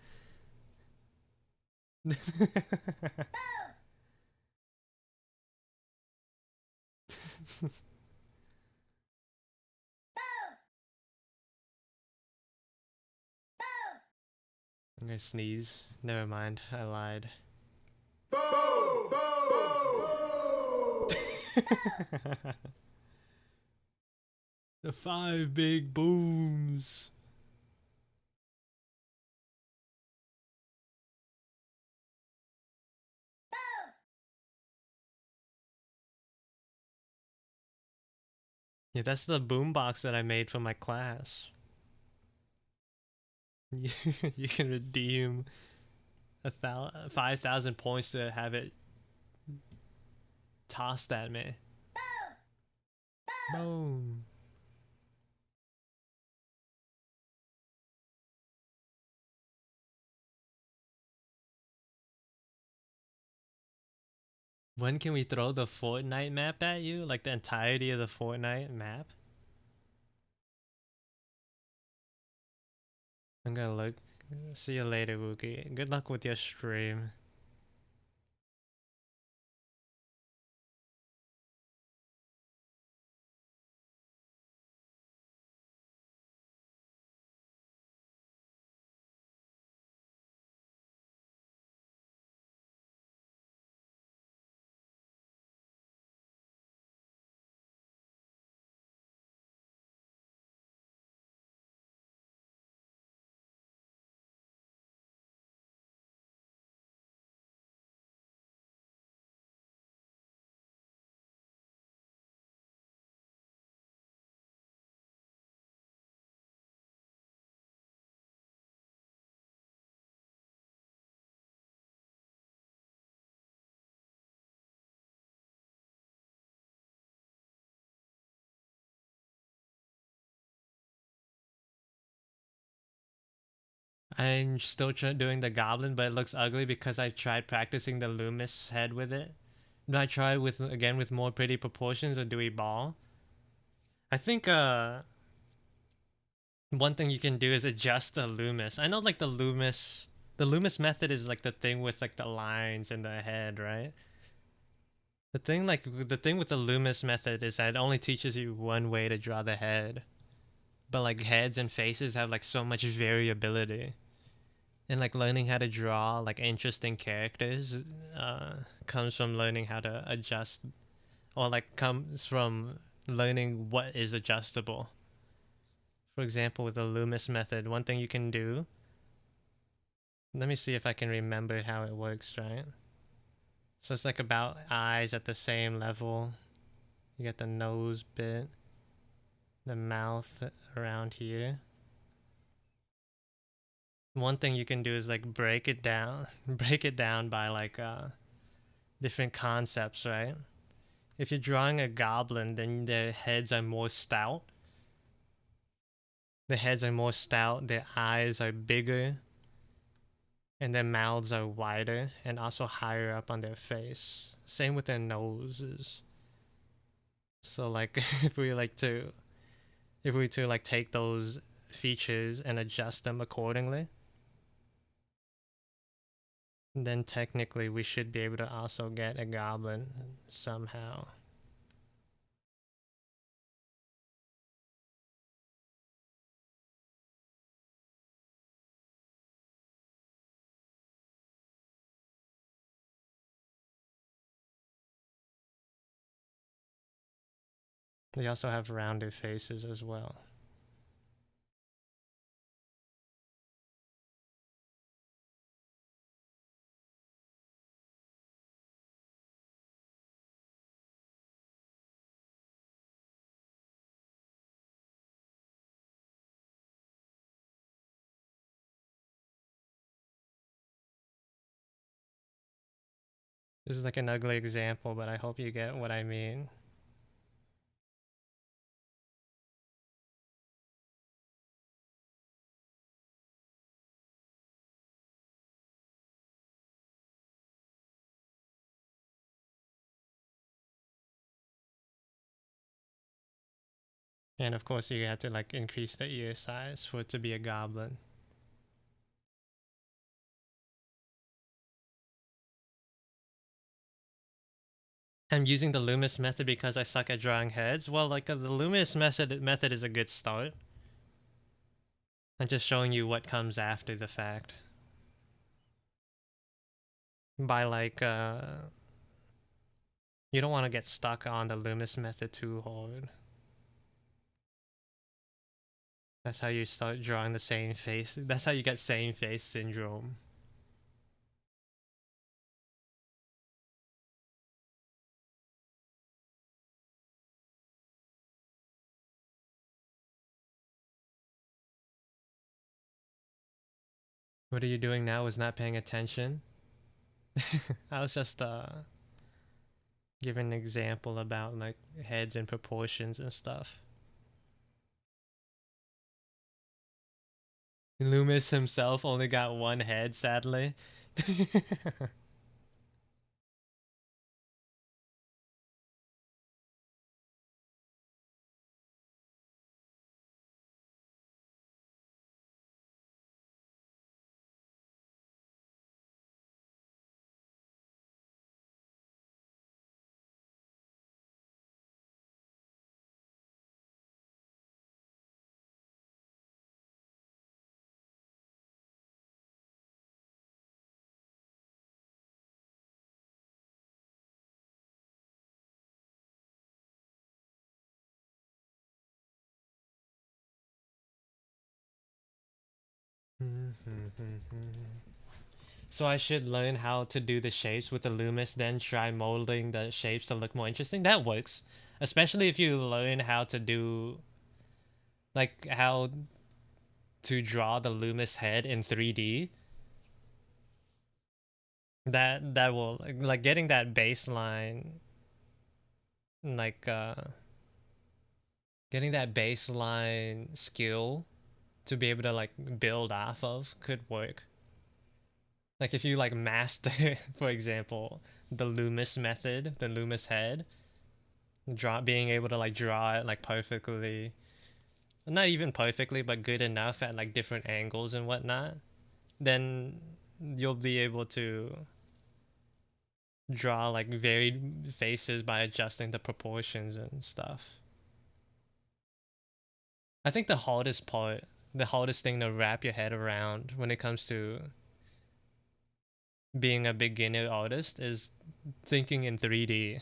I'm gonna sneeze. Never mind, I lied. Boom! The 5 big booms. Yeah, that's the boombox that I made for my class. You can redeem 5,000 points to have it tossed at me. Boom. When can we throw the Fortnite map at you? Like the entirety of the Fortnite map? I'm gonna look. See you later, Wookie. Good luck with your stream. I'm still doing the goblin, but it looks ugly because I tried practicing the Loomis head with it. Do I try with again with more pretty proportions, or do we ball? I think one thing you can do is adjust the Loomis. I know like the Loomis The Loomis method is like the thing with like the lines in the head, right? The thing with the Loomis method is that it only teaches you one way to draw the head. But like heads and faces have like so much variability. And like learning how to draw like interesting characters comes from learning how to adjust, or like comes from learning what is adjustable. For example, with the Loomis method, one thing you can do, let me see if I can remember how it works, right? So it's like about eyes at the same level. You get the nose bit, the mouth around here. One thing you can do is like break it down, break it down by like different concepts, right? If you're drawing a goblin, then their heads are more stout. The heads are more stout, their eyes are bigger, and their mouths are wider and also higher up on their face. Same with their noses. So like if we to like take those features and adjust them accordingly, then technically we should be able to also get a goblin somehow. They also have rounder faces as well. This is like an ugly example, but I hope you get what I mean. And of course you have to like increase the ear size for it to be a goblin. I'm using the Loomis method because I suck at drawing heads. Well, like the Loomis method is a good start. I'm just showing you what comes after the fact. By like you don't want to get stuck on the Loomis method too hard. That's how you start drawing the same face. That's how you get same face syndrome. What are you doing now is not paying attention. I was just giving an example about like heads and proportions and stuff. Loomis himself only got one head, sadly. So I should learn how to do the shapes with the Loomis, then try molding the shapes to look more interesting. That works. Especially if you learn how to do like how to draw the Loomis head in 3D. That will like getting that baseline like getting that baseline skill to be able to like build off of could work. Like if you like master, for example, the Loomis method, the Loomis head, being able to like draw it like perfectly, not even perfectly, but good enough at like different angles and whatnot, then you'll be able to draw like varied faces by adjusting the proportions and stuff. I think the hardest thing to wrap your head around when it comes to being a beginner artist is thinking in 3D.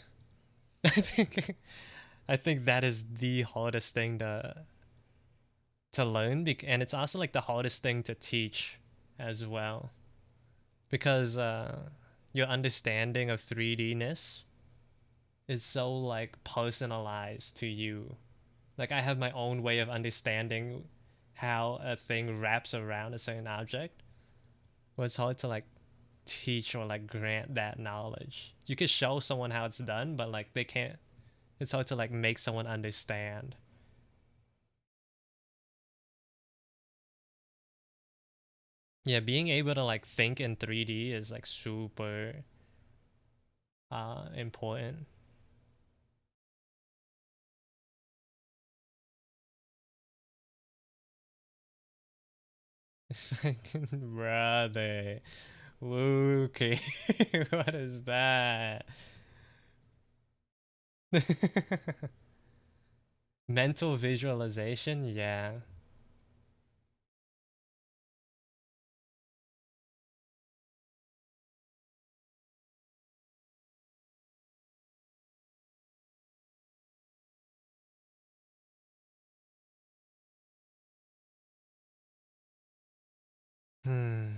I think I think that is the hardest thing to learn, and it's also like the hardest thing to teach as well, because your understanding of 3D-ness is so like personalized to you. Like I have my own way of understanding how a thing wraps around a certain object. Well, it's hard to like teach or like grant that knowledge. You could show someone how it's done, but like they can't. It's hard to like make someone understand. Yeah, being able to like think in 3D is like super important. It's like, brother, okay, what is that? Mental visualization, yeah. Hmm.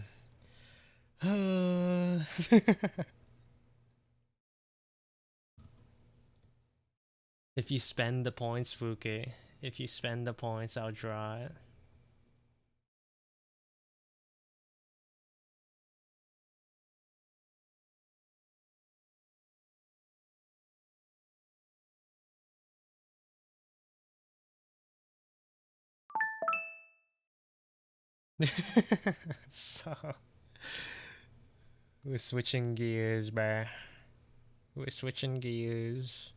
If you spend the points, Fuki. If you spend the points, I'll draw it. So we're switching gears, bruh. We're switching gears.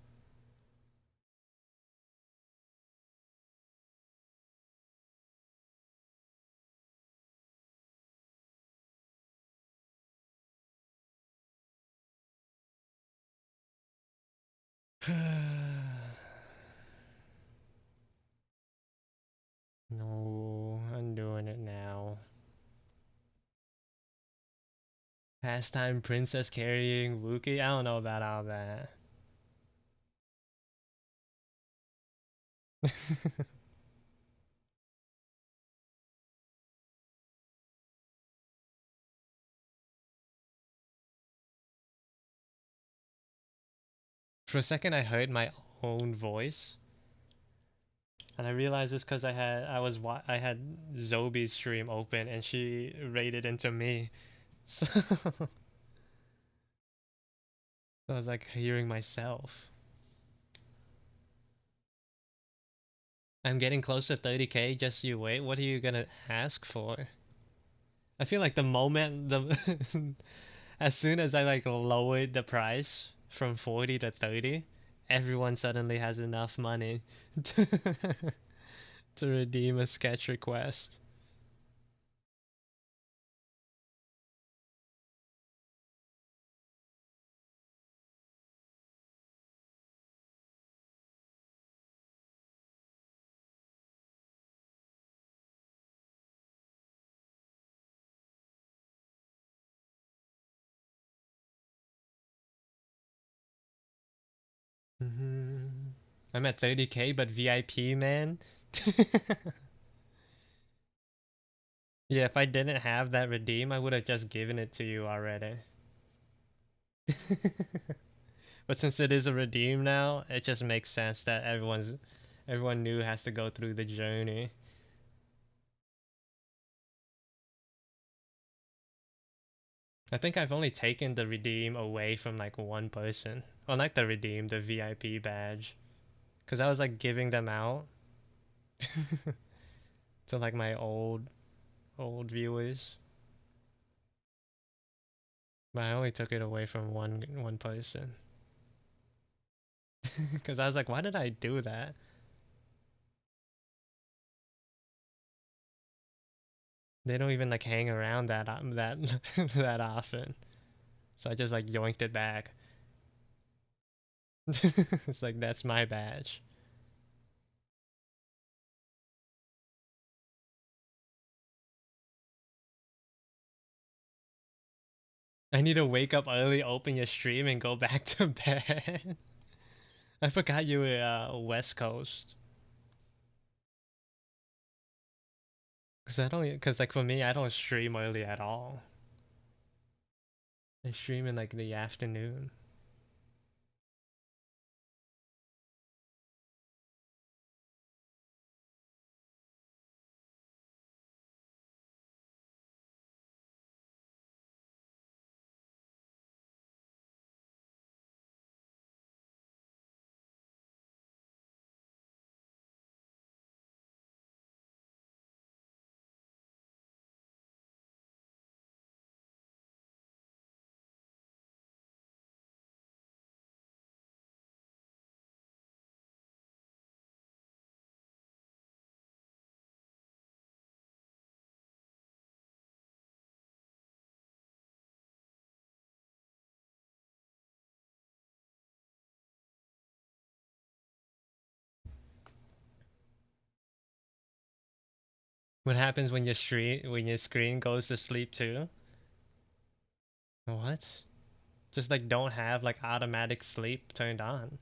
No, I'm doing it now. Pastime princess carrying Wookie? I don't know about all that. For a second, I heard my own voice, and I realized it's because I had Zobi's stream open, and she raided into me. So, so I was like hearing myself. I'm getting close to 30K. Just you wait. What are you gonna ask for? I feel like the moment as soon as I like lowered the price from 40 to 30, everyone suddenly has enough money to redeem a sketch request. I'm at 30K, but VIP, man. Yeah, if I didn't have that redeem, I would have just given it to you already. But since it is a redeem now, it just makes sense that everyone new has to go through the journey. I think I've only taken the redeem away from like one person. Well, not the redeem, the VIP badge. Because I was like giving them out to like my old viewers. But I only took it away from one person. Because I was like, why did I do that? They don't even like hang around that that often. So I just like yoinked it back. It's like that's my badge. I need to wake up early, open your stream, and go back to bed. I forgot you were West Coast. Cause like for me, I don't stream early at all. I stream in like the afternoon. What happens when your screen goes to sleep too? What? Just like don't have like automatic sleep turned on.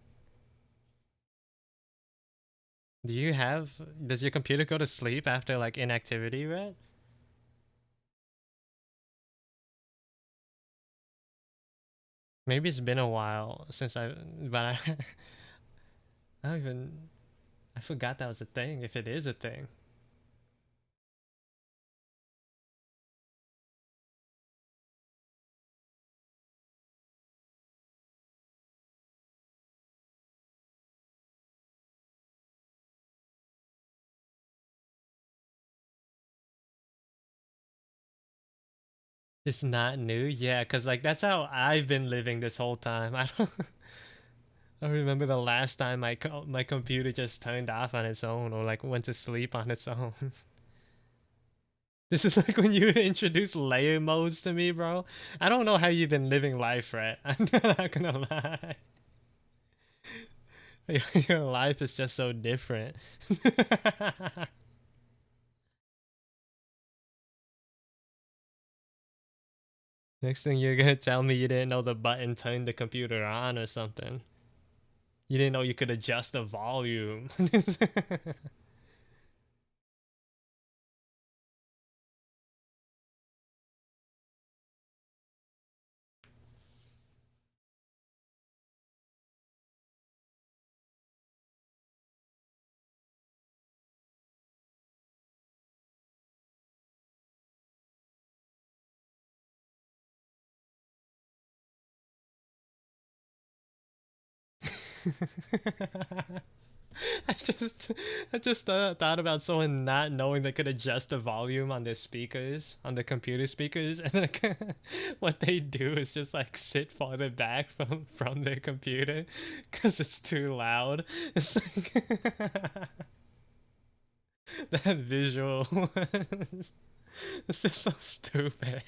Does your computer go to sleep after like inactivity, right? Maybe it's been a while since but I don't even, I forgot that was a thing, if it is a thing. It's not new, yeah, cause like that's how I've been living this whole time. I don't remember the last time my computer just turned off on its own or like went to sleep on its own. This is like when you introduce layer modes to me, bro. I don't know how you've been living life, right? I'm not gonna lie. Your life is just so different. Next thing you're gonna tell me you didn't know the button turned the computer on or something. You didn't know you could adjust the volume. I just thought about someone not knowing they could adjust the volume on their speakers, on the computer speakers, and like what they do is just like sit farther back from their computer because it's too loud. It's like that visual. It's just so stupid.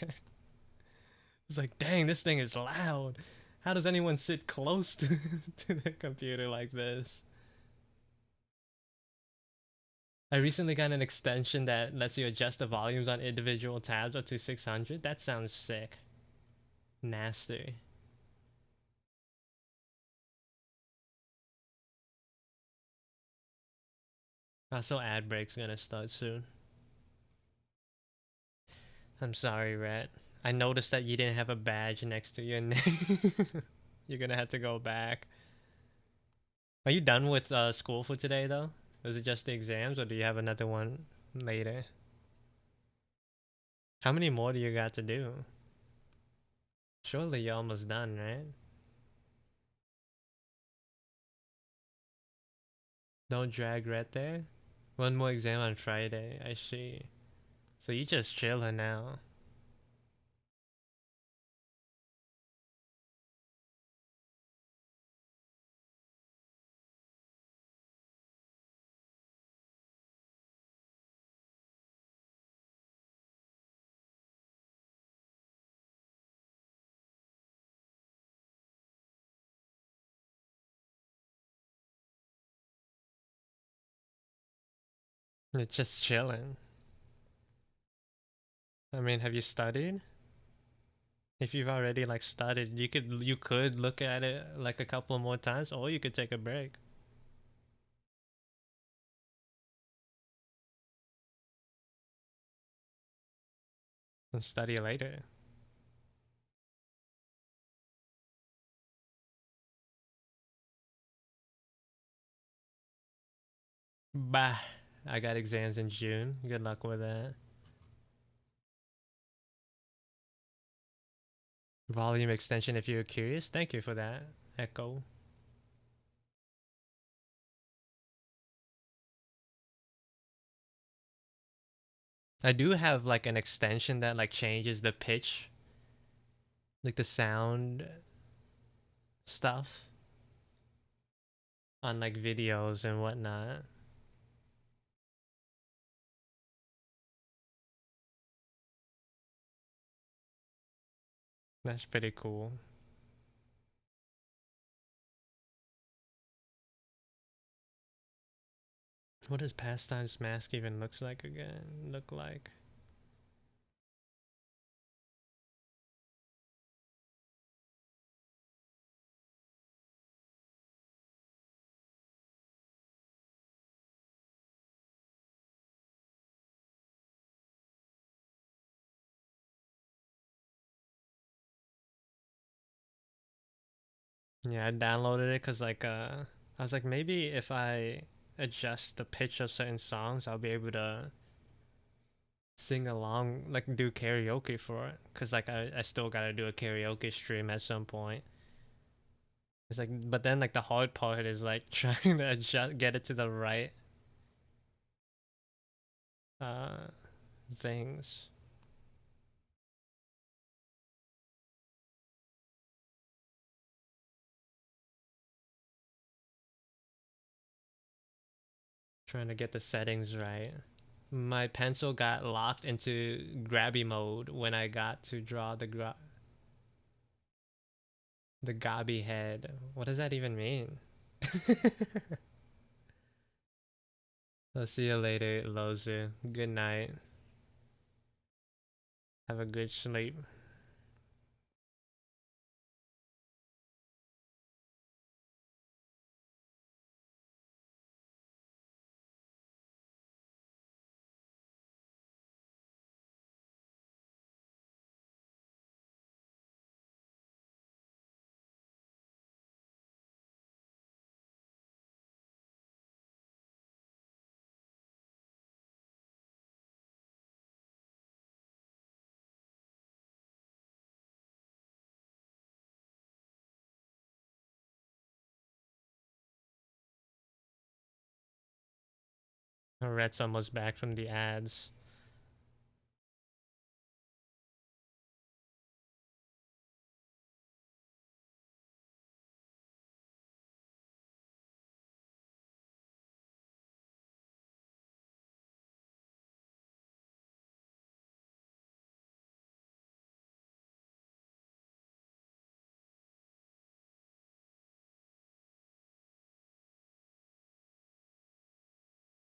It's like, dang, this thing is loud. How does anyone sit close to the computer like this? I recently got an extension that lets you adjust the volumes on individual tabs up to 600. That sounds sick. Nasty. Also, ad break's gonna start soon. I'm sorry, Rat. I noticed that you didn't have a badge next to your name. You're gonna have to go back. Are you done with school for today, though? Was it just the exams, or do you have another one later? How many more do you got to do? Surely you're almost done, right? Don't drag Red there. One more exam on Friday. I see. So you just chilling now. It's just chilling. I mean, have you studied? If you've already like studied, you could look at it like a couple more times, or you could take a break and study later. Bah, I got exams in June. Good luck with that. Volume extension if you're curious. Thank you for that, Echo. I do have like an extension that like changes the pitch, like the sound stuff on like videos and whatnot. That's pretty cool. What does Pastime's mask even looks like again? Look like? Yeah, I downloaded it because like I was like maybe if I adjust the pitch of certain songs, I'll be able to sing along, like do karaoke for it. Cause like I still gotta do a karaoke stream at some point. It's like, but then like the hard part is like trying to adjust, get it to the right uh things. Trying to get the settings right. My pencil got locked into grabby mode when I got to draw the gobby head. What does that even mean? I'll see you later, Lozu. Good night. Have a good sleep. Rhett's almost back from the ads.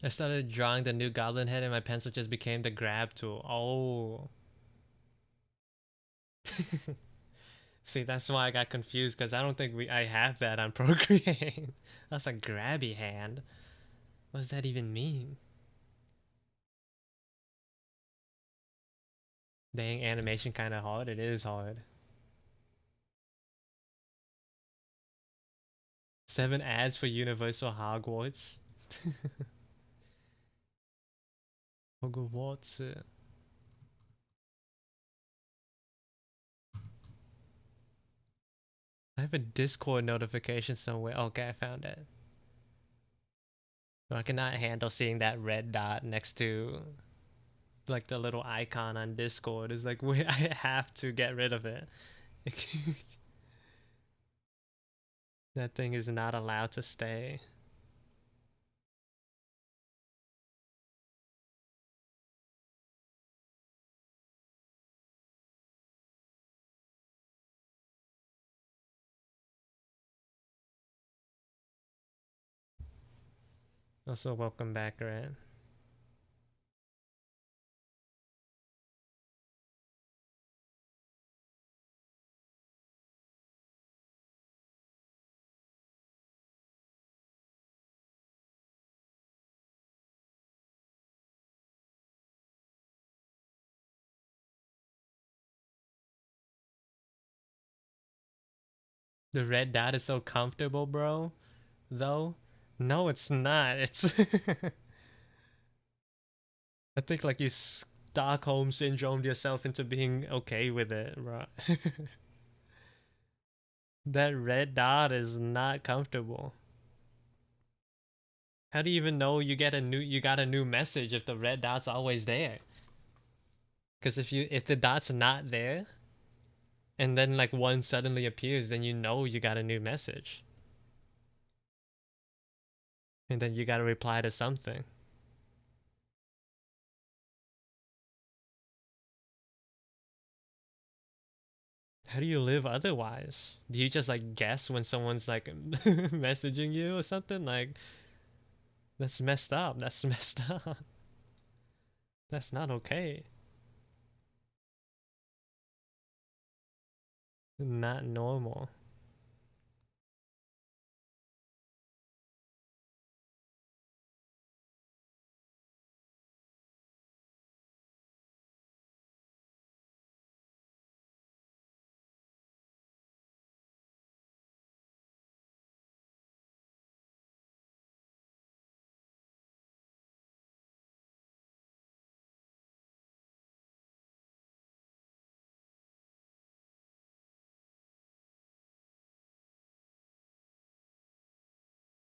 I started drawing the new goblin head and my pencil just became the grab tool. Oh. See, that's why I got confused because I don't think I have that on Procreate. That's a grabby hand. What does that even mean? Dang, animation kind of hard. It is hard. 7 ads for Universal Hogwarts. Hogwarts. I have a Discord notification somewhere. Okay, I found it. So I cannot handle seeing that red dot next to like the little icon on Discord. It's like, wait, I have to get rid of it. That thing is not allowed to stay. Also, welcome back, Red. The red dot is so comfortable, bro. Though, no, it's not. It's I think like you Stockholm syndromed yourself into being okay with it, bro. That red dot is not comfortable. How do you even know you got a new message if the red dot's always there? Because if the dot's not there and then like one suddenly appears, then you know you got a new message. And then you gotta reply to something. How do you live otherwise? Do you just like guess when someone's like messaging you or something? Like, that's messed up. That's messed up. That's not okay. Not normal.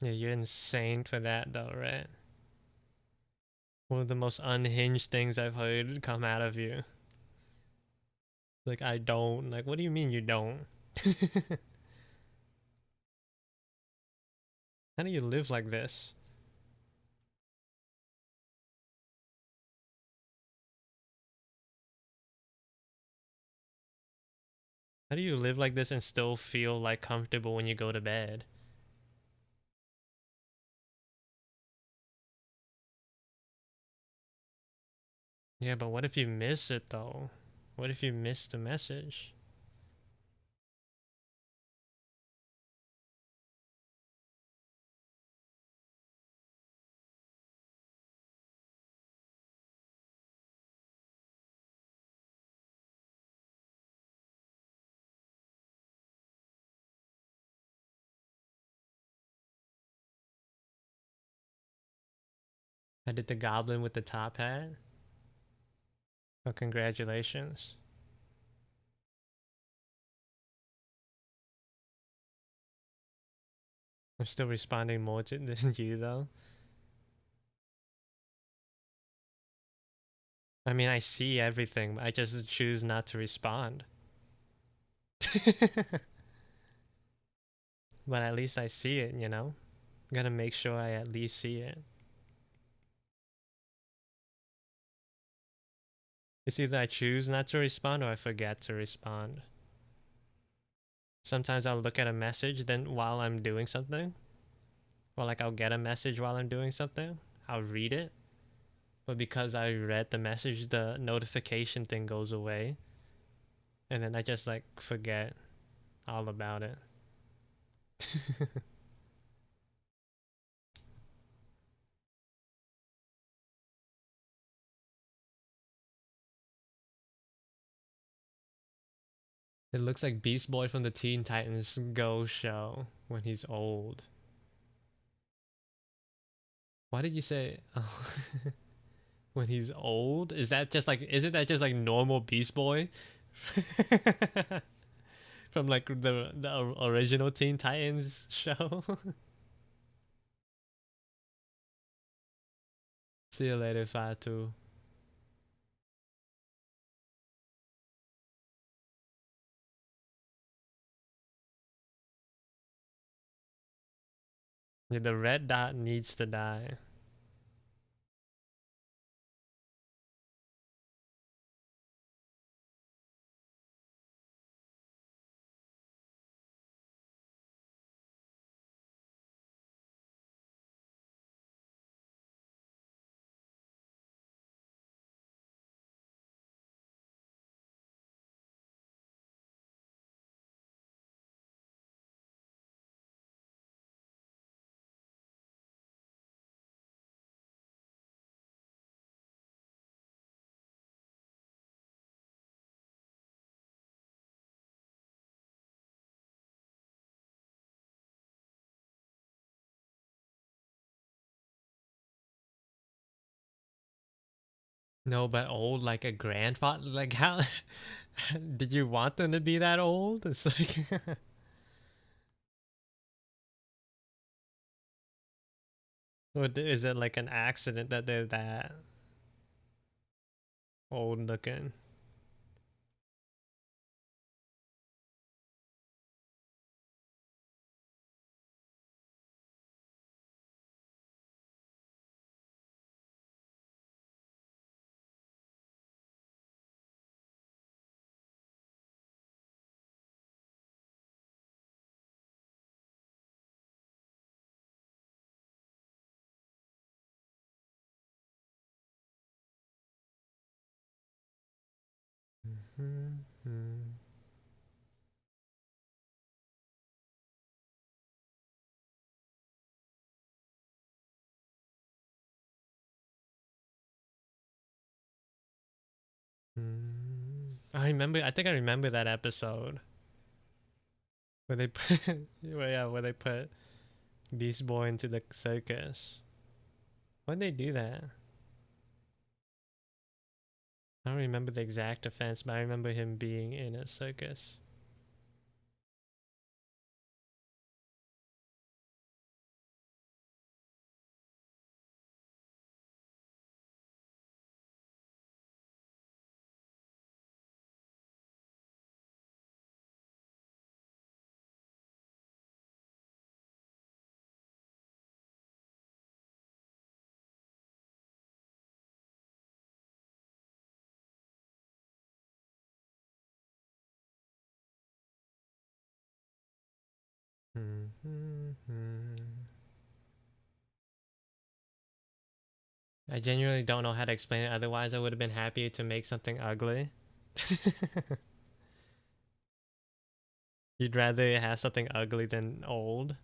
Yeah, you're insane for that though, right? One of the most unhinged things I've heard come out of you. Like, I don't. Like, what do you mean you don't? How do you live like this? How do you live like this and still feel like comfortable when you go to bed? Yeah, but what if you miss it though? What if you miss the message? I did the goblin with the top hat. Oh, congratulations. I'm still responding more to than you though. I mean, I see everything, but I just choose not to respond. But at least I see it, you know? Gotta make sure I at least see it. It's either I choose not to respond or I forget to respond. Sometimes I'll look at a message then while I'm doing something. Or like I'll get a message while I'm doing something. I'll read it. But because I read the message, the notification thing goes away. And then I just like forget all about it. It looks like Beast Boy from the Teen Titans Go show when he's old. Why did you say when he's old? Isn't that just like normal Beast Boy? From like the original Teen Titans show? See you later, Fatu. Yeah, the red dot needs to die. No, but old like a grandfather. Like how did you want them to be that old? It's like or is it like an accident that they're that old looking? Mm-hmm. I remember. I think I remember that episode where they put, where they put Beast Boy into the circus. Why'd they do that? I don't remember the exact offense, but I remember him being in a circus. I genuinely don't know how to explain it. Otherwise, I would have been happy to make something ugly. You'd rather have something ugly than old.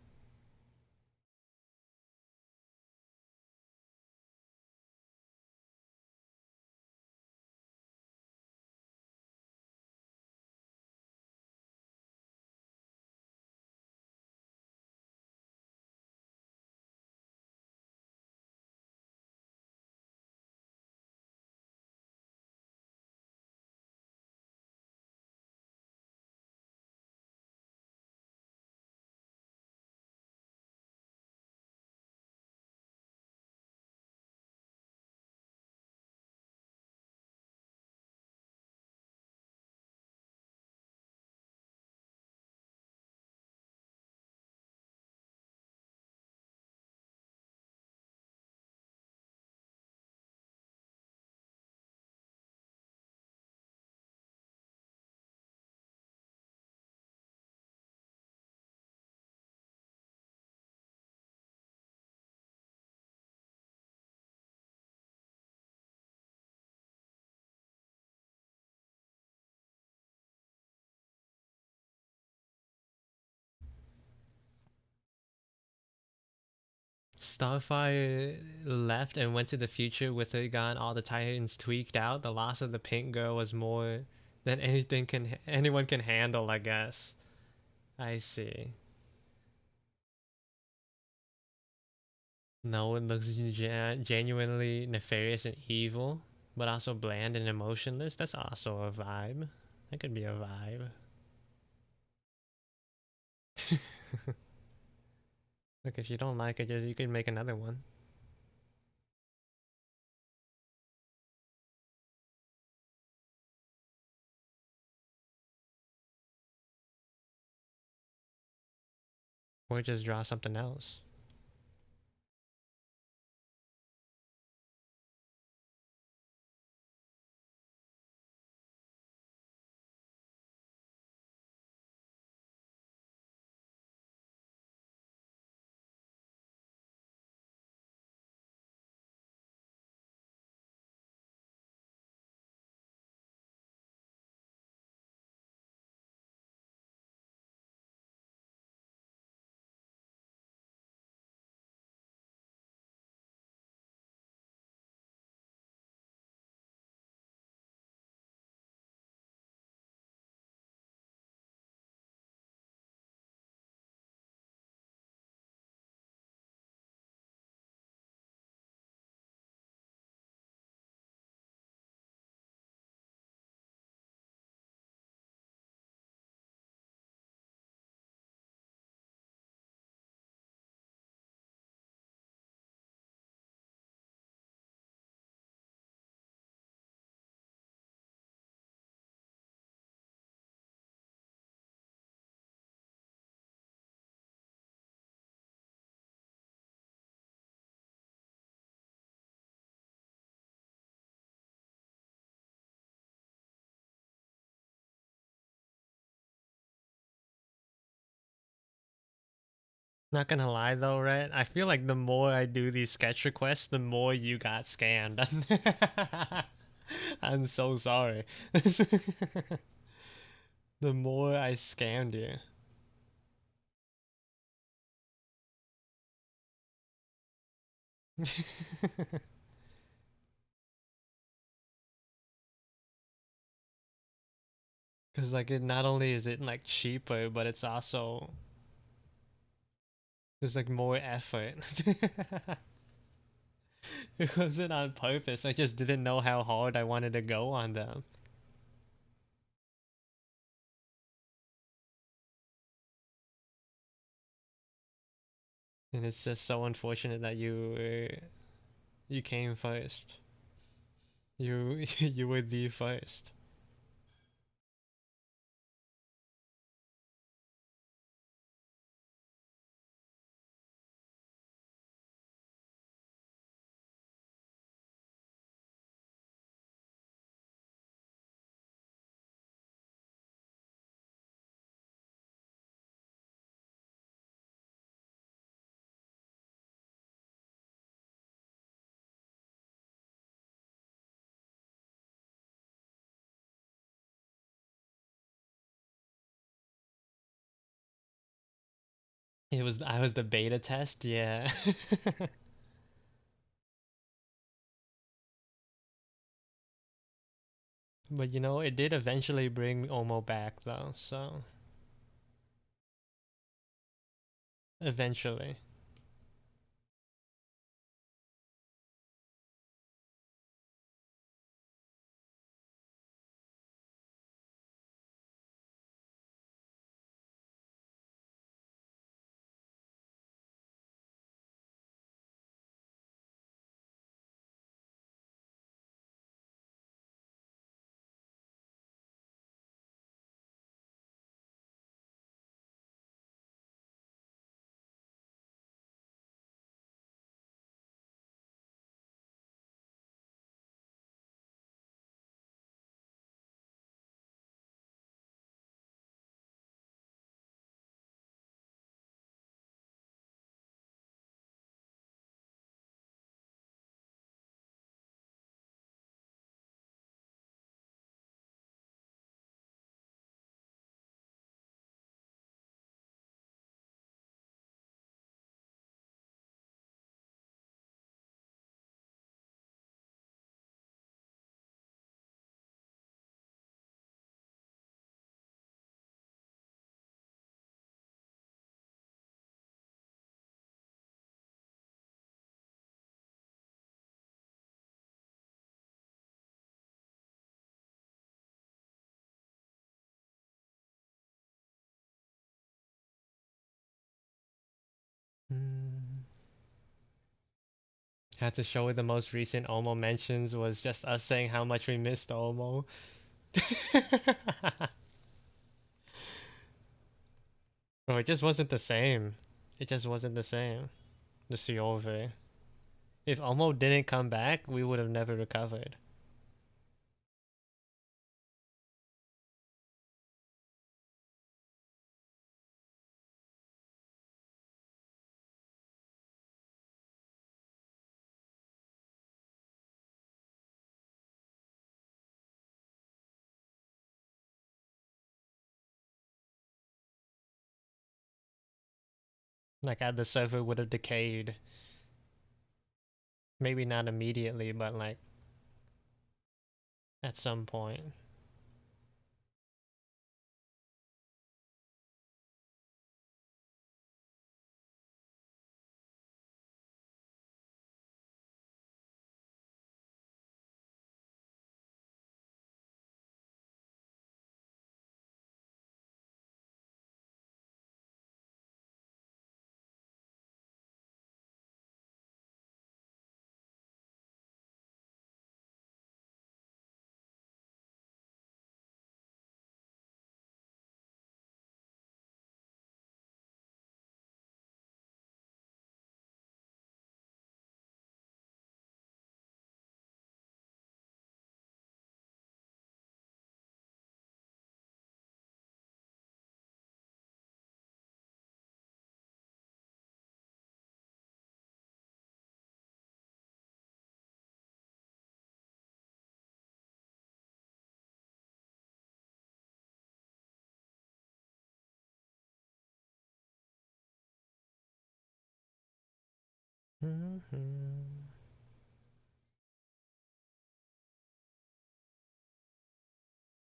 Starfire left and went to the future with her gun. All the Titans tweaked out. The loss of the pink girl was more than anyone can handle, I guess. I see. No, it looks genuinely nefarious and evil, but also bland and emotionless. That's also a vibe. That could be a vibe. Look, if you don't like it, just you can make another one. Or just draw something else. Not gonna lie though, Rhett, I feel like the more I do these sketch requests, the more you got scammed. I'm so sorry. The more I scammed you. Cause like it not only is it like cheaper, but it's also there's like more effort. It wasn't on purpose. I just didn't know how hard I wanted to go on them. And it's just so unfortunate that you came first. You were the first. I was the beta test, yeah. But you know, it did eventually bring Omo back though, so eventually. Mm. Had to show the most recent Omo mentions was just us saying how much we missed Omo. Bro, it just wasn't the same. It just wasn't the same. The Siove. If Omo didn't come back, we would have never recovered. Like, the server would have decayed. Maybe not immediately, but like at some point.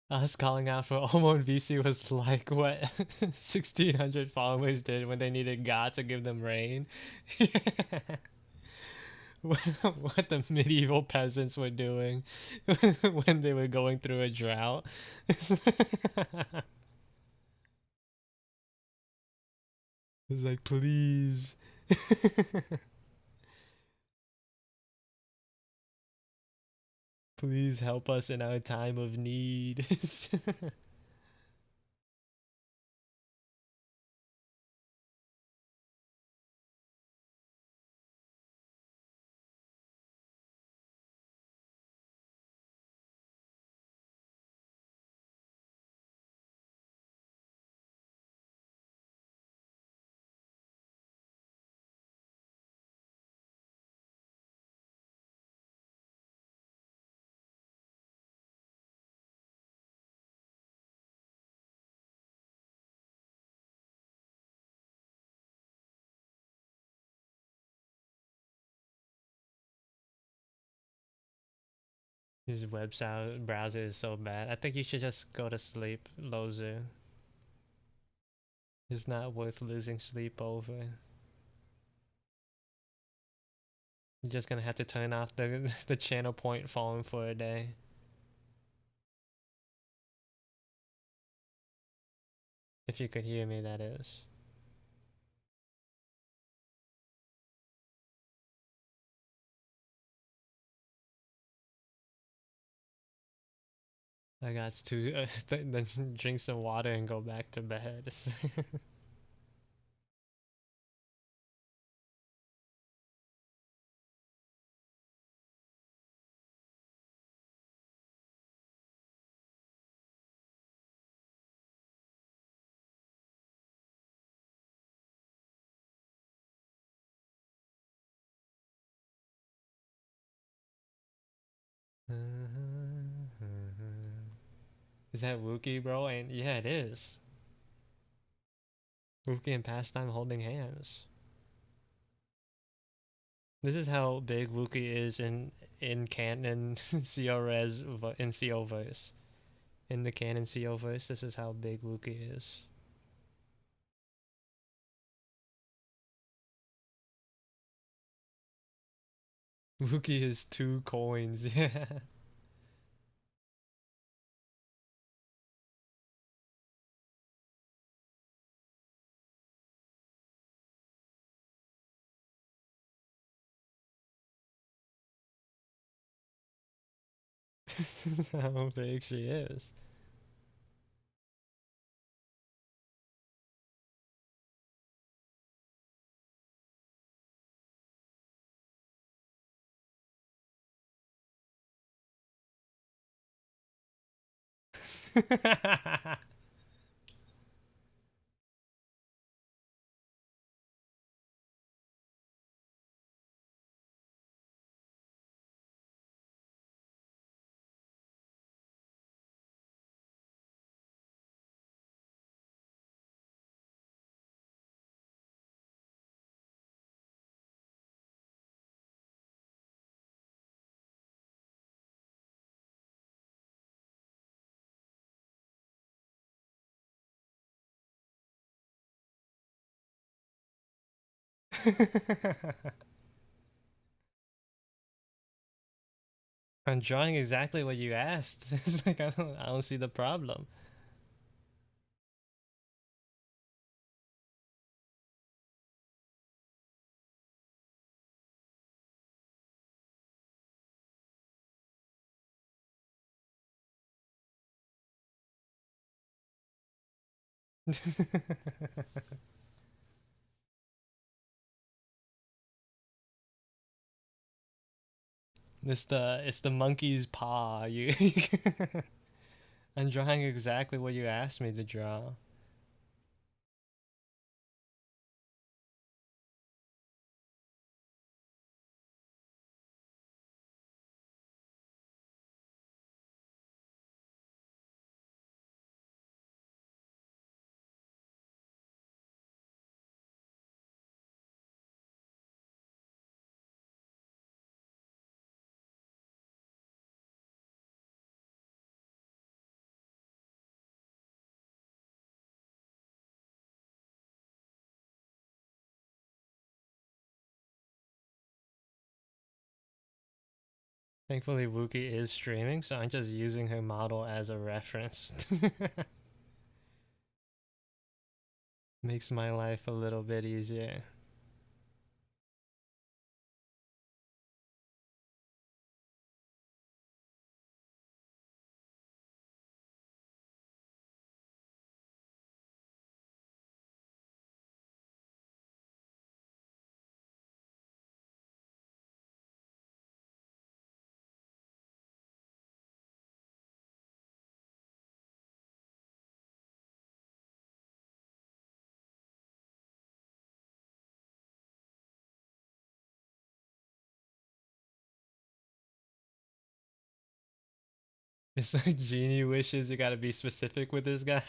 Us calling out for Omon VC was like what 1600 followers did when they needed God to give them rain. What the medieval peasants were doing when they were going through a drought. It's like, please. Please help us in our time of need. His website browser is so bad. I think you should just go to sleep, Lozu. It's not worth losing sleep over. You're just gonna have to turn off the channel point phone for a day. If you could hear me, that is. I got to then drink some water and go back to bed. Is that Wookie, bro? And yeah, it is. Wookie and Pastime holding hands. This is how big Wookie is in canon CRS in CO verse. In the canon CO verse, this is how big Wookie is. Wookie is 2 coins, yeah. How big she is. I'm drawing exactly what you asked. It's like I don't see the problem. It's the monkey's paw. You I'm drawing exactly what you asked me to draw. Thankfully, Wookie is streaming, so I'm just using her model as a reference. Makes my life a little bit easier. It's like genie wishes. You gotta be specific with this guy.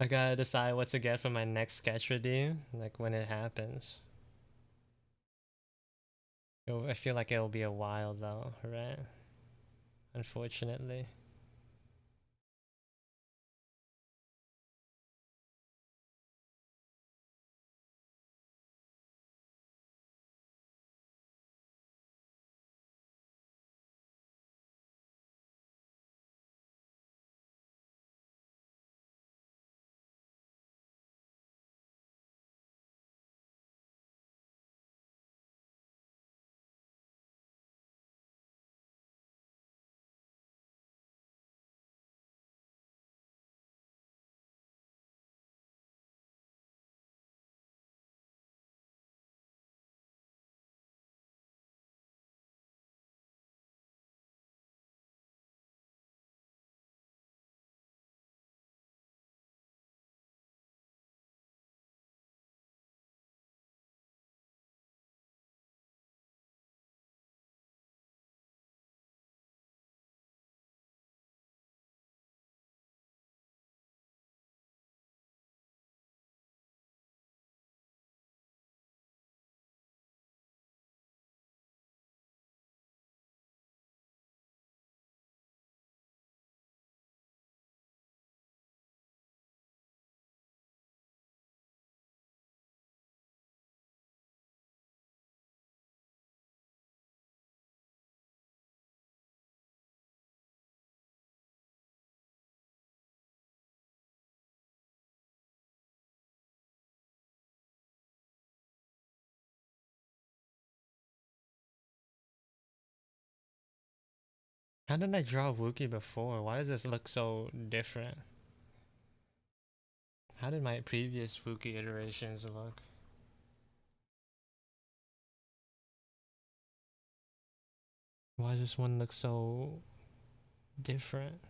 I gotta decide what to get for my next sketch redeem, like when it happens. I feel like it'll be a while though, right? Unfortunately. How did I draw Wookie before? Why does this look so different? How did my previous Wookie iterations look? Why does this one look so different?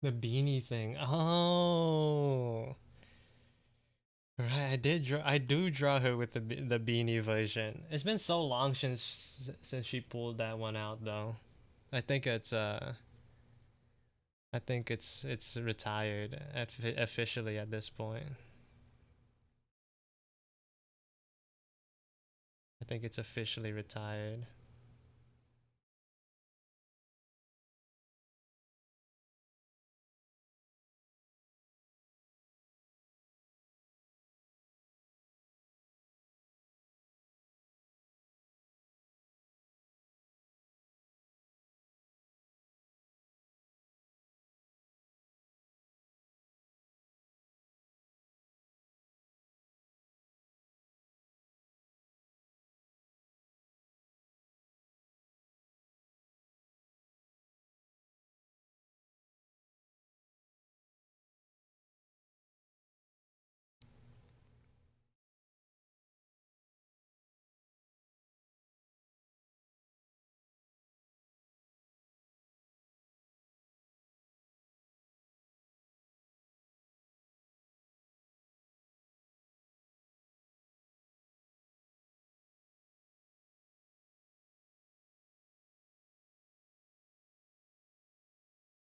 The beanie thing. Oh, right. I do draw her with the beanie version. It's been so long since she pulled that one out though. I think it's it's retired officially at this point. I think it's officially retired.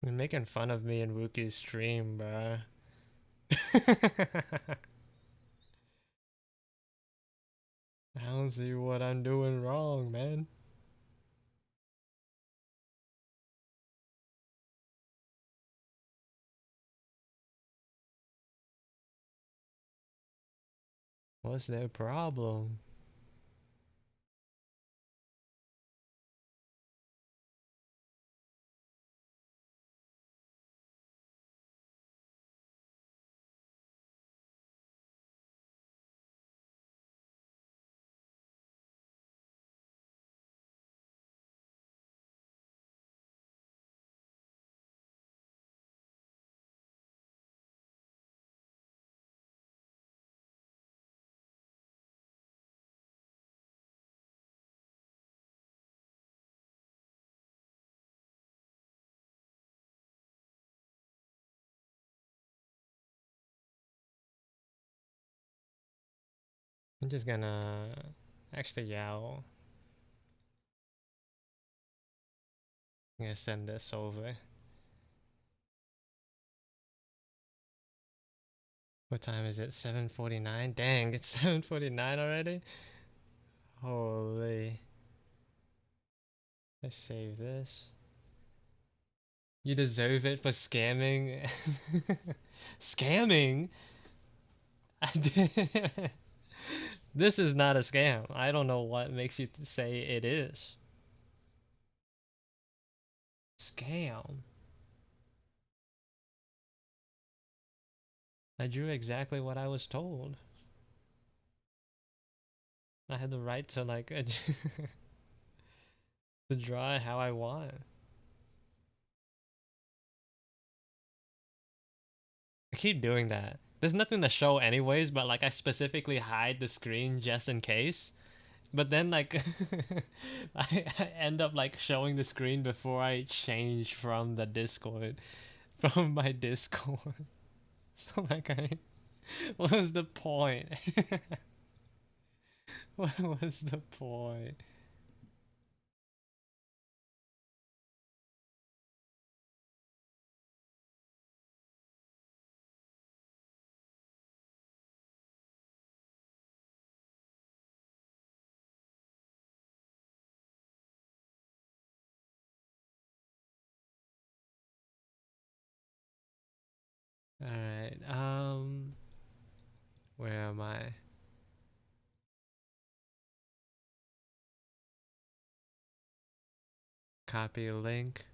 You're making fun of me in Wookie's stream, bro. I don't see what I'm doing wrong, man. What's their problem? I'm just gonna... Actually, yeah, I'm gonna send this over. What time is it? 7:49? Dang, it's 7:49 already? Holy. Let's save this. You deserve it for scamming. Scamming? I did. This is not a scam. I don't know what makes you say it is. Scam. I drew exactly what I was told. I had the right to like to draw it how I want. I keep doing that. There's nothing to show anyways, but like I specifically hide the screen just in case. But then like I end up like showing the screen before I change from the Discord, from my Discord. So like what was the point? What was the point? All right. Where am I? Copy link.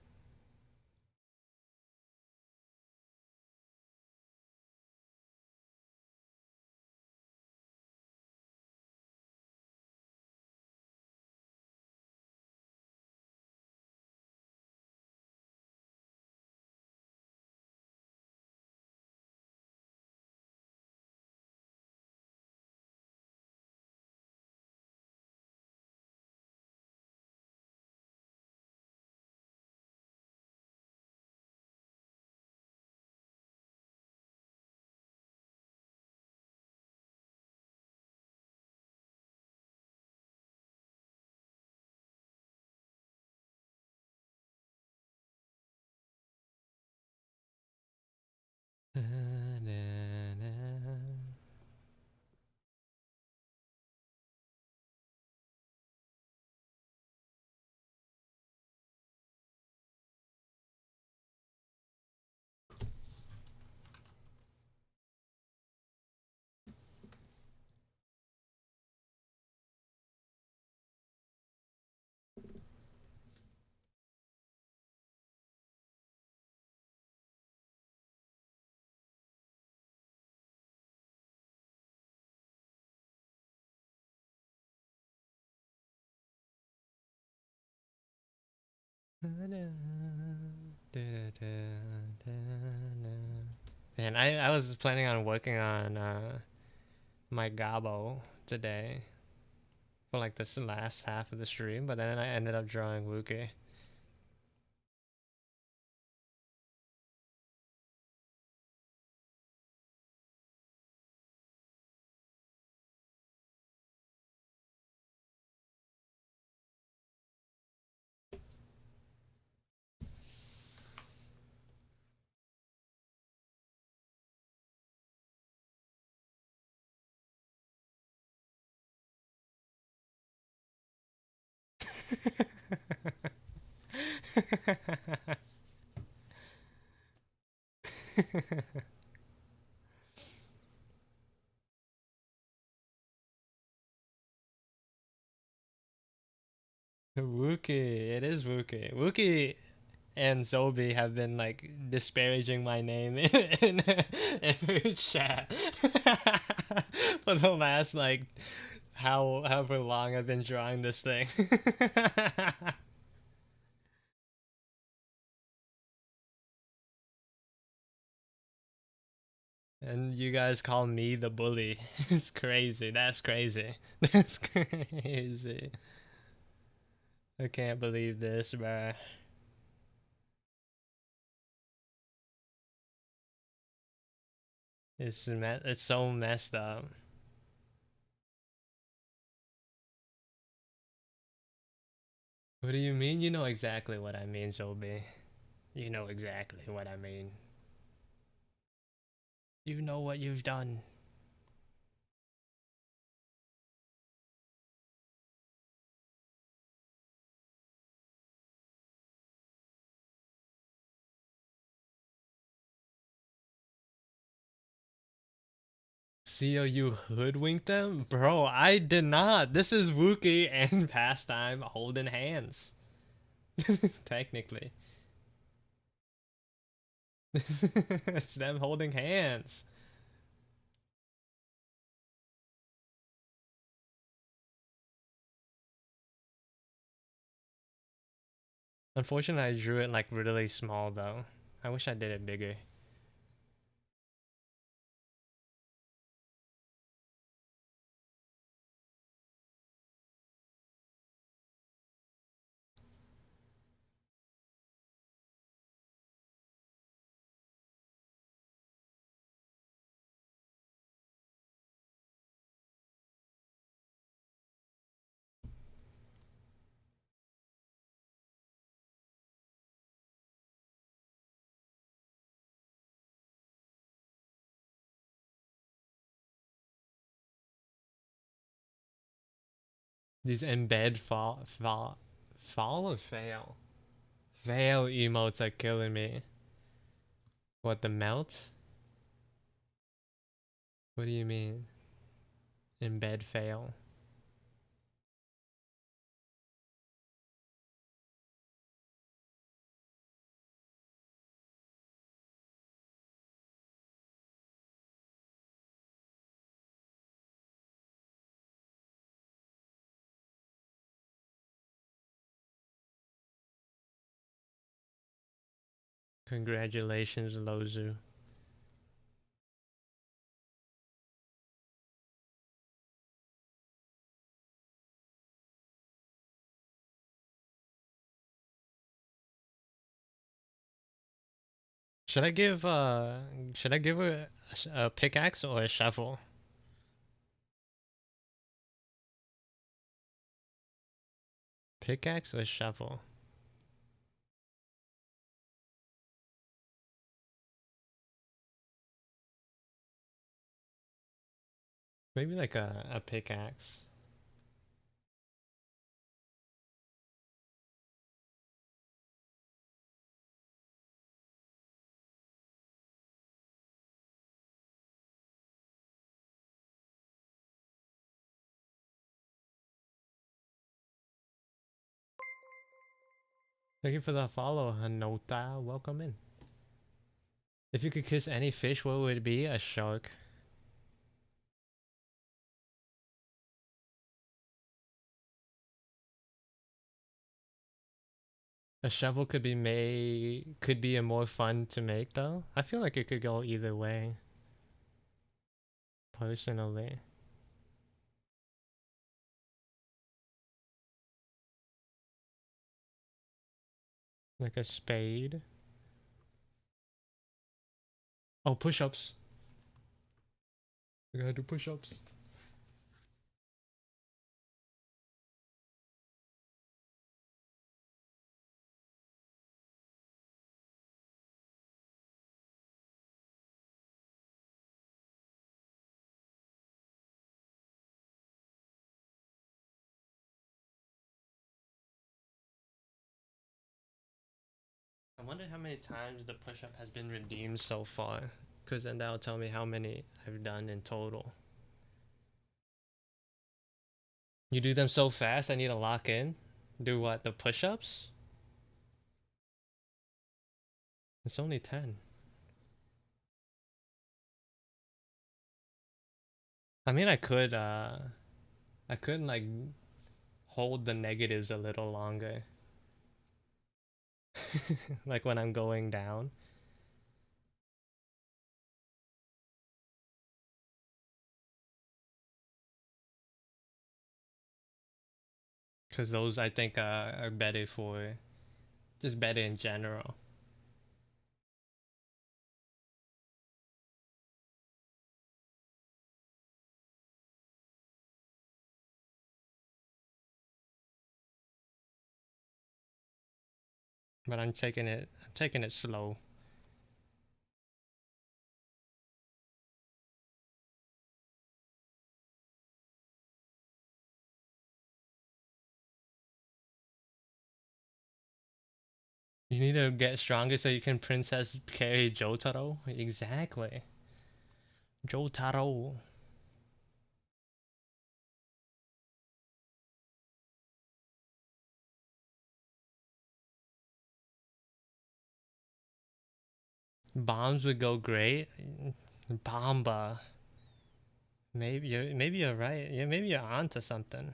And I was planning on working on my Gabo today for like this last half of the stream, but then I ended up drawing Wookie. Wookie, it is Wookie. Wookie and Zobi have been like disparaging my name in chat for the last like however long I've been drawing this thing. And you guys call me the bully. It's crazy. That's crazy. That's crazy. I can't believe this, bruh. It's so messed up. What do you mean? You know exactly what I mean, Zobi. You know exactly what I mean. You know what you've done. See how you hoodwinked them? Bro, I did not. This is Wookie and Pastime holding hands. Technically. It's them holding hands. Unfortunately, I drew it like really small though. I wish I did it bigger. These embed fall or fail? Fail emotes are killing me. What, the melt? What do you mean? Embed fail. Congratulations, Lozu. Should I give her a pickaxe or a shovel? Pickaxe or shovel? Maybe like a pickaxe. Thank you for the follow, Hanota. Welcome in. If you could kiss any fish, what would it be? A shark. A shovel could be a more fun to make though. I feel like it could go either way. Personally. Like a spade. Oh, push-ups. I gotta do push-ups. wonder how many times the push-up has been redeemed so far, because then that'll tell me how many I've done in total. You do them so fast, I need to lock in. Do what? The push-ups? It's only 10. I mean, I could like hold the negatives a little longer. Like when I'm going down. Because those I think are better for, just better in general. But I'm taking it slow. You need to get stronger so you can princess carry Jotaro. Exactly. Jotaro. Bombs would go great. Bomba. Maybe you're right. Yeah, maybe you're onto something.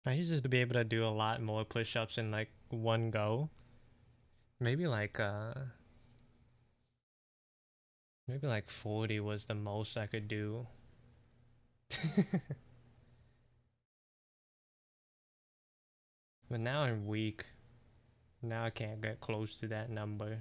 I used to be able to do a lot more push-ups in like one go. Maybe like uh maybe like 40 was the most I could do. But now I'm weak. Now I can't get close to that number.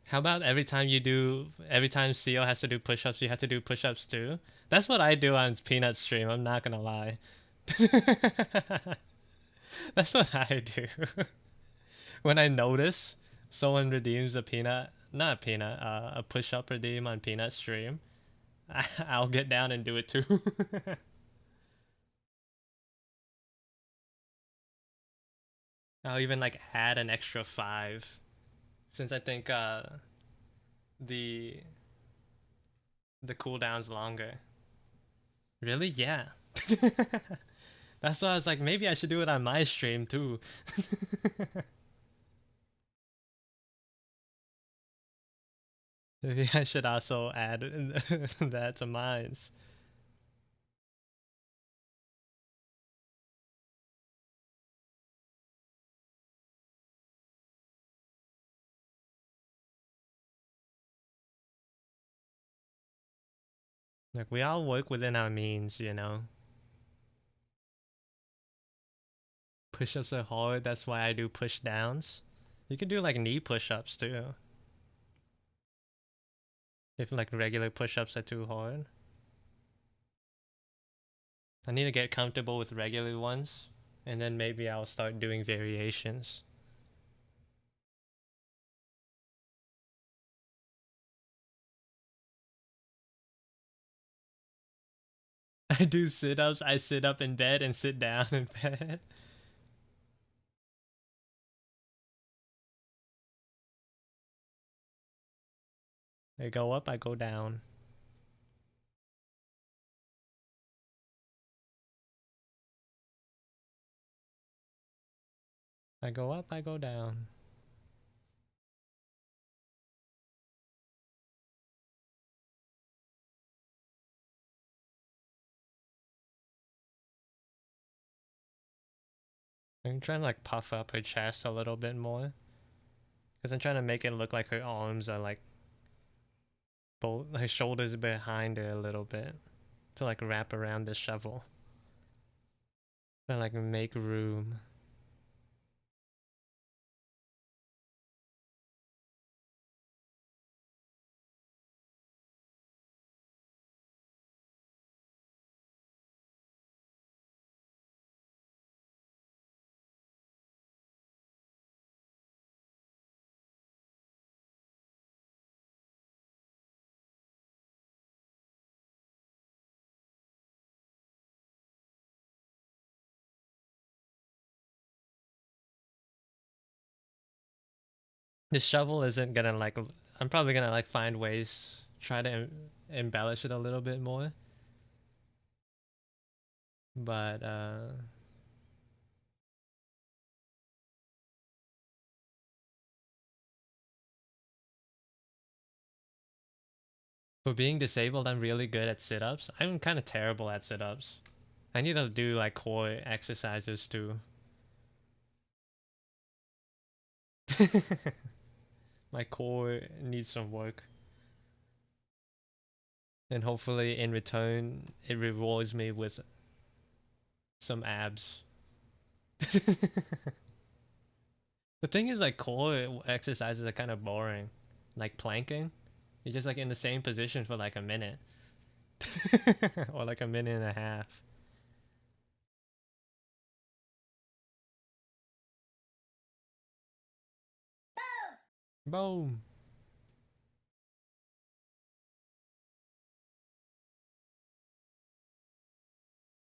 How about every time CEO has to do push-ups, you have to do push-ups too? That's what I do on Peanut stream, I'm not gonna lie. That's what I do. When I notice someone redeems a peanut, not a peanut, a push-up redeem on Peanut stream, I'll get down and do it too. I'll even like add an extra 5 since I think the the cooldown's longer. Really? Yeah. That's why I was like, maybe I should do it on my stream too. Maybe I should also add that to mine's. Like we all work within our means, you know. Push-ups are hard, that's why I do push downs. You can do like knee push-ups too. If like regular push-ups are too hard. I need to get comfortable with regular ones, and then maybe I'll start doing variations. I do sit-ups, I sit up in bed and sit down in bed. I go up, I go down. I go up, I go down. I'm trying to like puff up her chest a little bit more. Because I'm trying to make it look like her arms are like both her shoulders behind her a little bit to like wrap around the shovel. Trying to like make room. The shovel isn't gonna like. I'm probably gonna like find ways, try to embellish it a little bit more. But for being disabled, I'm really good at sit-ups. I'm kind of terrible at sit-ups. I need to do like core exercises too. My core needs some work. And hopefully in return, it rewards me with some abs. The thing is, like, core exercises are kind of boring. Like planking, you're just like in the same position for like a minute. Or like a minute and a half. Boom.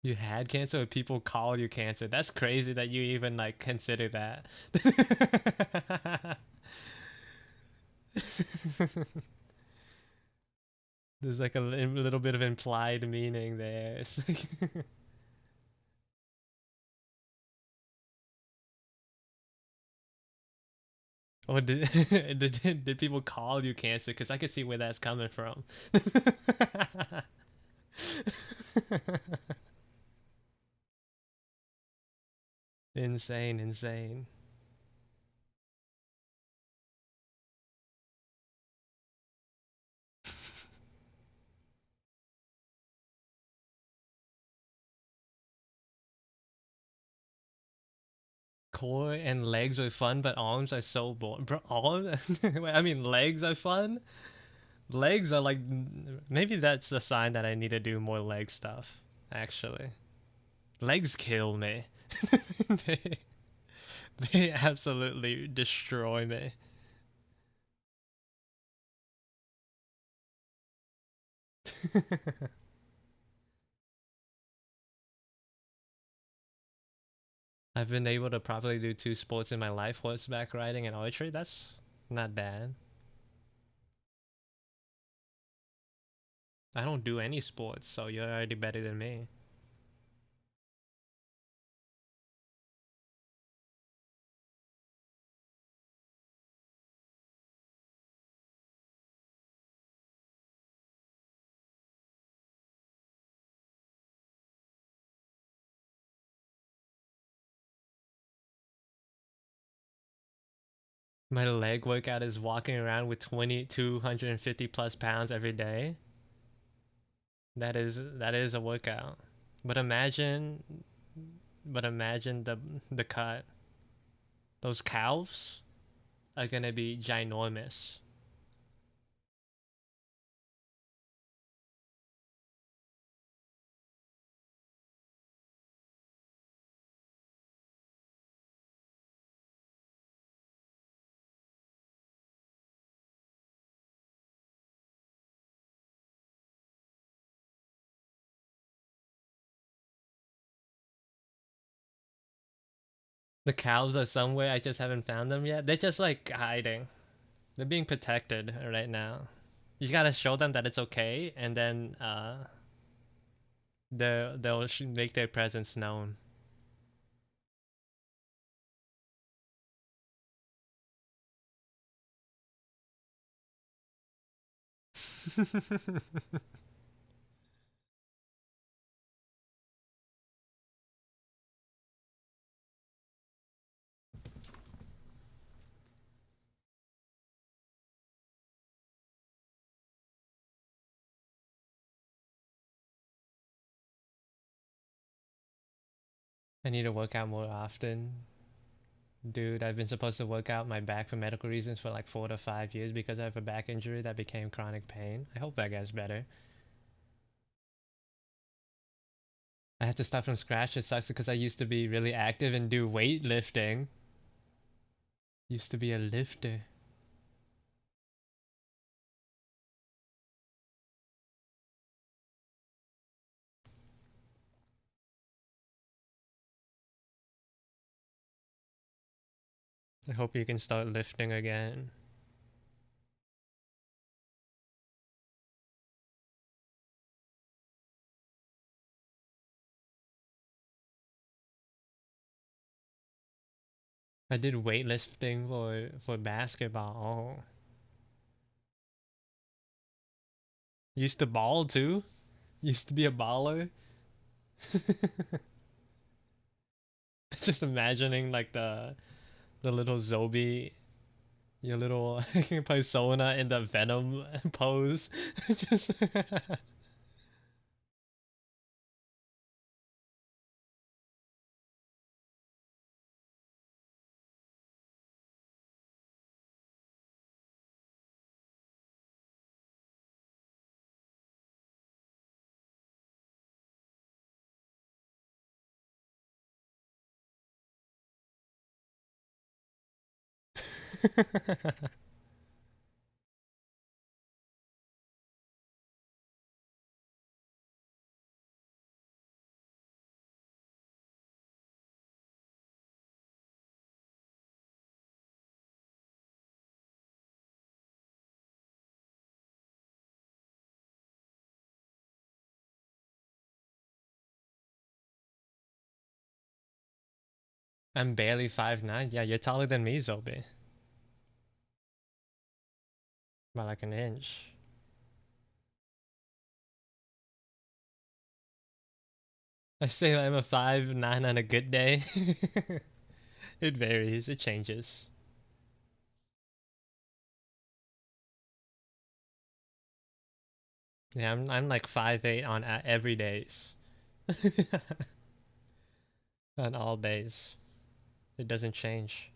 You had cancer or people call you cancer. That's crazy that you even like consider that. There's like a little bit of implied meaning there. It's like or did people call you cancer? Because I could see where that's coming from. Insane, insane. Core and legs are fun, but arms are so boring. Bro, arms? I mean, legs are fun. Legs are like, maybe that's a sign that I need to do more leg stuff. Actually, legs kill me. they, they absolutely destroy me. I've been able to probably do 2 sports in my life: horseback riding and archery. That's not bad. I don't do any sports, so you're already better than me. My leg workout is walking around with 250 plus pounds every day. That is a workout. But imagine the cut. Those calves are gonna be ginormous. The calves are somewhere, I just haven't found them yet. They're just like hiding. They're being protected right now. You gotta show them that it's okay, and then they'll make their presence known. I need to work out more often. Dude, I've been supposed to work out my back for medical reasons for like 4 to 5 years because I have a back injury that became chronic pain. I hope that gets better. I had to start from scratch. It sucks because I used to be really active and do weightlifting. Used to be a lifter. I hope you can start lifting again. I did weightlifting for basketball. Oh. Used to ball too. Used to be a baller. Just imagining like the little Zombie, your little persona in the Venom pose. Just I'm barely 5'9". Yeah, you're taller than me, Zombie. By like an inch. I say I'm a 5'9" on a good day. It varies, it changes. Yeah, I'm like 5'8" on every days. On all days. It doesn't change.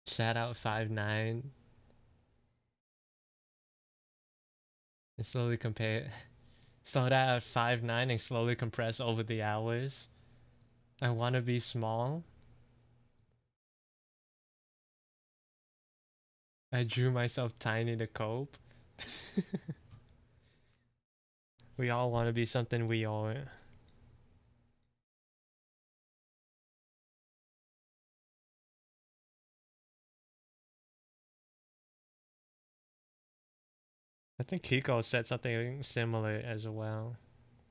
Shout out 5'9". And slowly compare. Start out at 5'9" and slowly compress over the hours. I want to be small. I drew myself tiny to cope. We all want to be something we aren't. I think Kiko said something similar as well.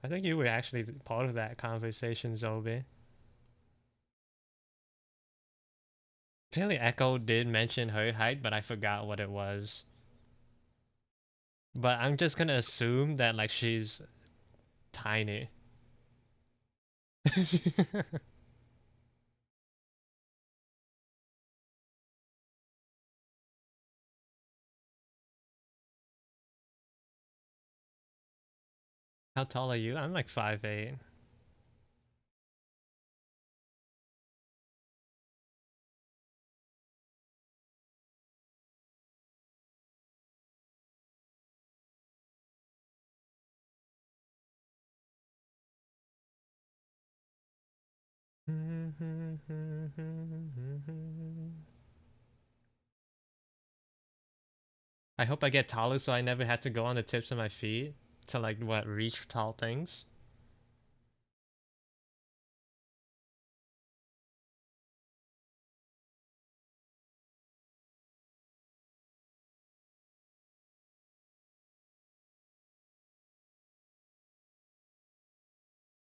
I think you were actually part of that conversation, Zobe. Apparently Echo did mention her height, but I forgot what it was. But I'm just gonna assume that like she's tiny. How tall are you? I'm like 5'8". I hope I get taller so I never had to go on the tips of my feet to like what reach tall things.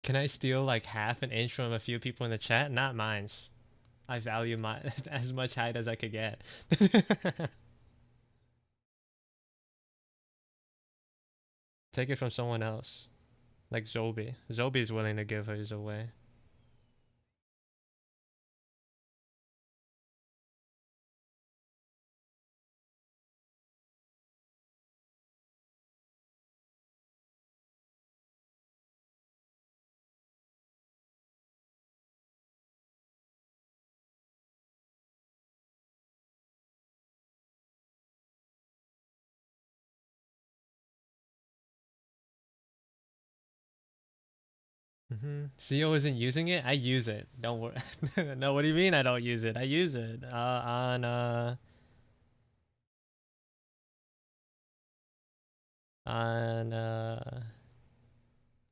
Can I steal like half an inch from a few people in the chat? Not mine. I value my as much height as I could get. Take it from someone else. Like Zobi. Zobi's willing to give hers away. CO isn't using it. I use it. Don't worry. No, what do you mean I don't use it? I use it on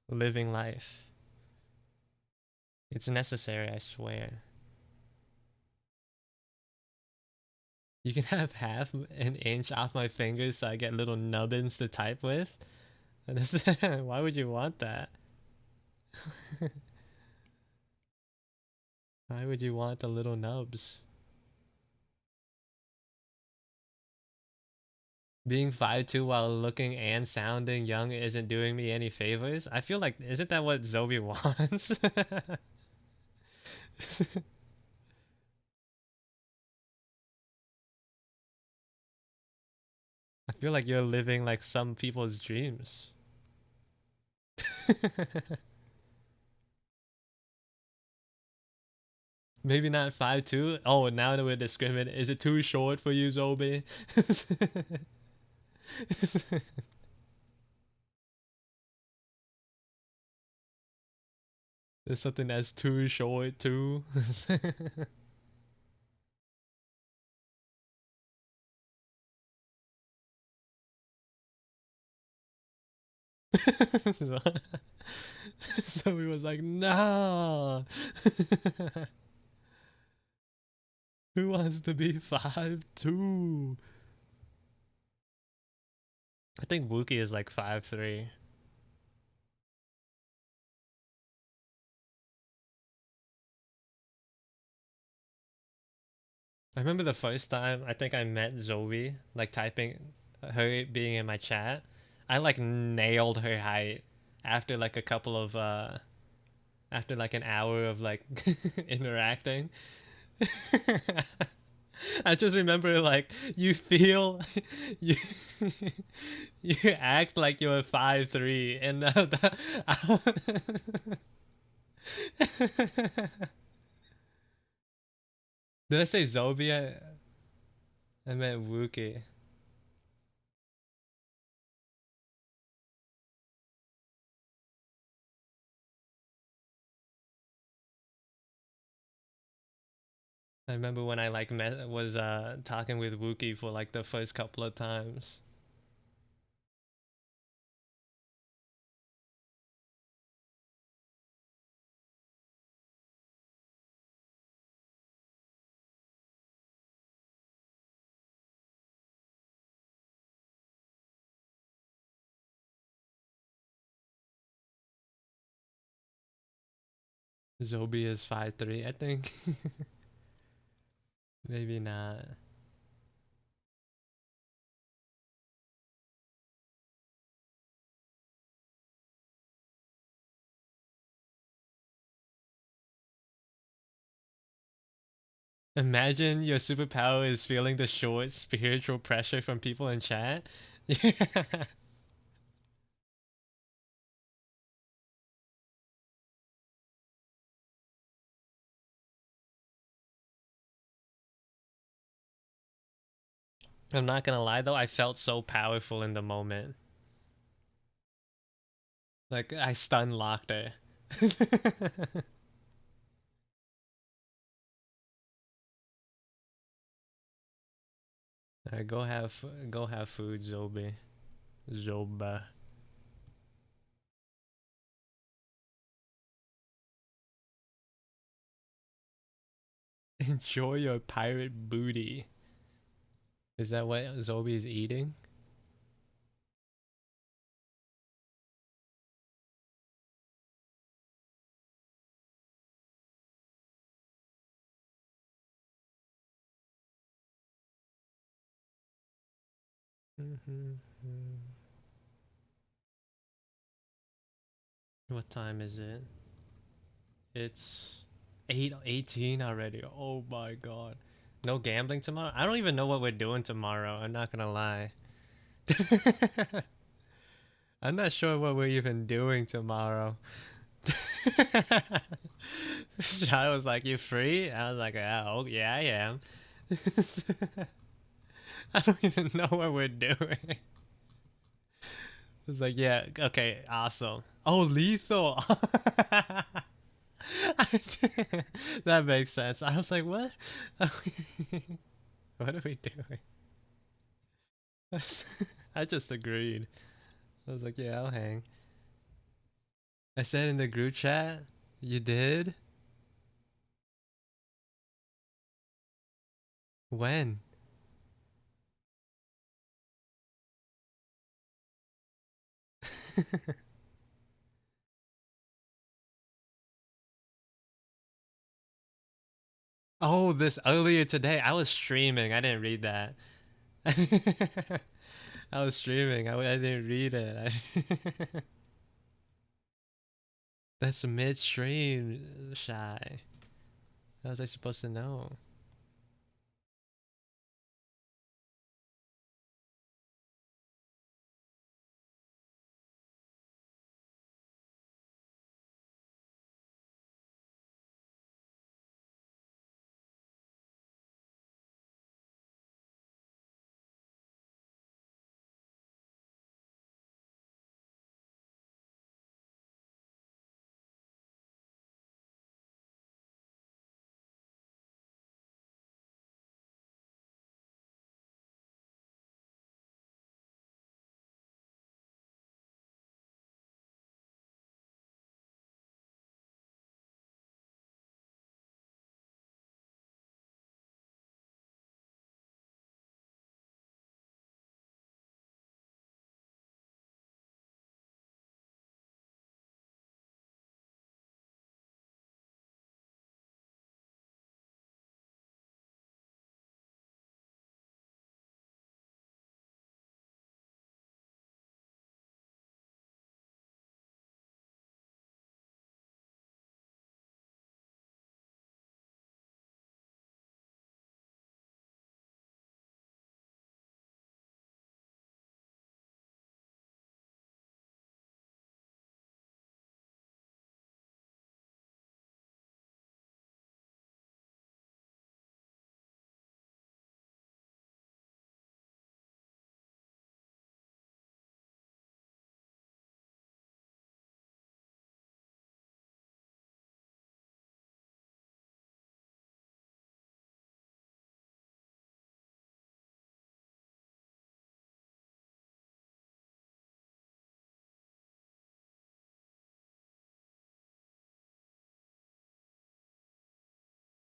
living life. It's necessary, I swear. You can have half an inch off my fingers so I get little nubbins to type with. Why would you want that? Why would you want the little nubs? Being 5'2" while looking and sounding young isn't doing me any favors. I feel like, isn't that what Zobi wants? I feel like you're living like some people's dreams. Maybe not 5'2". Oh, now that we're discriminating, is it too short for you, Zobi? There's something that's too short too. so, so he was like, "No, who wants to be 5'2"? I think Wookie is like 5'3". I remember the first time I think I met Zoe, like typing her being in my chat. I like nailed her height after like a couple of after like an hour of like interacting. I just remember like you feel you you act like you're 5'3", and did I say Zobi? I meant Wookie. I remember when I like was talking with Wookie for like the first couple of times. Zobi is 5'3", I think. Maybe not. Imagine your superpower is feeling the short spiritual pressure from people in chat. Yeah. I'm not gonna lie though, I felt so powerful in the moment. Like I stun locked her. Alright, go have food, Zobi. Zoba. Enjoy your pirate booty. Is that what Zobi's eating? What time is it? It's 8:18 already. Oh my god. No gambling tomorrow? I don't even know what we're doing tomorrow. I'm not gonna lie. I'm not sure what we're even doing tomorrow. I was like, "You free?" I was like, "Oh yeah, I am." I don't even know what we're doing. It's like, yeah, okay, awesome. Oh, lethal. That makes sense. I was like, what? What are we doing? I just agreed. I was like, yeah, I'll hang. I said in the group chat, you did? When? Oh, this earlier today. I was streaming. I didn't read that. I was streaming. I didn't read it. That's midstream, shy. How was I supposed to know?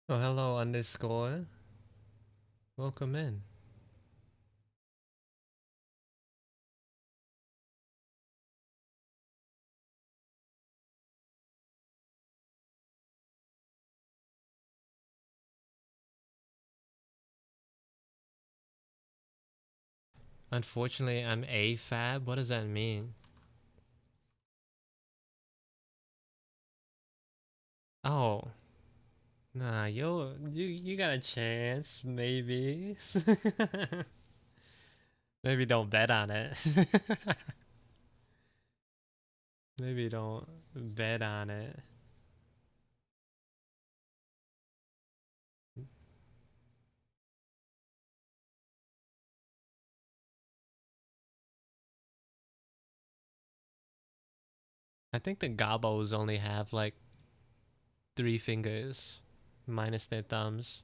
Oh, hello, underscore. Welcome in. Unfortunately, I'm AFAB. What does that mean? Oh, nah, you got a chance, maybe. Maybe don't bet on it. Maybe don't bet on it. I think the gobos only have like 3 fingers, minus their thumbs.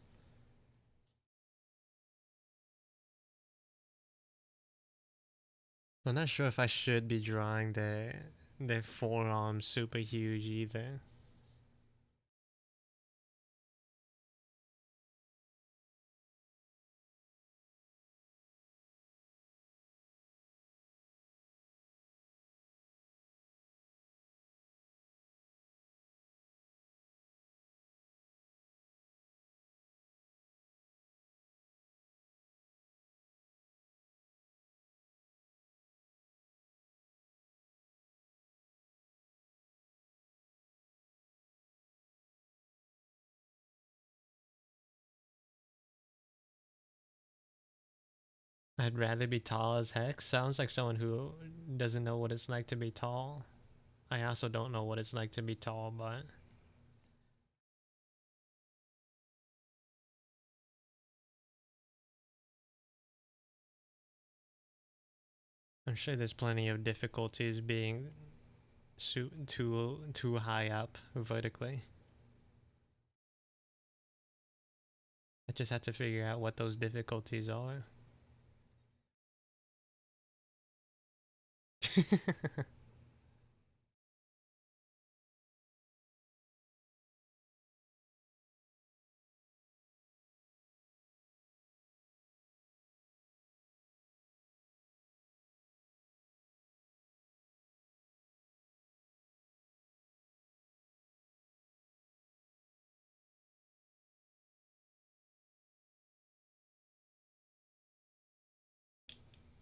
I'm not sure if I should be drawing their forearms super huge either. I'd rather be tall as heck. Sounds like someone who doesn't know what it's like to be tall. I also don't know what it's like to be tall, but I'm sure there's plenty of difficulties being too high up vertically. I just have to figure out what those difficulties are.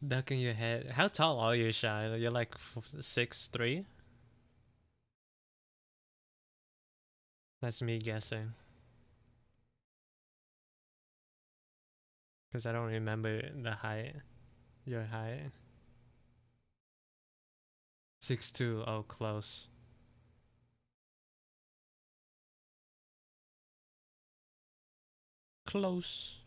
Ducking your head. How tall are you, Shy? You're like 6'3"? That's me guessing. Because I don't remember the height. Your height. 6'2". Oh, close. Close.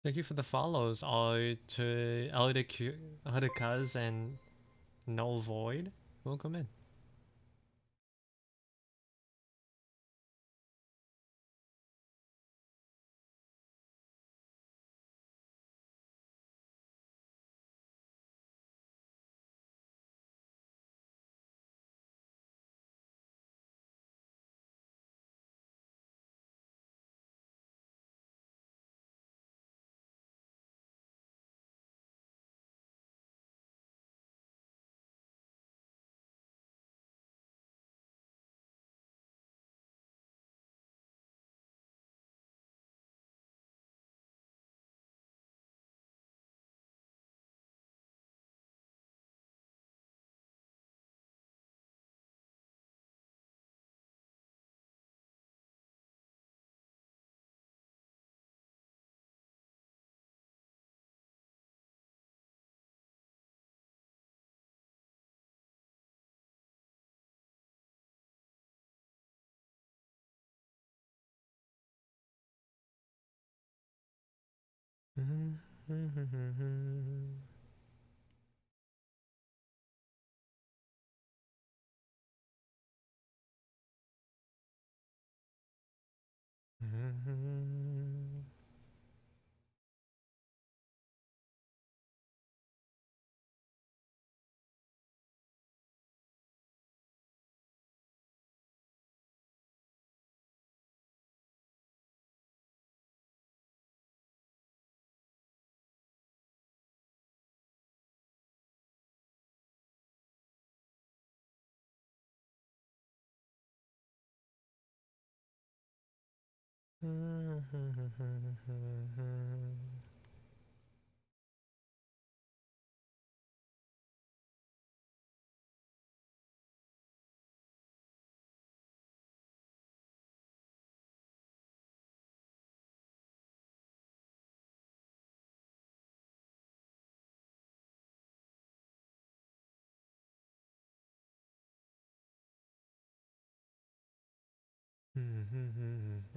Thank you for the follows, all to Eldicuz and Null Void. Welcome in.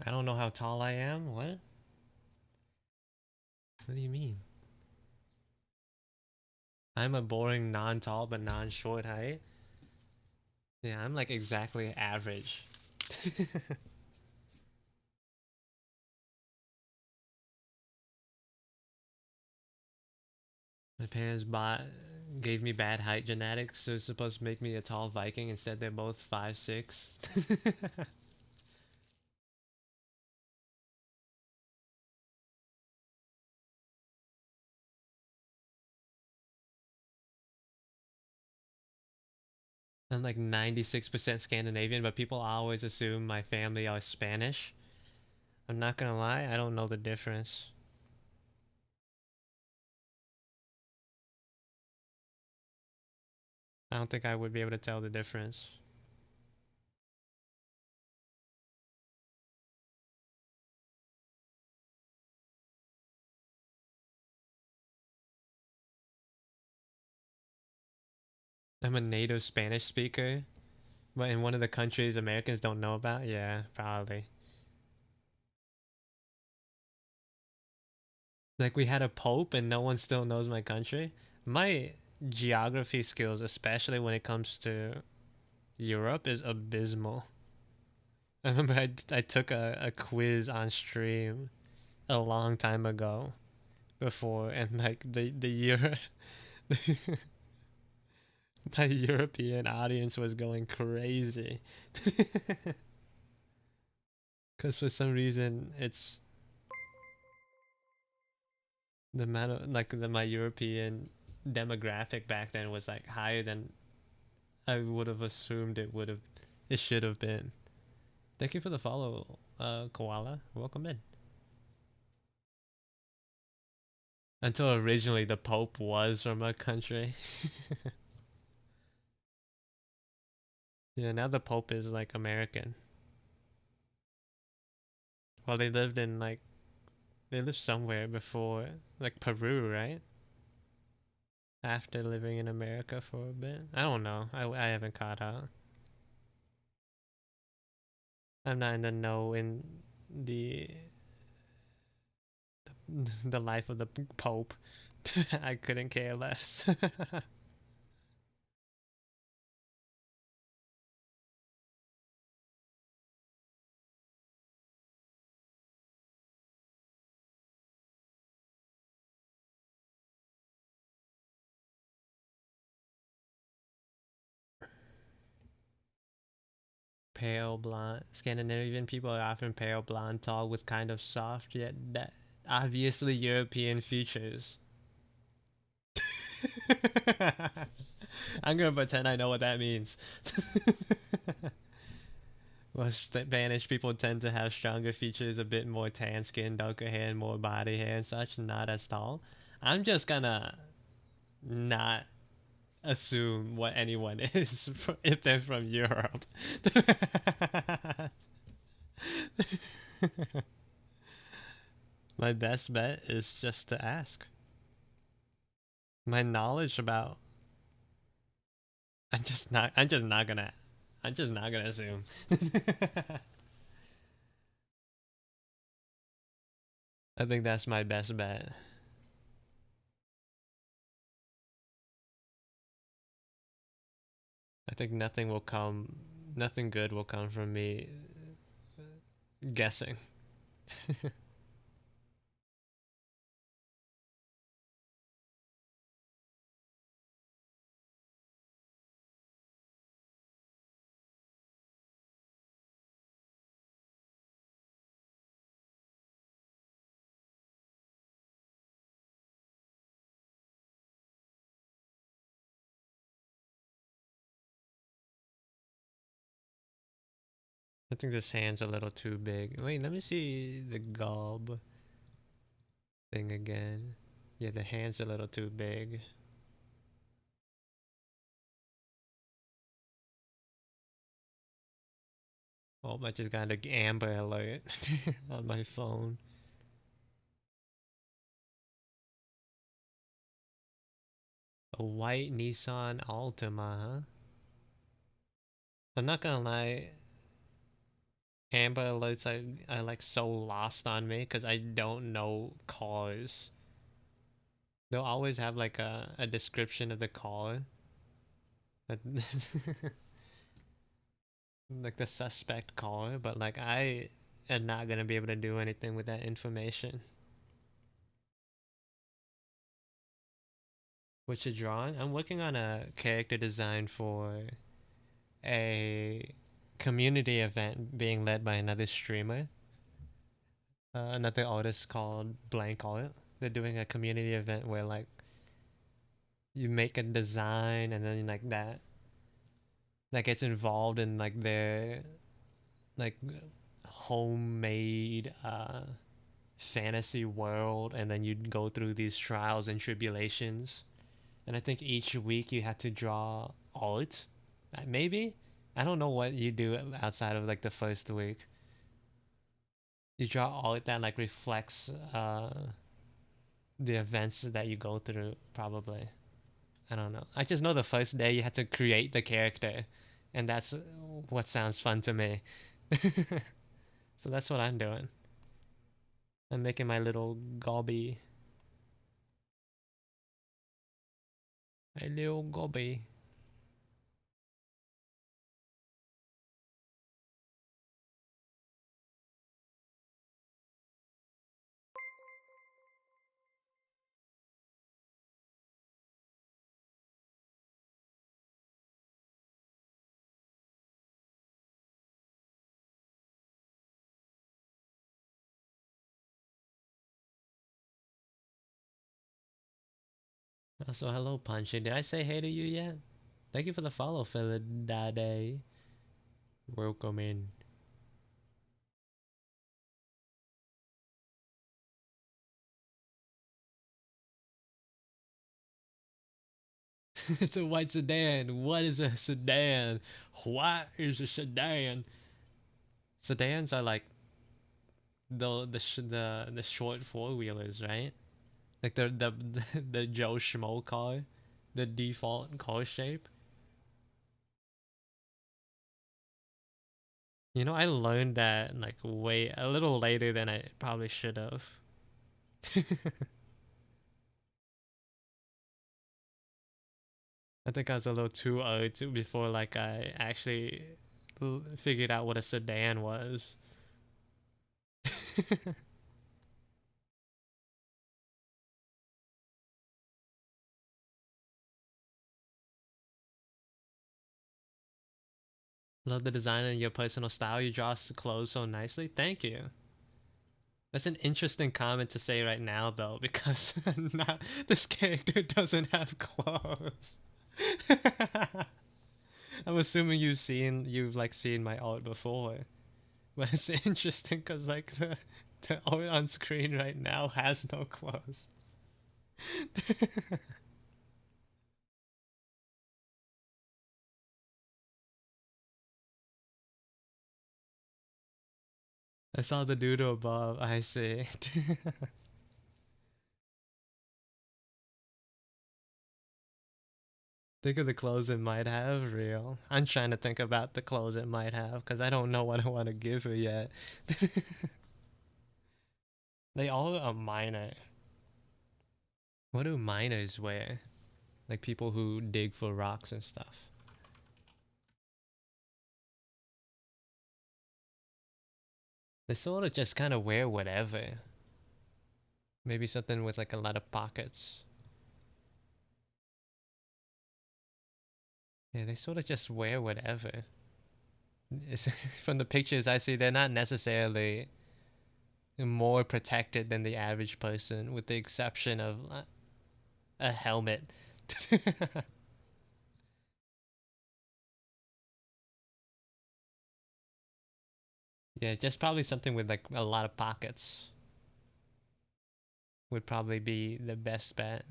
I don't know how tall I am. What? What do you mean? I'm a boring non-tall but non-short height. Yeah, I'm like exactly average. My parents gave me bad height genetics, so it's supposed to make me a tall Viking. Instead, they're both 5'6". I'm like 96% Scandinavian, but people always assume my family are Spanish. I'm not gonna lie, I don't know the difference. I don't think I would be able to tell the difference. I'm a native Spanish speaker, but in one of the countries Americans don't know about, yeah, probably. Like we had a pope and no one still knows my country. My geography skills, especially when it comes to Europe, is abysmal. I remember I took a quiz on stream a long time ago before, and like the year my European audience was going crazy. Because for some reason it's the amount of like my European demographic back then was like higher than I would have assumed it should have been. Thank you for the follow, Koala. Welcome in. Until originally the Pope was from our country. Yeah, now the Pope is like American. Well, they lived somewhere before, like Peru, right? After living in America for a bit. I don't know. I haven't caught up. I'm not in the know in the the life of the Pope. I couldn't care less. Pale blonde. Scandinavian people are often pale blonde, tall, with kind of soft yet that obviously European features. I'm gonna pretend I know what that means. Well, Spanish people tend to have stronger features, a bit more tan skin, darker hair, and more body hair and such, not as tall. I'm just gonna not assume what anyone is if they're from Europe. My best bet is just to ask. My knowledge about I'm just not gonna assume. I think that's my best bet. I think nothing good will come from me guessing. I think this hand's a little too big. Wait, let me see the gob thing again. Yeah, the hand's a little too big. Oh, I just got an Amber Alert on my phone. A white Nissan Altima, huh? I'm not gonna lie, Amber Alerts are like so lost on me because I don't know cars. They'll always have like a description of the car. Like the suspect car, but like I am not gonna be able to do anything with that information. What you drawing? I'm working on a character design for a community event being led by another streamer, another artist called Blank Art. They're doing a community event where like you make a design and then like that gets involved in like their like homemade fantasy world, and then you'd go through these trials and tribulations. And I think each week you had to draw art, maybe. I don't know what you do outside of like the first week. You draw art that like reflects the events that you go through, probably. I don't know. I just know the first day you had to create the character, and that's what sounds fun to me. So that's what I'm doing. I'm making my little gobby. My little gobby. Also, hello, Punchy. Did I say hey to you yet? Thank you for the follow, Philidade. Welcome in. It's a white sedan. What is a sedan? What is a sedan? Sedans are like the short four wheelers, right? Like the Joe Schmo car, the default car shape. You know, I learned that like way a little later than I probably should have. I think I was a little too old before like I actually figured out what a sedan was. Love the design and your personal style. You draw clothes so nicely. Thank you. That's an interesting comment to say right now, though, because this character doesn't have clothes. I'm assuming you've like seen my art before, but it's interesting because like the art on screen right now has no clothes. I saw the doodle above. I see. Think of the clothes it might have, real. I'm trying to think about the clothes it might have because I don't know what I want to give her yet. They all are minor. What do miners wear? Like people who dig for rocks and stuff. They sort of just kind of wear whatever. Maybe something with like a lot of pockets. Yeah, they sort of just wear whatever. From the pictures I see, they're not necessarily more protected than the average person, with the exception of a helmet. Yeah, just probably something with like a lot of pockets would probably be the best bet.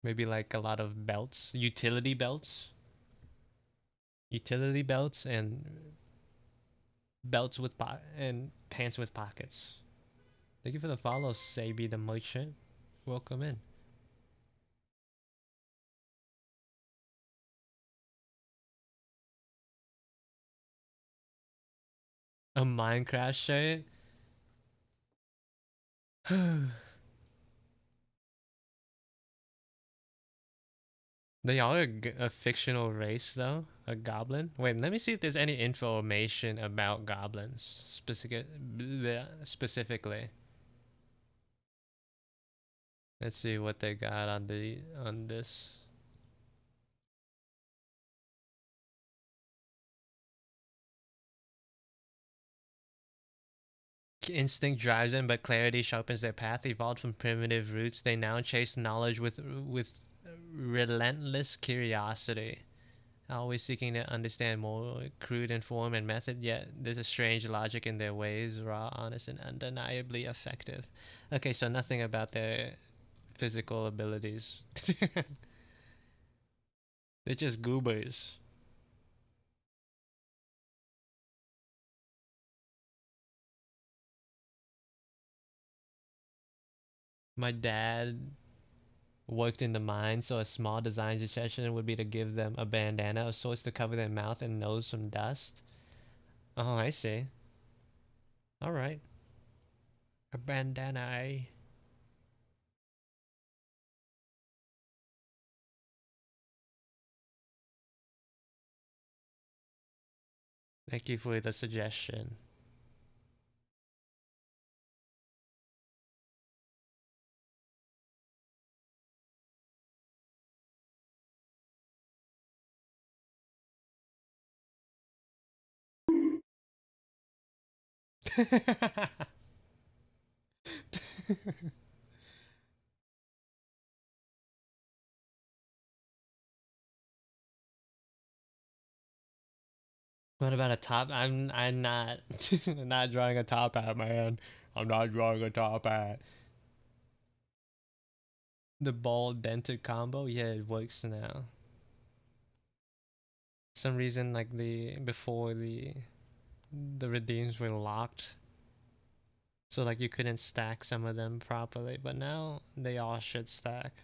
Maybe like a lot of belts, utility belts, and belts with and pants with pockets. Thank you for the follow, Sabi the merchant. Welcome in. A Minecraft shirt. They are a fictional race, though. A goblin. Wait, let me see if there's any information about goblins specifically. Let's see what they got on this. Instinct drives them, but clarity sharpens their path. Evolved from primitive roots, they now chase knowledge with relentless curiosity, always seeking to understand more crude in form and method. Yet there's a strange logic in their ways, raw, honest, and undeniably effective. Okay, so nothing about their physical abilities. They're just goobers. My dad worked in the mine, so a small design suggestion would be to give them a bandana of sorts to cover their mouth and nose from dust. Oh, I see. All right. A bandana, eh? Thank you for the suggestion. What about a top? I'm not not drawing a top hat, man. I'm not drawing a top hat. The ball dented combo, yeah, it works now. Some reason like the before the redeems were locked, so like you couldn't stack some of them properly, but now they all should stack.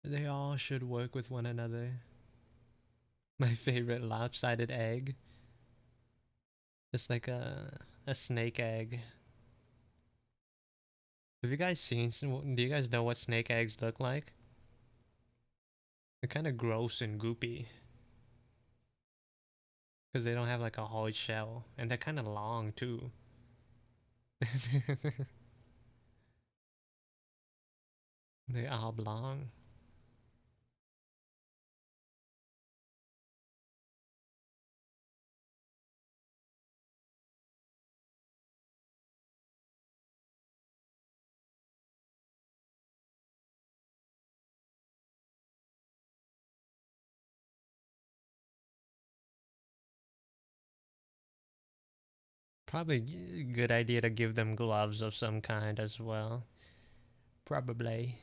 They all should work with one another. My favorite lopsided egg. Just like a snake egg. Have you guys seen do you guys know what snake eggs look like? They're kind of gross and goopy. Because they don't have like a hard shell. And they're kind of long too. They are oblong. Probably a good idea to give them gloves of some kind as well. Probably.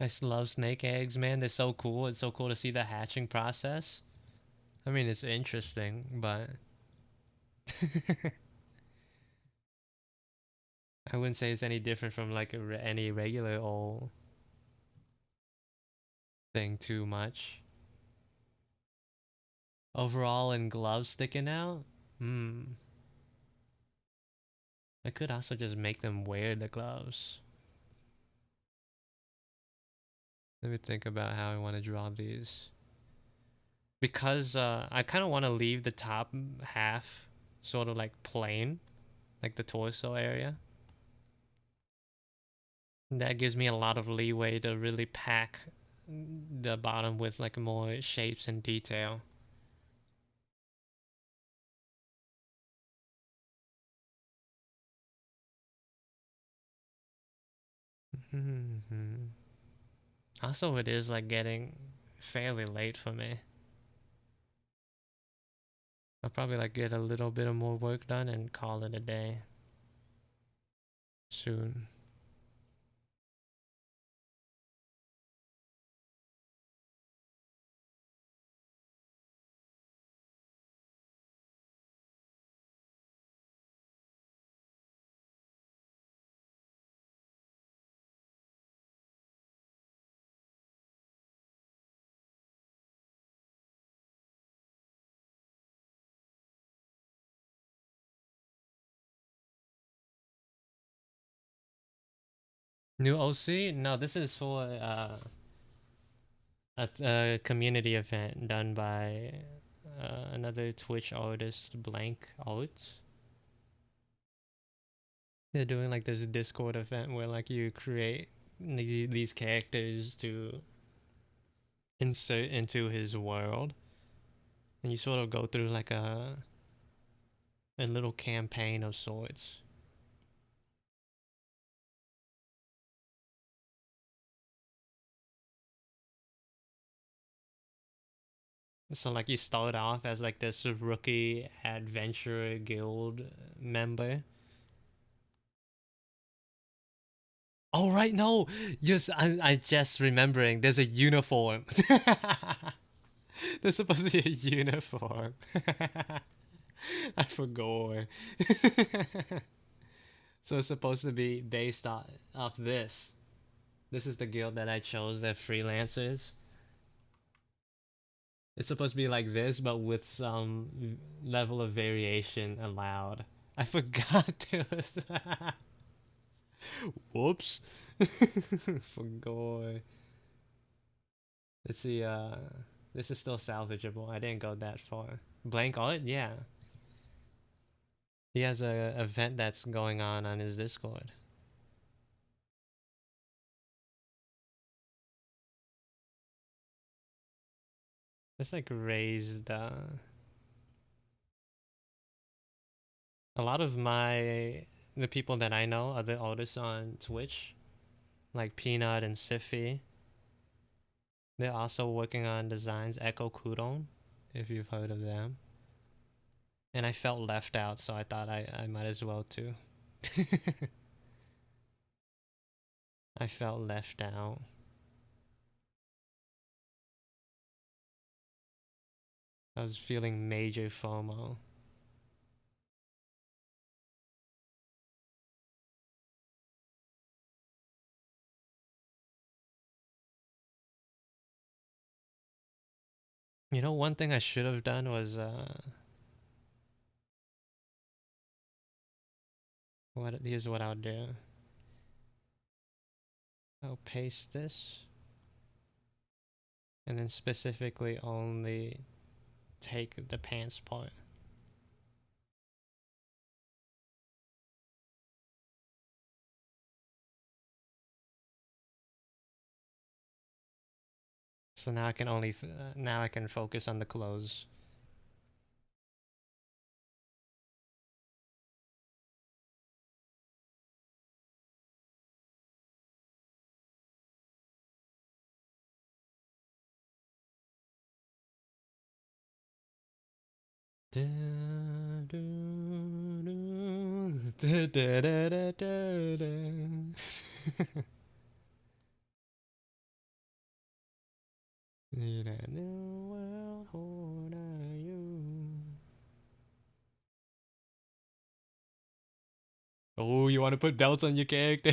I just love snake eggs, man. They're so cool. It's so cool to see the hatching process. I mean, it's interesting, but I wouldn't say it's any different from like any regular old thing too much. Overall, and gloves sticking out? Hmm. I could also just make them wear the gloves. Let me think about how I want to draw these. Because I kind of want to leave the top half sort of like plain, like the torso area. That gives me a lot of leeway to really pack the bottom with like more shapes and detail. Also, it is like getting fairly late for me. I'll probably like get a little bit of more work done and call it a day soon. New OC? No, this is for a community event done by another Twitch artist, Blank Art. They're doing like this Discord event where like you create these characters to insert into his world, and you sort of go through like a little campaign of sorts. So like you start off as like this rookie adventurer guild member. Oh right, no, yes, I just remembering. There's a uniform. There's supposed to be a uniform. I forgot. So it's supposed to be based off this. This is the guild that I chose. They're freelancers. It's supposed to be like this, but with some level of variation allowed. I forgot there was. Whoops. Forgot. Let's see. This is still salvageable. I didn't go that far. Blank art, yeah. He has a event that's going on his Discord. It's like raised. A lot of the people that I know, other artists on Twitch, like Peanut and Siffy, they're also working on designs. Echo Kudon, if you've heard of them. And I felt left out, so I thought I might as well too. I felt left out. I was feeling major FOMO. You know, one thing I should have done was here's what I'll do. I'll paste this, and then specifically only take the pants part. So now I can now I can focus on the clothes. In a new world, who are you? Oh, you want to put belts on your character?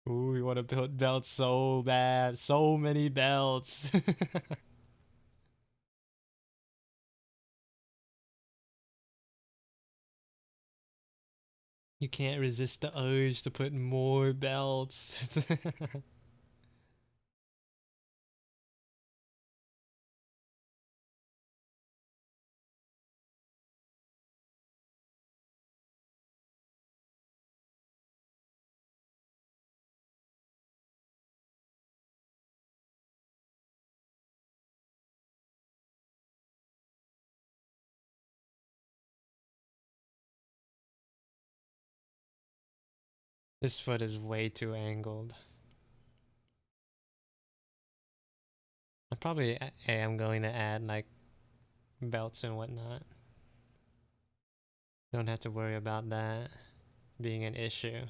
Ooh, you want to put belts so bad. So many belts. You can't resist the urge to put more belts. This foot is way too angled. I probably am going to add like belts and whatnot. Don't have to worry about that being an issue.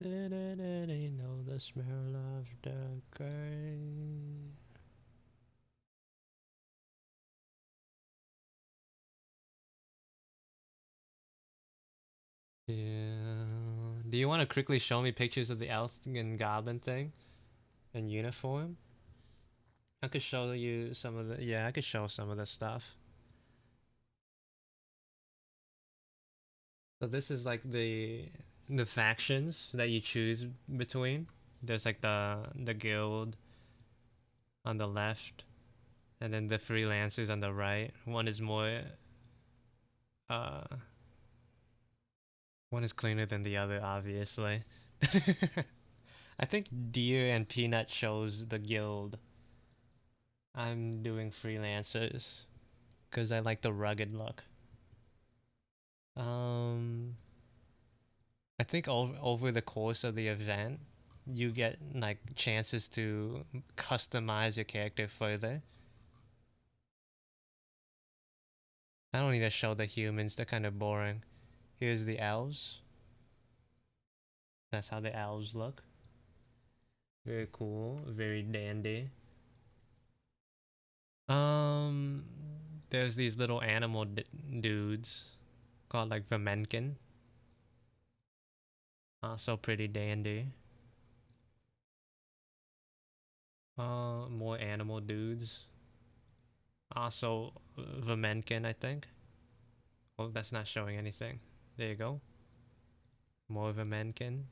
Did anybody know the smell of the grave? Yeah, Do you want to quickly show me pictures of the elf and goblin thing in uniform? I could show you some of the, yeah, I could show some of the stuff. So this is like the factions that you choose between. There's like the guild on the left, and then the freelancers on the right. Uh one is cleaner than the other, obviously. I think Deer and Peanut chose the guild. I'm doing freelancers because I like the rugged look. I think over the course of the event, you get like chances to customize your character further. I don't need to show the humans, they're kind of boring. Here's the elves. That's how the elves look. Very cool, very dandy. Um, there's these little animal dudes called like Vermenken. Also pretty dandy. More animal dudes. Also Vermenken, I think. Well, that's not showing anything. There you go. More Vermenken.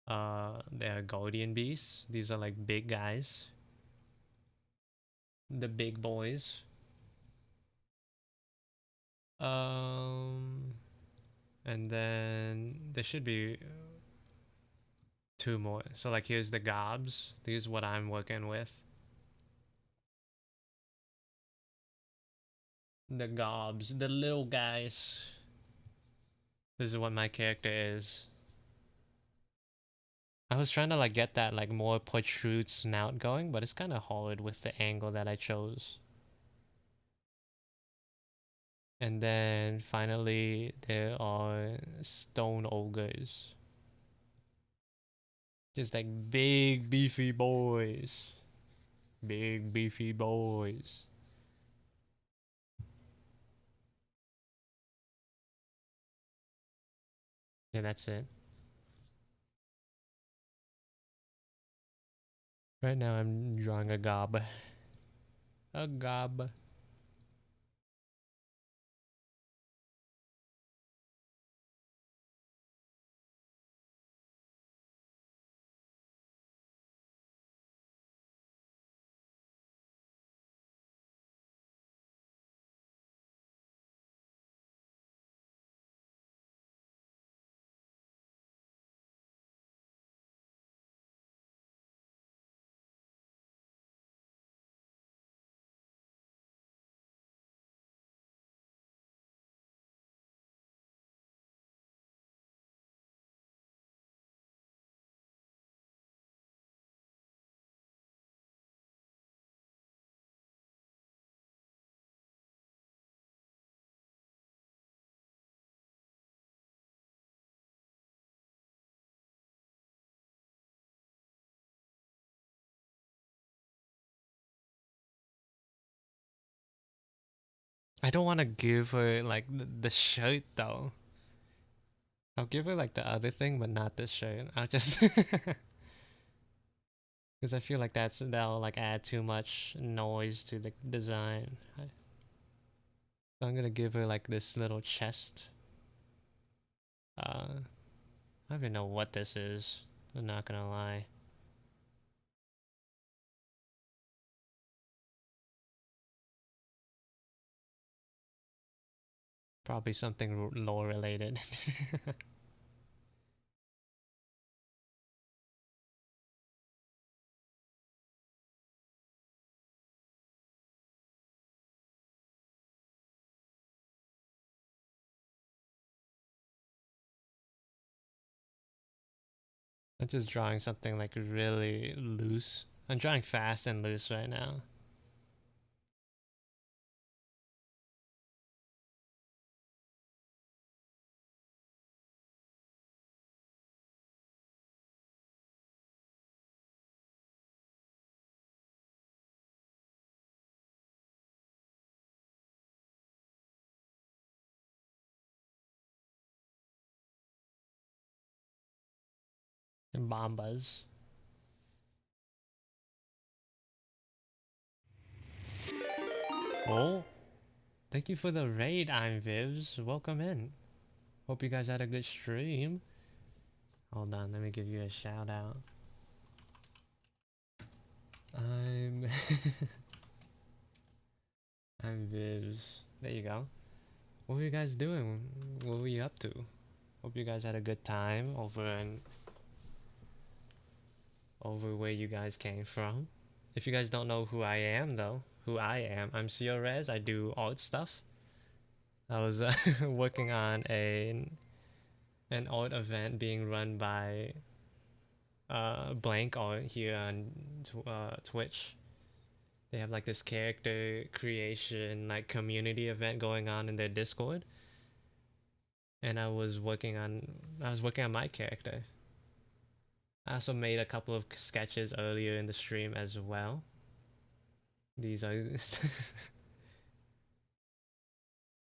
They are guardian beasts. These are like big guys. The big boys. And then there should be two more. So like here's the gobs. These are what I'm working with. The gobs, the little guys. This is what my character is. I was trying to like get that like more protrude snout going, but it's kind of hard with the angle that I chose. And then finally there are stone ogres. Just like big beefy boys. Big beefy boys. Yeah, that's it. Right now I'm drawing a gob. A gob. I don't want to give her like the shirt though. I'll give her like the other thing, but not this shirt. I'll just because I feel like that'll like add too much noise to the design. So I'm gonna give her like this little chest. I don't even know what this is. I'm not gonna lie. Probably something lore related. I'm just drawing something like really loose. I'm drawing fast and loose right now. And Bombas. Oh, thank you for the raid, I'm Vivs. Welcome in. Hope you guys had a good stream. Hold on, let me give you a shout out. I'm I'm Vivs. There you go. What were you guys doing? What were you up to? Hope you guys had a good time over where you guys came from. If you guys don't know who I am though, I'm CRez. I do art stuff. I was working on an art event being run by Blank Art here on Twitch. They have like this character creation like community event going on in their Discord, and I was working on my character. I also made a couple of sketches earlier in the stream as well. These are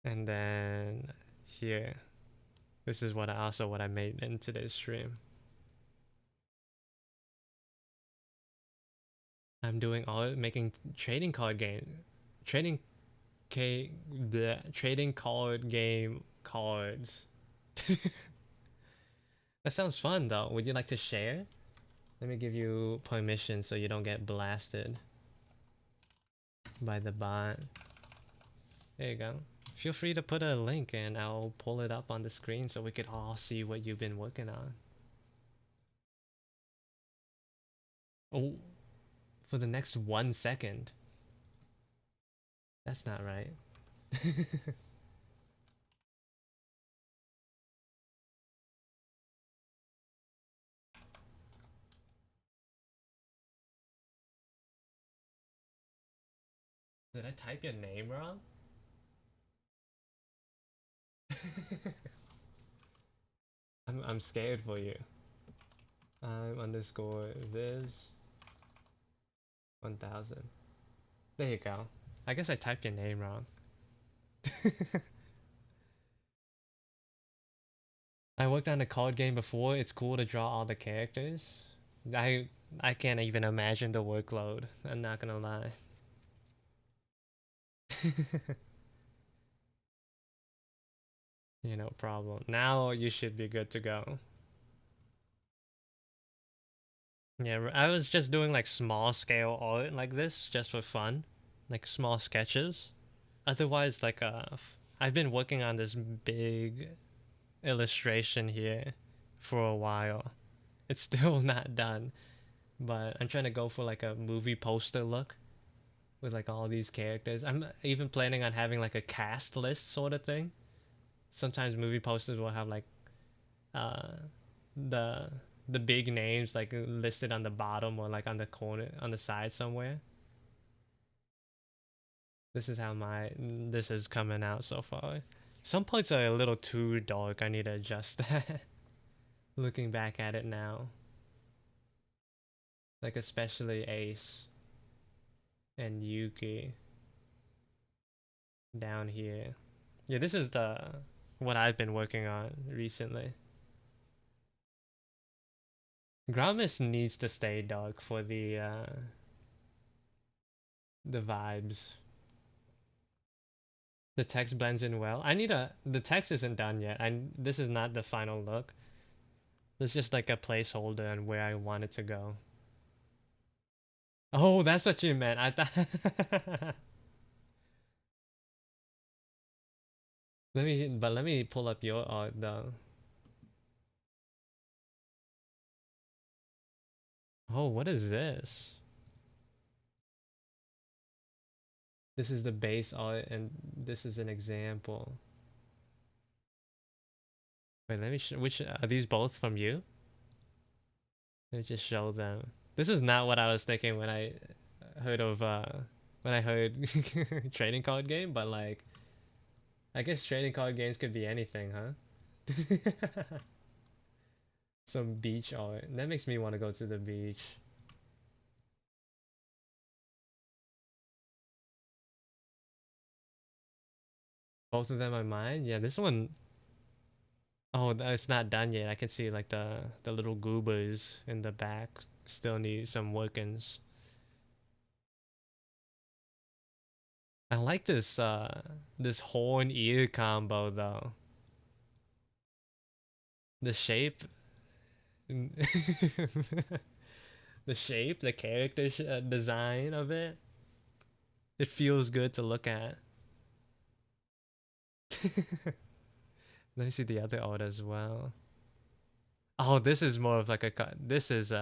and then here, this is what I made in today's stream. I'm doing all making trading card game cards. That sounds fun though. Would you like to share? Let me give you permission so you don't get blasted by the bot. There you go. Feel free to put a link and I'll pull it up on the screen so we could all see what you've been working on. Oh, for the next 1 second. That's not right. Did I type your name wrong? I'm scared for you. I'm underscore Viz 1000. There you go. I guess I typed your name wrong. I worked on a card game before. It's cool to draw all the characters. I I can't even imagine the workload. I'm not gonna lie. No problem. Now you should be good to go. Yeah, I was just doing like small scale art like this just for fun, like small sketches. Otherwise, like I've been working on this big illustration here for a while. It's still not done, but I'm trying to go for like a movie poster look with like all these characters. I'm even planning on having like a cast list sort of thing. Sometimes movie posters will have like uh the the big names like listed on the bottom or like on the corner on the side somewhere. This is how this is coming out so far. Some parts are a little too dark. I need to adjust that. Looking back at it now. Like especially Ace and Yuki down here. Yeah, this is what I've been working on recently. Gramis needs to stay dark for the vibes. The text blends in well. The text isn't done yet. This is not the final look. It's just like a placeholder and where I want it to go. Oh, that's what you meant. I thought let me pull up your art though. Oh, what is this? This is the base art and this is an example. Wait, let me which are these both from you? Let me just show them. This is not what I was thinking when I heard of trading card game, but like I guess trading card games could be anything, huh? Some beach art. That makes me want to go to the beach. Both of them are mine? Yeah, this one Oh, it's not done yet. I can see like the little goobers in the back still need some workings. I like this horn ear combo though. The shape, the shape, the character design of it. It feels good to look at. Let me see the other art as well. Oh, this is more of like a this is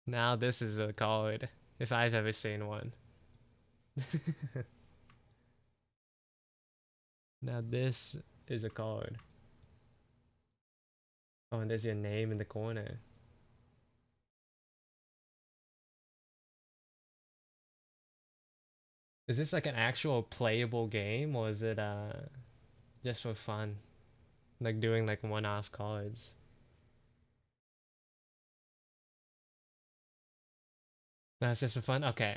now this is a card if I've ever seen one. Now this is a card. Oh, and there's your name in the corner. Is this like an actual playable game or is it just for fun? Like doing like one-off cards. That's just for fun? Okay,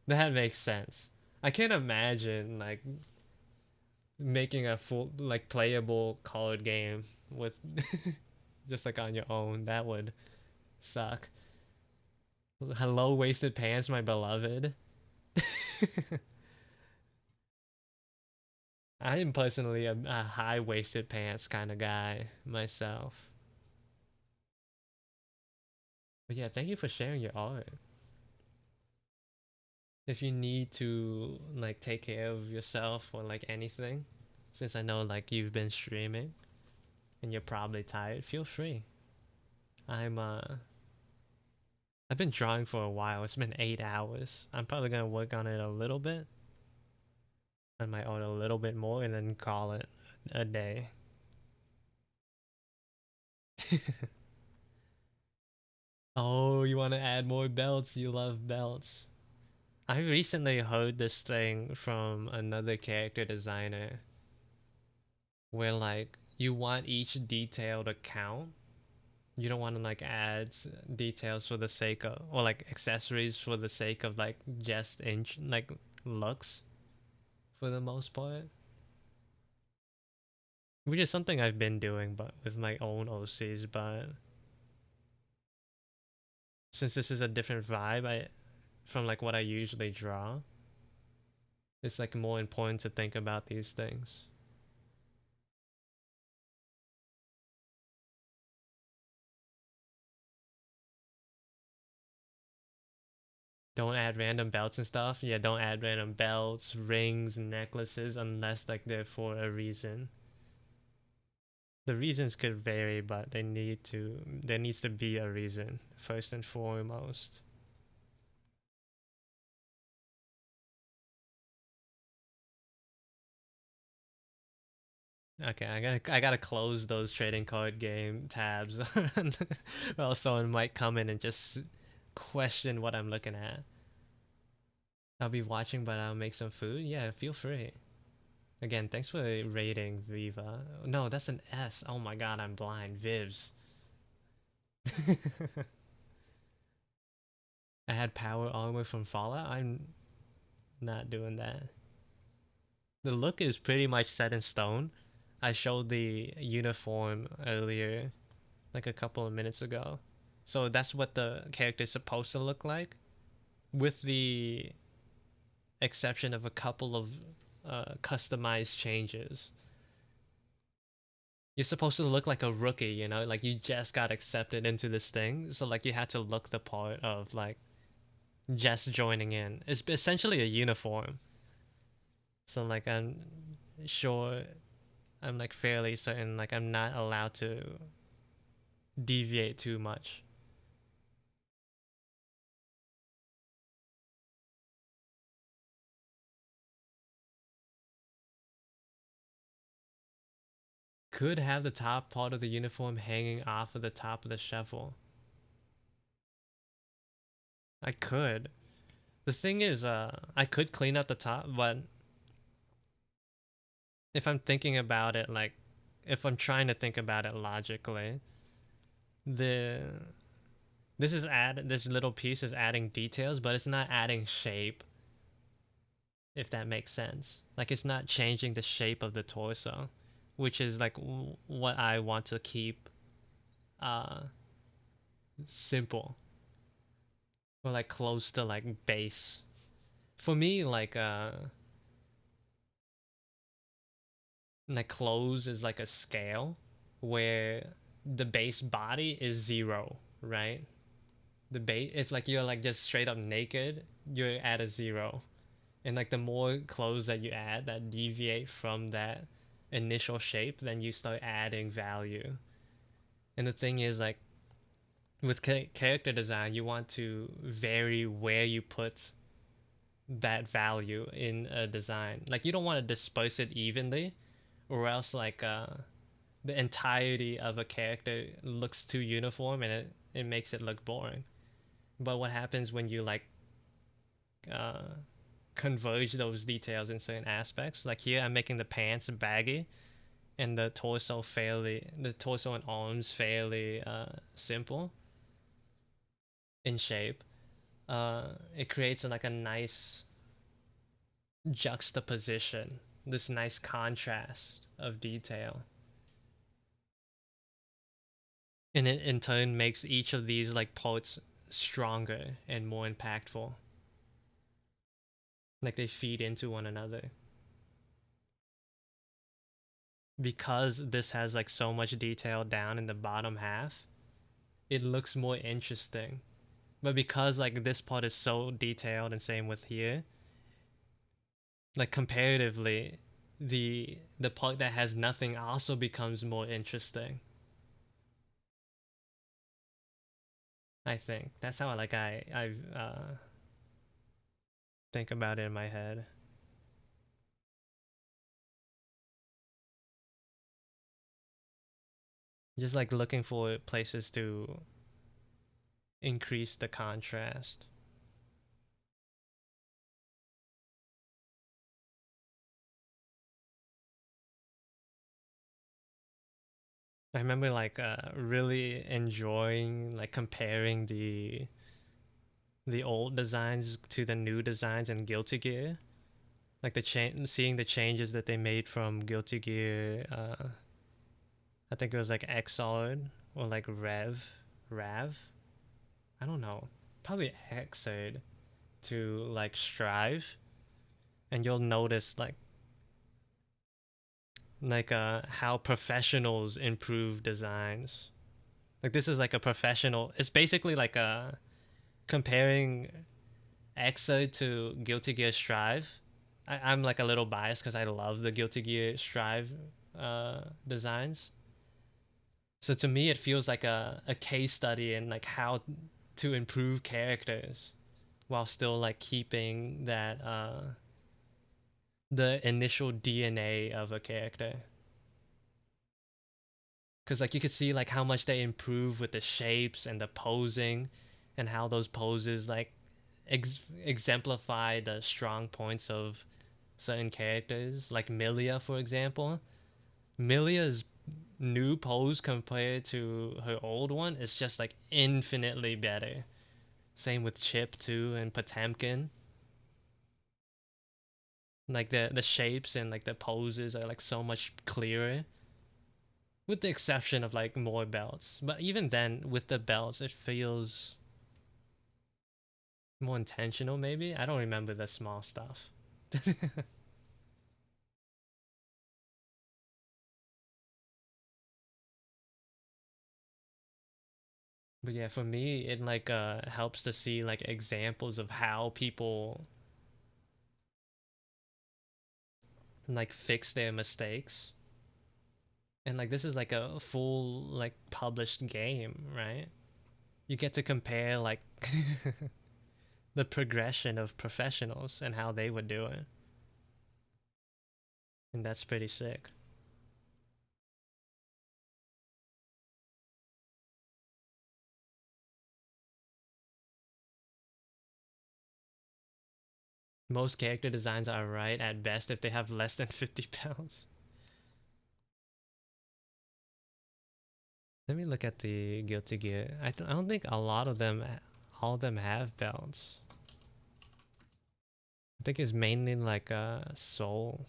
that makes sense. I can't imagine like making a full like playable card game with just like on your own. That would suck. Hello, waisted pants, my beloved. I am personally a high waisted pants kind of guy myself. But yeah, thank you for sharing your art. If you need to like take care of yourself or like anything, since I know like you've been streaming and you're probably tired, feel free. I'm I've been drawing for a while. It's been 8 hours. I'm probably gonna work on it a little bit. I might own a little bit more and then call it a day. Oh, you want to add more belts? You love belts. I recently heard this thing from another character designer where like you want each detail to count. You don't want to like add details for the sake of or like accessories for the sake of like just inch like looks for the most part. Which is something I've been doing but with my own OCs, but since this is a different vibe I from like what I usually draw, it's like more important to think about these things. Don't add random belts and stuff. Yeah, don't add random belts, rings, necklaces unless like they're for a reason. The reasons could vary, but there needs to be a reason first and foremost. Okay, I gotta close those trading card game tabs, or else someone might come in and just question what I'm looking at. I'll be watching, but I'll make some food. Yeah, feel free. Again, thanks for rating Viva. No, that's an S. Oh my god, I'm blind. Vivs. I had power armor from Fallout. I'm not doing that. The look is pretty much set in stone. I showed the uniform earlier, like a couple of minutes ago. So that's what the character is supposed to look like, with the exception of a couple of customized changes. You're supposed to look like a rookie, you know, like you just got accepted into this thing. So like you had to look the part of like just joining in. It's essentially a uniform. So like I'm sure I'm like fairly certain like I'm not allowed to deviate too much. Could have the top part of the uniform hanging off of the top of the shovel. I could. The thing is, I could clean up the top, but if I'm thinking about it, like, if I'm trying to think about it logically, the this little piece is adding details, but it's not adding shape. if that makes sense. Like it's not changing the shape of the torso, which is like what I want to keep simple or like close to like base. For me, like clothes is like a scale where the base body is 0, right? The base, if like you're like just straight up naked, you're at a 0. And like the more clothes that you add that deviate from that initial shape, then you start adding value. And the thing is, like with character design, you want to vary where you put that value in a design. Like you don't want to disperse it evenly, or else like the entirety of a character looks too uniform and it makes it look boring. But what happens when you like converge those details in certain aspects? Like here, I'm making the pants baggy and the torso and arms fairly simple in shape. It creates like a nice juxtaposition, this nice contrast of detail. And it in turn makes each of these like parts stronger and more impactful. Like they feed into one another. Because this has like so much detail down in the bottom half, it looks more interesting. But because like this part is so detailed, and same with here, like comparatively, the part that has nothing also becomes more interesting. I think that's how I think about it in my head. Just like looking for places to increase the contrast. I remember like really enjoying like comparing the old designs to the new designs in Guilty Gear. Like seeing the changes that they made from Guilty Gear. I think it was like Xrd or like Rav. I don't know. Probably Xrd to like Strive, and you'll notice how professionals improve designs. Like this is like a professional. It's basically like a comparing Xrd to Guilty Gear Strive. I'm like a little biased because I love the Guilty Gear Strive designs. So to me, it feels like a case study in like how to improve characters while still like keeping that the initial DNA of a character. Because like you could see like how much they improve with the shapes and the posing, and how those poses like exemplify the strong points of certain characters. Like Milia, for example. Milia's new pose compared to her old one is just like infinitely better. Same with Chip too, and Potemkin. Like the shapes and like the poses are like so much clearer, with the exception of like more belts. But even then, with the belts, it feels more intentional. Maybe I don't remember the small stuff. But yeah, for me, it like helps to see like examples of how people like fix their mistakes. And like this is like a full like published game, right? You get to compare like the progression of professionals and how they would do it. And that's pretty sick. Most character designs are right at best if they have less than 50 pounds. Let me look at the Guilty Gear. I don't think all of them have belts. I think it's mainly like a soul.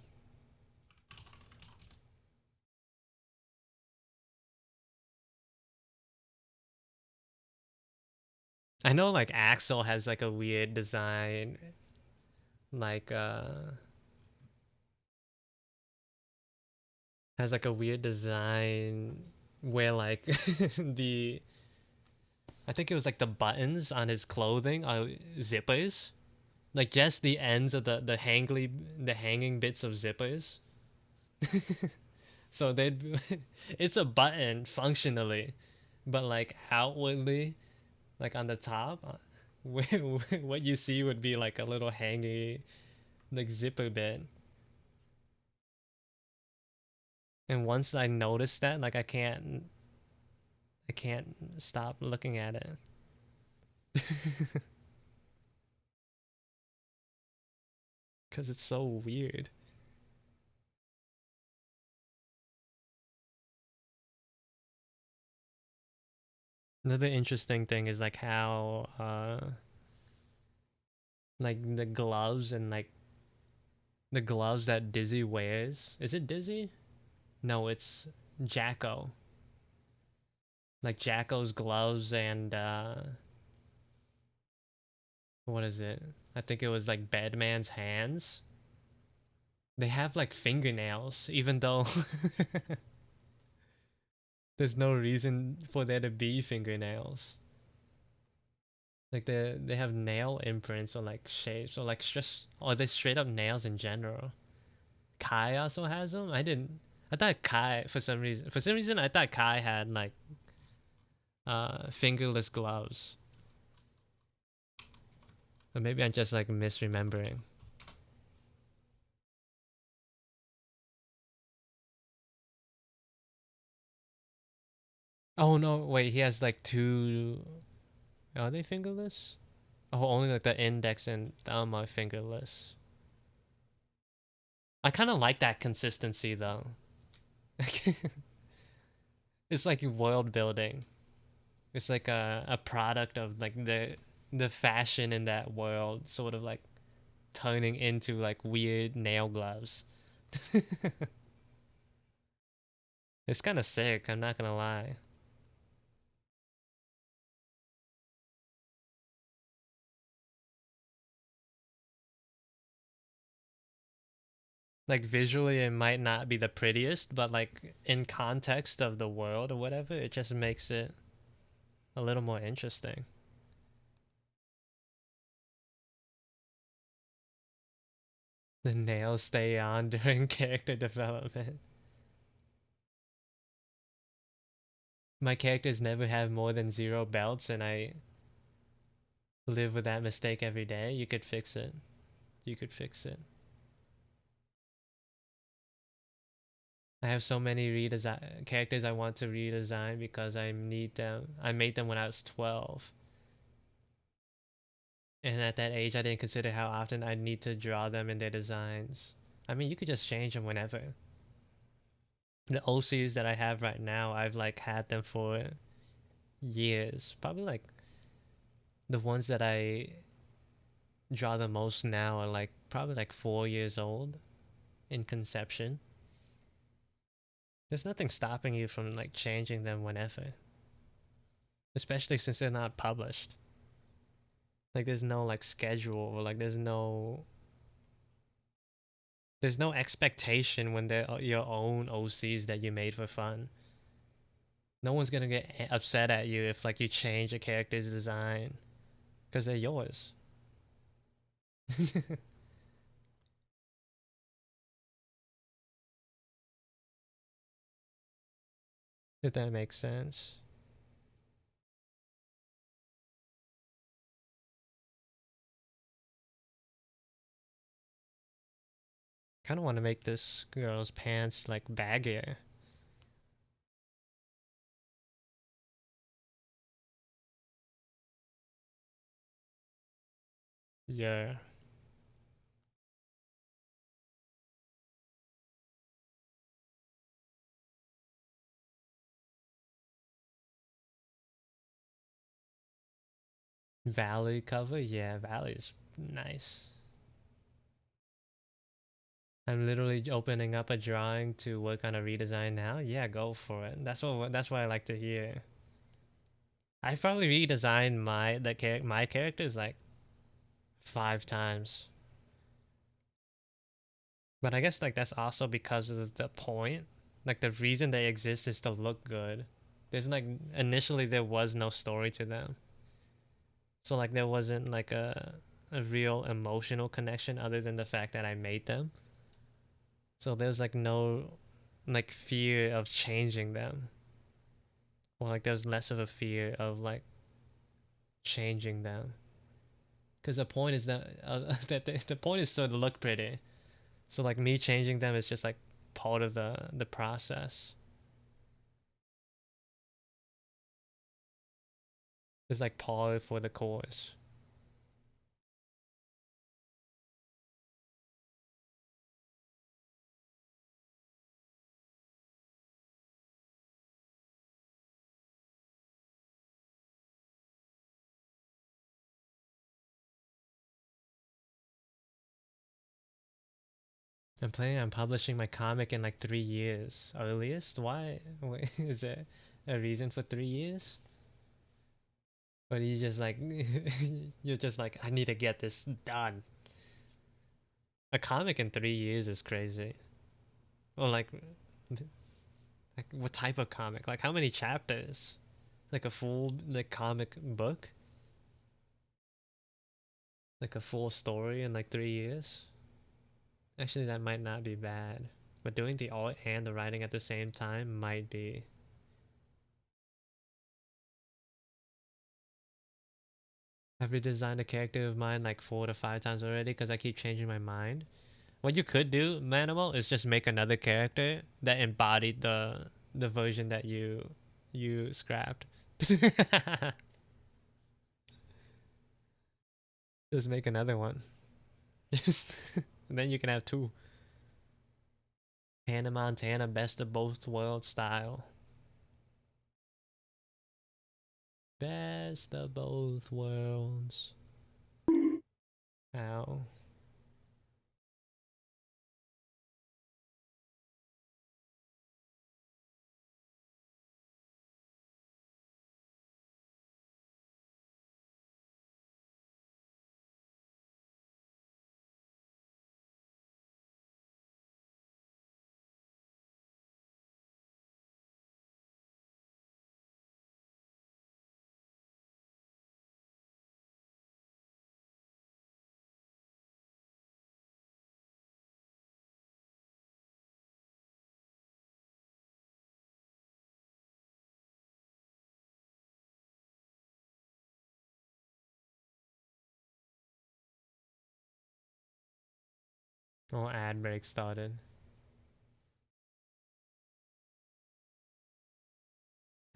I know like Axel has like a weird design, like has like a weird design where like the I think it was like the buttons on his clothing are zippers, like just the ends of the hanging bits of zippers. So they'd it's a button functionally, but like outwardly, like on the top, what you see would be like a little hangy like zipper bit. And once I noticed that, like I can't stop looking at it. Cause it's so weird. Another interesting thing is like how like the gloves and like the gloves that Dizzy wears. Is it Dizzy? No, it's Jacko. Like Jacko's gloves and what is it? I think it was like Bedman's hands. They have like fingernails, even though there's no reason for there to be fingernails. Like they have nail imprints or like shapes or like just or they straight up nails in general. Kai also has them. I thought Kai for some reason I thought Kai had like fingerless gloves. Or maybe I'm just like misremembering. Oh no, wait, he has like two. Are they fingerless? Oh, only like the index and thumb are fingerless. I kind of like that consistency though. It's like world building. It's like a product of like the fashion in that world, sort of like turning into like weird nail gloves. It's kind of sick. I'm not gonna lie. Like visually, it might not be the prettiest, but like in context of the world or whatever, it just makes it a little more interesting. The nails stay on during character development. My characters never have more than 0 belts, and I live with that mistake every day. You could fix it. You could fix it. I have so many redesign characters I want to redesign because I need them. I made them when I was 12. And at that age, I didn't consider how often I need to draw them in their designs. I mean, you could just change them whenever. The OCs that I have right now, I've like had them for years. Probably like the ones that I draw the most now are like probably like 4 years old in conception. There's nothing stopping you from like changing them whenever, especially since they're not published. Like there's no like schedule or like there's no expectation when they're your own OCs that you made for fun. No one's gonna get upset at you if like you change a character's design because they're yours. If that makes sense. Kind of want to make this girl's pants like baggier. Yeah. Valley cover? Yeah, Valley's nice. I'm literally opening up a drawing to work on a redesign now. Yeah, go for it. That's what I like to hear. I probably redesigned my characters like 5 times. But I guess like that's also because of the point. Like the reason they exist is to look good. There's like initially there was no story to them. So like there wasn't like a real emotional connection other than the fact that I made them. So there's like no like fear of changing them. Or like there's less of a fear of like changing them. Because the point is that that the point is so to look pretty. So like me changing them is just like part of the process. It's like par for the course. I'm planning on publishing my comic in like 3 years. Earliest? Why? Wait, is there a reason for 3 years? Or you just like you're just like I need to get this done. A comic in 3 years is crazy. Or like what type of comic? Like how many chapters? Like a full like comic book? Like a full story in like 3 years? Actually, that might not be bad. But doing the art and the writing at the same time might be. I've redesigned a character of mine like 4 to 5 times already because I keep changing my mind. What you could do, Manimal, is just make another character that embodied the version that you scrapped. Just make another one. Just and then you can have two. Hannah Montana, best of both worlds style. Best of both worlds. Ow. Oh, ad break started.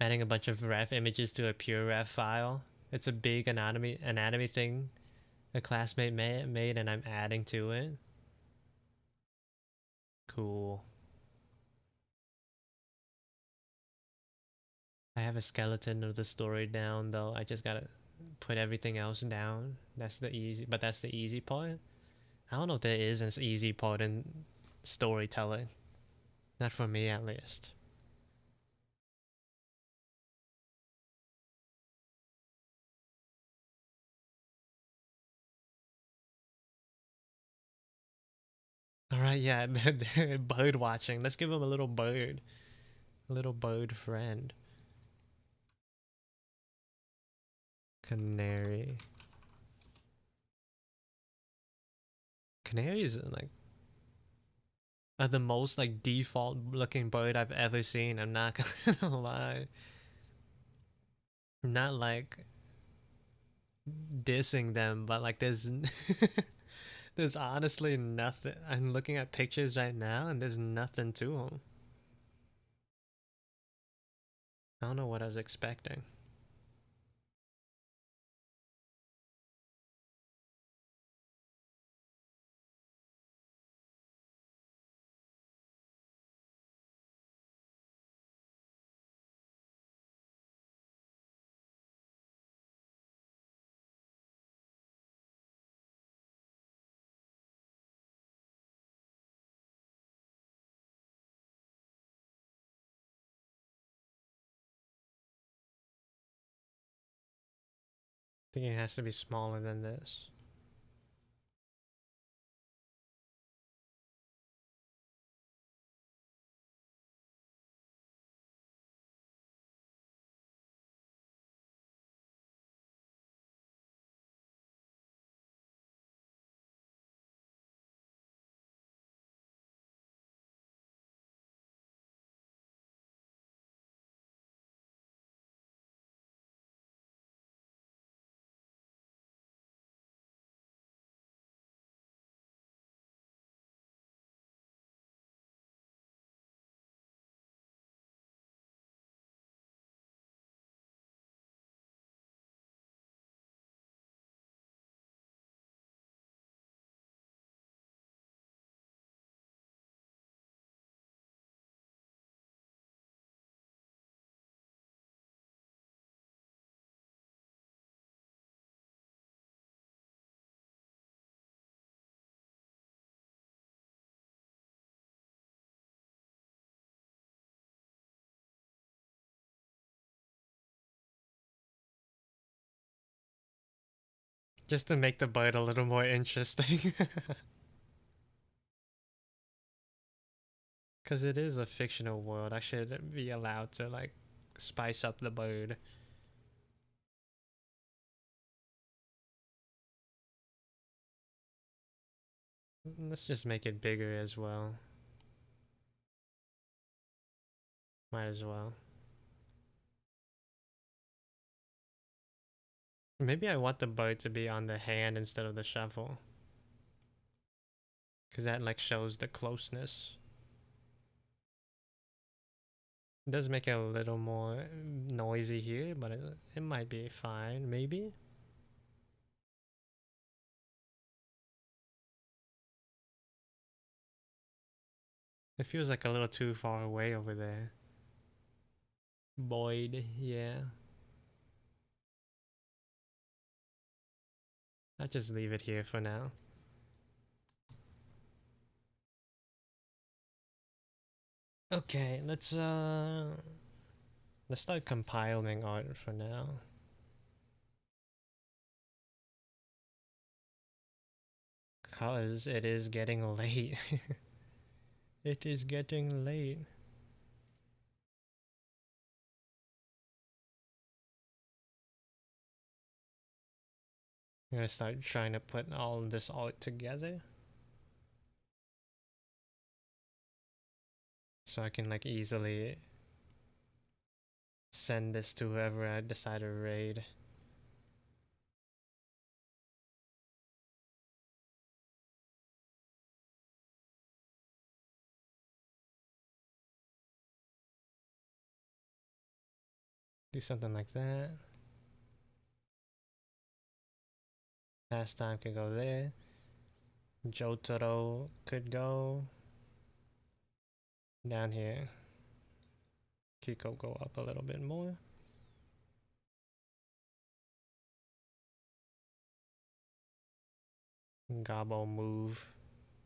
Adding a bunch of ref images to a pure ref file. It's a big anatomy thing a classmate made and I'm adding to it. Cool. I have a skeleton of the story down though. I just gotta put everything else down. That's the easy part. I don't know if there is an easy part in storytelling. Not for me at least. Alright, yeah, bird watching. Let's give him a little bird. A little bird friend. Canary. Canaries like are the most like default looking bird I've ever seen. I'm not gonna lie. I'm not like dissing them, but like there's there's honestly nothing. I'm looking at pictures right now, and there's nothing to them. I don't know what I was expecting. think it has to be smaller than this. Just to make the bite a little more interesting. Because it is a fictional world, I should be allowed to, like, spice up the bird. Let's just make it bigger as well. Might as well. Maybe I want the bird to be on the hand instead of the shovel. Because that, like, shows the closeness. It does make it a little more noisy here, but it might be fine, maybe? It feels like a little too far away over there. Boyd, yeah. I'll just leave it here for now. Okay, let's start compiling art for now. Cause it is getting late. It is getting late. I'm gonna start trying to put all of this art together. So I can, like, easily send this to whoever I decide to raid. Do something like that. Pastime could go there. Jotaro could go down here. Kiko go up a little bit more. Gabo move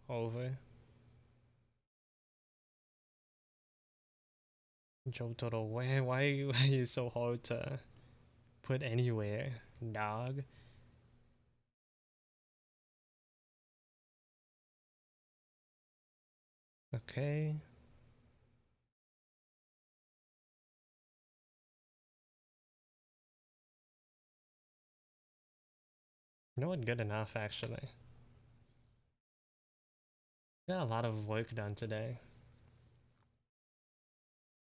over. Jotaro, why are you so hard to put anywhere, dog? Okay. You know what? Good enough, actually. Got a lot of work done today.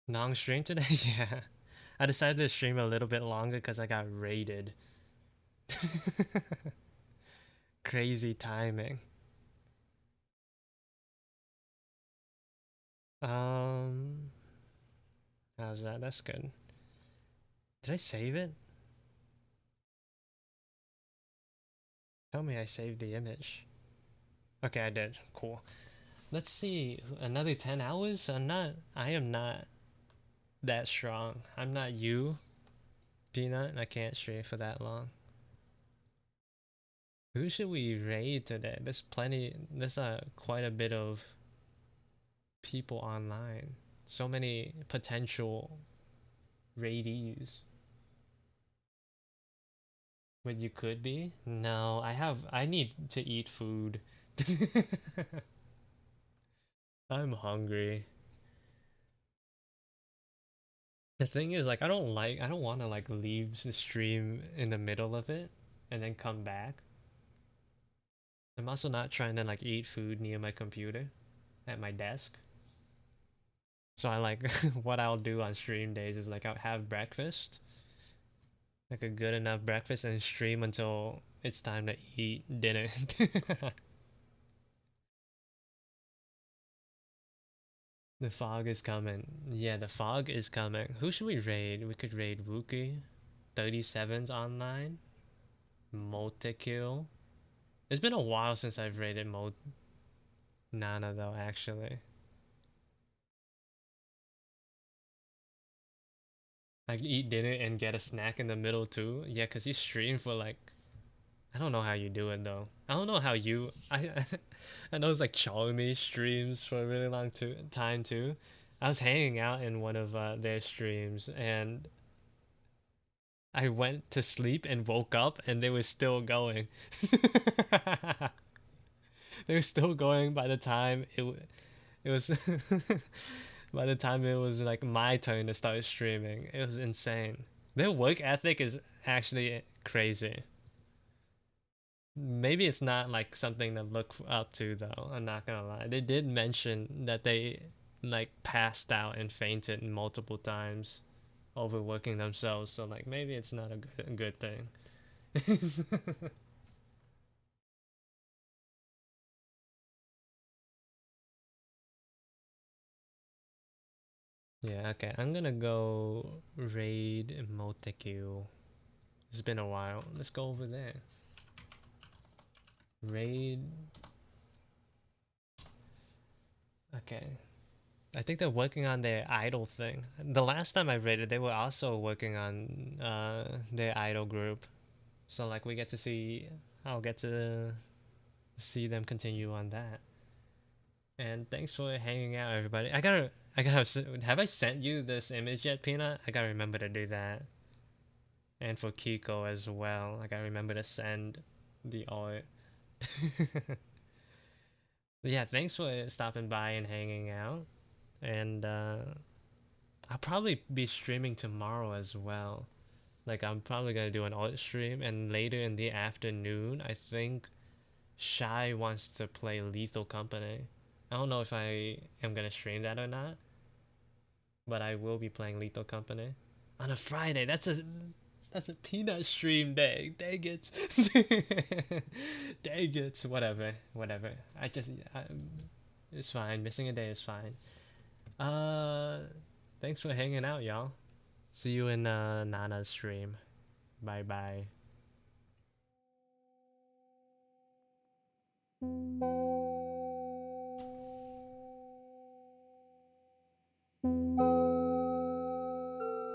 Long stream today? Yeah. I decided to stream a little bit longer because I got raided. Crazy timing. How's that? That's good. Did I save it? Tell me I saved the image. Okay, I did. Cool. Let's see. Another 10 hours? I am not that strong. I'm not you, Peanut. I can't stream for that long. Who should we raid today? There's quite a bit of people online. So many potential raidees. But you could be? No, I need to eat food. I'm hungry. The thing is, like, I don't want to like leave the stream in the middle of it and then come back. I'm also not trying to like eat food near my computer at my desk. So I like what I'll do on stream days is like I'll have breakfast, like a good enough breakfast, and stream until it's time to eat dinner. The fog is coming. Yeah, the fog is coming. Who should we raid? We could raid Wookie. 37's online. Multi-kill. It's been a while since I've raided Nana though, actually. Like eat dinner and get a snack in the middle too. Yeah, cause you stream for like I don't know how you do it though. I don't know how you I know it's like Charmy streams for a really long time too. I was hanging out in one of their streams and I went to sleep and woke up and they were still going. They were still going by the time it was by the time it was like my turn to start streaming. It was insane. Their work ethic is actually crazy. Maybe it's not like something to look up to though. I'm not gonna lie. They did mention that they like passed out and fainted multiple times overworking themselves. So like maybe it's not a good thing. Yeah, okay. I'm gonna go raid Motekill. It's been a while. Let's go over there. Raid. Okay. I think they're working on their idol thing. The last time I raided, they were also working on their idol group. So like we get to see, I'll get to see them continue on that. And thanks for hanging out, everybody. Have I sent you this image yet, Peanut? I gotta remember to do that. And for Kiko as well, I gotta remember to send the art. Yeah, thanks for stopping by and hanging out. And I'll probably be streaming tomorrow as well. Like I'm probably gonna do an art stream, and later in the afternoon, I think Shy wants to play Lethal Company. I don't know if I am gonna stream that or not, but I will be playing Lethal Company on a Friday. That's a peanut stream day. Dang it. Dang it. Whatever. It's fine. Missing a day is fine. Thanks for hanging out, y'all. See you in Nana's stream. Bye bye.